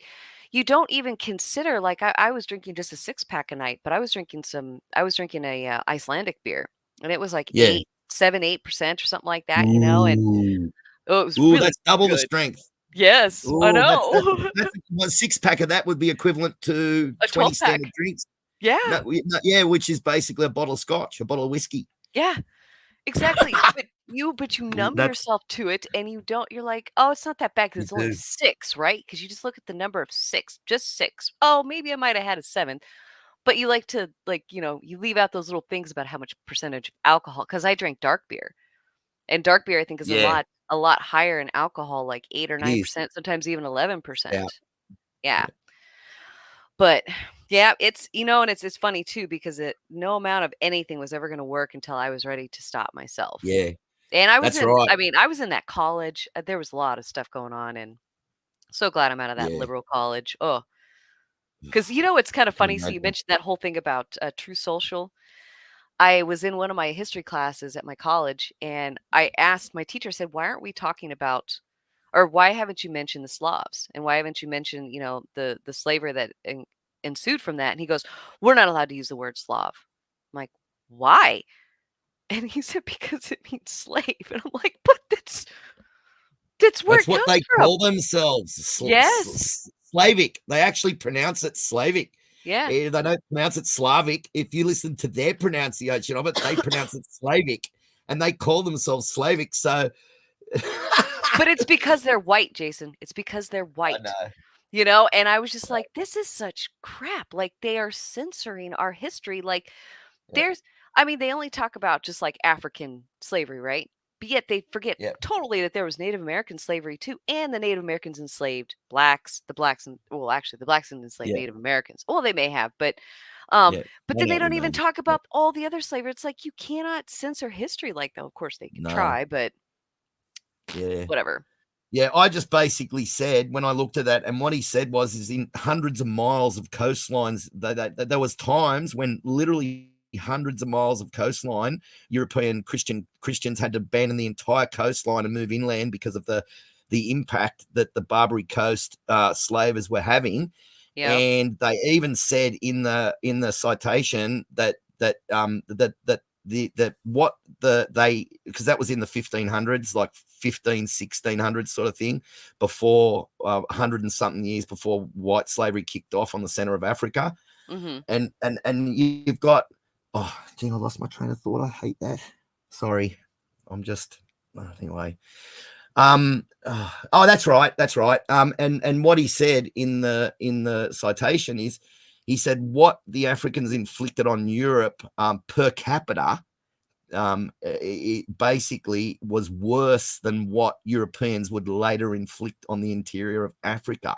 you don't even consider, like, I was drinking just a 6-pack a night, but I was drinking a Icelandic beer and it was like Yeah. 8% or something like that, And Ooh. it was Ooh, really that's double the good. strength. Yes, Ooh, I know. That's a 6-pack of that would be equivalent to A 20 12-pack. standard drinks. Yeah. Yeah, which is basically a bottle of scotch, a bottle of whiskey. Yeah, exactly. But you numb That's- yourself to it and you're like, oh, it's not that bad because You it's only do. 6, right? Because you just look at the number of 6, just 6. Oh, maybe I might have had a 7th. But you like to, you leave out those little things about how much percentage of alcohol. Because I drank dark beer. And dark beer, I think, is Yeah. a lot higher in alcohol, like 8 or It is. 9%, sometimes even 11%. Yeah. Yeah. But yeah, it's and it's funny too because no amount of anything was ever going to work until I was ready to stop myself. Yeah. And I was That's right. I was in that college. There was a lot of stuff going on, and so glad I'm out of that Yeah. liberal college. Oh, because it's kind of funny. So you imagine. mentioned that whole thing about True Social. I was in one of my history classes at my college, and I asked my teacher, I said, "Why aren't we talking about, or why haven't you mentioned the Slavs, and why haven't you mentioned, the slavery that ensued from that?" And he goes, "We're not allowed to use the word Slav." I'm like, "Why?" And he said, "Because it means slave." And I'm like, "But that's where That's it what comes they from." call themselves. Yes. Slavic. They actually pronounce it Slavic. Yeah. They don't pronounce it Slavic. If you listen to their pronunciation of it, they pronounce it Slavic, and they call themselves Slavic. So, But it's because they're white, Jason. It's because they're white. I know. And I was just like, this is such crap. Like, they are censoring our history. Like, Yeah. they only talk about just like African slavery, right? But yet they forget Yeah. totally that there was Native American slavery too, and the Native Americans enslaved blacks, the blacks enslaved Yeah. Native Americans. Well, they may have, but Yeah. but One then of they them don't even maybe. talk about all the other slavery. It's like you cannot censor history like that. Of course they can No. try, but Yeah. whatever. Yeah, I just basically said when I looked at that, and what he said is in hundreds of miles of coastlines, there was times when literally hundreds of miles of coastline, European Christians had to abandon the entire coastline and move inland because of the impact that the Barbary Coast slavers were having. Yeah. And they even said in the citation that because that was in the 1500s, like 1600s sort of thing, before 100 and something years before white slavery kicked off on the center of Africa. Mm-hmm. And you've got, oh, dang, I lost my train of thought. I hate that. Sorry, I'm just anyway. Oh, that's right. And what he said in the citation is, he said what the Africans inflicted on Europe per capita, it basically was worse than what Europeans would later inflict on the interior of Africa.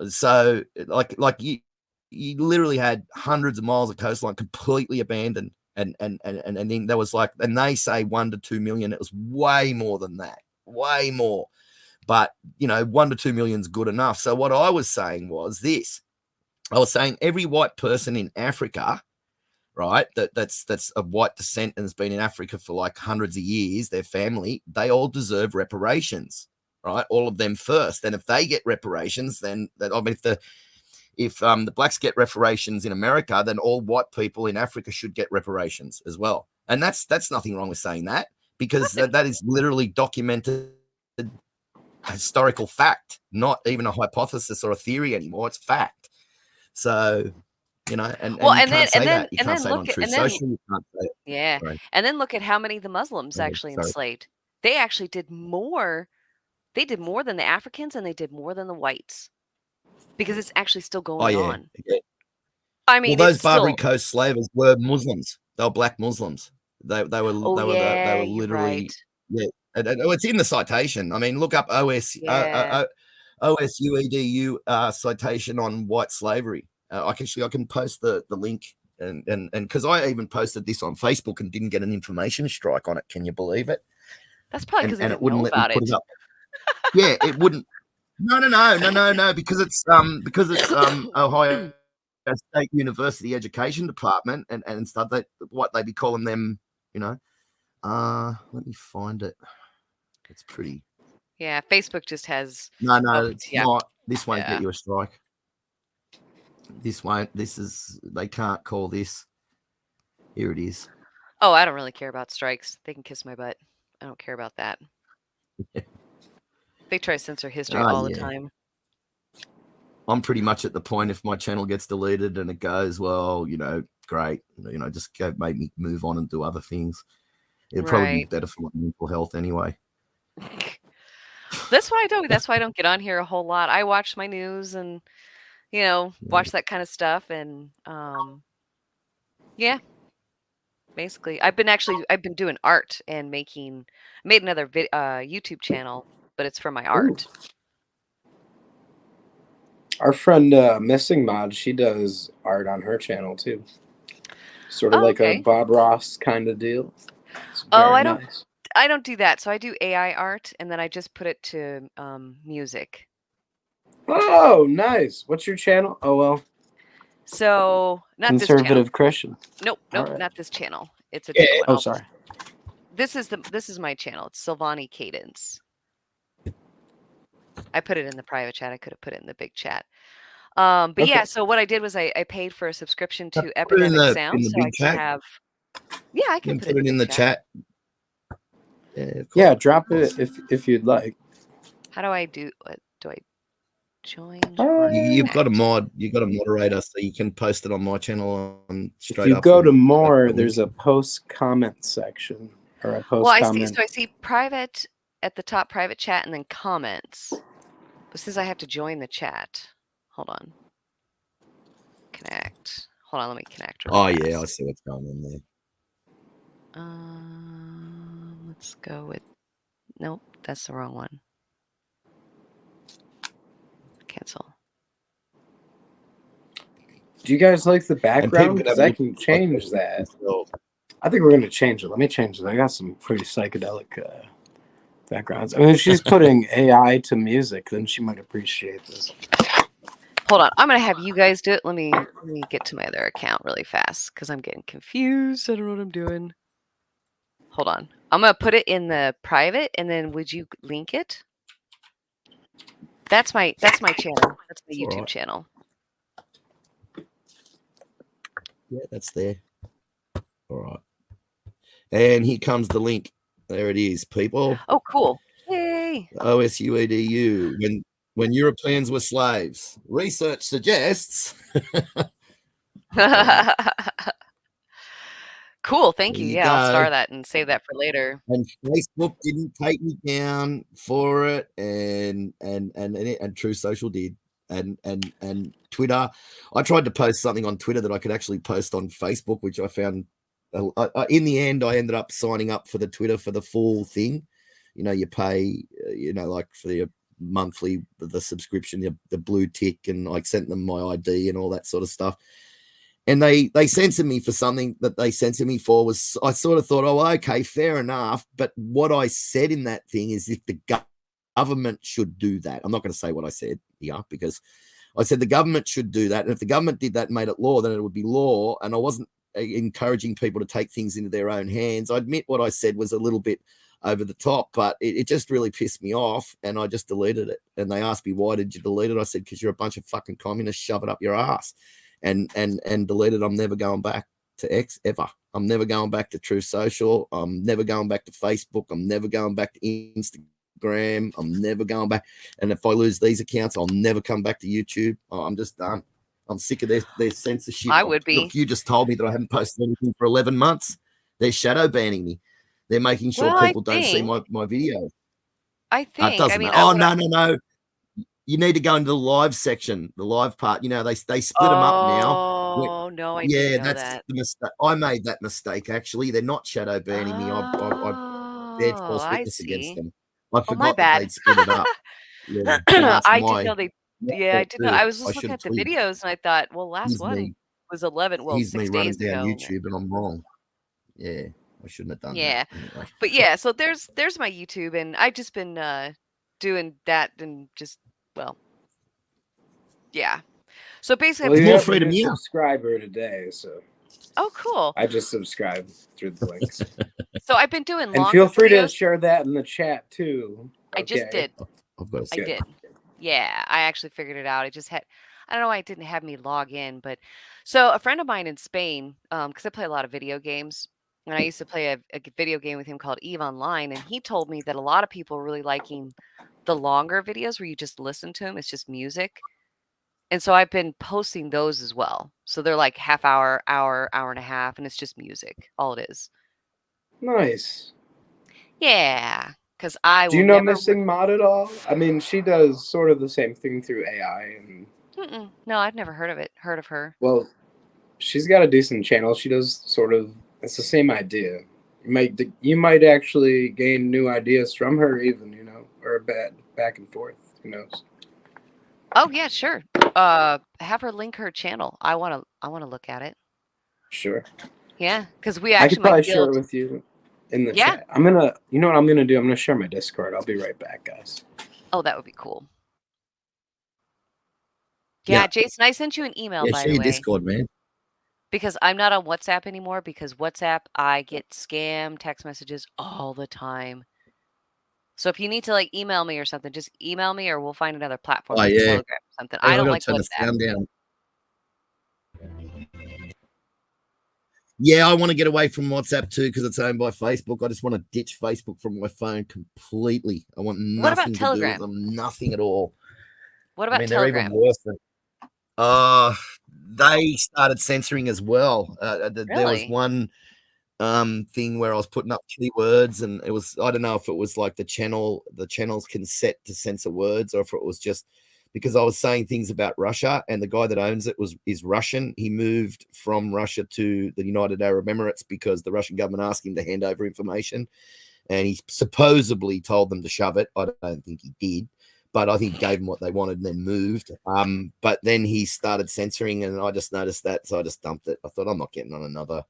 So like you literally had hundreds of miles of coastline completely abandoned. And then there was like, and they say 1 to 2 million. It was way more than that, way more. But 1 to 2 million is good enough. So what I was saying was this: I was saying every white person in Africa, right, that's of white descent and has been in Africa for like hundreds of years, their family, they all deserve reparations, right? All of them first. And if they get reparations, then if the blacks get reparations in America, then all white people in Africa should get reparations as well. And that's nothing wrong with saying that, because that is literally documented historical fact, not even a hypothesis or a theory anymore. It's fact. So, and you can't say that. You can't say it on Truth Social. You can't say it. Yeah. Right. And then look at how many the Muslims actually enslaved. They actually did more. They did more than the Africans, and they did more than the whites, because it's actually still going on. Yeah. I mean, well, those Barbary Coast slavers were Muslims. They were black Muslims. They were literally right. Yeah. It's in the citation. I mean, look up OSUEDU citation on white slavery. I can post the link, and because I even posted this on Facebook and didn't get an information strike on it. Can you believe it? That's probably because it wouldn't know let about me put it. it up. Yeah, it wouldn't. No, because it's Ohio State University Education Department and stuff. That what they be calling them, let me find it. It's pretty. Yeah, Facebook just has. No, it's not. This won't get you a strike. This won't. They can't call this. Here it is. Oh, I don't really care about strikes. They can kiss my butt. I don't care about that. They try to censor history all the time. I'm pretty much at the point, if my channel gets deleted and it goes, well, great. Just make me move on and do other things. It'd probably be better for my mental health anyway. That's why I don't get on here a whole lot. I watch my news and watch that kind of stuff, and basically I've been doing art and made another YouTube channel, but it's for my art. Our friend Missing Mod, she does art on her channel too. Sort of like a Bob Ross kind of deal. I don't do that. So I do AI art, and then I just put it to music. Oh, nice. What's your channel? Oh, well. So not Conservative this channel. Christian. Nope, right. Not this channel. It's a different one. Oh, sorry. This is my channel. It's Silvani Cadence. I put it in the private chat. I could have put it in the big chat. But yeah, so what I did was I paid for a subscription to Epidemic Sound, so I can have. Yeah, I can put it in the chat. Yeah, drop it if you'd like. How do I do? Do I join? You've got a mod. You've got a moderator, so you can post it on my channel. Straight if you up go to more, there's a post comment section or a post. Well, I see private at the top, private chat, and then comments. But since I have to join the chat, hold on. Connect. Hold on, let me connect. Yeah, I see what's going on there. Let's go with. Nope, that's the wrong one. Cancel. Do you guys like the background? Because I can change that. I think we're going to change it. Let me change it. I got some pretty psychedelic backgrounds. I mean, if she's putting AI to music, then she might appreciate this. Hold on. I'm going to have you guys do it. Let me get to my other account really fast because I'm getting confused. I don't know what I'm doing. Hold on. I'm going to put it in the private, and then would you link it? That's my channel. That's my YouTube channel. Yeah, that's there. All right. And here comes the link. There it is, people. Oh, cool. Yay. OSUEDU. when Europeans were slaves. Research suggests. Cool. Thank There you. you Yeah, I'll go. star that and save that for later. And Facebook didn't take me down for it, and True Social did, and Twitter. I tried to post something on Twitter that I could actually post on Facebook, which I found. In the end, I ended up signing up for the Twitter for the full thing. You know, you pay, like for the monthly the subscription, the blue tick, and I sent them my ID and all that sort of stuff. And they censored me for something that they censored me for was, I sort of thought, oh, okay, fair enough. But what I said in that thing is if the government should do that. I'm not going to say what I said here because I said the government should do that. And if the government did that and made it law, then it would be law. And I wasn't encouraging people to take things into their own hands. I admit what I said was a little bit over the top, but it just really pissed me off. And I just deleted it. And they asked me, why did you delete it? I said, because you're a bunch of fucking communists, shove it up your ass. And deleted. I'm never going back to X ever. I'm never going back to True Social. I'm never going back to Facebook. I'm never going back to Instagram. I'm never going back. And if I lose these accounts, I'll never come back to YouTube. I'm just done. I'm sick of their censorship. I would be. Look, you just told me that I haven't posted anything for 11 months. They're shadow banning me. They're making sure Well, people don't see my videos. I think. It doesn't I mean, matter. No. You need to go into the live section, the live part. You know, they split them up now. Oh no, I didn't know that's that. the mistake. I made that mistake. Actually, they're not shadow banning me. I bared false witness against them. I forgot my that bad. they'd split it up. Yeah, I didn't know they. Yeah, I didn't know. I was just looking should at the tweet. videos and I thought, well, last Here's one me. was 11. Well, Here's 6 me running days down ago. YouTube, and I'm wrong. Yeah, I shouldn't have done Yeah, that. Anyway. but yeah, so there's my YouTube, and I've just been doing that and just yeah. So basically, Well, It's you more have a freedom new here. subscriber today, so oh, cool. I just subscribed through the links. So I've been doing And longer feel free to videos. share that in the chat too. I just Okay. did. I've got to I did. Yeah, I actually figured it out. I just had, I don't know why it didn't have me log in, but so a friend of mine in Spain, because I play a lot of video games, and I used to play a video game with him called EVE Online, and he told me that a lot of people are really liking the longer videos where you just listen to them. It's just music. And so I've been posting those as well. So they're like half hour, hour and a half, and it's just music. All it is. Nice. Yeah. Because I Do you will know never. Missing Mod at all? I mean, she does sort of the same thing through AI, and Mm-mm. No, I've never heard of her. well, she's got a decent channel. She does sort of it's the same idea. You might actually gain new ideas from her, even or back and forth. Who knows? Oh yeah, sure. Have her link her channel. I wanna look at it. Sure. Yeah, because we I actually could probably might share it build. with you in the Yeah. chat. I'm gonna. You know what I'm gonna do? I'm gonna share my Discord. I'll be right back, guys. Oh, that would be cool. Yeah, Yeah. Jason, I sent you an email Yeah, by share the your way Discord, man. because I'm not on WhatsApp anymore because WhatsApp I get scam text messages all the time. So if you need to like email me or something, just email me or we'll find another platform Oh, like yeah. Telegram or something. Hey, I don't gotta like turn the WhatsApp. sound down. Yeah, I want to get away from WhatsApp too because it's owned by Facebook. I just want to ditch Facebook from my phone completely. I want What about nothing to do with Telegram? them, nothing at all. What about I mean, they're Telegram? even worse than. They started censoring as well. There was Really? one thing where I was putting up keywords, and it was I don't know if it was like the channels can set to censor words, or if it was just because I was saying things about Russia, and the guy that owns it is Russian. He moved from Russia to the United Arab Emirates because the Russian government asked him to hand over information, and he supposedly told them to shove it. I don't think he did, but I think he gave them what they wanted and then moved. But then he started censoring, and I just noticed that, so I just dumped it. I thought I'm not getting on another,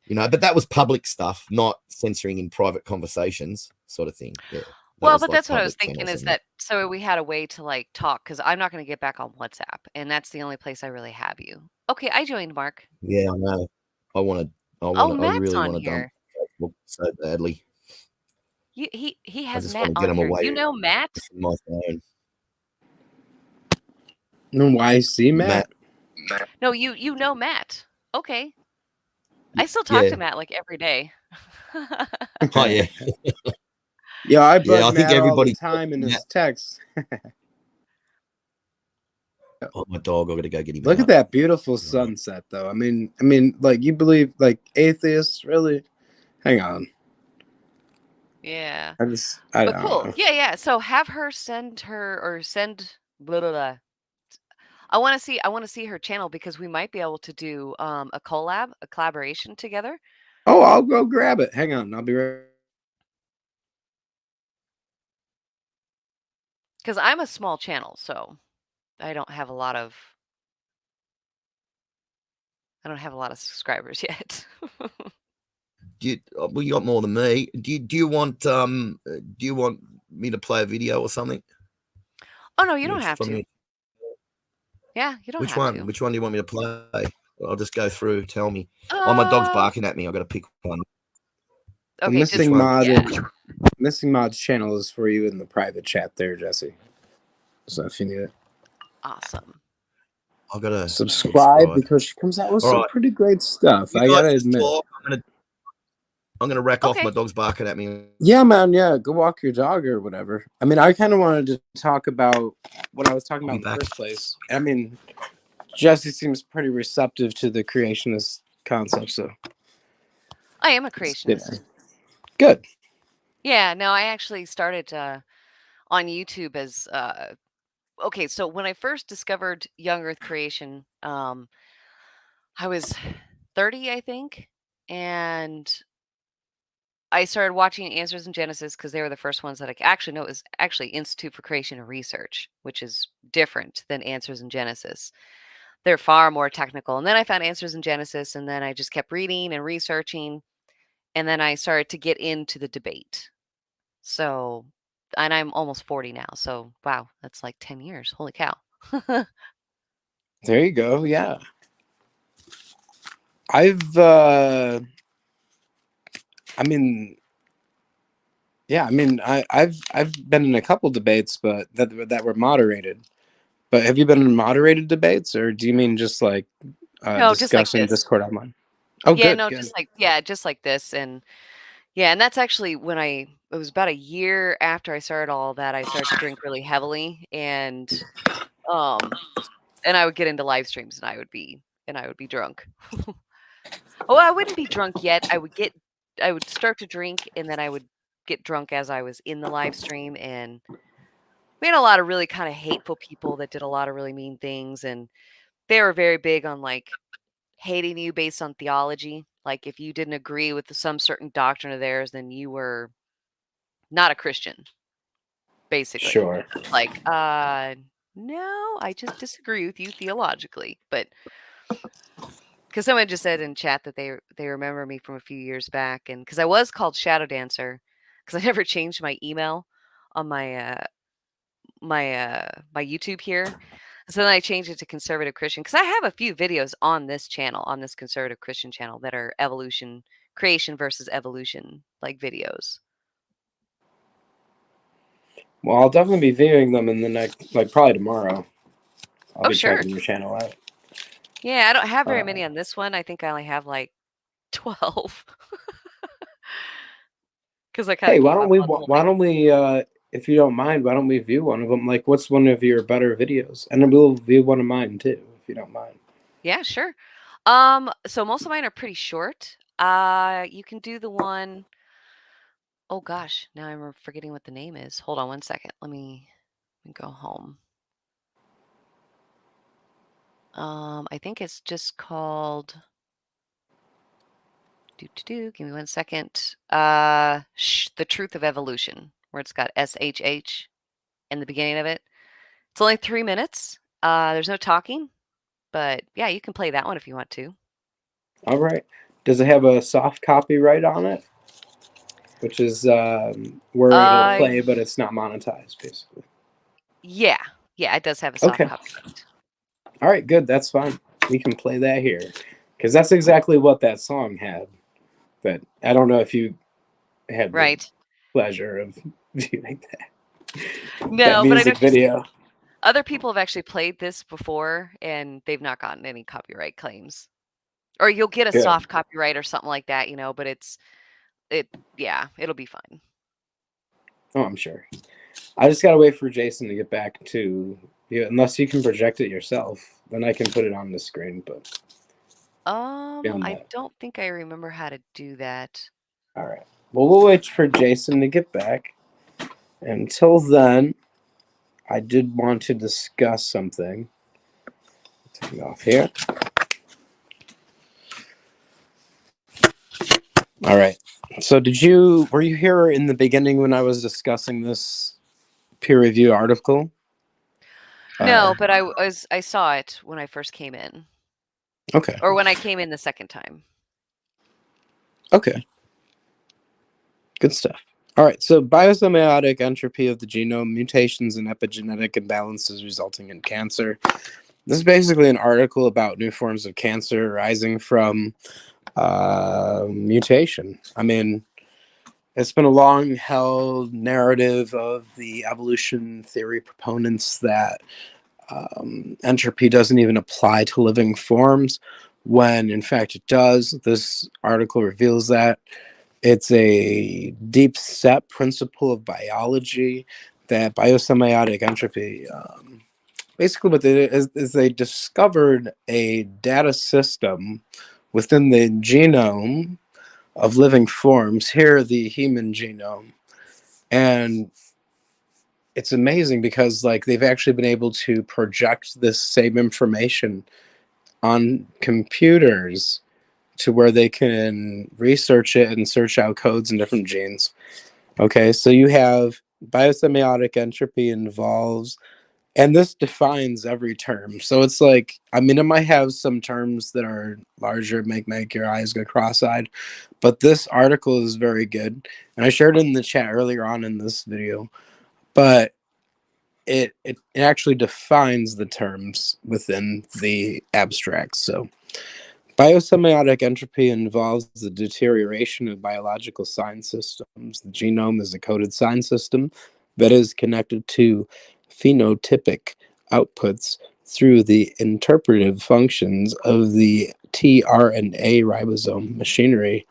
but that was public stuff, not censoring in private conversations, sort of thing. Yeah. Well, but that's what I was thinking is that so we had a way to like talk because I'm not going to get back on WhatsApp, and that's the only place I really have you. Okay, I joined, Mark. Yeah, I know. I Matt's really on want to dump here. Facebook so badly. He has just Matt wanna get on him here. away You know Matt? from my phone. No, why see Matt? No, you know Matt. Okay. I still talk Yeah. to Matt like every day. Oh yeah. Yeah, I bug I think Matt all everybody the time in his texts. Oh, my dog! I got to go get him. Look out. at that beautiful sunset, though. I mean, like you believe, like atheists, really? Hang on. Yeah. I But don't cool. know. Yeah, yeah. So have her send her or send blah blah blah. I want to see her channel because we might be able to do a collaboration together. Oh, I'll go grab it. Hang on, I'll be right. Because I'm a small channel, so I don't have a lot of subscribers yet. Well, you got more than me. Do you want me to play a video or something? Oh no, you don't have to. Yeah, you don't Which have one? to. Which one do you want me to play? I'll just go through. Tell me. Oh, my dog's barking at me. I got to pick one. Okay, Missing just, Missing Mod's channel is for you in the private chat there, Jesse. So if you need it. Awesome. I gotta subscribe because she comes out with All some right. pretty great stuff. You I guys gotta just admit. talk. I'm gonna rack off. My dog's barking at me. Yeah, man. Yeah, go walk your dog or whatever. I mean, I kind of wanted to talk about what I was talking about in the first place. I mean, Jesse seems pretty receptive to the creationist concept, so I am a creationist. Good. Yeah, no, I actually started on YouTube as okay, so when I first discovered young earth creation, I was 30, I think, and I started watching Answers in Genesis because they were the first ones that I actually know. It was actually Institute for Creation and Research, which is different than Answers in Genesis. They're far more technical. And then I found Answers in Genesis, and then I just kept reading and researching, and then I started to get into the debate. So, and I'm almost 40 now. So, wow, that's like 10 years. Holy cow. There you go. Yeah. I've been in a couple debates, but that were moderated. But have you been in moderated debates, or do you mean just like No, just like discussion this. Discord online? Oh, yeah, good. no, good. just like this. And yeah, and that's actually when it was about a year after I started all that, I started to drink really heavily, and I would get into live streams, and I would be drunk. Oh, I wouldn't be drunk yet. I would start to drink, and then I would get drunk as I was in the live stream, and we had a lot of really kind of hateful people that did a lot of really mean things, and they were very big on like hating you based on theology. Like if you didn't agree with some certain doctrine of theirs, then you were not a Christian, basically. Sure. Like, no, I just disagree with you theologically. But because someone just said in chat that they remember me from a few years back, and because I was called Shadow Dancer, because I never changed my email on my my YouTube here. So then I changed it to Conservative Christian because I have a few videos on this channel, on this Conservative Christian channel, that are creation versus evolution like videos. Well, I'll definitely be viewing them in the next, like probably tomorrow. I'll be sure. checking your channel out. Yeah, I don't have very many on this one. I think I only have like 12. Because I kind of Hey, why don't we if you don't mind, why don't we view one of them? Like, what's one of your better videos? And then we'll view one of mine too, if you don't mind. Yeah, sure. So most of mine are pretty short. You can do the one. Oh gosh, now I'm forgetting what the name is. Hold on one second. Let me go home. I think it's just called. Give me 1 second. The Truth of Evolution, where it's got SHH in the beginning of it. It's only 3 minutes. There's no talking, but yeah, you can play that one if you want to. All right. Does it have a soft copyright on it? Which is where it'll play, but it's not monetized, basically. Yeah, it does have a soft copyright. All right, good. That's fine. We can play that here, because that's exactly what that song had. But I don't know if you had the pleasure of viewing that. No, that music but I know video. Other people have actually played this before, and they've not gotten any copyright claims. Or you'll get a soft copyright or something like that, but it'll be fine. Oh, I'm sure. I just gotta wait for Jason to get back to you. Unless you can project it yourself, then I can put it on the screen. But beyond I that, don't think I remember how to do that. all right. Well, we'll wait for Jason to get back. Until then, I did want to discuss something. Take it off here. All right. So were you here in the beginning when I was discussing this peer review article? No, but I saw it when I first came in. Okay. Or when I came in the second time. Okay. Good stuff. All right. So biosymbiotic entropy of the genome, mutations and epigenetic imbalances resulting in cancer. This is basically an article about new forms of cancer arising from mutation. I mean, it's been a long-held narrative of the evolution theory proponents that entropy doesn't even apply to living forms, when in fact it does. This article reveals that it's a deep set principle of biology that biosymbiotic entropy. Basically, what they did is they discovered a data system within the genome of living forms, here the human genome. And it's amazing because like they've actually been able to project this same information on computers to where they can research it and search out codes in different genes. Okay, so you have biosymbiotic entropy involves, and this defines every term. So it's like, I mean, it might have some terms that are larger, make your eyes go cross-eyed, but this article is very good. And I shared it in the chat earlier on in this video, but it actually defines the terms within the abstract. So biosymbiotic entropy involves the deterioration of biological sign systems. The genome is a coded sign system that is connected to phenotypic outputs through the interpretive functions of the tRNA ribosome machinery.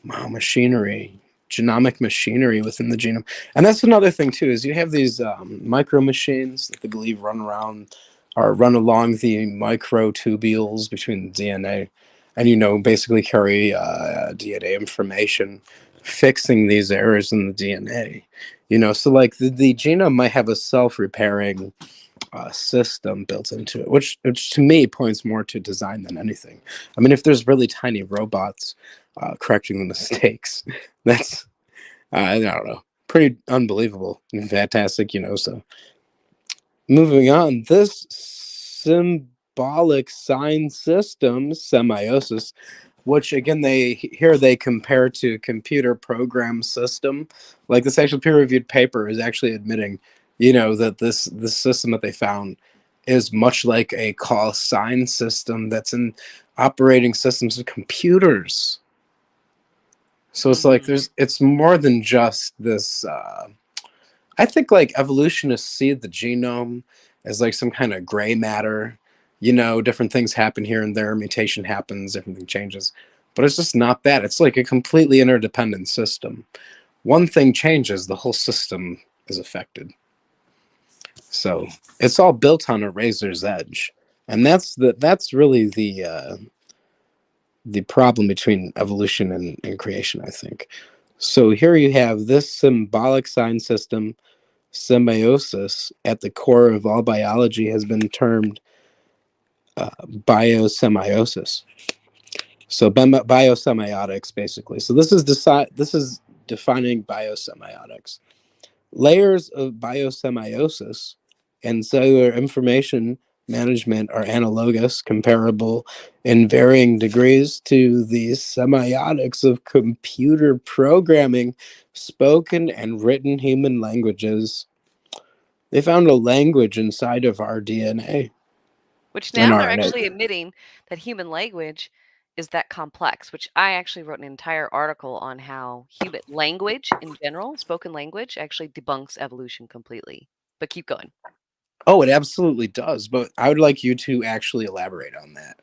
Wow, machinery. Genomic machinery within the genome. And that's another thing too, is you have these micro machines that they believe run around or run along the microtubules between the DNA and, you know, basically carry DNA information, fixing these errors in the DNA. You know, so like the genome might have a self-repairing system built into it, which to me points more to design than anything. I mean, if there's really tiny robots correcting the mistakes, that's I don't know, pretty unbelievable and fantastic, you know. So moving on, this symbolic sign system, semiosis, which again they compare to computer program system. Like this actual peer-reviewed paper is actually admitting, you know, that this system that they found is much like a call sign system that's in operating systems of computers. So it's like it's more than just this. I think like evolutionists see the genome as like some kind of gray matter. You know, different things happen here and there, mutation happens, everything changes. But it's just not that. It's like a completely interdependent system. One thing changes, the whole system is affected. So it's all built on a razor's edge. And that's really the problem between evolution and creation, I think. So here you have this symbolic sign system, symbiosis, at the core of all biology has been termed biosymbiosis. So biosymbiotics, basically. So this is defining biosymbiotics. Layers of biosymbiosis and cellular information management are analogous, comparable in varying degrees to the semiotics of computer programming, spoken and written human languages. They found a language inside of our DNA. Which now they're actually admitting that human language is that complex, which I actually wrote an entire article on how human language in general, spoken language, actually debunks evolution completely. But keep going. Oh, it absolutely does. But I would like you to actually elaborate on that.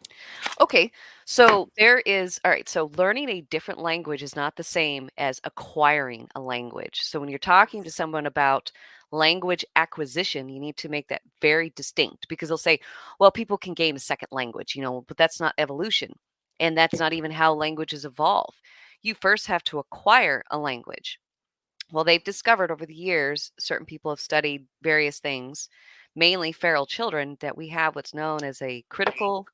Okay. So there is, all right, so learning a different language is not the same as acquiring a language. So when you're talking to someone about language acquisition, you need to make that very distinct because they'll say, well, people can gain a second language, but that's not evolution. And that's not even how languages evolve. You first have to acquire a language. Well, they've discovered over the years, certain people have studied various things, mainly feral children, that we have what's known as a critical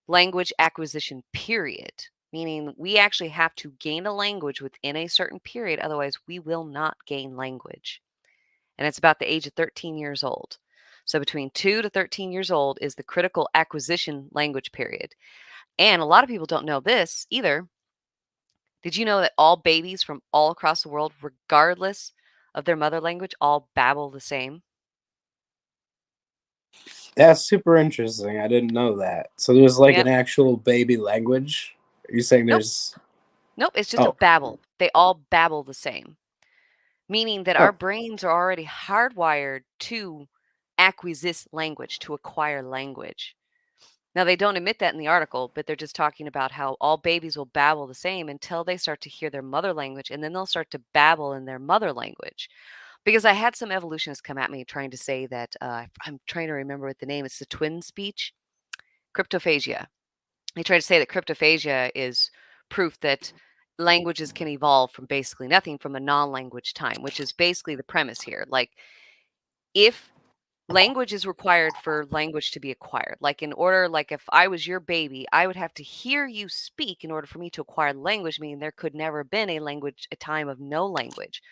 language acquisition period, meaning we actually have to gain a language within a certain period. Otherwise, we will not gain language. And it's about the age of 13 years old. So between 2 to 13 years old is the critical acquisition language period. And a lot of people don't know this either. Did you know that all babies from all across the world, regardless of their mother language, all babble the same? That's super interesting. I didn't know that. So there's like Yep. an actual baby language. Are you saying Nope. there's Nope, it's just a Oh, babble. They all babble the same, meaning that oh, our brains are already hardwired to acquisition language, to acquire language. Now, they don't admit that in the article, but they're just talking about how all babies will babble the same until they start to hear their mother language, and then they'll start to babble in their mother language. Because I had some evolutionists come at me trying to say that I'm trying to remember what the name. It's the twin speech, cryptophagia. They try to say that cryptophagia is proof that languages can evolve from basically nothing from a non-language time, which is basically the premise here. Like, if language is required for language to be acquired, like if I was your baby, I would have to hear you speak in order for me to acquire language, meaning there could never have been a time of no language.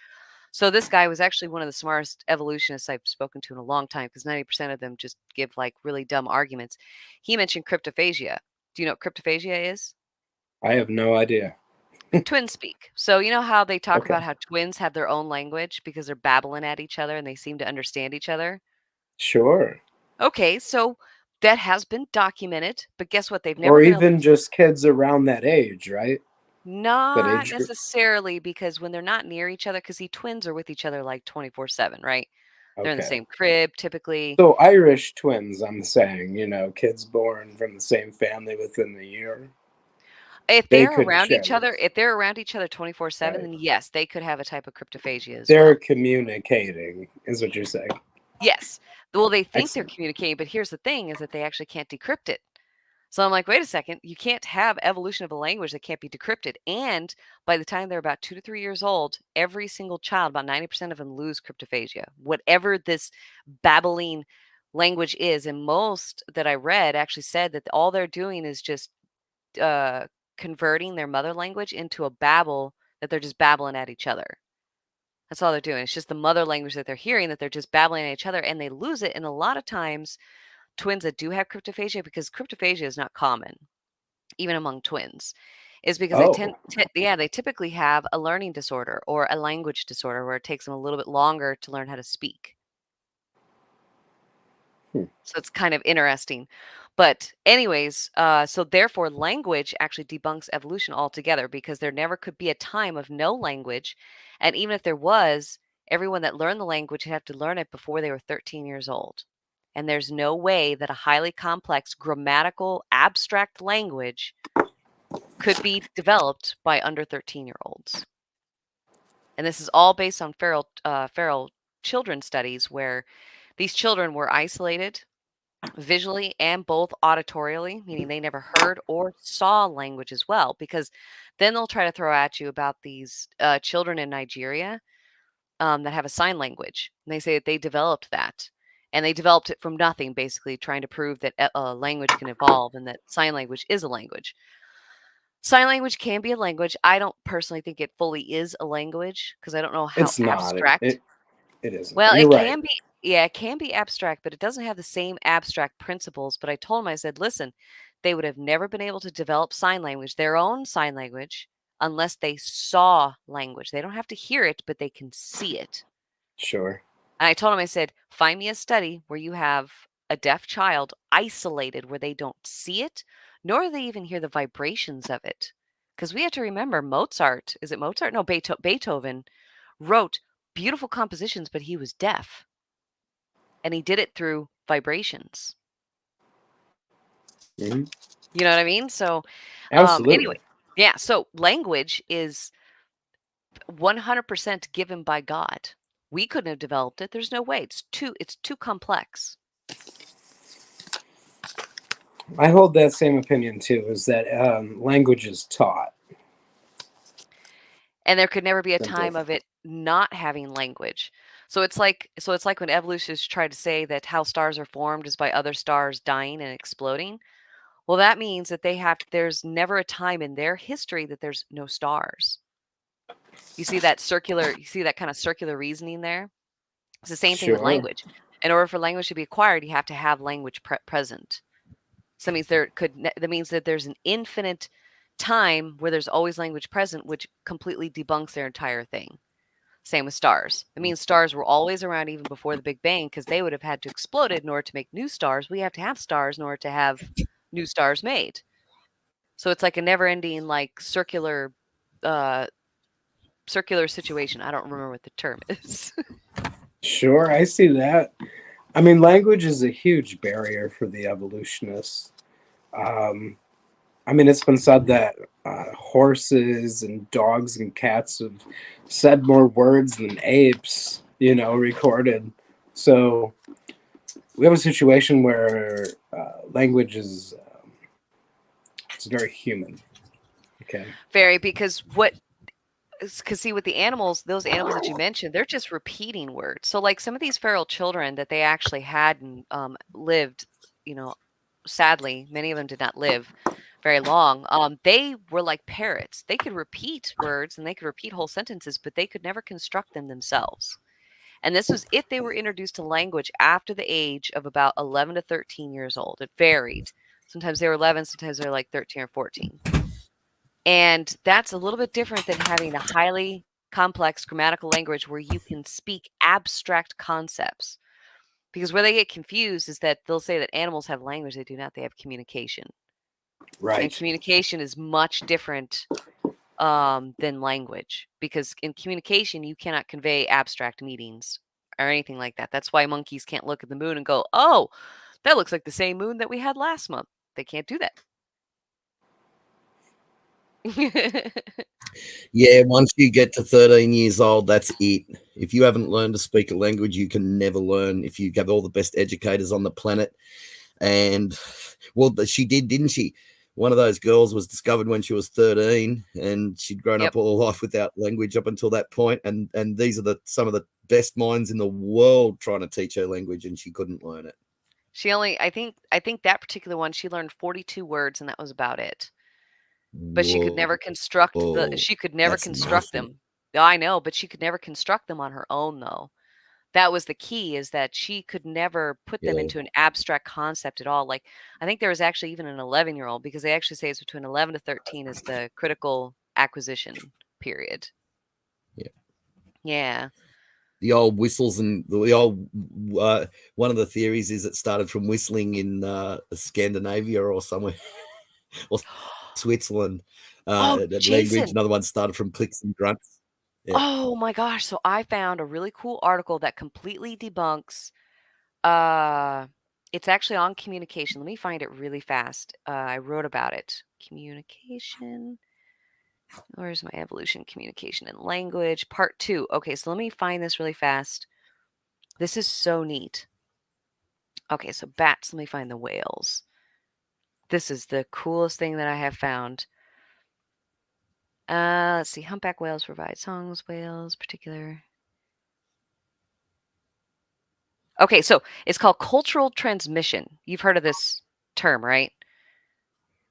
So this guy was actually one of the smartest evolutionists I've spoken to in a long time, because 90% of them just give like really dumb arguments. He mentioned cryptophagia. Do you know what cryptophagia is? I have no idea. Twin speak. So you know how they talk Okay. about how twins have their own language because they're babbling at each other and they seem to understand each other? Sure. Okay, so that has been documented, but guess what? They've never Or been able to. even just kids around that age, right? That Not age group. necessarily, because when they're not near each other, because twins are with each other like 24/7, right? They're in the Okay. same crib typically. So Irish twins, I'm saying, kids born from the same family within the year. If They they're could around each share. other, if they're around each other 24/7, Right. then yes, they could have a type of cryptophagia as They're well. communicating, is what you're saying. Yes. Well, they think they're Excellent. communicating, but here's the thing is that they actually can't decrypt it. So I'm like, wait a second, you can't have evolution of a language that can't be decrypted. And by the time they're about 2 to 3 years old, every single child, about 90% of them lose cryptophagia. Whatever this babbling language is, and most that I read actually said that all they're doing is just converting their mother language into a babble that they're just babbling at each other. That's all they're doing. It's just the mother language that they're hearing that they're just babbling at each other, and they lose it. And a lot of times, twins that do have cryptophagia, because cryptophagia is not common, even among twins, is because Oh, they typically have a learning disorder or a language disorder where it takes them a little bit longer to learn how to speak. Hmm. So it's kind of interesting. But anyways, so therefore language actually debunks evolution altogether, because there never could be a time of no language. And even if there was, everyone that learned the language would have to learn it before they were 13 years old. And there's no way that a highly complex grammatical abstract language could be developed by under 13-year-olds. And this is all based on feral children studies, where these children were isolated visually and both auditorially, meaning they never heard or saw language as well. Because then they'll try to throw at you about these children in Nigeria that have a sign language. And they say that they developed that. And they developed it from nothing, basically trying to prove that a language can evolve and that sign language is a language. Sign language can be a language. I don't personally think it fully is a language, because I don't know how it's not. abstract. It isn't. Well, You're it right. can be, yeah, it can be abstract, but it doesn't have the same abstract principles. But I told them, I said, listen, they would have never been able to develop sign language, their own sign language, unless they saw language. They don't have to hear it, but they can see it. Sure. And I told them, I said, find me a study where you have a deaf child isolated, where they don't see it, nor do they even hear the vibrations of it. Because we have to remember Mozart, is it Mozart? No, Beethoven wrote beautiful compositions, but he was deaf. And he did it through vibrations. Mhm. You know what I mean? So Absolutely. anyway, yeah. So language is 100% given by God. We couldn't have developed it. There's no way. It's too complex. I hold that same opinion too. Is that language is taught. And there could never be a Simple. time of it not having language. So it's like when evolutionists try to say that how stars are formed is by other stars dying and exploding. Well, that means that there's never a time in their history that there's no stars. You see that kind of circular reasoning there? It's the same thing with Sure. language. In order for language to be acquired, you have to have language present. So that means that there's an infinite time where there's always language present, which completely debunks their entire thing. Same with stars. It means stars were always around even before the Big Bang, because they would have had to explode in order to make new stars. We have to have stars in order to have new stars made. So it's like a never-ending, like circular situation. I don't remember what the term is. Sure, I see that. I mean, language is a huge barrier for the evolutionists. I mean, it's been said that horses and dogs and cats have said more words than apes, recorded. So we have a situation where language is it's very human. Okay. Very, because see, with the animals, those animals that you mentioned, they're just repeating words. So like some of these feral children that they actually had and lived, sadly, many of them did not live very long. They were like parrots. They could repeat words and they could repeat whole sentences, but they could never construct them themselves. And this was if they were introduced to language after the age of about 11 to 13 years old. It varied. Sometimes they were 11, sometimes they were like 13 or 14. And that's a little bit different than having a highly complex grammatical language where you can speak abstract concepts. Because where they get confused is that they'll say that animals have language. They do not. They have communication. Right. And communication is much different than language. Because in communication, you cannot convey abstract meanings or anything like that. That's why monkeys can't look at the moon and go, oh, that looks like the same moon that we had last month. They can't do that. Yeah, once you get to 13 years old, that's it. If you haven't learned to speak a language, you can never learn. If you have all the best educators on the planet, and well, she did, didn't she? One of those girls was discovered when she was 13, and she'd grown up all her life without language up until that point. And these are some of the best minds in the world trying to teach her language, and she couldn't learn it. She only, I think that particular one, she learned 42 words, and that was about it. But she could never construct she could never construct them. I know, but she could never construct them on her own, though. That was the key, is that she could never put them into an abstract concept at all. Like, I think there was actually even an 11-year-old, because they actually say it's between 11 to 13 is the critical acquisition period. Yeah. Yeah. The old whistles and the old one of the theories is it started from whistling in Scandinavia or somewhere. Or Switzerland language. Another one started from clicks and grunts. Yeah. Oh my gosh. So I found a really cool article that completely debunks it's actually on communication. Let me find it really fast. I wrote about it. Communication. Where's my evolution? Communication and language, part 2. Okay, so let me find this really fast. This is so neat. Okay, so bats. Let me find the whales. This is the coolest thing that I have found. Let's see. Humpback whales provide songs. Whales, particular. Okay, so it's called cultural transmission. You've heard of this term, right?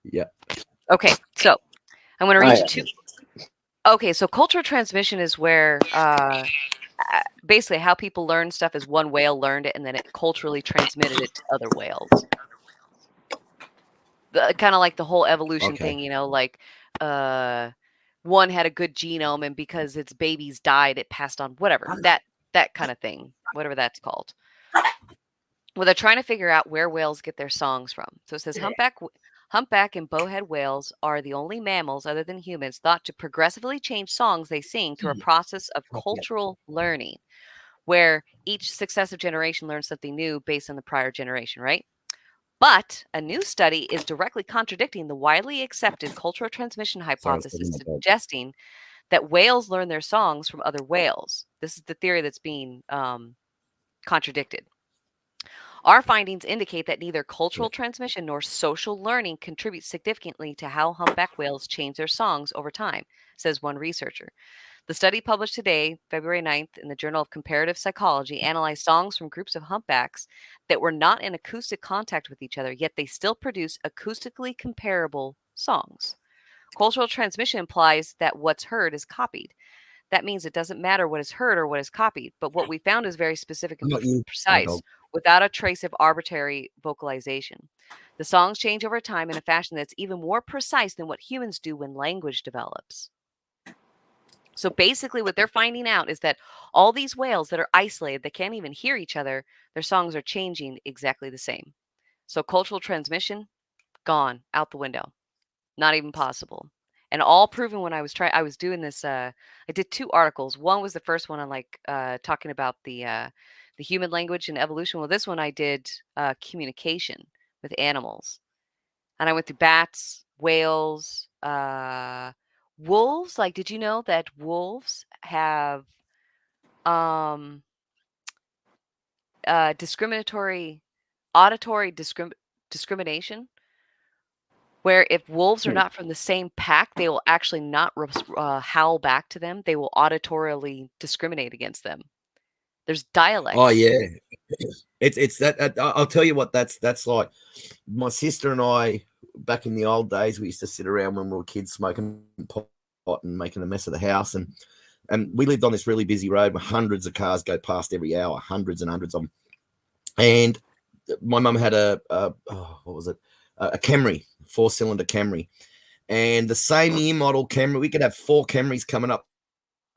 Yeah. Okay, so I'm going to read you two. Okay, so cultural transmission is where basically how people learn stuff is one whale learned it and then it culturally transmitted it to other whales. Kind of like the whole evolution thing, like one had a good genome and because its babies died, it passed on, whatever, that kind of thing, whatever that's called. Well, they're trying to figure out where whales get their songs from. So it says humpback and bowhead whales are the only mammals other than humans thought to progressively change songs they sing through a process of cultural learning, where each successive generation learns something new based on the prior generation, right? But a new study is directly contradicting the widely accepted cultural transmission Sorry, I was hypothesis, talking about that. suggesting that whales learn their songs from other whales. This is the theory that's being contradicted. Our findings indicate that neither cultural transmission nor social learning contributes significantly to how humpback whales change their songs over time, says one researcher. The study published today, February 9th, in the Journal of Comparative Psychology, analyzed songs from groups of humpbacks that were not in acoustic contact with each other, yet they still produce acoustically comparable songs. Cultural transmission implies that what's heard is copied. That means it doesn't matter what is heard or what is copied, but what we found is very specific and Not you, precise, dog. without a trace of arbitrary vocalization. The songs change over time in a fashion that's even more precise than what humans do when language develops. So basically what they're finding out is that all these whales that are isolated, that can't even hear each other, their songs are changing exactly the same. So cultural transmission, gone, out the window. Not even possible. And all proven when I was doing this, I did 2 articles. One was the first one on talking about the human language and evolution. Well, this one I did communication with animals. And I went through bats, whales, wolves. Like, did you know that wolves have discriminatory auditory discrimination? Where if wolves are not from the same pack, they will actually not howl back to them. They will auditorily discriminate against them. There's dialects. Oh yeah, it's that. I'll tell you what that's like. My sister and I, back in the old days, we used to sit around when we were kids smoking pot and making a mess of the house, and we lived on this really busy road where hundreds of cars go past every hour, hundreds and hundreds of them. And my mum had a Camry, 4-cylinder Camry, and the same year model Camry. We could have 4 Camrys coming up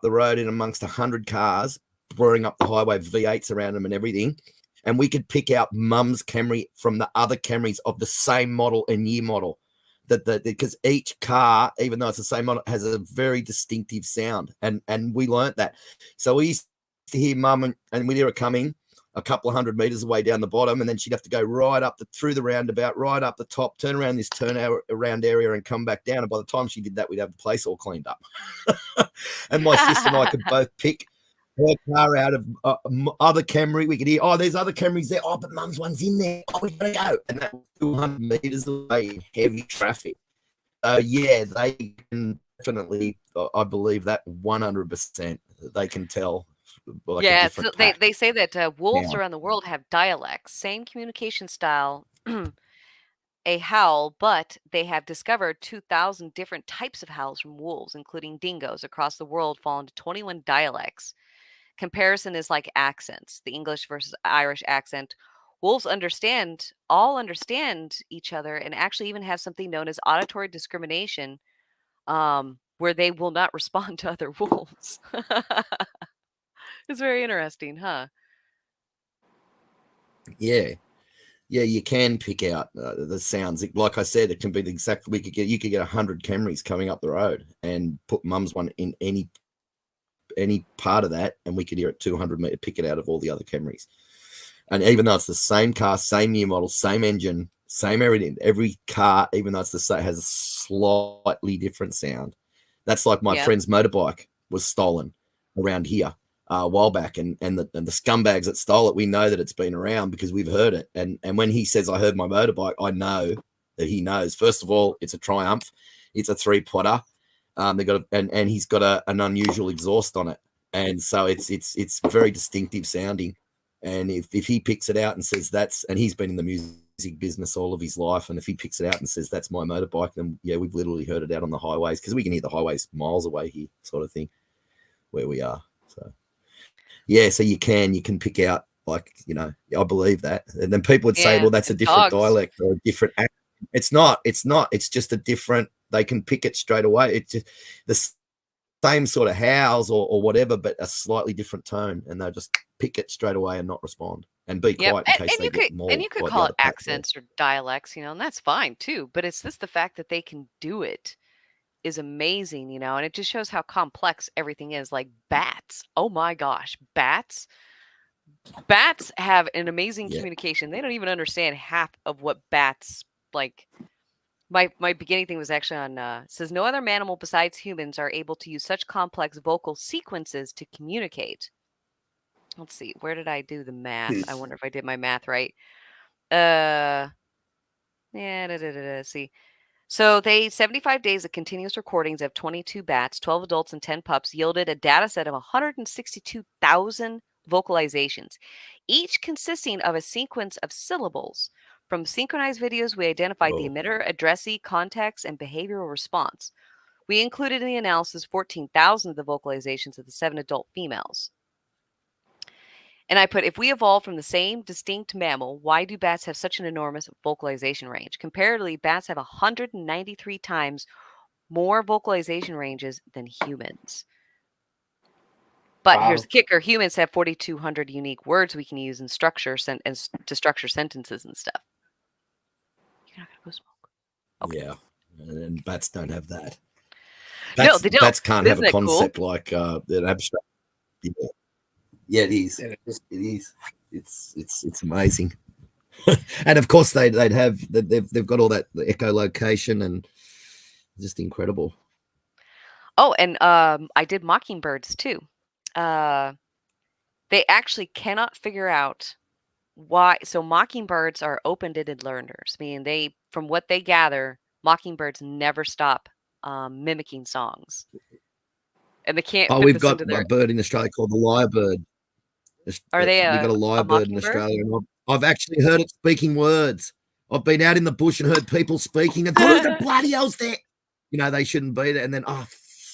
the road in amongst 100 cars, blurring up the highway, V8s around them and everything, and we could pick out Mum's Camry from the other Camrys of the same model and year model. Because each car, even though it's the same model, has a very distinctive sound, and we learnt that. So we used to hear Mum and we'd hear her coming a couple of 100 meters away down the bottom, and then she'd have to go right up through the roundabout, right up the top, turn around this around area and come back down. And by the time she did that, we'd have the place all cleaned up. And my sister and I could both pick her car out of other Camry. We could hear, oh, there's other Camrys there. Oh, but Mum's one's in there. Oh, we gotta go. And that was 200 meters away in heavy traffic. Yeah, they can definitely, I believe that 100%, they can tell. Like yeah, so they say that wolves around the world have dialects, same communication style, a howl, but they have discovered 2,000 different types of howls from wolves, including dingoes across the world, fall into 21 dialects. Comparison is like accents, the English versus Irish accent. Wolves all understand each other, and actually even have something known as auditory discrimination, where they will not respond to other wolves. It's very interesting, huh? Yeah, you can pick out the sounds. Like I said, it can be the exact. You could get 100 Camrys coming up the road and put Mum's one in any part of that, and we could hear it 200 meter, pick it out of all the other Camrys. And even though it's the same car, same year model, same engine, same everything, every car, even though it's the same, has a slightly different sound. That's like my friend's motorbike was stolen around here a while back, and the scumbags that stole it, we know that it's been around because we've heard it. And when he says, I heard my motorbike, I know that he knows. First of all, it's a Triumph. It's a 3-potter. They got and he's got an unusual exhaust on it. And so it's very distinctive sounding. And if he picks it out and says and he's been in the music business all of his life, and if he picks it out and says that's my motorbike, then yeah, we've literally heard it out on the highways, because we can hear the highways miles away here, sort of thing, where we are. So yeah, so you can pick out, like, I believe that. And then people would say, well, that's a different dialect or a different accent. It's not. It's just a different, they can pick it straight away. It's just the same sort of howls or whatever, but a slightly different tone, and they'll just pick it straight away and not respond and be quiet in case they get more. And you could call it accents or dialects, and that's fine too. But it's just the fact that they can do it is amazing, and it just shows how complex everything is. Like bats. Oh my gosh, bats. Bats have an amazing Yeah. communication. They don't even understand half of what bats like. My beginning thing was actually on says no other mammal besides humans are able to use such complex vocal sequences to communicate. Let's see, where did I do the math? I wonder if I did my math right. Yeah, see. So 75 days of continuous recordings of 22 bats, 12 adults, and 10 pups yielded a data set of 162,000 vocalizations, each consisting of a sequence of syllables. From synchronized videos, we identified the Oh. emitter, addressee, context, and behavioral response. We included in the analysis 14,000 of the vocalizations of the 7 adult females. And I put, if we evolved from the same distinct mammal, why do bats have such an enormous vocalization range? Comparatively, bats have 193 times more vocalization ranges than humans. But here's the kicker. Humans have 4,200 unique words we can use in structure to structure sentences and stuff. You're not going to go smoke. Okay. Yeah. And bats don't have that. No, they don't. Bats can't have Isn't a it cool? concept like an abstract. Yeah, it is. It is. It is. It's amazing. And of course they've got all that the echolocation and just incredible. Oh, and I did mockingbirds too. They actually cannot figure out why. So mockingbirds are open-ended learners, meaning from what they gather, mockingbirds never stop mimicking songs, and they can't. Oh, fit we've this got into their... a bird in Australia called the lyrebird. Are they We've got a lyrebird in mockingbird? Australia, and I've actually heard it speaking words. I've been out in the bush and heard people speaking, and thought, who the bloody hell's there? You know, they shouldn't be there. And then, oh,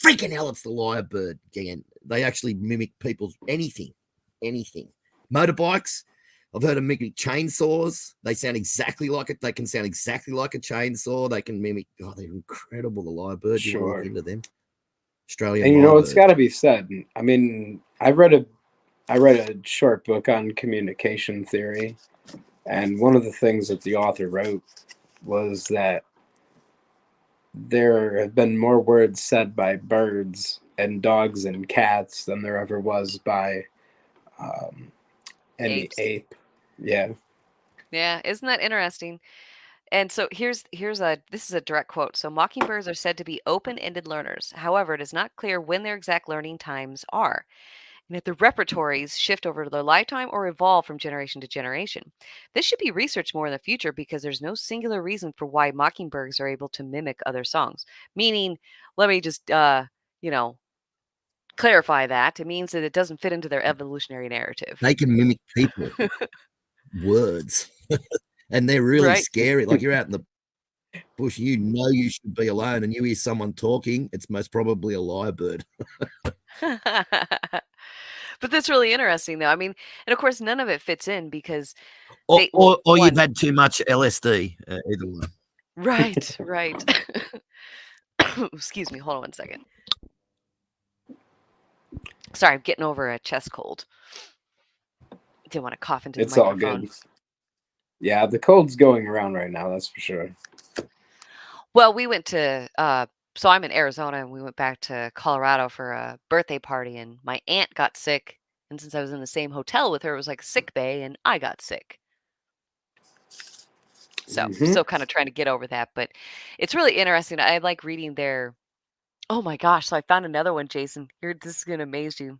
freaking hell, it's the lyrebird again. They actually mimic people's anything. Motorbikes, I've heard them mimic chainsaws. They sound exactly like it. They can sound exactly like a chainsaw. They can mimic. Oh, they're incredible. The lyrebird. You want to look into them. Australian. And you know, it's lyrebird. got to be said. I mean, I read a short book on communication theory, and one of the things that the author wrote was that there have been more words said by birds and dogs and cats than there ever was by any Apes. ape. Yeah. Yeah, isn't that interesting? And so this is a direct quote. So mockingbirds are said to be open-ended learners. However, it is not clear when their exact learning times are, and if the repertories shift over their lifetime or evolve from generation to generation. This should be researched more in the future because there's no singular reason for why mockingbirds are able to mimic other songs. Meaning, let me just clarify that. It means that it doesn't fit into their evolutionary narrative. They can mimic people words, and they're really Right. scary. Like you're out in the bush, you know you should be alone, and you hear someone talking. It's most probably a lyrebird. But that's really interesting, though. I mean, and of course, none of it fits in because Or, they, or, or one, you've had too much LSD. Either one. right, right. Excuse me. Hold on one second. Sorry, I'm getting over a chest cold. Didn't want to cough into the It's all microphone. good. Yeah, the cold's going around right now, that's for sure. Well, we went to so I'm in Arizona, and we went back to Colorado for a birthday party, and my aunt got sick. And since I was in the same hotel with her, it was like a sick bay, and I got sick. So still kind of trying to get over that, but it's really interesting. I like reading their. Oh my gosh! So I found another one, Jason. This is gonna amaze you.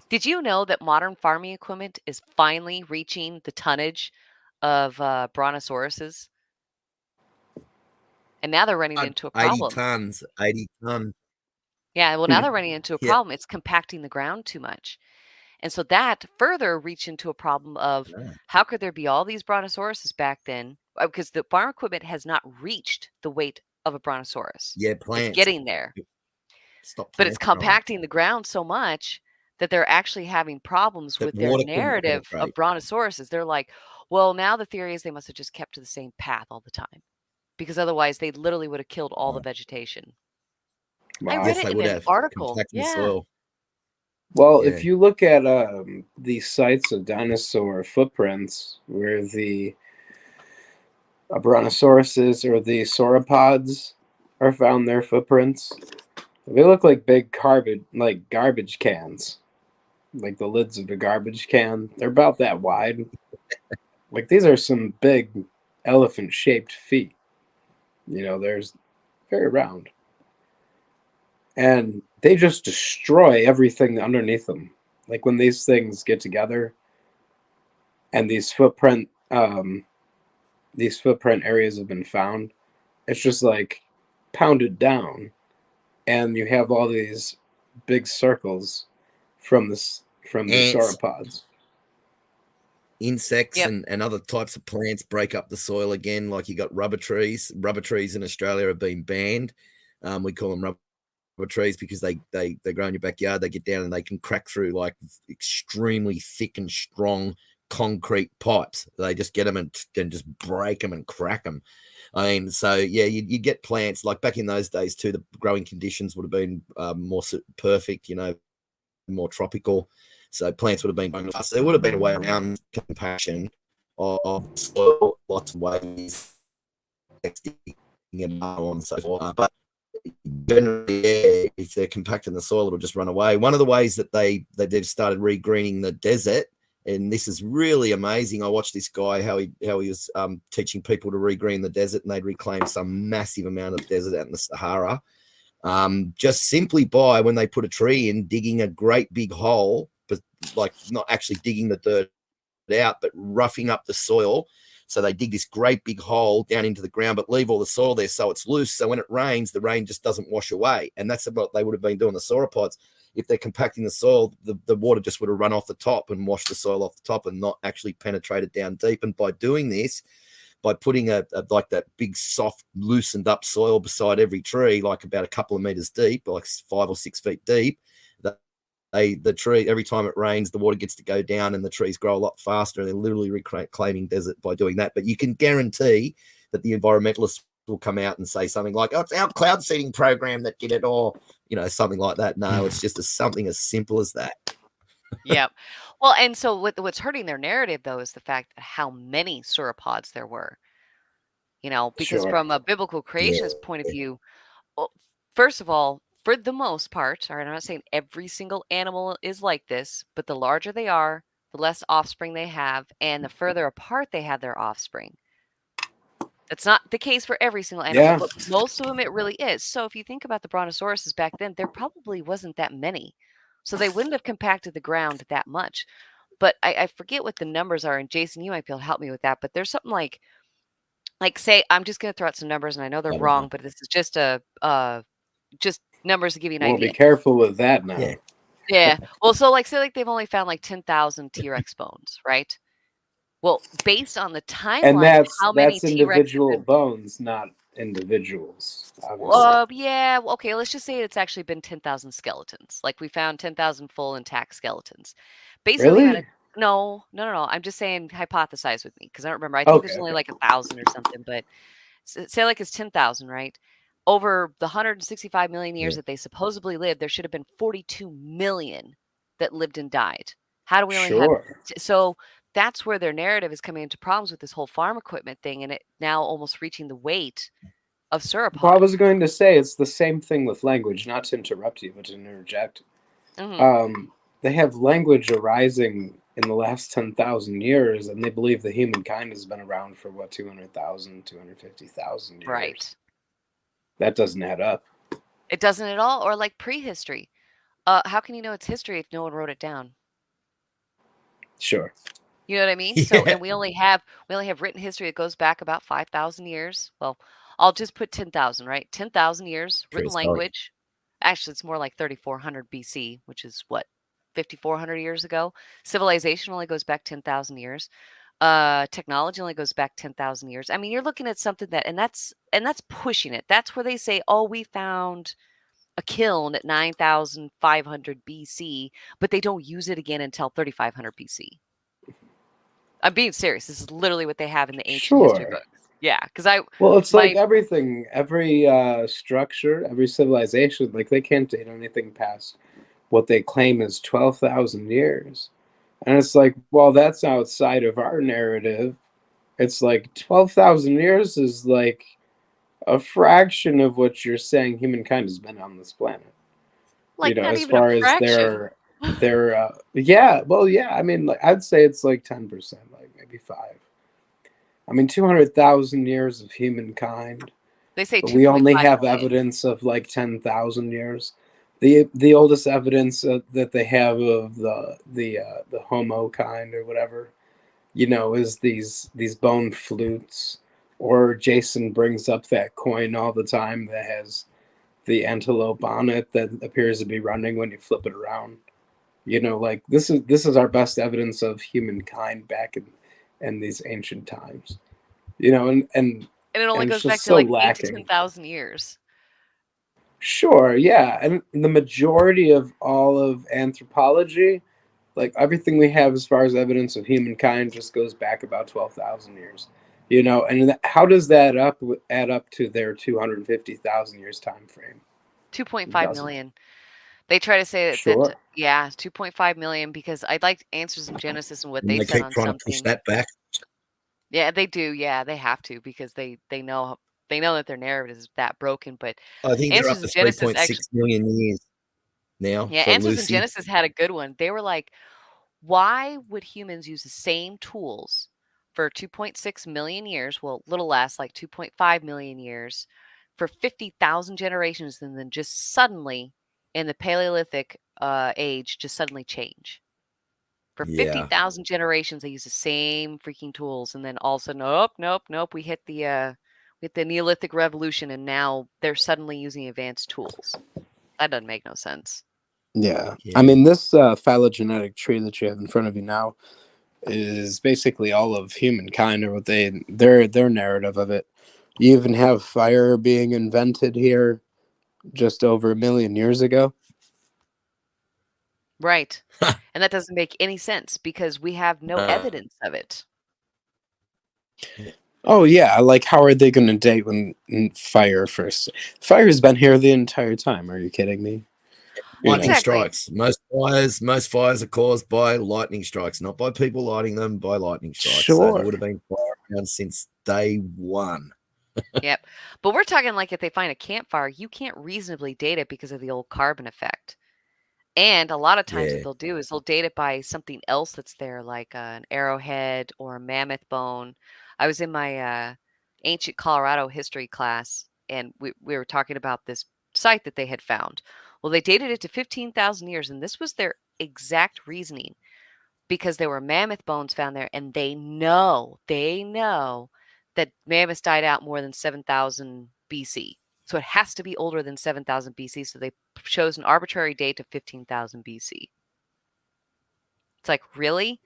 Did you know that modern farming equipment is finally reaching the tonnage of brontosauruses? And now they're running into a 80 problem. tons. 80 tons. Yeah, well, now they're running into a Yeah. problem. It's compacting the ground too much. And so that further reached into a problem of Yeah. how could there be all these brontosauruses back then? Because the farm equipment has not reached the weight of a brontosaurus. Yeah, It's plants. getting there. Stop But it's plants growing. compacting the ground so much that they're actually having problems That with their water couldn't narrative of penetrate. brontosauruses. They're like, well, now the theory is they must have just kept to the same path all the time. Because otherwise they literally would have killed all the vegetation. I Wow. read Yes, it they in would an have. article. Compacting the Yeah. soil. Well, Yeah. if you look at these sites of dinosaur footprints where the brontosauruses or the sauropods are found, their footprints, they look like big garbage cans. like the lids of the garbage can. They're about that wide. Like these are some big elephant-shaped feet. There's very round. And they just destroy everything underneath them. Like when these things get together and these footprint areas have been found, it's just like pounded down, and you have all these big circles from the Ants. sauropods. Insects Yep. and other types of plants break up the soil again. Like you got rubber trees. Rubber trees in Australia have been banned. We call them rubber trees because they grow in your backyard. They get down and they can crack through like extremely thick and strong concrete pipes. They just get them and just break them and crack them. I mean, so yeah, you get plants like back in those days too. The growing conditions would have been more perfect, more tropical. So plants would have been, so there would have been a way around compaction of soil, lots of ways, and so forth. But generally, yeah, if they're compacting the soil, it'll just run away. One of the ways that they've started regreening the desert, and this is really amazing. I watched this guy how he was teaching people to regreen the desert, and they'd reclaim some massive amount of desert out in the Sahara, just simply by when they put a tree in, digging a great big hole, but like not actually digging the dirt out, but roughing up the soil. So they dig this great big hole down into the ground, but leave all the soil there so it's loose. So when it rains, the rain just doesn't wash away. And that's what they would have been doing, the sauropods. If they're compacting the soil, the water just would have run off the top and washed the soil off the top and not actually penetrated down deep. And by doing this, by putting like that big, soft, loosened up soil beside every tree, like about a couple of meters deep, like 5 or 6 feet deep, the tree, every time it rains, the water gets to go down and the trees grow a lot faster. And they're literally reclaiming desert by doing that. But you can guarantee that the environmentalists will come out and say something like, oh, it's our cloud seeding program that did it, or, something like that. No, it's just something as simple as that. Yep. Well, and so what's hurting their narrative, though, is the fact that how many sauropods there were. Because Sure. from a biblical creationist point of view, well, first of all, for the most part, all right, I'm not saying every single animal is like this, but the larger they are, the less offspring they have, and the further apart they have their offspring. That's not the case for every single animal, Yeah. but most of them it really is. So if you think about the brontosauruses back then, there probably wasn't that many. So they wouldn't have compacted the ground that much. But I forget what the numbers are, and Jason, you might be able to help me with that. But there's something like say, I'm just going to throw out some numbers, and I know they're wrong, but this is just just numbers to give you an Well, idea. be careful with that now. Yeah. Yeah. Well, so say they've only found 10,000 T-Rex bones, right? Well, based on the timeline, And that's how many T-Rex individual bones, not individuals. Obviously. yeah. Okay, let's just say it's actually been 10,000 skeletons. Like we found 10,000 full intact skeletons. Based on the amount Really? of, no. I'm just saying hypothesize with me because I don't remember. I think there's Okay. only 1,000 or something, but say it's 10,000, right? Over the 165 million years that they supposedly lived, there should have been 42 million that lived and died. How do we only have? Sure. So that's where their narrative is coming into problems with this whole farm equipment thing, and it now almost reaching the weight of sauropods. Well, I was going to say it's the same thing with language, not to interrupt you, but to interject. They have language arising in the last 10,000 years, and they believe that humankind has been around for, 200,000, 250,000 years. Right. That doesn't add up. It doesn't at all. Or like prehistory. How can you know it's history if no one wrote it down? Sure. You know what I mean? So, and we only have written history that goes back about 5,000 years. Well, I'll just put 10,000, right? 10,000 years, written Prehistoric. language. Actually, it's more like 3,400 BC, which is what, 5,400 years ago. Civilization only goes back 10,000 years. Technology only goes back 10,000 years. I mean, you're looking at something that, and that's pushing it. That's where they say, oh, we found a kiln at 9,500 BC, but they don't use it again until 3,500 BC. I'm being serious. This is literally what they have in the ancient history Sure. books. Yeah, because Well, it's like everything, every structure, every civilization, like they can't date anything past what they claim is 12,000 years. And it's like, well, that's outside of our narrative. It's like 12,000 years is like a fraction of what you're saying humankind has been on this planet. like not as even far a as fraction. their they're yeah, well, yeah. I mean, like, I'd say it's like 10%, like maybe 5. I mean, 200,000 years of humankind, They say but we only 2.5 have million. evidence of like 10,000 years. The oldest evidence that they have of the Homo kind or whatever, is these bone flutes. Or Jason brings up that coin all the time that has the antelope on it that appears to be running when you flip it around. Like this is our best evidence of humankind back in these ancient times. And And it only and it's goes back just to so like 8 to lacking. 10,000 years. Sure, yeah, and the majority of all of anthropology, like everything we have as far as evidence of humankind, just goes back about 12,000 years. And how does that add up to their 250,000 years time frame? 2.5 Doesn't. million. They try to say that, Sure. yeah, 2.5 million because I'd like Answers in Genesis and what And they they said keep on trying to push something. that back. Yeah, they do. Yeah, they have to because they know that their narrative is that broken. But I think they're up Answers to in Genesis 3.6 actually, million years now yeah, for Answers in Lucy. Genesis had a good one. They were like, why would humans use the same tools for 2.6 million years? Well, a little less, like 2.5 million years, for 50,000 generations, and then just suddenly in the Paleolithic age, just suddenly change. For Yeah. 50,000 generations, they use the same freaking tools, and then all of a sudden, nope, we hit the Neolithic Revolution, and now they're suddenly using advanced tools. That doesn't make no sense. Yeah. Yeah. I mean, this phylogenetic tree that you have in front of you now is basically all of humankind, or what their narrative of it. You even have fire being invented here just over 1 million years ago. Right. And that doesn't make any sense because we have no evidence of it. Oh yeah, like how are they going to date when fire first? Fire has been here the entire time. Are you kidding me? Lightning Exactly. strikes. Most fires are caused by lightning strikes, not by people lighting them, by lightning strikes. So Sure. there would have been fire around since day one. Yep. But we're talking like if they find a campfire, you can't reasonably date it because of the old carbon effect. And a lot of times Yeah. what they'll do is they'll date it by something else that's there, like an arrowhead or a mammoth bone. I was in my ancient Colorado history class, and we were talking about this site that they had found. Well, they dated it to 15,000 years, and this was their exact reasoning because there were mammoth bones found there, and they know that mammoths died out more than 7,000 BC. So it has to be older than 7,000 BC. So they chose an arbitrary date of 15,000 BC. It's like, really?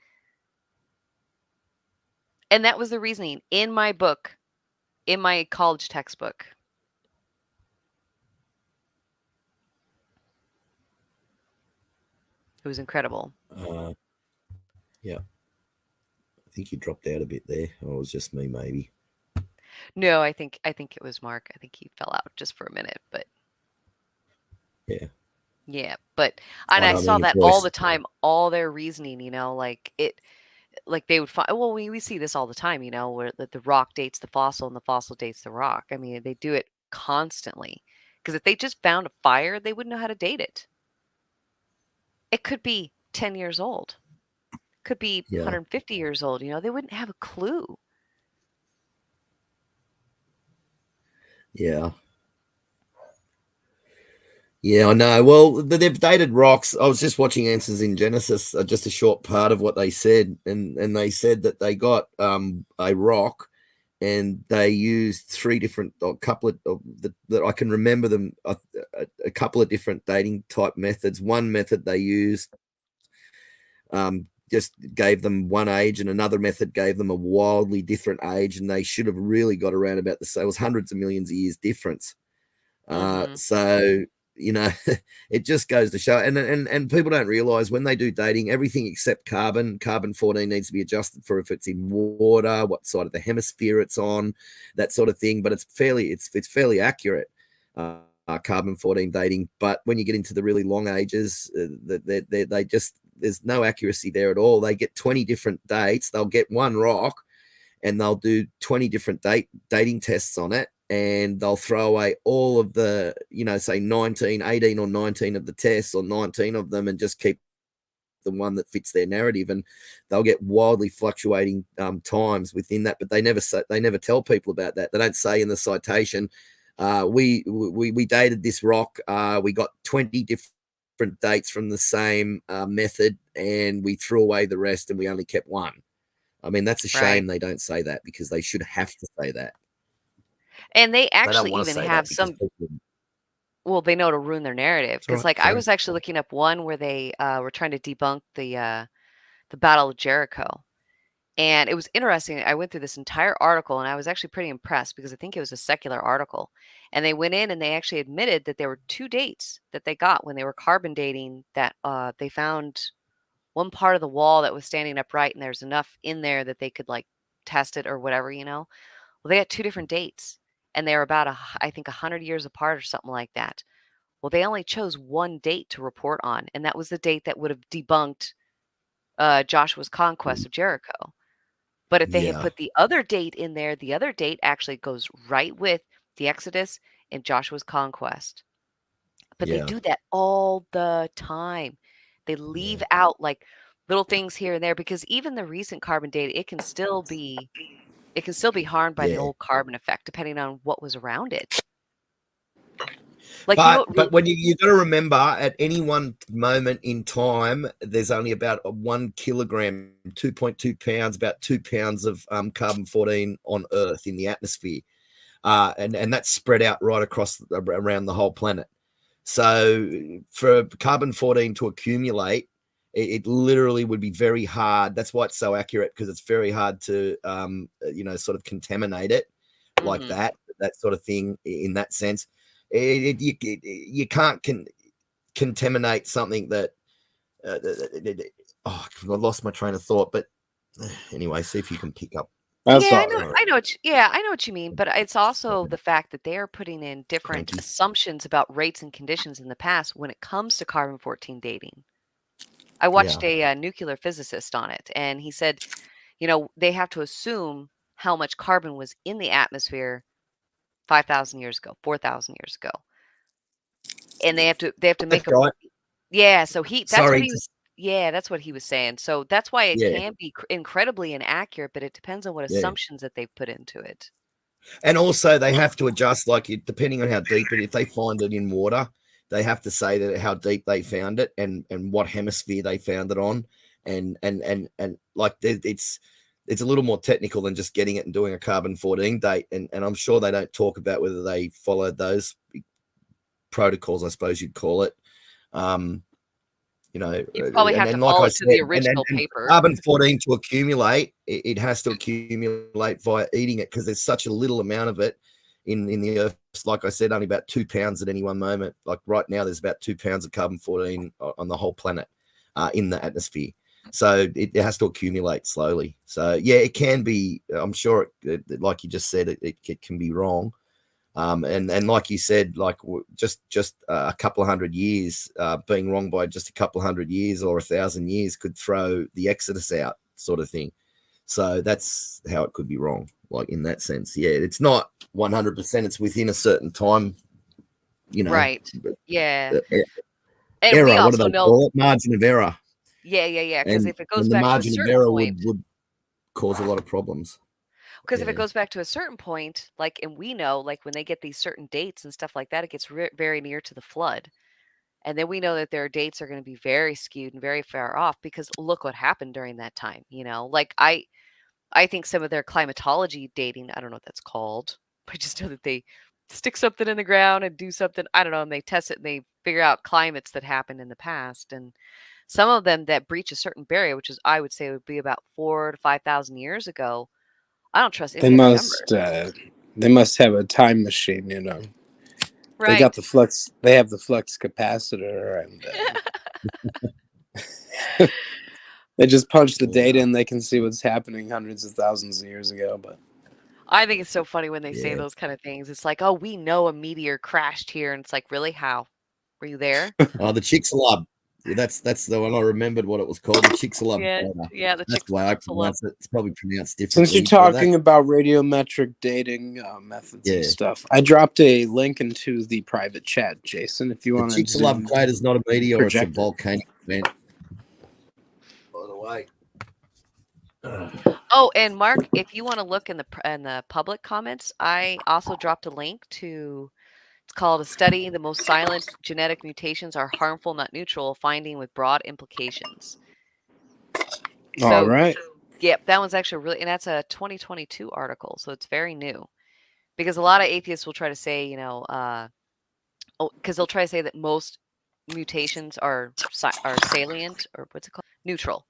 And that was the reasoning in my book, in my college textbook. It was incredible. Yeah. I think you dropped out a bit there. Or it was just me, maybe. No, I think it was Mark. I think he fell out just for a minute, but yeah. But and I don't saw mean that your all voice. the time, all their reasoning, like they would find. Well, we see this all the time, where the rock dates the fossil and the fossil dates the rock. I mean, they do it constantly because if they just found a fire, they wouldn't know how to date it. It could be 10 years old, could be Yeah. 150 years old. They wouldn't have a clue. Yeah. Yeah, I know. Well, they've dated rocks. I was just watching Answers in Genesis, just a short part of what they said, and they said that they got a rock, and they used a couple of that I can remember them a couple of different dating type methods. One method they used just gave them one age, and another method gave them a wildly different age, and they should have really got around about the same. It was hundreds of millions of years difference. So it just goes to show, and people don't realize when they do dating, everything except carbon 14 needs to be adjusted for if it's in water, what side of the hemisphere it's on, that sort of thing. But it's fairly accurate, carbon 14 dating. But when you get into the really long ages, they just, there's no accuracy there at all. They get 20 different dates. They'll get one rock, and they'll do 20 different dating tests on it. And they'll throw away all of the, say 18 or 19 of the tests, or 19 of them, and just keep the one that fits their narrative, and they'll get wildly fluctuating times within that. But they never tell people about that. They don't say in the citation, we dated this rock. We got 20 different dates from the same method, and we threw away the rest, and we only kept one. I mean, that's a shame they don't say that, because they should have to say that. And they They don't actually wanna even say that have because some. people- Well, they know to ruin their narrative, because, Sorry, like, I was actually looking up one where they were trying to debunk the Battle of Jericho, and it was interesting. I went through this entire article, and I was actually pretty impressed, because I think it was a secular article, and they went in and they actually admitted that there were 2 dates that they got when they were carbon dating, that they found one part of the wall that was standing upright, and there's enough in there that they could, like, test it or whatever, you know. Well, they had 2 different dates, and they were about I think 100 years apart or something like that. Well, they only chose one date to report on, and that was the date that would have debunked Joshua's conquest of Jericho. But if they had Yeah. put the other date in there, the other date actually goes right with the Exodus and Joshua's conquest. But they Yeah. do that all the time. They leave out, like, little things here and there, because even the recent carbon date, it can still be harmed by the Yeah. old carbon effect, depending on what was around it. Like, But when you got to remember, at any one moment in time, there's only about 1 kilogram, 2.2 pounds, about 2 pounds of carbon-14 on Earth in the atmosphere, and that's spread out right across around the whole planet. So for carbon-14 to accumulate, it literally would be very hard. That's why it's so accurate, because it's very hard to sort of contaminate it like that sort of thing. In that sense, you can't contaminate something that. I lost my train of thought, but anyway, see if you can pick up. I know what you mean, but it's also the fact that they are putting in different assumptions about rates and conditions in the past when it comes to carbon-14 dating. I watched a nuclear physicist on it, and he said, they have to assume how much carbon was in the atmosphere 5,000 years ago, 4,000 years ago, and they have to make a So that's what he was saying. So that's why it can be incredibly inaccurate, but it depends on what assumptions that they've put into it. And also, they have to adjust, like, depending on how deep it. If they find it in water, they have to say that how deep they found it and what hemisphere they found it on, and like it's a little more technical than just getting it and doing a carbon-14 date. And I'm sure they don't talk about whether they followed those protocols, I suppose you'd call it. You probably have to follow it to the original paper. Carbon-14 to accumulate, it has to accumulate via eating it, because there's such a little amount of it in the Earth. Like I said, only about 2 pounds at any one moment. Like right now, there's about 2 pounds of carbon-14 on the whole planet in the atmosphere. So it has to accumulate slowly. So yeah, it can be. I'm sure, like you just said, it can be wrong. And like you said, like just a couple of 100 years, being wrong by just a couple of 100 years or 1,000 years could throw the Exodus out, sort of thing. So that's how it could be wrong, like in that sense. Yeah, it's not 100%. It's within a certain time, Right. Yeah. And Error. we What do also they know. call it? Margin of error. Yeah. Because if it goes And the back to a margin of certain error point. would cause a lot of problems. Because if it goes back to a certain point, like, and we know, like, when they get these certain dates and stuff like that, it gets very near to the flood. And then we know that their dates are going to be very skewed and very far off, because look what happened during that time. Like, I think some of their climatology dating, I don't know what that's called. I just know that they stick something in the ground and do something, I don't know, and they test it and they figure out climates that happened in the past. And some of them that breach a certain barrier, which is, I would say, would be about 4,000 to 5,000 years ago. I don't trust any They of their must. numbers. They must have a time machine. Right. They got the flux. They have the flux capacitor, and they just punch the data, and they can see what's happening hundreds of thousands of years ago. But I think it's so funny when they say those kind of things. It's like, oh, we know a meteor crashed here, and it's like, really? How? Were you there? Oh, the Chicxulub. That's the one I remembered what it was called. The Chicxulub. Yeah, the That's the way I pronounce it. It's probably pronounced differently. since you're talking about radiometric dating methods and stuff, I dropped a link into the private chat, Jason. If you want the to, Chicxulub crater is not a meteor; it's a volcanic event. the way. Oh, and Mark, if you want to look in the public comments, I also dropped a link to. It's called "A Study: The Most Silent Genetic Mutations Are Harmful, Not Neutral: Finding with Broad Implications." All So, right. yep, that one's actually really, and that's a 2022 article, so it's very new. Because a lot of atheists will try to say, because they'll try to say that most mutations are salient, or what's it called, neutral,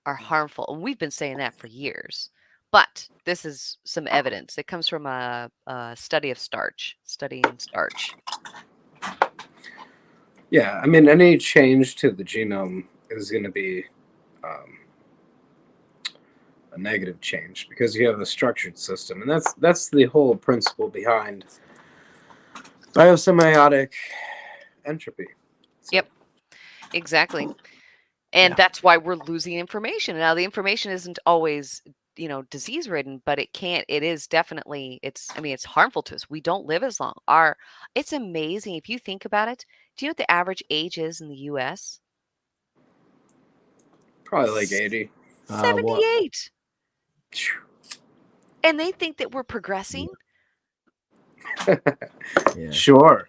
are harmful, and we've been saying that for years. But this is some evidence. It comes from a study of studying starch. Yeah, I mean, any change to the genome is going to be a negative change because you have a structured system, and that's the whole principle behind biosymbiotic entropy. So, Yep, exactly. And that's why we're losing information. Now, the information isn't always, disease ridden, but it is definitely, it's harmful to us. We don't live as long. It's amazing. If you think about it, do you know what the average age is in the US? probably like 80. 78. And they think that we're progressing. Yeah. Sure.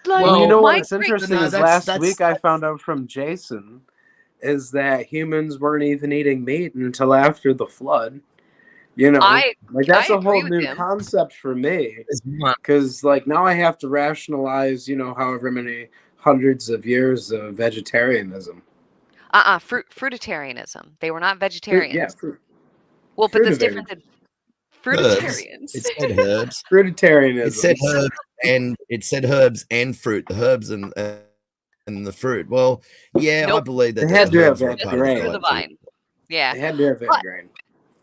Like, Well, you know my what's interesting No, is that's- last week I found out from Jason is that humans weren't even eating meat until after the flood. That's I a whole agree with new him. concept for me There's one. because now I have to rationalize, however many hundreds of years of vegetarianism. Fruitarianism. They were not vegetarians. Fruit. Well, but that's Fruitivated. different than fruitarians. It said herbs. Fruitarianism. It said herbs and fruit. The herbs and the fruit. Well, yeah, I Nope. believe that They had the to herbs have were a that part of grain. Fruit of the diet too. vine. Yeah. They had to have that But- grain.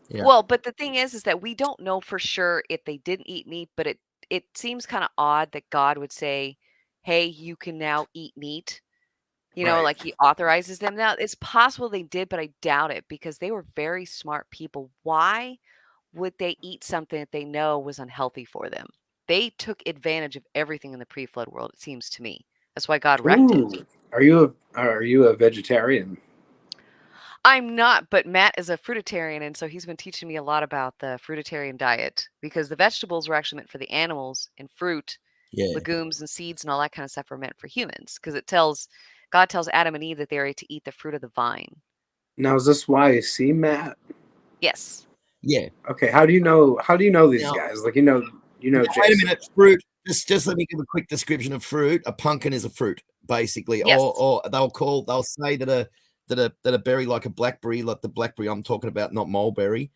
Yeah. Well, but the thing is that we don't know for sure if they didn't eat meat, but it seems kind of odd that God would say, "Hey, you can now eat meat." Right. Like he authorizes them. Now, it's possible they did, but I doubt it because they were very smart people. Why would they eat something that they know was unhealthy for them? They took advantage of everything in the pre-flood world, it seems to me. That's why God wrecked it. Ooh, are you a vegetarian? I'm not, but Matt is a fruitarian, and so he's been teaching me a lot about the fruitarian diet because the vegetables were actually meant for the animals, and fruit, Yeah. legumes, and seeds, and all that kind of stuff are meant for humans because God tells Adam and Eve that they are to eat the fruit of the vine. Now is this YC, Matt? Yes. Yeah. Okay, how do you know these Now- guys? Like you know Now, Jason. wait a minute. Fruit. Just let me give a quick description of fruit. A pumpkin is a fruit, basically. Yes. Or they'll say that a berry like a blackberry, like the blackberry I'm talking about, not mulberry,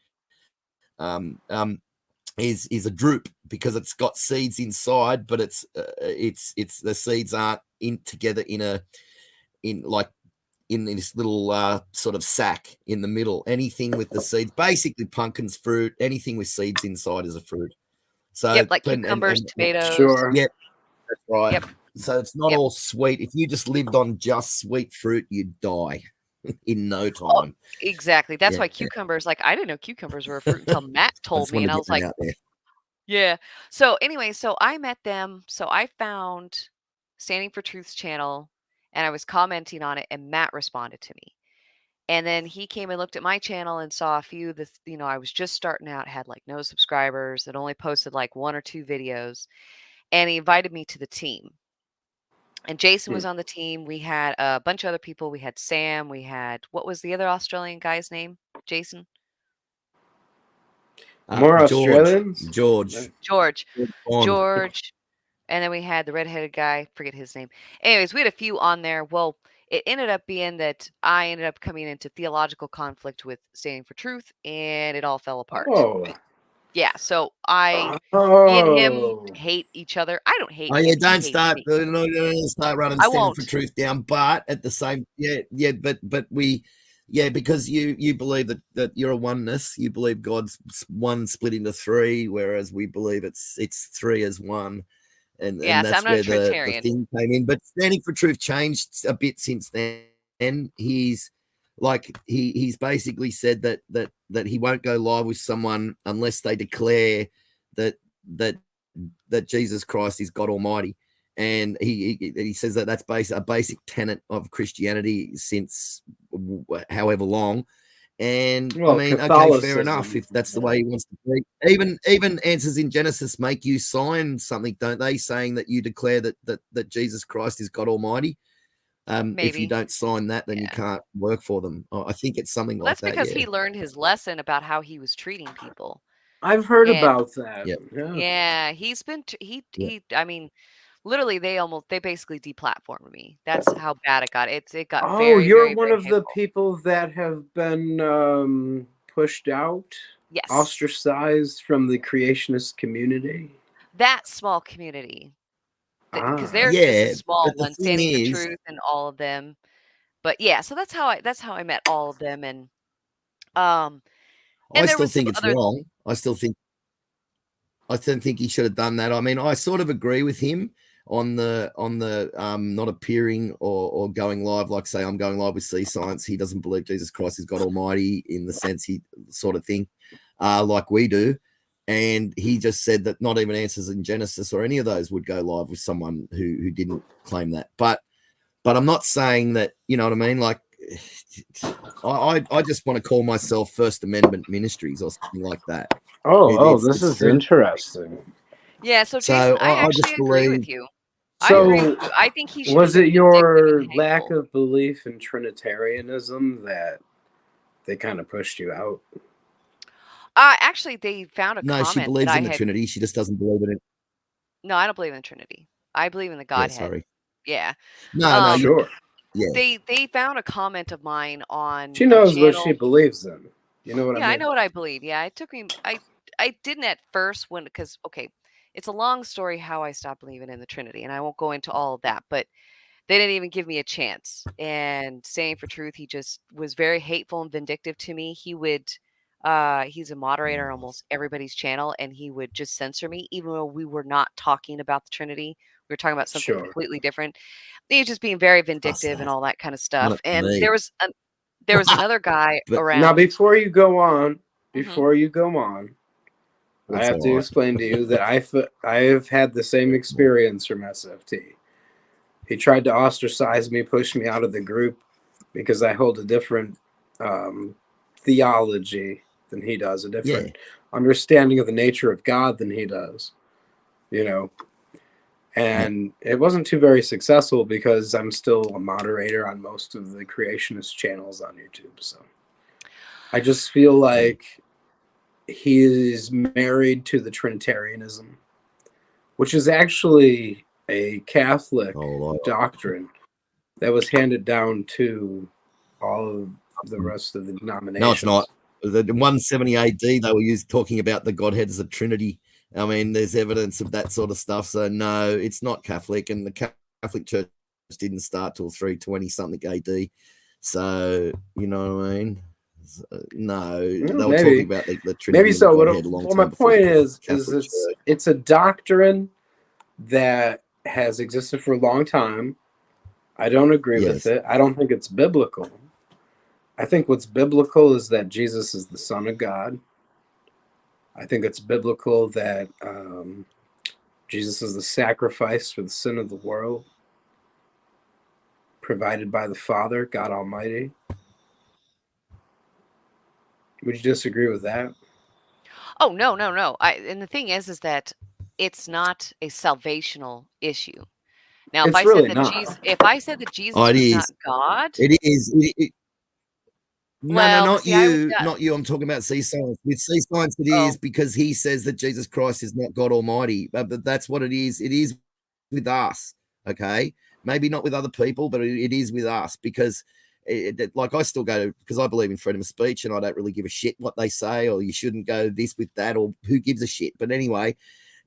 is a drupe because it's got seeds inside, but it's the seeds aren't together in this little sort of sack in the middle. Anything with the seeds, basically pumpkin's fruit. Anything with seeds inside is a fruit. So Yep, like and- cucumbers, and- tomatoes. Sure. Yeah, that's right. Yep. So it's not Yep. all sweet. If you just lived on just sweet fruit, you'd die in no Oh, time. exactly. That's Yeah, why yeah. cucumbers, I didn't know cucumbers were a fruit until Matt told just me, wanted and I to was get like, that out there. yeah. So anyway, so I met them. So I found Standing for Truth's channel, and I was commenting on it, and Matt responded to me. And then he came and looked at my channel and saw a few that, I was just starting out, had like no subscribers, and only posted like 1 or 2 videos. And he invited me to the team. And Jason was on the team. We had a bunch of other people. We had Sam. We had, what was the other Australian guy's name? Jason? More Australians? George. George. Bond. George. And then we had the redheaded guy, forget his name. Anyways, we had a few on there. Well, it ended up being that I ended up coming into theological conflict with Standing for Truth, and it all fell apart. Oh. Yeah, so me and him hate each other. I don't hate Oh him. yeah, he don't hates start. me. Don't start running I Standing for won't. Truth down. But at the same, but we, because you believe that you're a oneness. You believe God's one split into 3, whereas we believe it's 3 as 1. And Yeah, so that's I'm not a where the Trinitarian. thing came in. But Standing for Truth changed a bit since then. And he's basically said that he won't go live with someone unless they declare that Jesus Christ is God Almighty. And he says that that's a basic tenet of Christianity since however long. And Well, I mean, okay, fair Catholicism. enough if that's the way he wants to be. Even Answers in Genesis make you sign something, don't they, saying that you declare that Jesus Christ is God Almighty. If you Maybe. don't sign that, then you Yeah. can't work for them. I think it's something Well, like that's that. because Yeah. he learned his lesson about how he was treating people. I've heard And about that. Yep. Yeah. yeah, he's been Yeah. I mean, literally they basically deplatformed me. That's how bad it got. It got Oh, very, you're very, one very of the hateful. people that have been pushed out, Yes. ostracized from the creationist community. That small community. Because Ah, they're just Yeah, a small but the one, thing Standing for is, Truth and all of them. But yeah, so that's how I met all of them. And I there still was some think it's other wrong. I still think he should have done that. I mean, I sort of agree with him on the not appearing or going live. Like, say, I'm going live with Sea Science. He doesn't believe Jesus Christ is God Almighty in the sense he sort of thing, like we do. And he just said that not even Answers in Genesis or any of those would go live with someone who didn't claim that. But I'm not saying that, you know what I mean? Like, I just want to call myself First Amendment Ministries or something like that. This is very- interesting. Yeah, so So Jason, I I just actually agree with believe- you. I agree So, with you. I think he should was have it been your vindictive and lack hateful. of belief in Trinitarianism that they kind of pushed you out? Actually, they found a No, she comment believes that I in the had. Trinity. She just doesn't believe in it. No, I don't believe in the Trinity. I believe in the Yeah, Godhead. sorry. Yeah. No, Sure. yeah. They found a comment of mine on She a knows what she channel. believes in. You know what Yeah, I I mean? know what I believe. Yeah, it took me. I didn't at first because okay, it's a long story how I stopped believing in the Trinity, and I won't go into all of that. But they didn't even give me a chance. And Standing for Truth, he just was very hateful and vindictive to me. He would. He's a moderator on almost everybody's channel, and he would just censor me, even though we were not talking about the Trinity. We were talking about something Sure. completely different. He was just being very vindictive and all that kind of stuff. And there was another guy But- around. Now, before you go on, Mhm. I That's have all to right. explain to you that I've had the same experience from SFT. He tried to ostracize me, push me out of the group because I hold a different theology than he does, a different understanding of the nature of God than he does, you know. And it wasn't too very successful because I'm still a moderator on most of the creationist channels on YouTube. So I just feel like he is married to the Trinitarianism, which is actually a Catholic doctrine that was handed down to all of the rest of the denominations. No, it's not. The 170 AD, they were talking about the Godhead as a Trinity. I mean, there's evidence of that sort of stuff. So no, it's not Catholic, and the Catholic Church didn't start till 320 something AD. So you know what I mean? No, they were maybe. talking about the Trinity. Maybe and the so. Godhead a long Well, time my before point the is Catholic Church. it's a doctrine that has existed for a long time. I don't agree with it. I don't think it's biblical. I think what's biblical is that Jesus is the Son of God. I think it's biblical that Jesus is the sacrifice for the sin of the world, provided by the Father, God Almighty. Would you disagree with that? Oh no. And the thing is that it's not a salvational issue. Now, It's really not. if I said that Jesus Oh, it was is. not God, It is. No, Well, not see, I would you. not- Not you. I'm talking about Sea Science. With Sea Science, it is because he says that Jesus Christ is not God Almighty. But that's what it is. It is with us. Okay. Maybe not with other people, but it is with us because like I still go because I believe in freedom of speech and I don't really give a shit what they say or you shouldn't go this with that or who gives a shit. But anyway,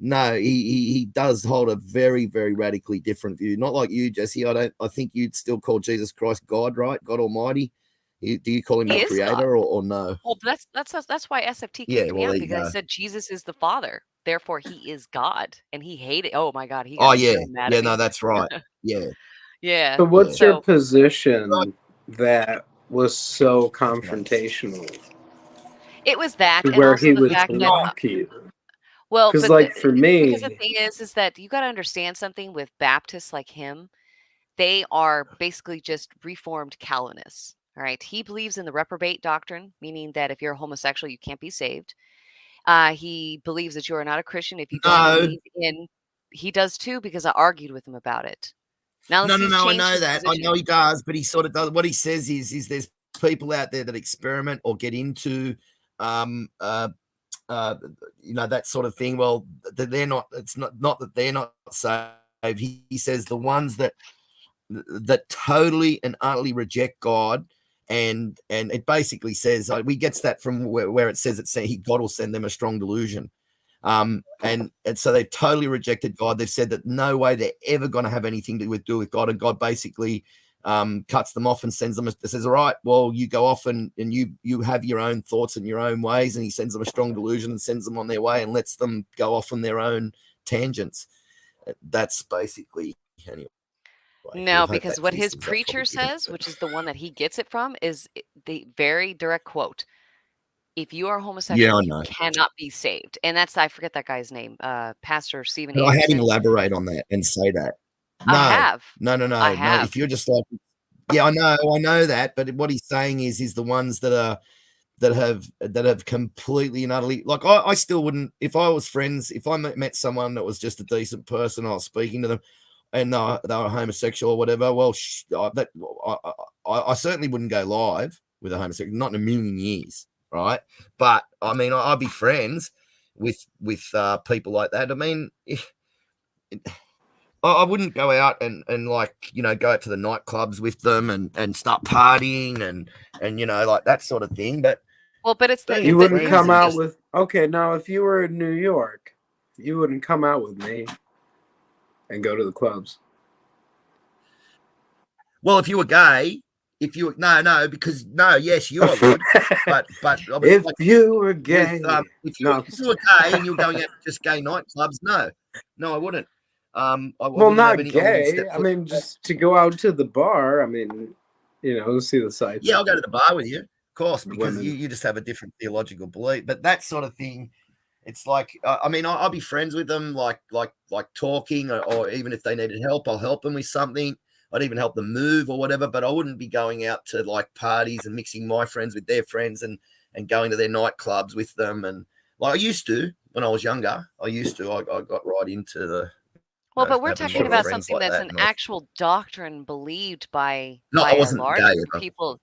no, he does hold a very, very radically different view. Not like you, Jesse. I think you'd still call Jesus Christ God, right? God Almighty. Do you call him He the is creator or no? well, that's why SFT Yeah, kicked me well, out there you because I go. said Jesus is the Father, therefore he is God, and he hated. Oh my God, he Oh got yeah, so mad yeah. at me. No, that's right. Yeah. Yeah. So what's your So position that was so confrontational it was that, to and where also he the would fact that block you? Well, Because, but like, for because the me, thing is that you got to understand something with Baptists like him. They are basically just reformed Calvinists. All right. He believes in the reprobate doctrine, meaning that if you're a homosexual, you can't be saved. He believes that you are not a Christian if you don't No, believe in. He does too, because I argued with him about it. Now no, he's I changed know his that. I position. know he does, but he sort of does. What he says is there's people out there that experiment or get into, that sort of thing. Well, they're not. It's not that they're not saved. He says the ones that totally and utterly reject God, and it basically says we gets that from where it says God will send them a strong delusion. And so they totally rejected God. They've said that no way they're ever going to have anything to do with God, and God basically cuts them off and sends them. Says, all right, well, you go off and you have your own thoughts and your own ways, and he sends them a strong delusion and sends them on their way and lets them go off on their own tangents. That's basically anyway. No, because what his preacher says, which is the one that he gets it from, is the very direct quote. If you are homosexual, you cannot be saved. And that's, I forget that guy's name, Pastor Stephen But I had him Anderson. elaborate on that and say that. No, I have. No. I have. If you're just like, yeah, I know that. But what he's saying is the ones that have completely and utterly, like I still wouldn't, if I was friends, if I met someone that was just a decent person, I was speaking to them, and they were homosexual or whatever. Well, I certainly wouldn't go live with a homosexual, not in a million years, right? But I mean, I'd be friends with people like that. I mean, I wouldn't go out and like, go out to the nightclubs with them and start partying and like that sort of thing. But it's that you wouldn't come out with. Okay, now if you were in New York, you wouldn't come out with me and go to the clubs. Well, if you were gay, yes, you would. but if you were gay, if you were gay and you were going out to just gay nightclubs, no, I wouldn't. Well, not gay. I mean, just to go out to the bar. I mean, see the sights. Yeah, I'll go to the bar with you, of course, because you just have a different theological belief. But that sort of thing, it's like, I mean, I'll be friends with them, like talking, or even if they needed help, I'll help them with something. I'd even help them move or whatever, but I wouldn't be going out to like parties and mixing my friends with their friends and going to their nightclubs with them. And like I used to when I was younger, I got right into the. Well, but we're talking about something like that's an actual doctrine believed by a large group of people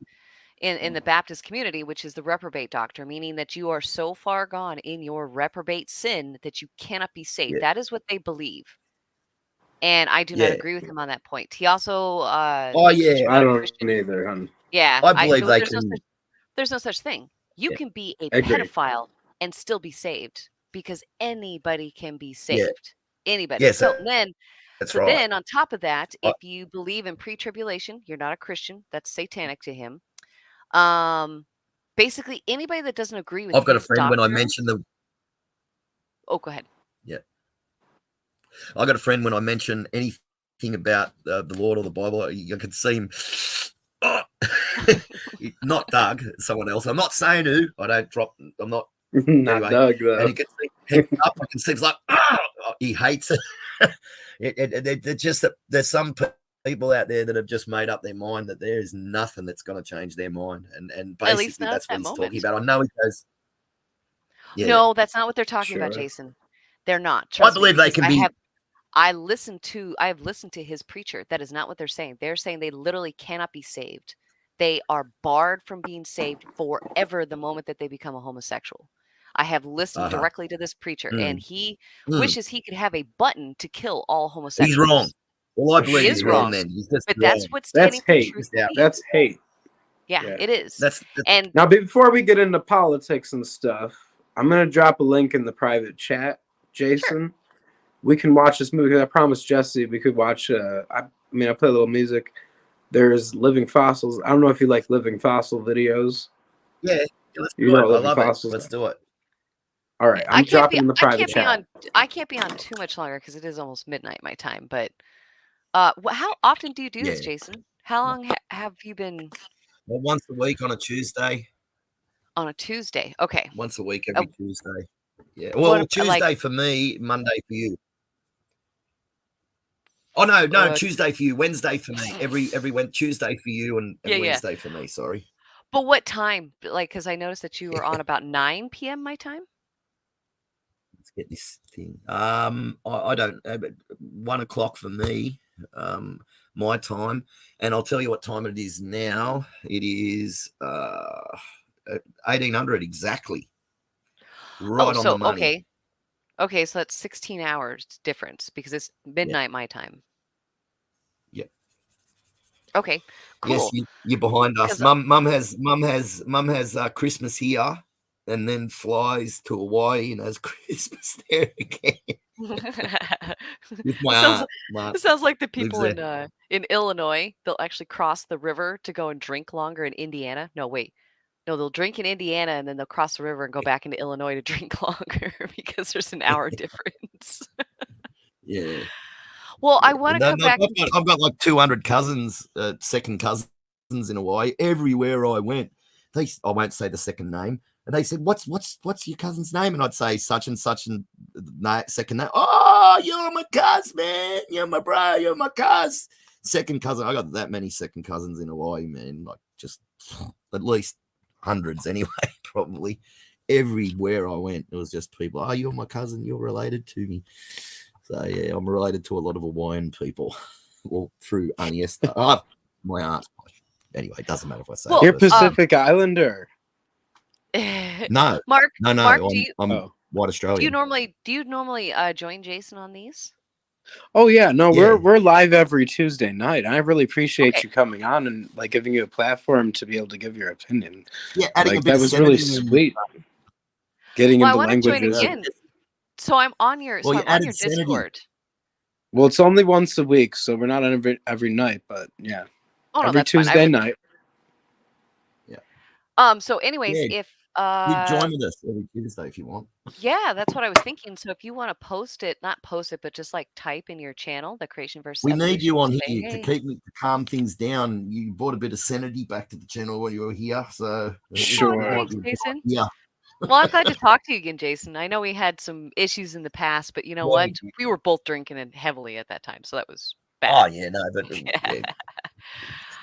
in the Baptist community, which is the reprobate doctrine, meaning that you are so far gone in your reprobate sin that you cannot be saved. Yeah. That is what they believe. And I do not agree with him on that point. He also I don't either, hon. Yeah. I believe they can. There's no such thing. You can be a pedophile and still be saved, because anybody can be saved. Anybody. Yes, so then on top of that, if you believe in pre-tribulation, you're not a Christian. That's satanic to him. Basically anybody that doesn't agree with I've got a friend doctrine, when I mention the. Oh, go ahead. Yeah. I got a friend when I mention anything about the Lord or the Bible, you could see him. Not Doug, someone else. I'm not saying who. I don't drop. I'm not. Not anyway. Doug, though. And he gets head up. I can see it's like he hates it. It's just that there's some people out there that have just made up their mind that there is nothing that's going to change their mind, and basically that's what he's talking about. I know he goes. Yeah. No, that's not what they're talking about, Jason. They're not. I believe they can be. I have listened to his preacher. That is not what they're saying. They're saying they literally cannot be saved. They are barred from being saved forever the moment that they become a homosexual. I have listened directly to this preacher, and he wishes he could have a button to kill all homosexuals. He's wrong. Well, I believe he's wrong then. But that's what's standing for truth. That's hate. Yeah, it is. And now, before we get into politics and stuff, I'm gonna drop a link in the private chat, Jason. Sure. We can watch this movie. I promised Jesse we could watch. I play a little music. There's Living Fossils. I don't know if you like Living Fossil videos. Yeah, let's do it. I love it. Let's do it. All right, I'm dropping in the private chat. I can't be on too much longer because it is almost midnight my time. But how often do you do this, Jason? How long have you been? Well, once a week on a Tuesday. On a Tuesday, okay. Once a week, every Tuesday. Yeah. Well, What ab- Tuesday like- for me, Monday for you. Oh no, Uh, Tuesday for you, Wednesday for me. Every Tuesday for you and Yeah, yeah. Wednesday for me. Sorry. But what time? Like, because I noticed that you were on about 9 p.m. my time. Let's get this thing. I don't. But 1 o'clock for me. My time, and I'll tell you what time it is now. It is 1800 exactly. Right on so the money. okay, so that's 16 hours difference because it's midnight my time. Yep. Okay, cool. Yes, you're behind us. 'Cause- Mum has Christmas here, and then flies to Hawaii and has Christmas there again. With my aunt. It sounds like the lives people in Illinois. They'll actually cross the river to go and drink longer in Indiana. No, wait. No, they'll drink in Indiana and then they'll cross the river and go back into Illinois to drink longer because there's an hour difference. Yeah. Well, I want to No, come no, back. I've got like 200 cousins, second cousins in Hawaii. Everywhere I went, I won't say the second name, and they said, "What's your cousin's name?" And I'd say such and second name. Oh, you're my cousin, man. You're my bro. You're my cousin. Second cousin. I got that many second cousins in Hawaii, man. Like just at least hundreds, anyway. Probably everywhere I went, it was just people. Oh, you're my cousin. You're related to me. So yeah, I'm related to a lot of Hawaiian people. Well, through Aniesta. Oh, my aunt. Anyway, it doesn't matter if I say. Well, You're it first. Pacific Islander. No, Mark, no. Mark, I'm white do Australian. you normally join Jason on these? Oh yeah, no, Yeah. we're live every Tuesday night. I really appreciate Okay. you coming on and like giving you a platform to be able to give your opinion. Yeah, adding a Like bit that of was really sanity in- sweet. Getting Well, I into want to join languages. again. So I'm on your Well, you I'm on added your sanity. Discord. Well, it's only once a week, so we're not on every night, but yeah, Oh no, every that's fine. Tuesday night. So anyways, Yeah, if You join with us every Tuesday if you want. yeah, that's what I was thinking. So if you want to not post it, but just like type in your channel, the Creation versus We need you on Evolution, say, here to "Hey." to calm things down. You brought a bit of sanity back to the channel when you were here, so Sure. Thanks, Jason. Yeah. Well, I'm glad to talk to you again, Jason. I know we had some issues in the past, but you know Yeah, what? We were both drinking it heavily at that time, so that was bad. Oh yeah, no, but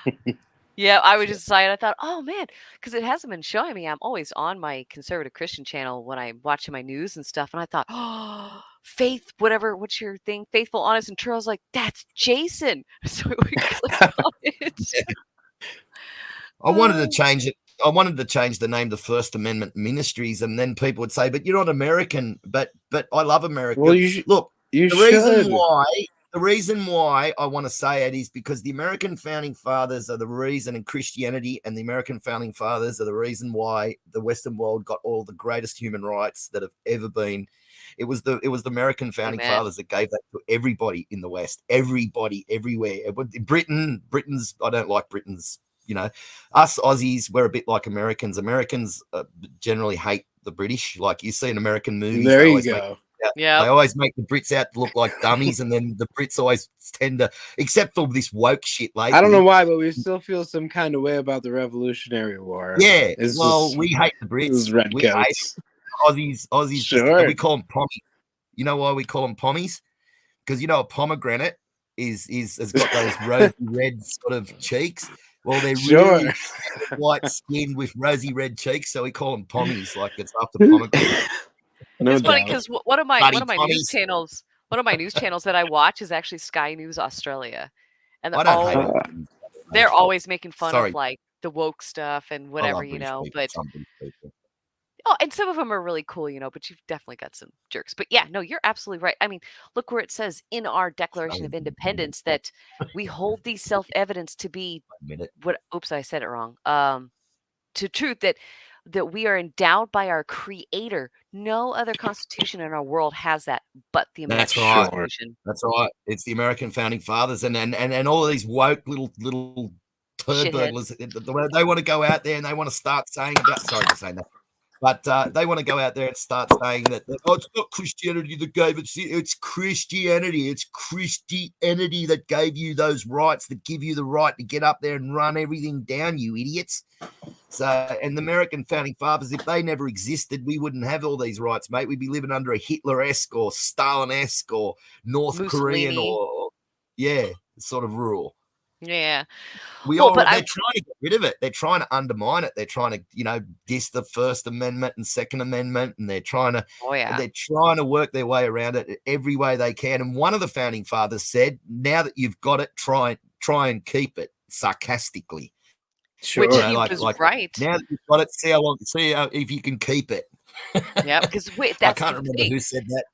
yeah. Yeah, I was just excited. I thought, oh man, because it hasn't been showing me. I'm always on my conservative Christian channel when I'm watching my news and stuff. And I thought, oh, Faith, what's your thing? Faithful, Honest, and True. I was like, that's Jason. So we clicked on it. I wanted to change it. I wanted to change the name to First Amendment Ministries, and then people would say, "But you're not American." But I love America. Well, you Look, you the reason why I want to say it is because the American founding fathers are the reason, and Christianity and the American founding fathers are the reason why the Western world got all the greatest human rights that have ever been. It was the American founding Amen. fathers that gave that to everybody in the West, everybody, everywhere. Britain's. I don't like Britain's. You know, us Aussies, we're a bit like Americans. Americans generally hate the British. Like you see in American movies, There they you always go. they always make the Brits out to look like dummies, and then the Brits always tend to, except for this woke shit lately. I don't know why, but we still feel some kind of way about the Revolutionary War. Yeah, It's well, just- we hate the This is Brits. red We hate goats. Aussies. Sure. We call them pommies. You know why we call them pommies? Because you know a pomegranate has got those rosy red sort of cheeks. Well, they're Sure. really white skin with rosy red cheeks, so we call them pommies. Like it's after pomegranate. No It's funny doubt. because one of my Bloody news Tommies. channels, that I watch is actually Sky News Australia, and I they're, don't hate al- it. they're always making fun Sorry. of like the woke stuff and I whatever, love you British know. people, But some British people. oh, and some of them are really cool, you know. But you've definitely got some jerks. But yeah, no, you're absolutely right. I mean, look where it says in our Declaration of Independence that we hold these self-evidence to be Admit it. what. Oops, I said it wrong. To truth that we are endowed by our Creator. No other constitution in our world has that, but the American That's right. Constitution. That's right. It's the American founding fathers and all of these woke little turd Shitheads. burglars. They want to go out there and they want to start saying about. Sorry for saying that. But they want to go out there and start saying that, oh, it's not Christianity that gave it. It's Christianity. It's Christianity that gave you those rights, that give you the right to get up there and run everything down, you idiots. So, and the American founding fathers, if they never existed, we wouldn't have all these rights, mate. We'd be living under a Hitler-esque or Stalin-esque or North Korean or, sort of rule. Yeah. They're trying to get rid of it. They're trying to undermine it. They're trying to, diss the First Amendment and Second Amendment, and they're trying to work their way around it every way they can. And one of the founding fathers said, "Now that you've got it, try and keep it," sarcastically. Sure. Which he was right. Now that you've got it, see if you can keep it. Yeah, because that's I can't remember who said that.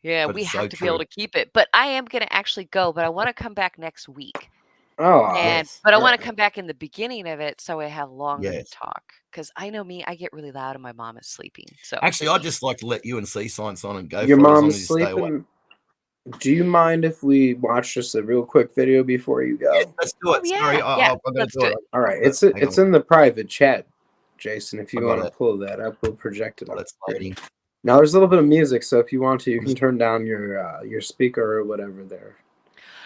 Yeah, we have to be able to keep it. But I am going to actually go, but I want to come back next week. Oh, But I want to come back in the beginning of it so I have longer to talk. Because I know me, I get really loud and my mom is sleeping. So actually, I'd just like to let you and C Science on and go. Your mom's sleeping. Do you mind if we watch just a real quick video before you go? Yeah, let's do it. Sorry, I'm going to do it. All right, it's in the private chat, Jason. If you want to pull that up, we'll project it. That's loading. Now there's a little bit of music, so if you want to, you can turn down your speaker or whatever there.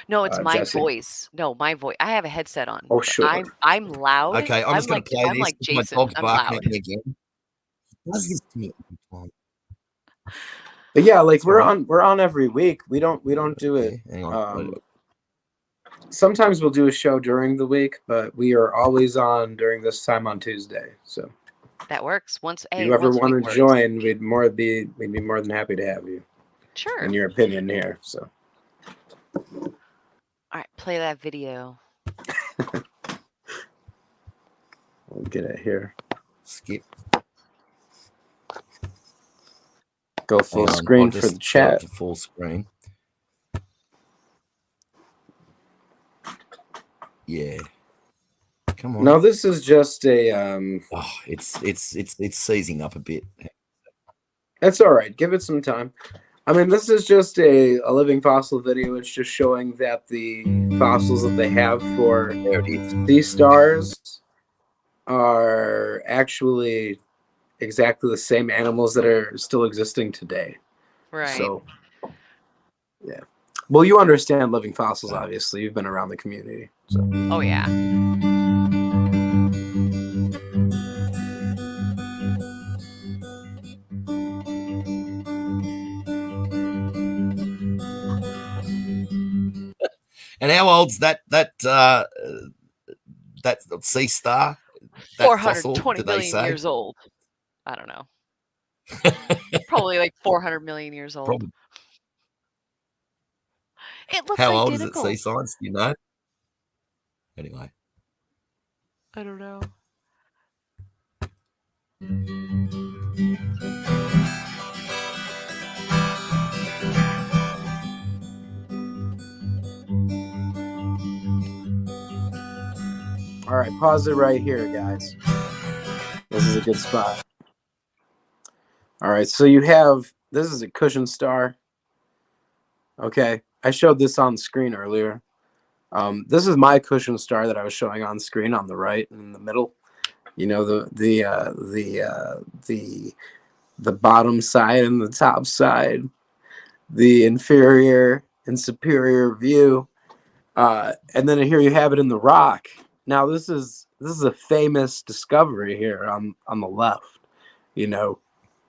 No, it's my Jesse. voice. No, my voice. I have a headset on. Oh, sure. I'm loud. Okay, I'm just going to play this. I'm like Jason. My dog's I'm barking loud. at me again. He does this to me all the time. But yeah, like we're on every week. We don't do it. Hang on. Sometimes we'll do a show during the week, but we are always on during this time on Tuesday. So that works. If you ever want to join, we'd be more than happy to have you. Sure. In your opinion here. So all right, play that video. We'll get it here. Skip. Go full screen for the chat. Full screen. Yeah. Come on. No, this is just a it's seizing up a bit. That's all right. Give it some time. I mean, this is just a living fossil video. It's just showing that the fossils that they have for sea stars are actually exactly the same animals that are still existing today. Right. So, yeah. Well, you understand living fossils, obviously. You've been around the community. So. Oh, yeah. And how old's that sea star? 420 million years old. I don't know. Probably like 400 million years old. Probably. It looks how old identical. is it, Sea Science? Do you know? Anyway. I don't know. All right, pause it right here, guys. This is a good spot. All right, so you have, this is a cushion star. Okay, I showed this on screen earlier. This is my cushion star that I was showing on screen on the right and in the middle. You know, the bottom side and the top side, the inferior and superior view, and then here you have it in the rock. Now this is a famous discovery here on the left. You know,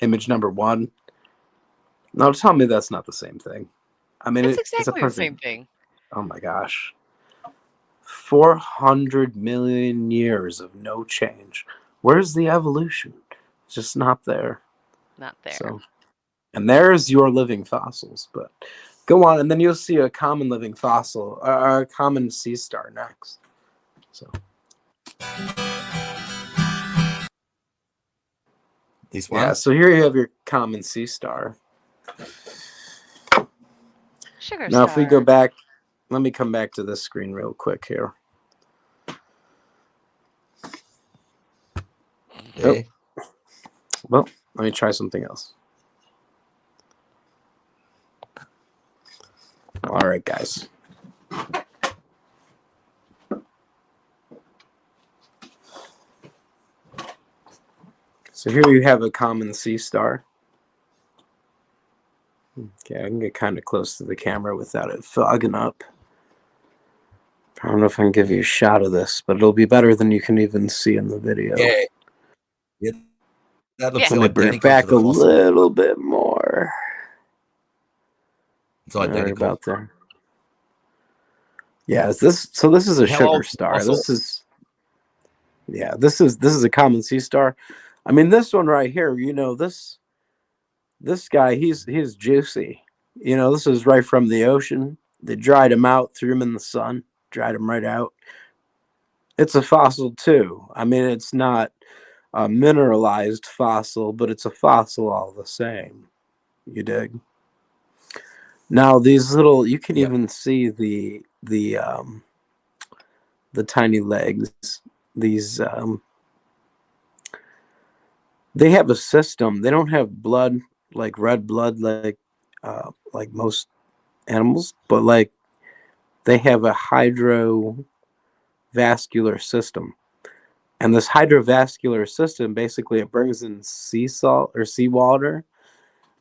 image number 1. Now tell me that's not the same thing. I mean, it's it's exactly the same thing. Oh my gosh. 400 million years of no change. Where's the evolution? It's just not there. Not there. So, and there's your living fossils. But go on, and then you'll see a common living fossil, a common sea star next. So this one. Yeah. So here you have your common sea star. Sugar now, star. if we go back, let me come back to this screen real quick here. Okay. Oh. Well, let me try something else. All right, guys. So here you have a common sea star. Okay, I can get kind of close to the camera without it fogging up. I don't know if I can give you a shot of this, but it'll be better than you can even see in the video. Yeah. Yeah. That looks Let me bring it identical to back the a fossil. little bit more. It's Right identical. about there. Yeah, this is a How sugar old's the star. fossil? This is a common sea star. I mean, this one right here, this guy, he's juicy. This is right from the ocean. They dried him out, threw him in the sun, dried him right out. It's a fossil too. I mean, it's not a mineralized fossil, but it's a fossil all the same. You dig? Now these little, you can even see the tiny legs. These they have a system. They don't have blood, like red blood, like most animals, but like they have a hydrovascular system. And this hydrovascular system, basically it brings in sea salt or seawater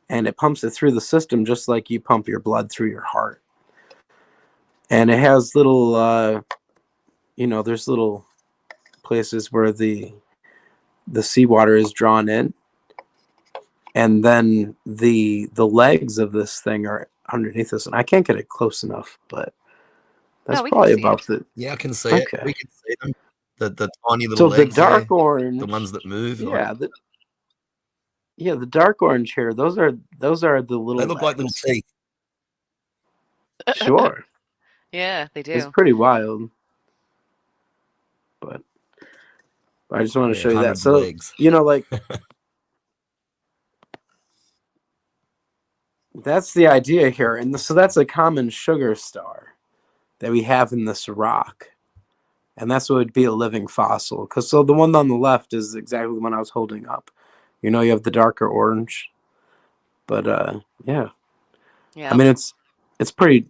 and it pumps it through the system just like you pump your blood through your heart. And it has little there's little places where the seawater is drawn in, and then the legs of this thing are underneath us, and I can't get it close enough, but that's probably about the. Yeah, I can see it. Okay. We can see them. The tiny little So legs the dark there, orange, the ones that move. yeah, the dark orange here. Those are the little. They look like little legs. teeth. Sure, Yeah, they do. it's pretty wild, but I just want to Yeah, show you that. hundreds of So legs. like. That's the idea here. And so that's a common sugar star that we have in this rock. And that's what would be a living fossil. So the one on the left is exactly the one I was holding up. You have the darker orange. But yeah. I mean it's pretty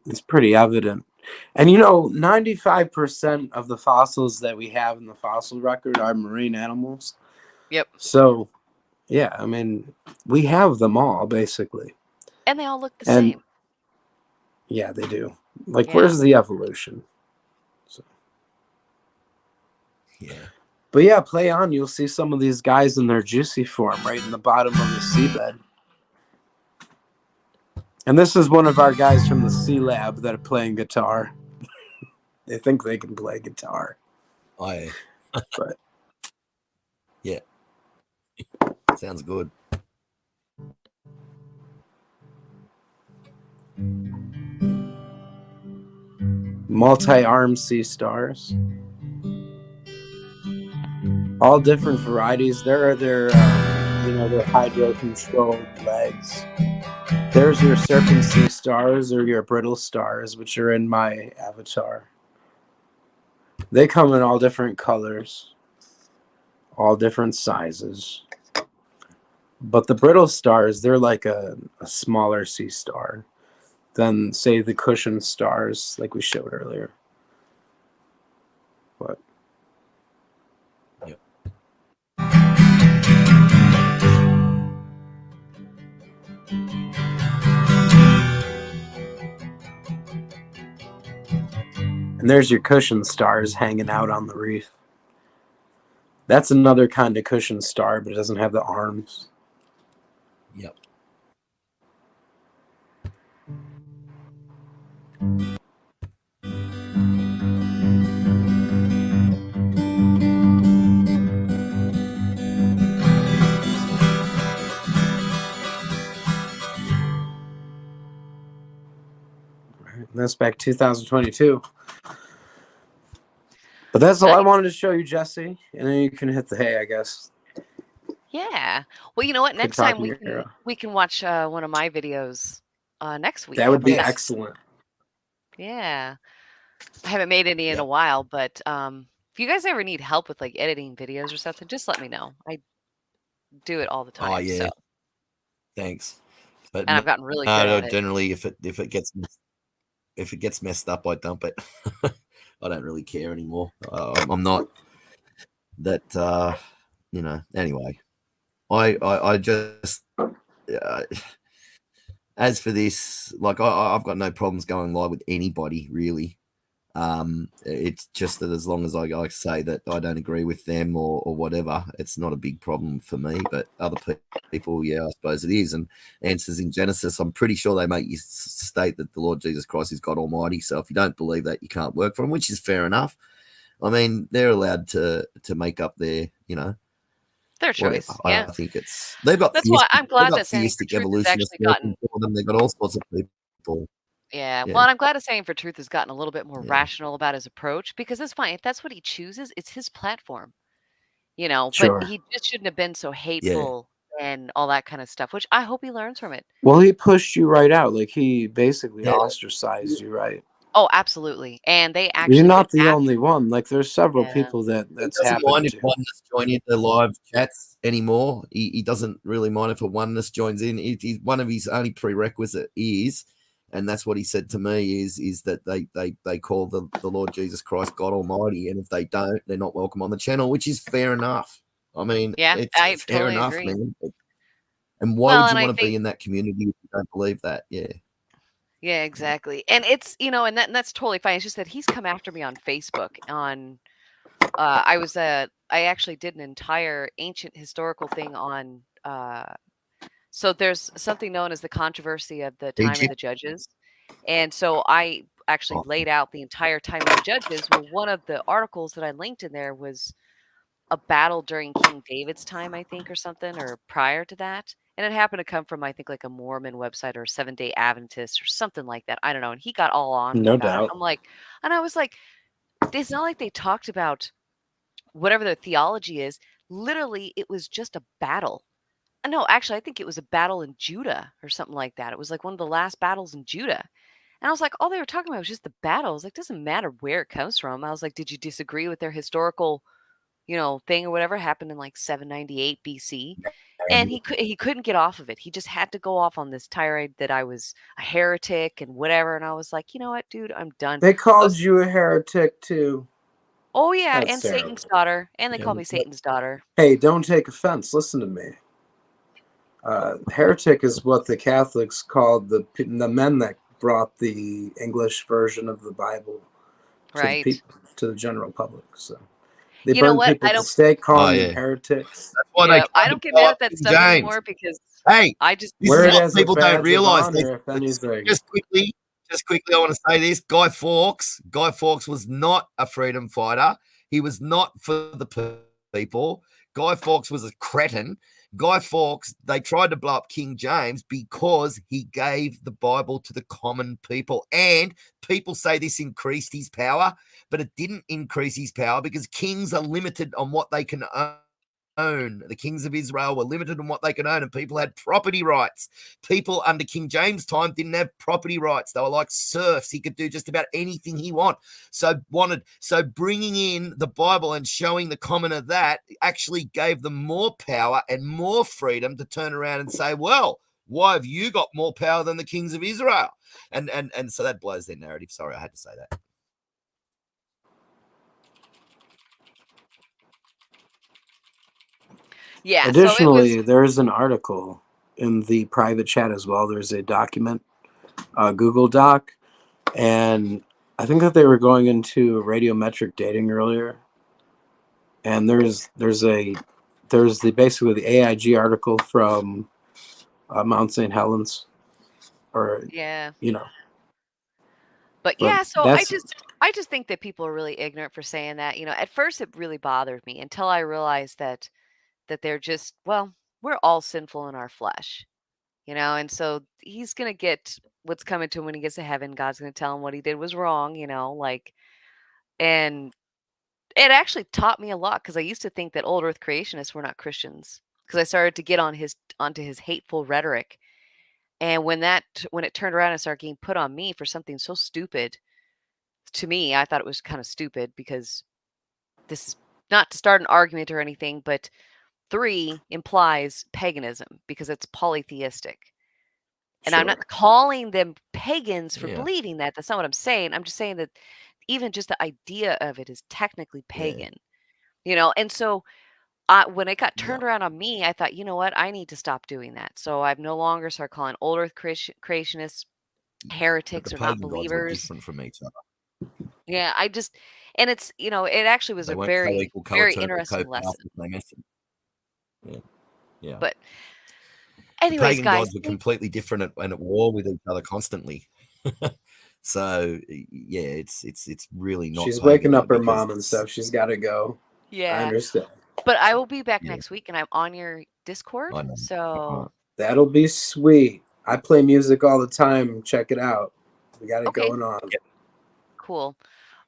evident. And 95% of the fossils that we have in the fossil record are marine animals. Yep. So yeah, I mean we have them all basically. And they all look the same. Yeah, they do. Like, Yeah. where's the evolution? So, Yeah. but yeah, play on. You'll see some of these guys in their juicy form right in the bottom of the seabed. And this is one of our guys from the Sea Lab that are playing guitar. They think they can play guitar. I. But yeah. Sounds good. multi-armed sea stars. All different varieties. There are their hydro-controlled legs. There's your serpent sea stars or your brittle stars, which are in my avatar. They come in all different colors, all different sizes. But the brittle stars, they're like a smaller sea star than, say, the cushion stars like we showed earlier. But and there's your cushion stars hanging out on the reef. That's another kind of cushion star, but it doesn't have the arms. Yep. And that's back 2022. But that's all I wanted to show you, Jesse. And then you can hit the hay, I guess. Yeah. Well, you know what? Good Next time talking to you. we can watch one of my videos next week. That How would be about that? excellent. Yeah. I haven't made any in a while, but if you guys ever need help with like editing videos or something, just let me know. I do it all the time. Oh yeah. So. Thanks. But And I've gotten really good at it. generally, if it gets messed up, I dump it. I don't really care anymore. I'm not that. Anyway. I just as for this, like I've got no problems going live with anybody really. It's just that as long as I say that I don't agree with them or whatever, it's not a big problem for me. But other people, yeah, I suppose it is. And Answers in Genesis, I'm pretty sure they make you state that the Lord Jesus Christ is God Almighty. So if you don't believe that, you can't work for him, which is fair enough. I mean, they're allowed to make up their, Their choice. whatever. Yeah. I think they've got That's why I'm glad they've got that Standing for theistic Truth has evolutionists actually working gotten. for them. They've got all sorts of people. Yeah, Yeah. well, and I'm glad that Standing for Truth has gotten a little bit more Yeah. rational about his approach because that's fine. If that's what he chooses, it's his platform, but Sure. he just shouldn't have been so Yeah. hateful and all that kind of stuff, which I hope he learns from it. Well, he pushed you right out. Like he basically Yeah. ostracized you, right? Oh, absolutely. And they You're actually not went the after. only one. Like there's several Yeah. people He that's doesn't mind happened if to. oneness join in the live chats anymore. He doesn't really mind if a oneness joins in. One of his only prerequisite is, and that's what he said to me, is that they call the Lord Jesus Christ God Almighty, and if they don't, they're not welcome on the channel, which is fair enough. I mean, Yeah, it's I fair totally enough, agree. man. And why Well, would and you I want to be think, in that community if you don't believe that? Yeah. yeah, exactly. And it's, and that's totally fine. It's just that he's come after me on Facebook on I actually did an entire ancient historical thing on so there's something known as the controversy of the time of the Egypt. judges. And so I actually Oh, laid out the entire time of the judges. Well, one of the articles that I linked in there was a battle during King David's time, I think, or something, or prior to that. And it happened to come from, I think, like a Mormon website or a Seventh-day Adventist or something like that. I don't know. And he got all on me No about it. doubt. And I was like, it's not like they talked about whatever their theology is. Literally, it was just a battle. No, actually, I think it was a battle in Judah or something like that. It was like one of the last battles in Judah. And I was like, all they were talking about was just the battle. I was like, doesn't matter where it comes from. I was like, did you disagree with their historical, thing or whatever happened in like 798 BC? And he couldn't get off of it. He just had to go off on this tirade that I was a heretic and whatever. And I was like, you know what, dude, I'm done. They called you a heretic too. Oh yeah, That's and terrible. Satan's daughter, and they Yeah, call me but- Satan's daughter. Hey, don't take offense. Listen to me. Heretic is what the Catholics called the men that brought the English version of the Bible to Right. the people, to the general public. So they You know burned what? people I at the don't. stake, calling Oh, them yeah. heretics. That's why they Yeah, I tried don't to get blow mad up at that King stuff James. anymore because Hey, I just. this Wear is it what as a people badge don't of realize. honor if anything. Just quickly, I want to say this. Guy Fawkes was not a freedom fighter. He was not for the people. Guy Fawkes was a cretin. Guy Fawkes, they tried to blow up King James because he gave the Bible to the common people. And people say this increased his power, but it didn't increase his power because kings are limited on what they can own. The kings of Israel were limited on what they could own, and people had property rights. People under King James' time didn't have property rights. They were like serfs. He could do just about anything he wanted. So bringing in the Bible and showing the commoner that actually gave them more power and more freedom to turn around and say, well, why have you got more power than the kings of Israel? And so that blows their narrative. Sorry, I had to say that. Yeah. Additionally, there is an article in the private chat as well. There's a document, Google Doc, and I think that they were going into radiometric dating earlier. And there's basically the AIG article from Mount St. Helens, or Yeah. But But yeah, so that's I just think that people are really ignorant for saying that. At first it really bothered me until I realized that they're just, well, we're all sinful in our flesh. And so he's going to get what's coming to him when he gets to heaven. God's going to tell him what he did was wrong, and it actually taught me a lot because I used to think that old earth creationists were not Christians because I started to get onto his hateful rhetoric. And when it turned around and started getting put on me for something so stupid, to me, I thought it was kind of stupid because this is not to start an argument or anything, but 3 implies paganism because it's polytheistic. And I'm not calling them pagans for Yeah. believing that. That's not what I'm saying. I'm just saying that even just the idea of it is technically Yeah. pagan. And so when it got turned around on me, I thought, you know what? I need to stop doing that. So I've no longer started calling old Earth creationists But heretics the or not pagan gods were believers. different from each other. Yeah, and it's, it actually was They a weren't very, co-equal, very co-eternal, interesting lesson. co-powerful. They messed it. Yeah. But The anyways, pagan guys, gods were completely different and at war with each other constantly. So yeah, it's really not. She's pagan waking up her because mom and it's- stuff. She's got to go. I yeah, understand. but I will be back Yeah. next week, and I'm on your Discord. I know. So That'll be sweet. I play music all the time. Check it out. We got it Okay. going on. cool.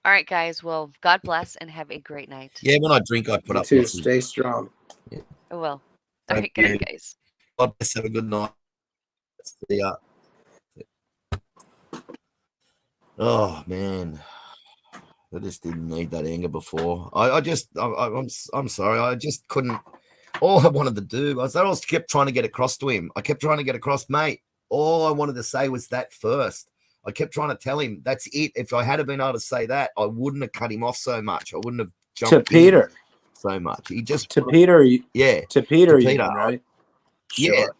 All right, guys. Well, God bless and have a great night. Yeah, when I drink, I put You up. too. lots of- Stay strong. Oh, well. All Thank right, good night, you. guys. God bless. Have a good night. See ya. Oh man, I just didn't need that anger before. I'm sorry. I just couldn't. All I wanted to do was I was kept trying to get across to him. I kept trying to get across, mate. All I wanted to say was that first. I kept trying to tell him that's it. If I had been able to say that, I wouldn't have cut him off so much. I wouldn't have jumped To in Peter. so much. He just To Peter. yeah. To Peter. To You Peter. mean, right? Yeah. Sure.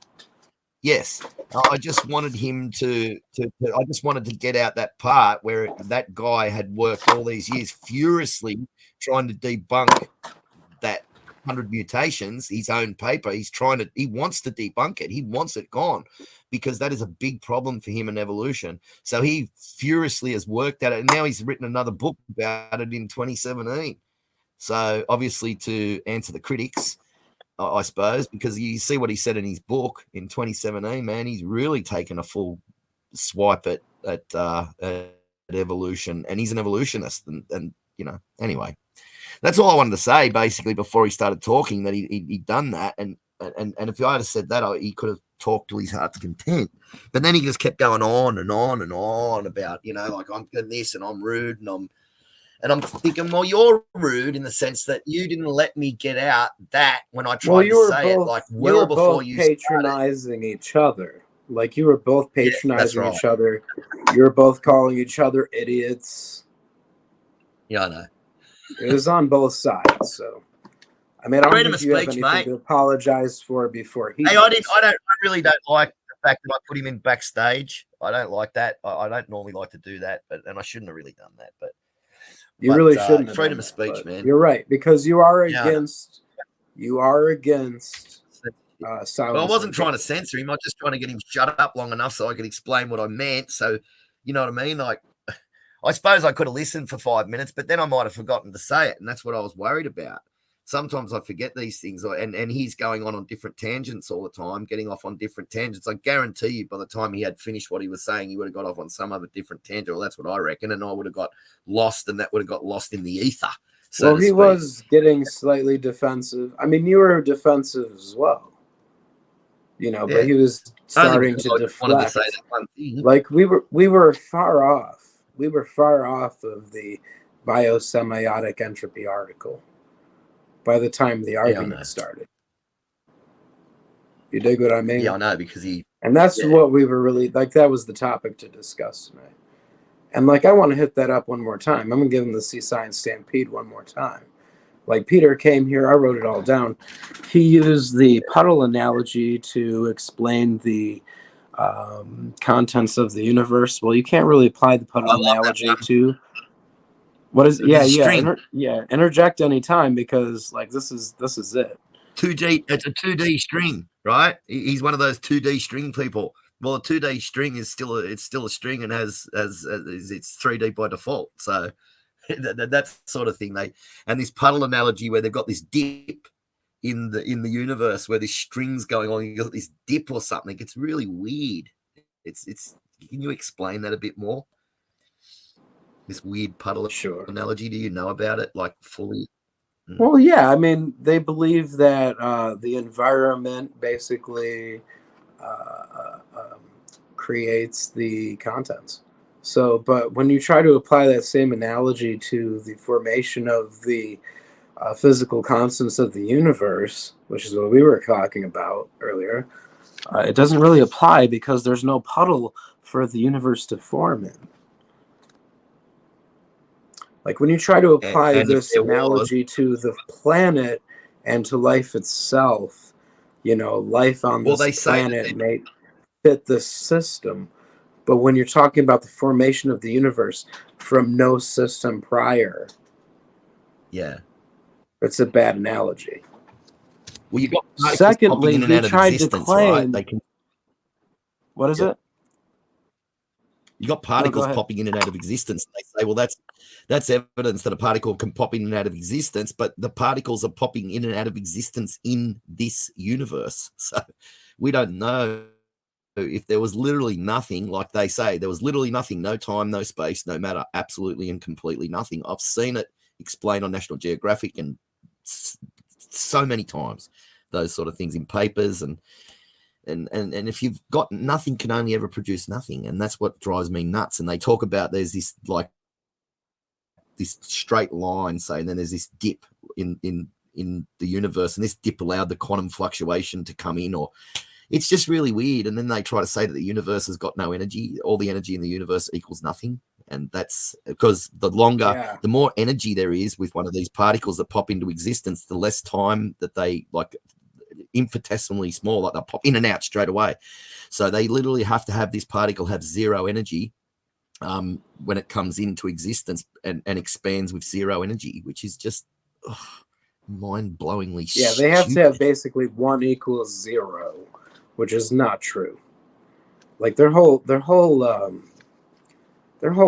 Yes, I just wanted him to. I just wanted to get out that part where that guy had worked all these years furiously trying to debunk that 100 mutations. His own paper. He wants to debunk it. He wants it gone because that is a big problem for him in evolution. So he furiously has worked at it, and now he's written another book about it in 2017. So obviously, to answer the critics, I suppose, because you see what he said in his book in 2017, man, he's really taken a full swipe at evolution, and he's an evolutionist. And anyway, that's all I wanted to say basically before he started talking that he'd done that. And if I had said that, he could have talked to his heart's content. But then he just kept going on and on and on about, like I'm doing this and I'm rude and I'm thinking, well, you're rude in the sense that you didn't let me get out that when I tried to say it, like well before you patronizing each other. Like you were both patronizing right. each other. You were both calling each other idiots. Yeah, I know. It was on both sides. So, I mean, I don't Freedom think of you have speech, anything mate. to apologize for before he. Hey, does. I really don't like the fact that I put him in backstage. I don't like that. I don't normally like to do that, and I shouldn't have really done that. But You really shouldn't. Have freedom done of speech, that, man. You're right, because you are Yeah. against. You are against. Silence. Well, I wasn't trying to censor him. I was just trying to get him shut up long enough so I could explain what I meant. So, you know what I mean? Like, I suppose I could have listened for 5 minutes, but then I might have forgotten to say it, and that's what I was worried about. Sometimes I forget these things, and he's going on different tangents all the time, getting off on different tangents. I guarantee you by the time he had finished what he was saying, he would have got off on some other different tangent. Well, that's what I reckon, and I would have got lost, and that would have got lost in the ether. So well, to he speak. was getting slightly defensive. I mean, you were defensive as well. Yeah. But he was Only starting because to I just wanted to deflect. say that one thing. Like we were far off. We were far off of the biosemiotic entropy article by the time the know. argument started. You dig what I mean? Yeah, I know, because he. And that's Yeah. what we were really like. That was the topic to discuss tonight. And like, I want to hit that up one more time. I'm gonna give him the C Science Stampede one more time. Like Peter came here, I wrote it all down. He used the puddle analogy to explain the contents of the universe. Well, you can't really apply the puddle analogy to what is String. interject anytime because like this is it. 2D. It's a 2D string, right? He's one of those 2D string people. Well, a 2D string is still a string and has it's 3D by default. So that sort of thing. And this puddle analogy where they've got this dip in the universe where this string's going on, you got this dip or something. It's really weird. It's. Can you explain that a bit more? This weird puddle analogy. Do you know about it like fully? Well, yeah. I mean, they believe that the environment basically creates the contents. So, but when you try to apply that same analogy to the formation of the physical constants of the universe, which is what we were talking about earlier, it doesn't really apply because there's no puddle for the universe to form in. Like when you try to apply And if this there was- analogy to the planet, and to life itself, life on Well, this they say that planet may fit this system. But when you're talking about the formation of the universe from no system prior, yeah. it's a bad analogy. Well, you got particles Secondly, popping in and he out of tried to existence, claim. right? They can. What is Yeah. it? You got particles ahead. popping in and out of existence. They say, well, that's evidence that a particle can pop in and out of existence, but the particles are popping in and out of existence in this universe. So we don't know if there was literally nothing, like they say, there was literally nothing, no time, no space, no matter, absolutely and completely nothing. I've seen it explained on National Geographic and so many times, those sort of things in papers, and if you've got nothing, can only ever produce nothing, and that's what drives me nuts. And they talk about there's this straight line, saying then there's this dip in the universe, and this dip allowed the quantum fluctuation to come in, or it's just really weird. And then they try to say that the universe has got no energy, all the energy in the universe equals nothing. And that's because the more energy there is with one of these particles that pop into existence, the less time that they infinitesimally small, like they'll pop in and out straight away. So they literally have to have this particle have zero energy when it comes into existence and expands with zero energy, which is just mind-blowingly Yeah, they have to have basically 1 equals 0, which is not true. Like their whole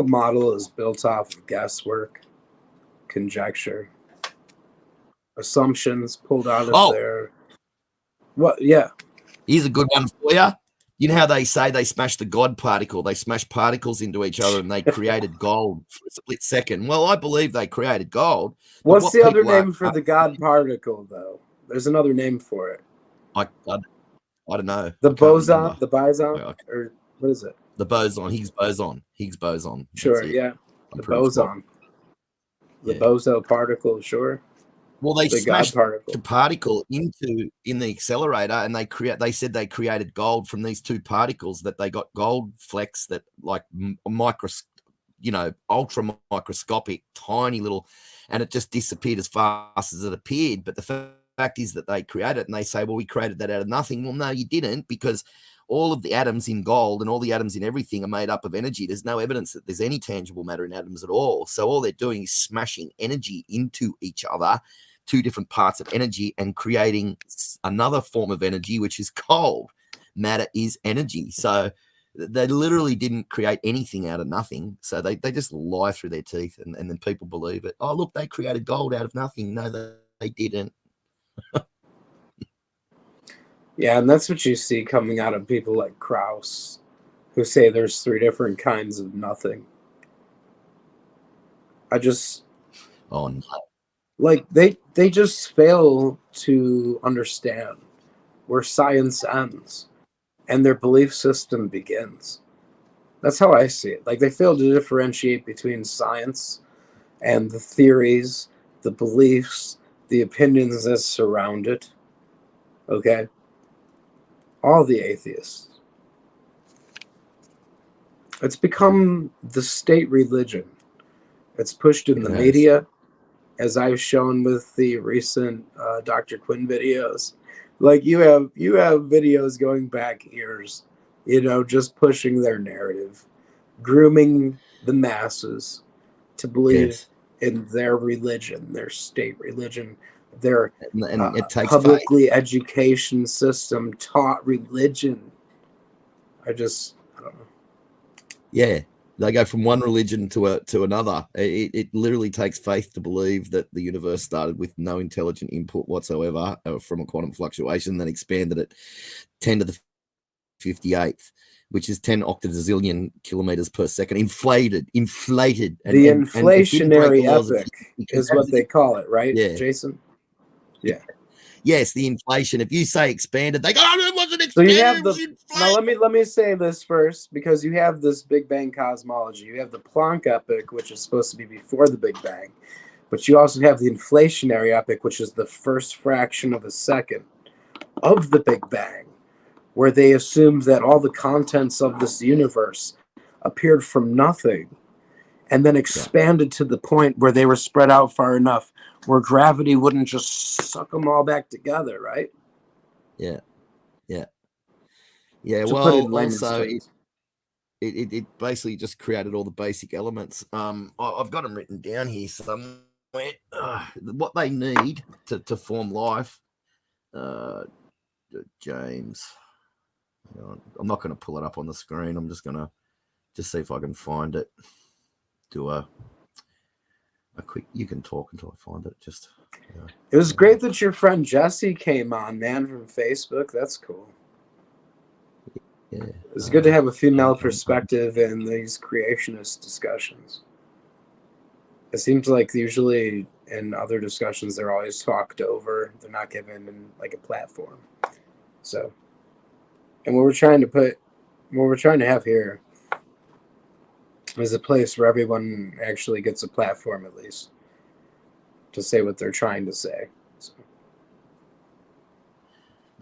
model is built off of guesswork, conjecture, assumptions pulled out of their. What? Yeah. Here's a good one for you. You know how they say they smashed the God particle? They smashed particles into each other and they created gold for a split second. Well, I believe they created gold. What's the other name for the God particle, though? There's another name for it. I don't know. The boson, the boson, or what is it? The boson, Higgs boson. Sure, yeah. The boson. The boson particle, sure. Well, they the smashed the particle in the accelerator, and they said they created gold from these two particles, that they got gold flecks that ultra microscopic, tiny little, and it just disappeared as fast as it appeared. But the fact is that they created it, and they say, well, we created that out of nothing. Well, no, you didn't, because all of the atoms in gold and all the atoms in everything are made up of energy. There's no evidence that there's any tangible matter in atoms at all. So all they're doing is smashing energy into each other, two different parts of energy, and creating another form of energy, which is gold. Matter is energy. So they literally didn't create anything out of nothing. So they just lie through their teeth, and then people believe it. Oh, look, they created gold out of nothing. No, they didn't. Yeah, and that's what you see coming out of people like Krauss, who say there's 3 different kinds of nothing. Oh no. Like they just fail to understand where science ends and their belief system begins. That's how I see it. Like they fail to differentiate between science and the theories, the beliefs, the opinions that surround it. Okay? All the atheists. It's become the state religion. It's pushed in the media, as I've shown with the recent Dr. Quinn videos. Like you have videos going back years, just pushing their narrative, grooming the masses to believe in their religion, their state religion, their and it takes publicly education system taught religion. I don't know. Yeah, they go from one religion to another. It literally takes faith to believe that the universe started with no intelligent input whatsoever from a quantum fluctuation, then expanded at 10 to the 58th, which is 10 octazillion kilometers per second, inflated. The inflationary epoch is what they call it, right, Jason? Yeah. Yes, the inflation. If you say expanded, they go, oh, it wasn't expanded. So you have now let me say this first, because you have this Big Bang cosmology. You have the Planck epoch, which is supposed to be before the Big Bang, but you also have the inflationary epoch, which is the first fraction of a second of the Big Bang, where they assumed that all the contents of this universe appeared from nothing and then expanded to the point where they were spread out far enough where gravity wouldn't just suck them all back together, right? Yeah. To put it Well, in layman's also terms. it basically just created all the basic elements. I've got them written down here somewhere. What they need to form life. James, I'm not going to pull it up on the screen. I'm just going to see if I can find it. Do a quick. You can talk until I find it. Just. It was great that your friend Jesse came on, man, from Facebook. That's cool. Yeah. It's good to have a female perspective in these creationist discussions. It seems like usually in other discussions they're always talked over. They're not given like a platform. So, and what we're trying to have here is a place where everyone actually gets a platform, at least, to say what they're trying to say. So.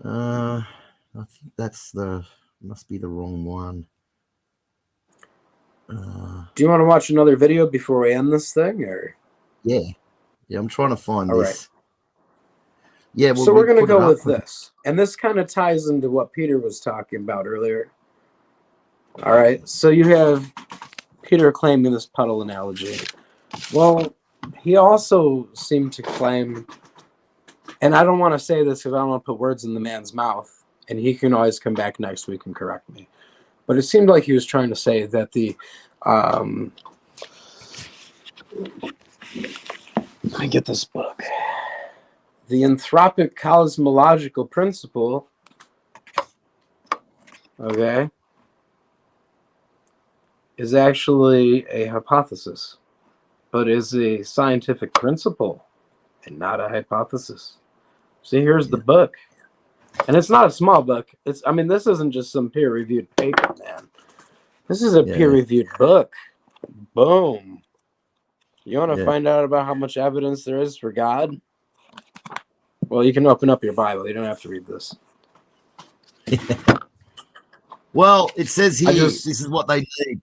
I think must be the wrong one. Do you want to watch another video before we end this thing, or? Yeah, I'm trying to find All this. right. Yeah, well, so we're going to put it go up. with this. And this kind of ties into what Peter was talking about earlier. All right. So you have Peter claiming this puddle analogy. Well, he also seemed to claim, and I don't want to say this because I don't want to put words in the man's mouth, and he can always come back next week and correct me. But it seemed like he was trying to say that the I get this book. The anthropic cosmological principle, okay, is actually a hypothesis, but is a scientific principle and not a hypothesis. See, here's the book. And it's not a small book. This isn't just some peer-reviewed paper, man. This is a peer-reviewed book. Boom. You want to find out about how much evidence there is for God? Well, you can open up your Bible. You don't have to read this. Well, it says here, this is what they need.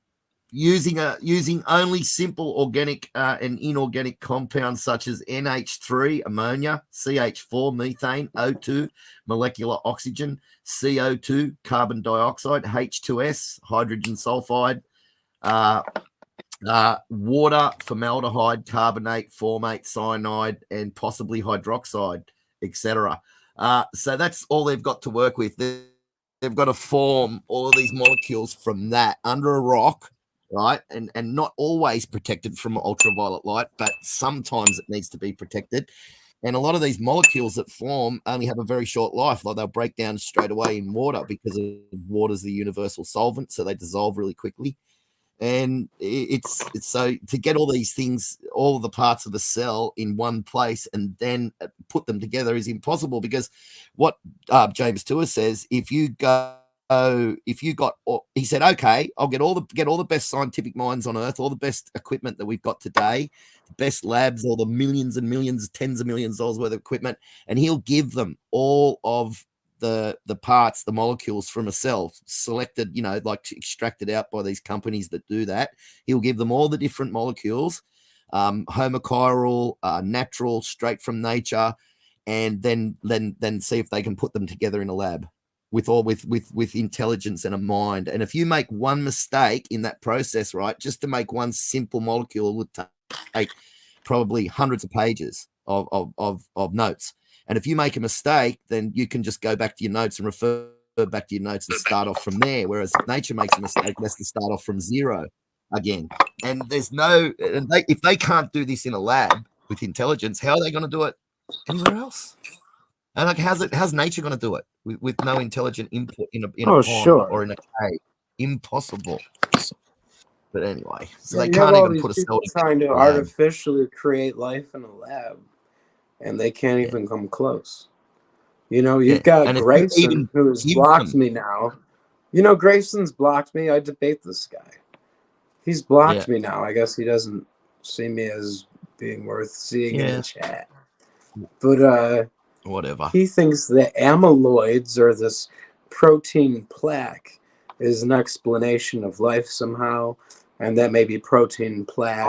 Using only simple organic and inorganic compounds such as NH3, ammonia, CH4, methane, O2, molecular oxygen, CO2, carbon dioxide, H2S, hydrogen sulfide, water, formaldehyde, carbonate, formate, cyanide, and possibly hydroxide, etc. So that's all they've got to work with. They've got to form all of these molecules from that under a rock, right? And not always protected from ultraviolet light, but sometimes it needs to be protected. And a lot of these molecules that form only have a very short life. Like they'll break down straight away in water because water's the universal solvent, so they dissolve really quickly. And it's so to get all these things, all the parts of the cell in one place and then put them together is impossible, because what James Tour says, he said, okay, I'll get all the best scientific minds on earth, all the best equipment that we've got today, the best labs, all the millions and millions, tens of millions of dollars worth of equipment, and he'll give them all of the parts, the molecules from a cell, selected, like extracted out by these companies that do that. He'll give them all the different molecules, homochiral, natural, straight from nature, and then see if they can put them together in a lab with intelligence and a mind. And if you make one mistake in that process, right, just to make one simple molecule would take probably hundreds of pages of notes. And if you make a mistake, then you can just go back to your notes and refer back to your notes and start off from there. Whereas if nature makes a mistake, it has to start off from zero again. And if they can't do this in a lab with intelligence, how are they going to do it anywhere else? And like, how's nature going to do it with no intelligent input in a pond or in a cave? Impossible. But anyway, so they can't even put a cell trying to artificially create life in a lab. And they can't even come close. You've got Grayson, who's blocked me now. Grayson's blocked me. I debate this guy. He's blocked me now. I guess he doesn't see me as being worth seeing in the chat. But whatever. He thinks that amyloids, or this protein plaque, is an explanation of life somehow. And that maybe protein plaque,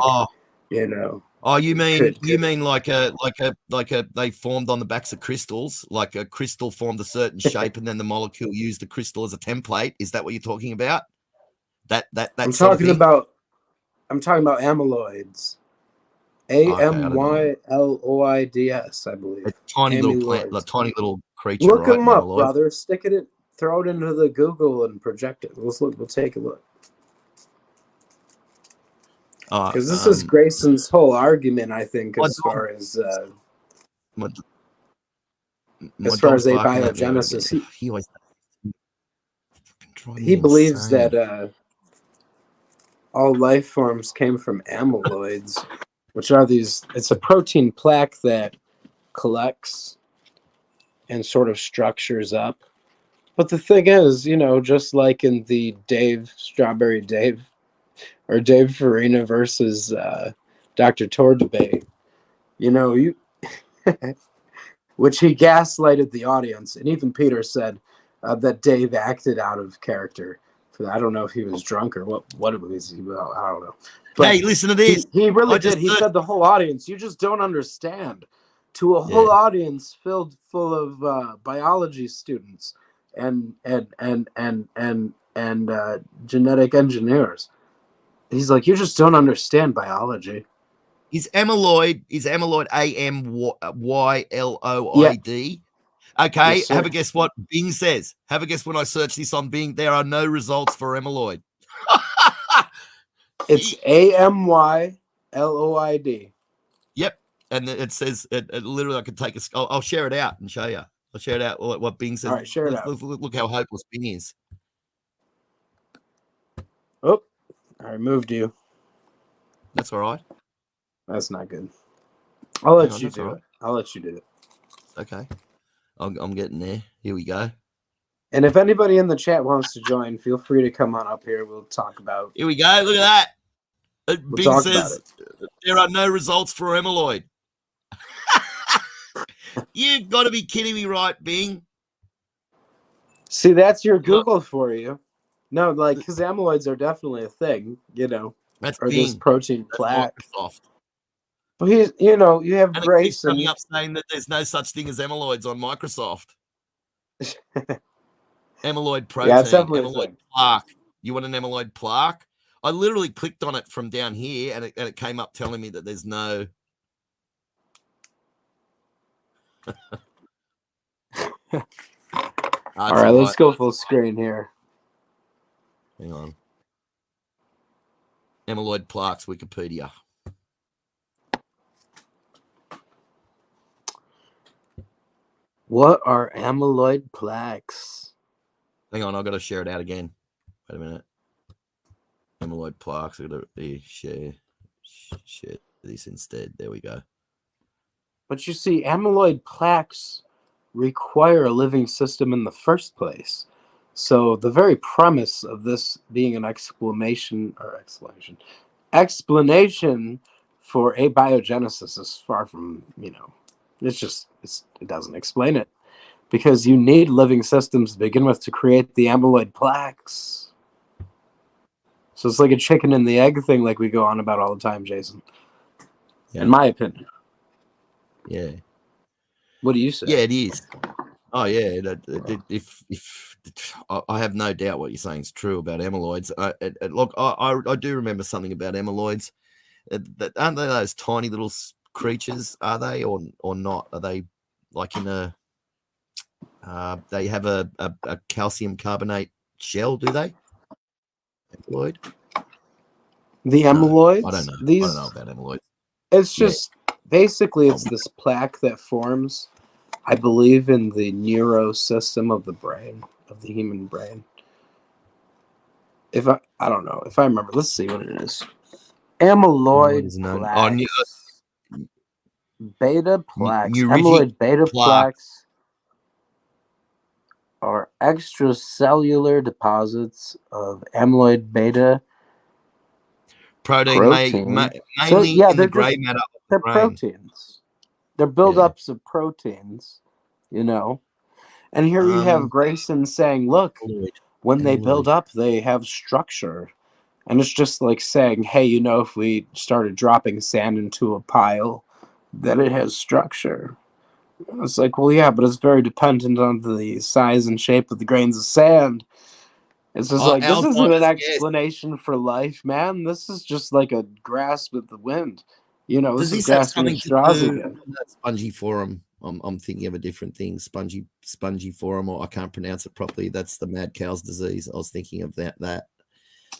Oh, you mean Good. like a they formed on the backs of crystals, like a crystal formed a certain shape, and then the molecule used the crystal as a template. Is that what you're talking about? That I'm sort of talking thing. about amyloids. Okay, I don't know. AMYLOIDS, I believe. A tiny little plant, a Amyloids. tiny little creature, Look right? them An up, amyloid. brother. Stick it in, throw it into the Google and project it. Let's look. We'll take a look. Because this is Grayson's whole argument, I think, as far as abiogenesis. He believes that all life forms came from amyloids, which are these. It's a protein plaque that collects and sort of structures up. But the thing is, just like in the Strawberry Dave or Dave Farina versus Dr. Tor debate, which he gaslighted the audience, and even Peter said that Dave acted out of character. I don't know if he was drunk or what it was. I don't know. But hey, listen to this. He really did. He said the whole audience, you just don't understand. To a whole audience filled full of biology students and genetic engineers. He's like, you just don't understand biology. Is amyloid AMYLOID? Okay, Yes, have a guess what Bing says. Have a guess when I search this on Bing. There are no results for amyloid. It's AMYLOID. Yep. And it says, it literally, I could take a, I'll share it out and show you. I'll share it out what Bing says. All right, share it out. Look how hopeless Bing is. Oh, I removed you. That's all right. That's not good. I'll let you do it. I'll let you do it. Okay. I'm getting there. Here we go. And if anybody in the chat wants to join, feel free to come on up here. We'll talk about. Here we go. Look at that. Bing says there are no results for amyloid. You've got to be kidding me, right, Bing? See, that's your Google for you. No, because amyloids are definitely a thing, That's or Bing. this protein plaque. Microsoft. But you have and Grayson. It keeps coming up saying that there's no such thing as amyloids on Microsoft. Amyloid protein, amyloid plaque. You want an amyloid plaque? I literally clicked on it from down here, and it came up telling me that there's no. All right, let's go full screen here. Hang on. Amyloid plaques, Wikipedia. What are amyloid plaques? Hang on, I've got to share it out again. Wait a minute. Amyloid plaques. I've got to share this instead. There we go. But you see, amyloid plaques require a living system in the first place. So the very premise of this being an explanation for abiogenesis is far from, it doesn't explain it, because you need living systems to begin with to create the amyloid plaques. So it's like a chicken and the egg thing, like we go on about all the time, Jason. Yeah. In my opinion. Yeah. What do you say? Yeah, it is. Oh yeah. If I have no doubt what you're saying is true about amyloids. Look, I do remember something about amyloids. Aren't they those tiny little creatures? Are they or not? Are they like in a? They have a calcium carbonate shell, do they? Amyloid. The amyloids. No, I don't know. I don't know about amyloid. It's just basically it's this plaque that forms, I believe, in the neurosystem of the brain, of the human brain. I don't know if I remember. Let's see what it is. Amyloid plaques. Beta plaques. Amyloid beta plaques are extracellular deposits of amyloid beta protein. Mainly in the gray matter of the they're brain. Proteins. They're buildups of proteins, And here you have Grayson saying, look, when they build up, they have structure. And it's just like saying, hey, you know, if we started dropping sand into a pile, then it has structure. It's like, well, yeah, but it's very dependent on the size and shape of the grains of sand. It's just like, this isn't an explanation for life, man. This is just like a grasp at the wind. You know, Does this is this have grasping something at to straws do again. with that spongy forum? I'm thinking of a different thing. Spongy forum, or I can't pronounce it properly. That's the mad cow's disease. I was thinking of that.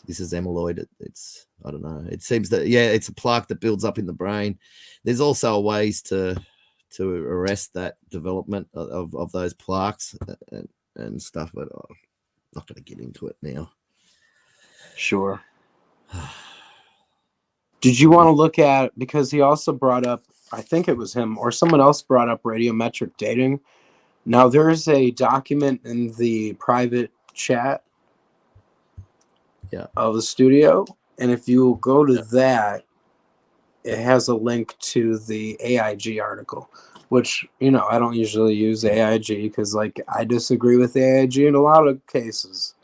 This is amyloid. It's I don't know. It seems that it's a plaque that builds up in the brain. There's also ways to arrest that development of those plaques and stuff, but I'm not going to get into it now. Sure. Did you want to look at, because he also brought up, I think it was him or someone else brought up radiometric dating. Now there's a document in the private chat of the studio, and if you go to that, it has a link to the AIG article, which, you know, I don't usually use AIG because, like, I disagree with AIG in a lot of cases.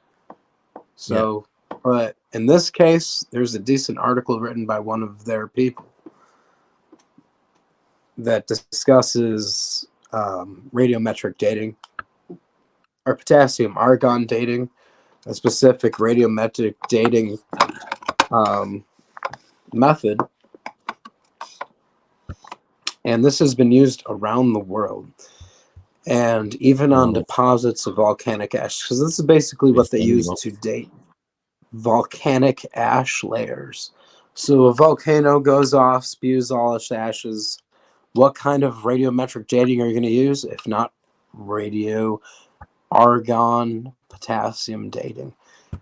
So, but in this case, there's a decent article written by one of their people that discusses radiometric dating or potassium argon dating, a specific radiometric dating method. And this has been used around the world, and even on deposits of volcanic ash, because this is basically what they use to date volcanic ash layers. So a volcano goes off, spews all its ashes. What kind of radiometric dating are you going to use if not radio argon potassium dating?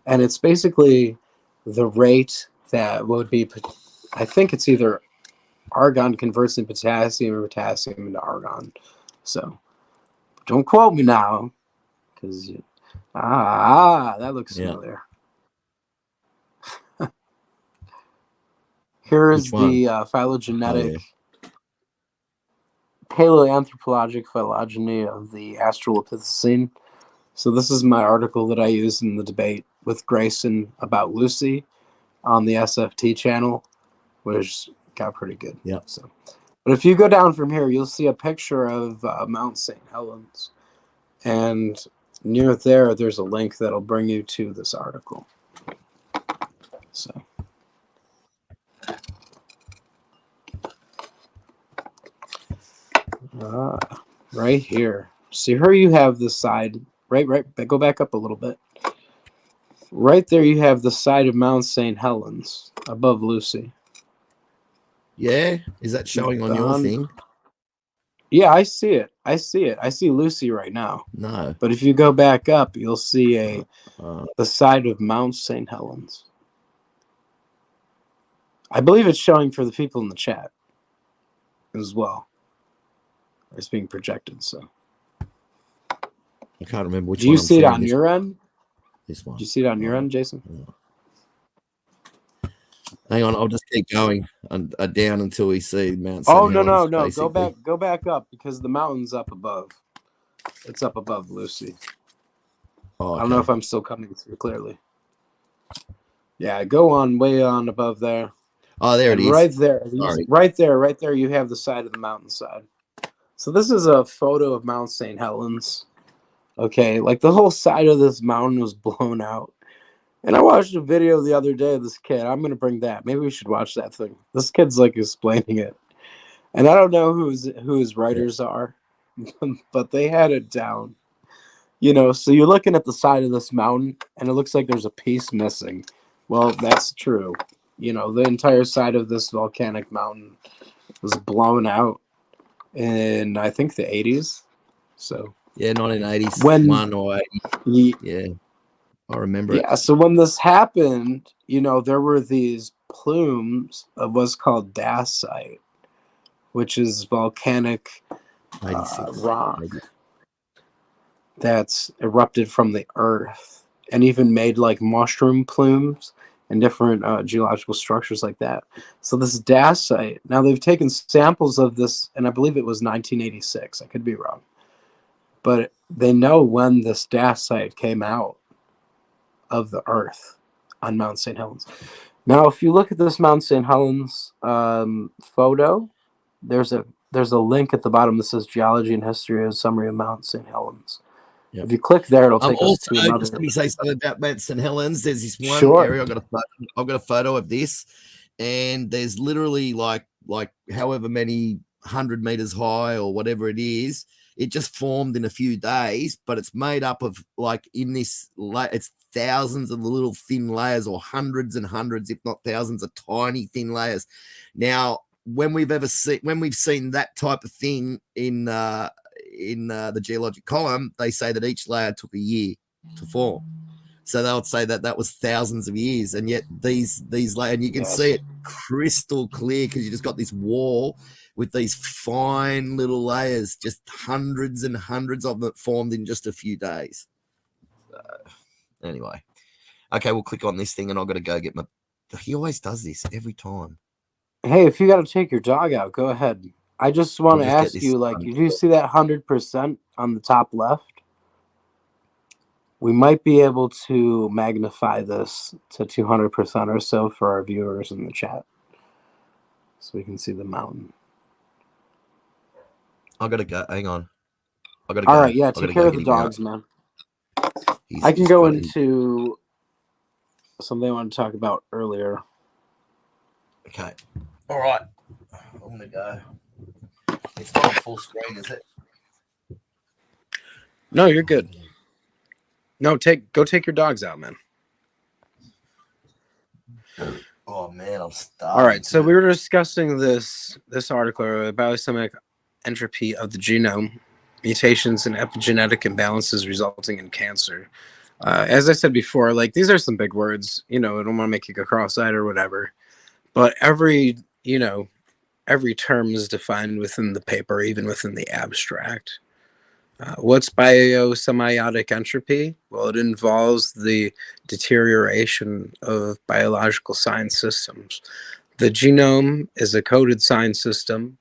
And it's basically the rate that would be, I think it's either argon converts into potassium or potassium into argon. So don't quote me now, because that looks familiar. Here is the phylogenetic, paleoanthropologic phylogeny of the Australopithecine. So this is my article that I used in the debate with Grayson about Lucy on the SFT channel, which got pretty good. Yeah. So, but if you go down from here, you'll see a picture of Mount St. Helens, and near there, there's a link that'll bring you to this article. So. Right here. See here you have the side, right, go back up a little bit. Right there you have the side of Mount St. Helens above Lucy. Yeah? Is that showing on your thing? Yeah, I see it. I see Lucy right now. No. But if you go back up, you'll see the side of Mount St. Helens. I believe it's showing for the people in the chat as well. It's being projected, so. I can't remember which one. Do you see it on your end? This one. Do you see it on your end, Jason? Hang on, I'll just keep going down until we see Mount St. Helens, no. basically. Go back up, because the mountain's up above. It's up above Lucy. Oh, okay. I don't know if I'm still coming through clearly. Yeah, go on way on above there. Oh, there it is. Right there. Sorry. Right there, you have the side of the mountainside. So this is a photo of Mount St. Helens. Okay, like the whole side of this mountain was blown out. And I watched a video the other day of this kid. I'm going to bring that. Maybe we should watch that thing. This kid's like explaining it. And I don't know who his writers are, but they had it down. You know, so you're looking at the side of this mountain and it looks like there's a piece missing. Well, that's true. You know, the entire side of this volcanic mountain was blown out in, I think, the 80s. So yeah, 1980s. When 1 or 80. Yeah, I remember it. Yeah, so when this happened, you know, there were these plumes of what's called dacite, which is volcanic rock that's erupted from the earth and even made like mushroom plumes and different geological structures like that. So this dacite, now they've taken samples of this, and I believe it was 1986. I could be wrong. But they know when this dacite came out of the earth on Mount St. Helens. Now, if you look at this Mount St. Helens photo, there's a link at the bottom that says Geology and History of Summary of Mount St. Helens. Yep. If you click there, it'll take us Also, to another. just let me say something about Mount St. Helens. There's this one Sure. area. I've got a photo of this, and there's literally like however many 100 meters high or whatever it is. It just formed in a few days, but it's made up of it's thousands of little thin layers, or hundreds and hundreds, if not thousands of tiny thin layers. Now, when we've seen that type of thing in the geologic column, they say that each layer took a year to form. So they would say that was thousands of years, and yet these layers, and you can see it crystal clear because you just got this wall with these fine little layers, just hundreds and hundreds of them formed in just a few days. Anyway, okay, we'll click on this thing, and I've got to go get my. He always does this every time. Hey, if you got to take your dog out, go ahead. I just want to ask you, like, if you see that 100% on the top left, we might be able to magnify this to 200% or so for our viewers in the chat, so we can see the mountain. I gotta go. Hang on. I gotta All go. right, yeah, take care of the dogs, man. I can go into something I wanted to talk about earlier. Okay. All right. I'm gonna go. It's not on full screen, is it? No, you're good. No, go take your dogs out, man. Oh man, I'm starving. All right, so we were discussing this article about biosemic entropy of the genome, mutations and epigenetic imbalances resulting in cancer. As I said before, like, these are some big words. I don't want to make you go cross-eyed or whatever, but every term is defined within the paper, even within the abstract. What's biosemiotic entropy? Well, it involves the deterioration of biological sign systems. The genome is a coded sign system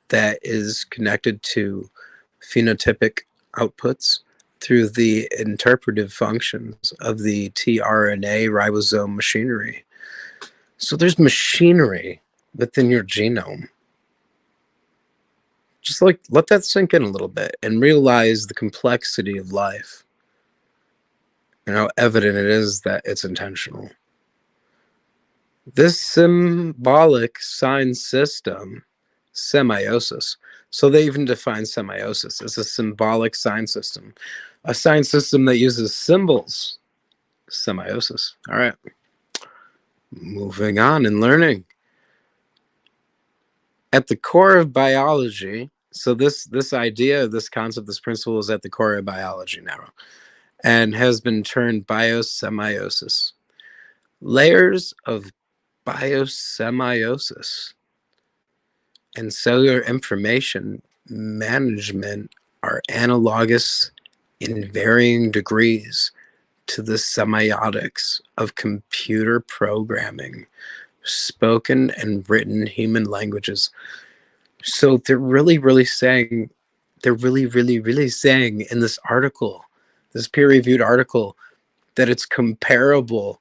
that is connected to phenotypic outputs through the interpretive functions of the tRNA ribosome machinery. So there's machinery within your genome. Just let that sink in a little bit and realize the complexity of life and how evident it is that it's intentional. This symbolic sign system, semiosis. So they even define semiosis as a symbolic sign system, a sign system that uses symbols. Semiosis. All right. Moving on and learning. At the core of biology, so this idea, this concept, this principle is at the core of biology now, and has been termed biosemiosis. Layers of biosemiosis and cellular information management are analogous in varying degrees to the semiotics of computer programming, spoken and written human languages. So they're really saying in this article, this peer-reviewed article, that it's comparable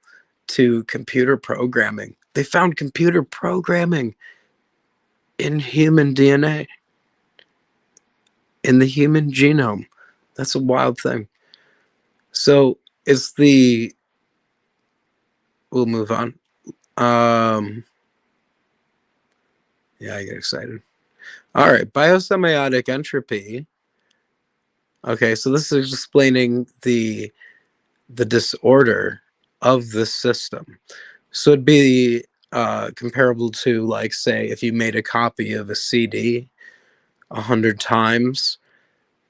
to computer programming. They found computer programming in human DNA, in the human genome. That's a wild thing. So we'll move on. Yeah, I get excited. All right, biosemiotic entropy. Okay, so this is explaining the disorder of the system. So it'd be comparable to, like, say, if you made a copy of a CD 100 times,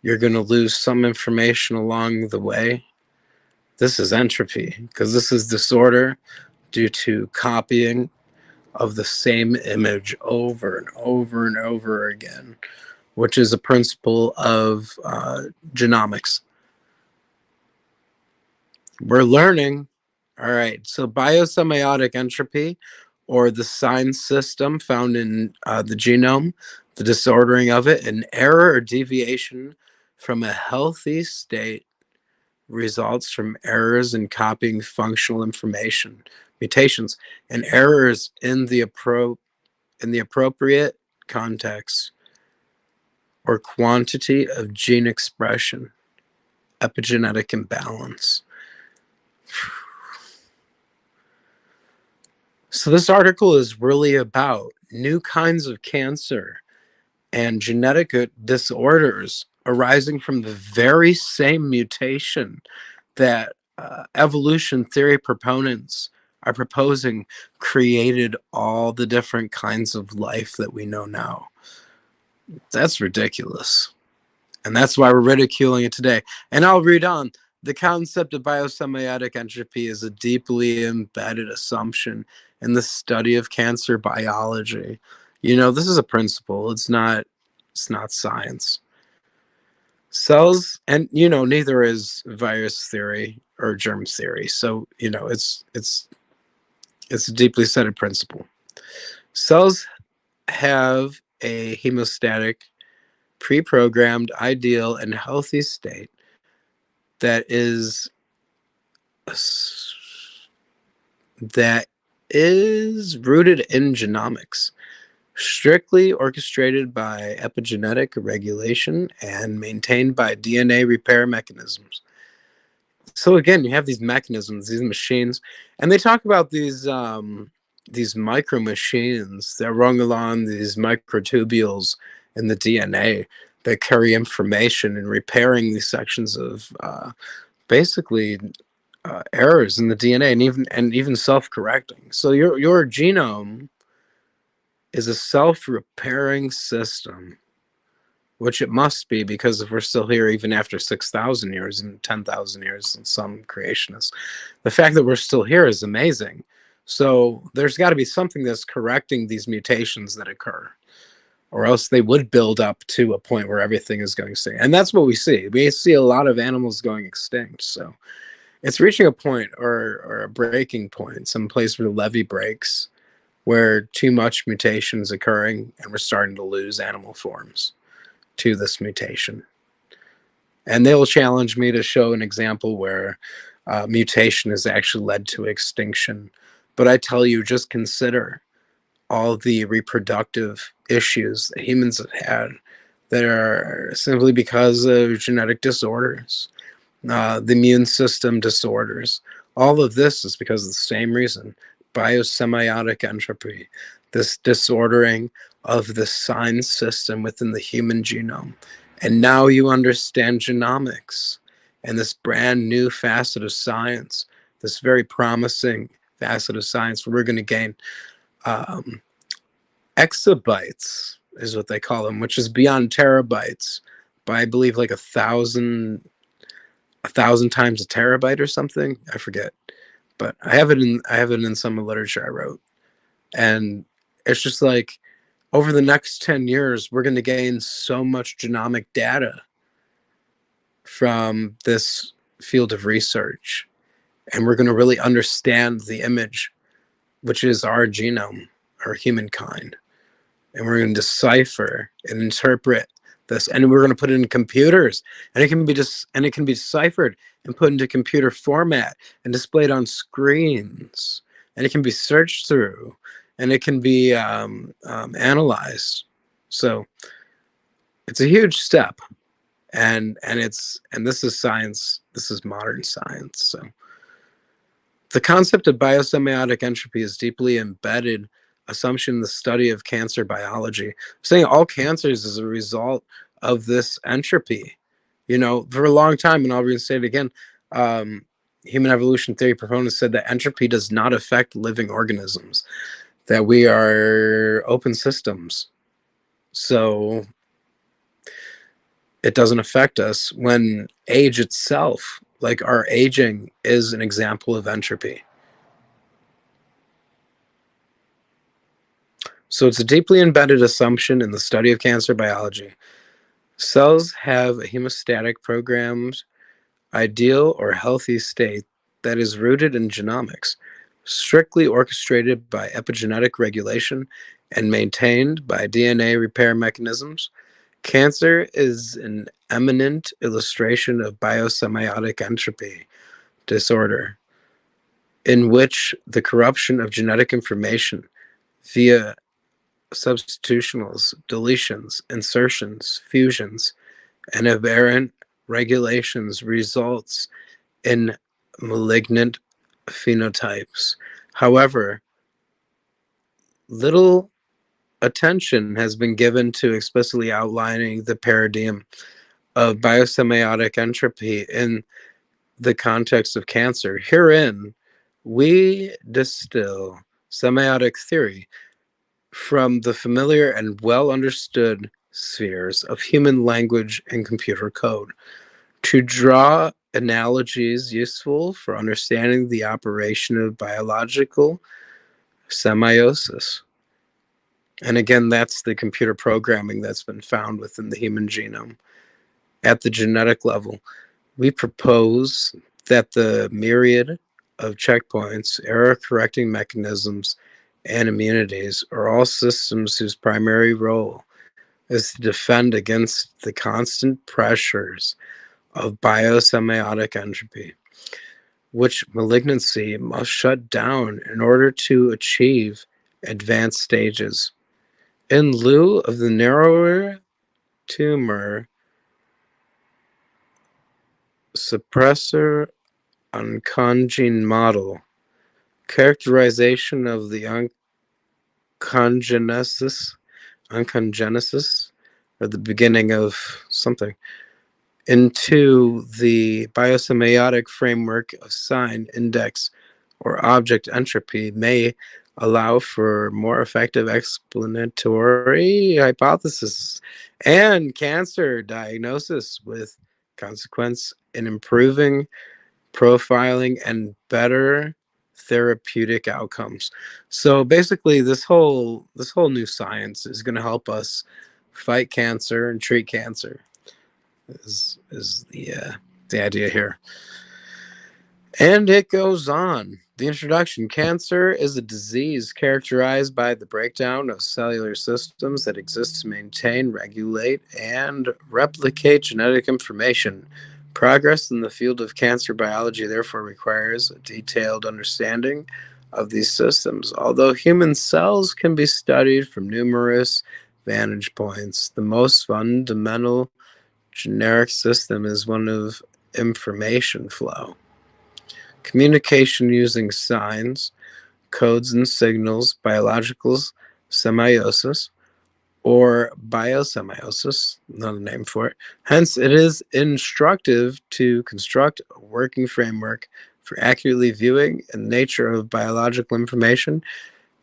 you're going to lose some information along the way. This is entropy, because this is disorder due to copying of the same image over and over and over again, which is a principle of genomics. We're learning. All right, so biosemiotic entropy, or the sign system found in the genome, the disordering of it, an error or deviation from a healthy state results from errors in copying functional information, mutations, and errors in the appropriate context or quantity of gene expression, epigenetic imbalance. So this article is really about new kinds of cancer and genetic disorders arising from the very same mutation that evolution theory proponents are proposing created all the different kinds of life that we know now. That's ridiculous. And that's why we're ridiculing it today. And I'll read on. The concept of biosemiotic entropy is a deeply embedded assumption in the study of cancer biology. You know, this is a principle. It's not science. Cells, and you know, neither is virus theory or germ theory. So, you know, it's a deeply settled principle. Cells have a hemostatic, pre-programmed, ideal, and healthy state that is rooted in genomics, strictly orchestrated by epigenetic regulation and maintained by DNA repair mechanisms. So again, you have these mechanisms, these machines, and they talk about these micro machines that run along these microtubules in the DNA that carry information and repairing these sections of basically errors in the DNA and even self-correcting. So your genome is a self-repairing system, which it must be, because if we're still here even after 6,000 years and 10,000 years and some creationists, the fact that we're still here is amazing. So there's got to be something that's correcting these mutations that occur, or else they would build up to a point where everything is going extinct. And that's what we see. We see a lot of animals going extinct. So it's reaching a point or a breaking point, some place where the levee breaks, where too much mutation is occurring and we're starting to lose animal forms to this mutation. And they'll challenge me to show an example where mutation has actually led to extinction. But I tell you, just consider all the reproductive issues that humans have had that are simply because of genetic disorders, the immune system disorders. All of this is because of the same reason: biosemiotic entropy, this disordering of the sign system within the human genome. And now you understand genomics and this brand new facet of science, this very promising facet of science where we're going to gain exabytes is what they call them, which is beyond terabytes by, I believe, like 1,000 times a terabyte or something. I forget, but I have it in some literature I wrote. And it's just like, over the next 10 years, we're going to gain so much genomic data from this field of research. And we're going to really understand the image, which is our genome, our humankind. And we're going to decipher and interpret this. And we're going to put it in computers. And it can be deciphered and put into computer format and displayed on screens. And it can be searched through. And it can be analyzed. So it's a huge step, and this is science. This is modern science. So the concept of biosemiotic entropy is deeply embedded assumption in the study of cancer biology. I'm saying all cancers is a result of this entropy. You know, for a long time, and I'll reinstate it again. Human evolution theory proponents said that entropy does not affect living organisms, that we are open systems. So it doesn't affect us, when age itself, like our aging, is an example of entropy. So it's a deeply embedded assumption in the study of cancer biology. Cells have a hemostatic programmed, ideal or healthy state that is rooted in genomics, strictly orchestrated by epigenetic regulation and maintained by DNA repair mechanisms. Cancer is an eminent illustration of biosemiotic entropy disorder, in which the corruption of genetic information via substitutionals, deletions, insertions, fusions, and aberrant regulations results in malignant phenotypes. However, little attention has been given to explicitly outlining the paradigm of biosemiotic entropy in the context of cancer. Herein, we distill semiotic theory from the familiar and well understood spheres of human language and computer code to draw analogies useful for understanding the operation of biological semiosis. And again, that's the computer programming that's been found within the human genome. At the genetic level, we propose that the myriad of checkpoints, error-correcting mechanisms, and immunities are all systems whose primary role is to defend against the constant pressures of biosemiotic entropy, which malignancy must shut down in order to achieve advanced stages. In lieu of the narrower tumor suppressor oncogene model, characterization of the oncogenesis, or the beginning of something, into the biosemiotic framework of sign, index, or object entropy may allow for more effective explanatory hypothesis and cancer diagnosis, with consequence in improving profiling and better therapeutic outcomes. So basically, this whole new science is going to help us fight cancer and treat cancer. Is the idea here. And it goes on. The introduction: cancer is a disease characterized by the breakdown of cellular systems that exist to maintain, regulate, and replicate genetic information. Progress in the field of cancer biology therefore requires a detailed understanding of these systems. Although human cells can be studied from numerous vantage points, the most fundamental generic system is one of information flow. Communication using signs, codes, and signals, biological semiosis, or biosemiosis, another name for it. Hence, it is instructive to construct a working framework for accurately viewing the nature of biological information,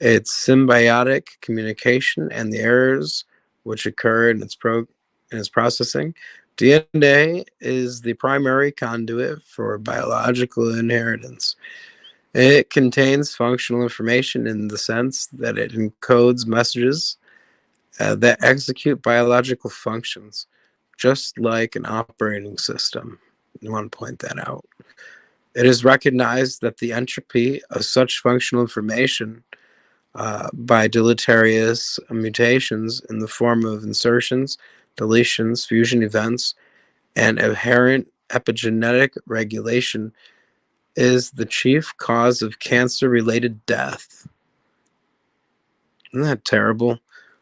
its symbiotic communication, and the errors which occur in its processing. DNA is the primary conduit for biological inheritance. It contains functional information in the sense that it encodes messages that execute biological functions, just like an operating system. I want to point that out. It is recognized that the entropy of such functional information by deleterious mutations in the form of insertions, deletions, fusion events, and inherent epigenetic regulation is the chief cause of cancer-related death. Isn't that terrible?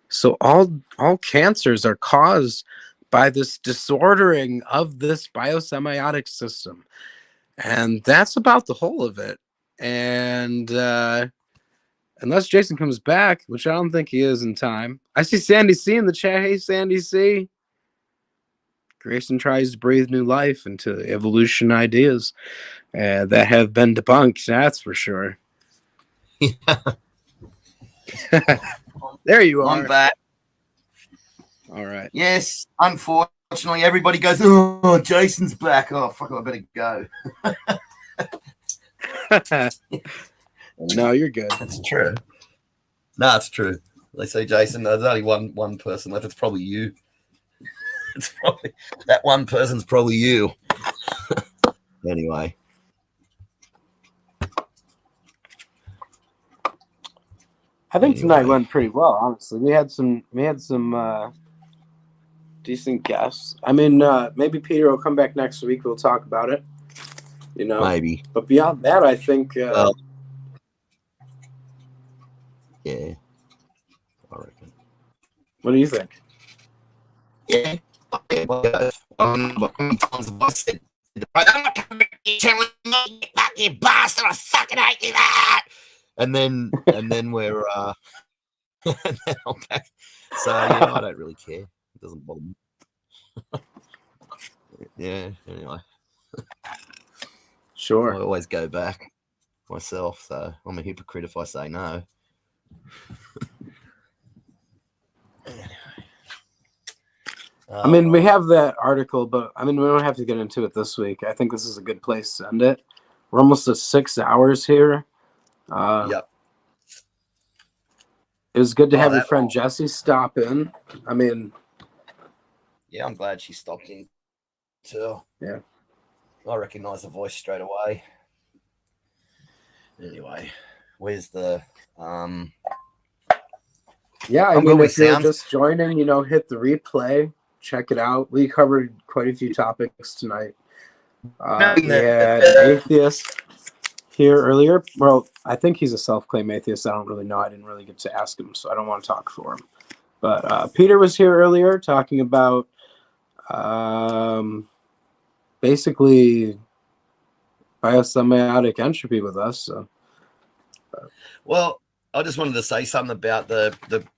So all cancers are caused by this disordering of this biosemiotic system. And that's about the whole of it. And unless Jason comes back, which I don't think he is in time. I see Sandy C in the chat. Hey, Sandy C. Grayson tries to breathe new life into evolution ideas that have been debunked. That's for sure. There you are. I'm back. All right. Yes, unfortunately, everybody goes, oh, Jason's back. Oh, fuck, I better go. No, you're good. That's true. No, it's true. They say, Jason, there's only one person left. It's probably you. It's probably that one person's probably you. Anyway. I think tonight went pretty well, honestly. We had some decent guess. I mean, maybe Peter will come back next week. We'll talk about it. You know, Maybe. But beyond that, I think. Well, yeah, I reckon. What do you think? Yeah. I'm not coming back here telling me, you bastard, I fucking hate you that. And then we're and then I'm back. So yeah, I don't really care. It doesn't bother me. Yeah. Anyway, Sure. I always go back myself, so I'm a hypocrite if I say no. I mean, we have that article, but I mean, we don't have to get into it this week. I think this is a good place to end it. We're almost at 6 hours here. Yep. It was good to have your that friend all- Jessie stop in. I mean, Yeah, I'm glad she stopped in too. Yeah. I recognize the voice straight away. Anyway, where's the yeah, I I'm mean, good with if you're sounds. just joining, you know, hit the replay, check it out. We covered quite a few topics tonight. We had an atheist here earlier. Well, I think he's a self-claimed atheist. I don't really know. I didn't really get to ask him, so I don't want to talk for him. But Peter was here earlier talking about basically biosymbiotic entropy with us. So. Well, I just wanted to say something about the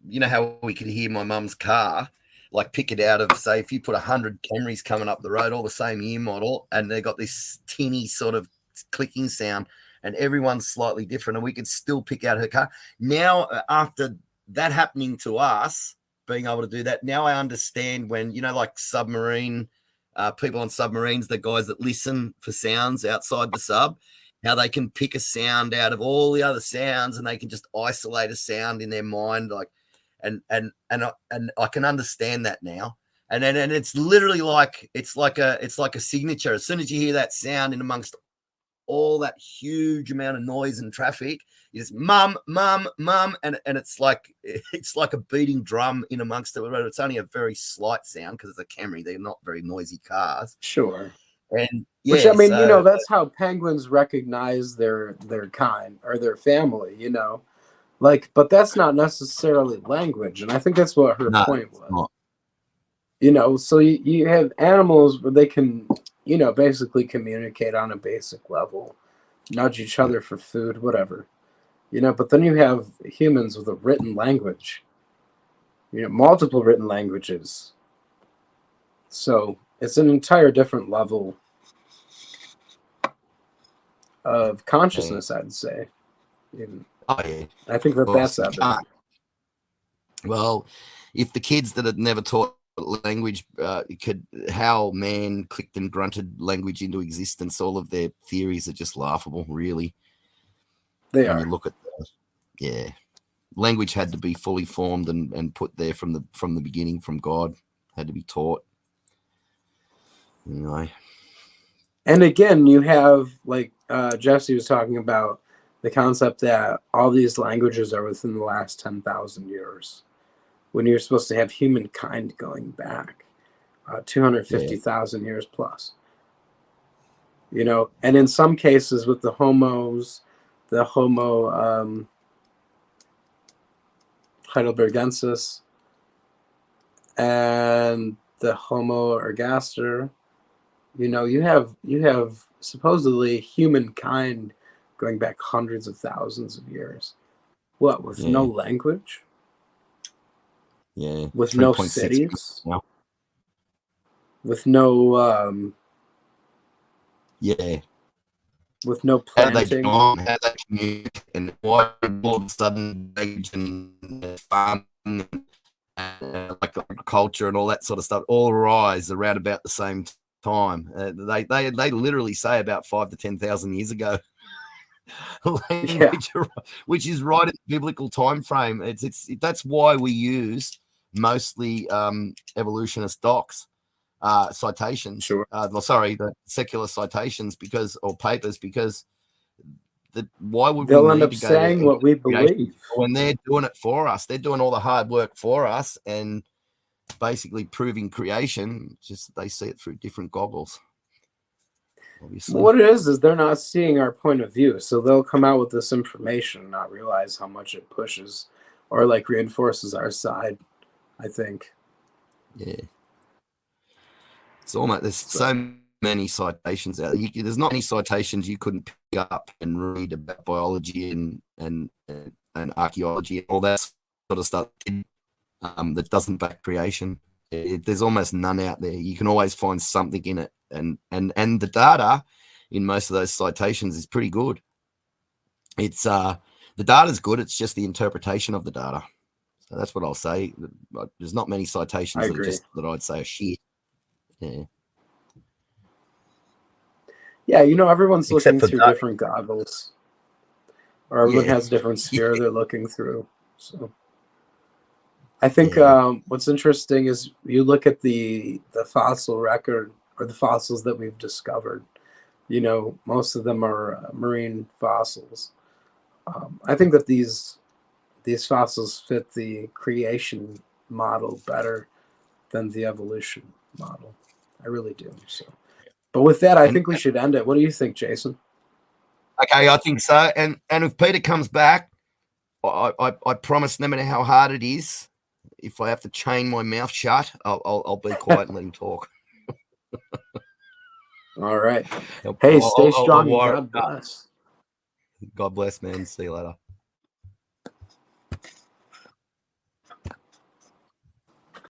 you know how we could hear my mum's car, like pick it out of, say, if you put 100 Camrys coming up the road, all the same year model, and they got this tinny sort of clicking sound, and everyone's slightly different, and we could still pick out her car. Now, after that happening to us, being able to do that, now I understand when, you know, like submarine people on submarines, the guys that listen for sounds outside the sub, how they can pick a sound out of all the other sounds, and they can just isolate a sound in their mind, like, and I can understand that now. And it's literally like it's like a signature. As soon as you hear that sound in amongst all that huge amount of noise and traffic, you just mum, mum, mum, and it's like a beating drum in amongst it. It's only a very slight sound because it's a Camry. They're not very noisy cars. Sure. And yeah, Which, I mean, so, you know, that's how penguins recognize their kind or their family, you know, like, but that's not necessarily language. And I think that's what her point was. not. You know, so you have animals where they can, you know, basically communicate on a basic level, nudge each other for food, whatever, you know, but then you have humans with a written language, you know, multiple written languages. So it's an entire different level of consciousness, I'd say. Oh yeah, I think that that's evident. Well, if the kids that had never taught language how man clicked and grunted language into existence, all of their theories are just laughable, really. They when are. You look at language had to be fully formed and put there from the beginning, from God, had to be taught. Anyway. And again, you have, like Jesse was talking about, the concept that all these languages are within the last 10,000 years, when you're supposed to have humankind going back 250,000 years plus. You know, and in some cases with the Homo heidelbergensis and the Homo ergaster, you know, you have supposedly humankind going back hundreds of thousands of years. What, with no language? Yeah. With no 3.6 cities? now. With no Yeah. with no How they planting? get on, how they communicate, and why all of a sudden age and farming and like agriculture and all that sort of stuff all rise around about the same time. They literally say about 5,000 to 10,000 years ago. Language, which is right in the biblical time frame. That's why we use mostly evolutionist docs, citations. Sure. The secular citations, or papers, because why would They'll we end need up to go saying to what we creation believe. when they're doing it for us? They're doing all the hard work for us, and basically proving creation. Just they see it through different goggles. Obviously, What it is they're not seeing our point of view, so they'll come out with this information and not realize how much it pushes or like reinforces our side. I think. yeah. It's almost there's so many citations out there. There's not many citations you couldn't pick up and read about biology and archaeology and all that sort of stuff that doesn't back creation. There's almost none out there. You can always find something in it, and the data in most of those citations is pretty good. It's the data's good. It's just the interpretation of the data. So that's what I'll say. There's not many citations that I'd say are shit. Yeah. Yeah, you know, everyone's Except looking for through that. different goggles, or everyone Yeah. has different sphere they're looking through. So, I think what's interesting is you look at the fossil record or the fossils that we've discovered. You know, most of them are marine fossils. I think that these fossils fit the creation model better than the evolution model. I really do. So, but with that, I think we should end it. What do you think, Jason? Okay, I think so. And if Peter comes back, I promise, no matter how hard it is, if I have to chain my mouth shut, I'll be quiet and let him talk. All right. Hey, stay strong. God bless. God bless, man. See you later.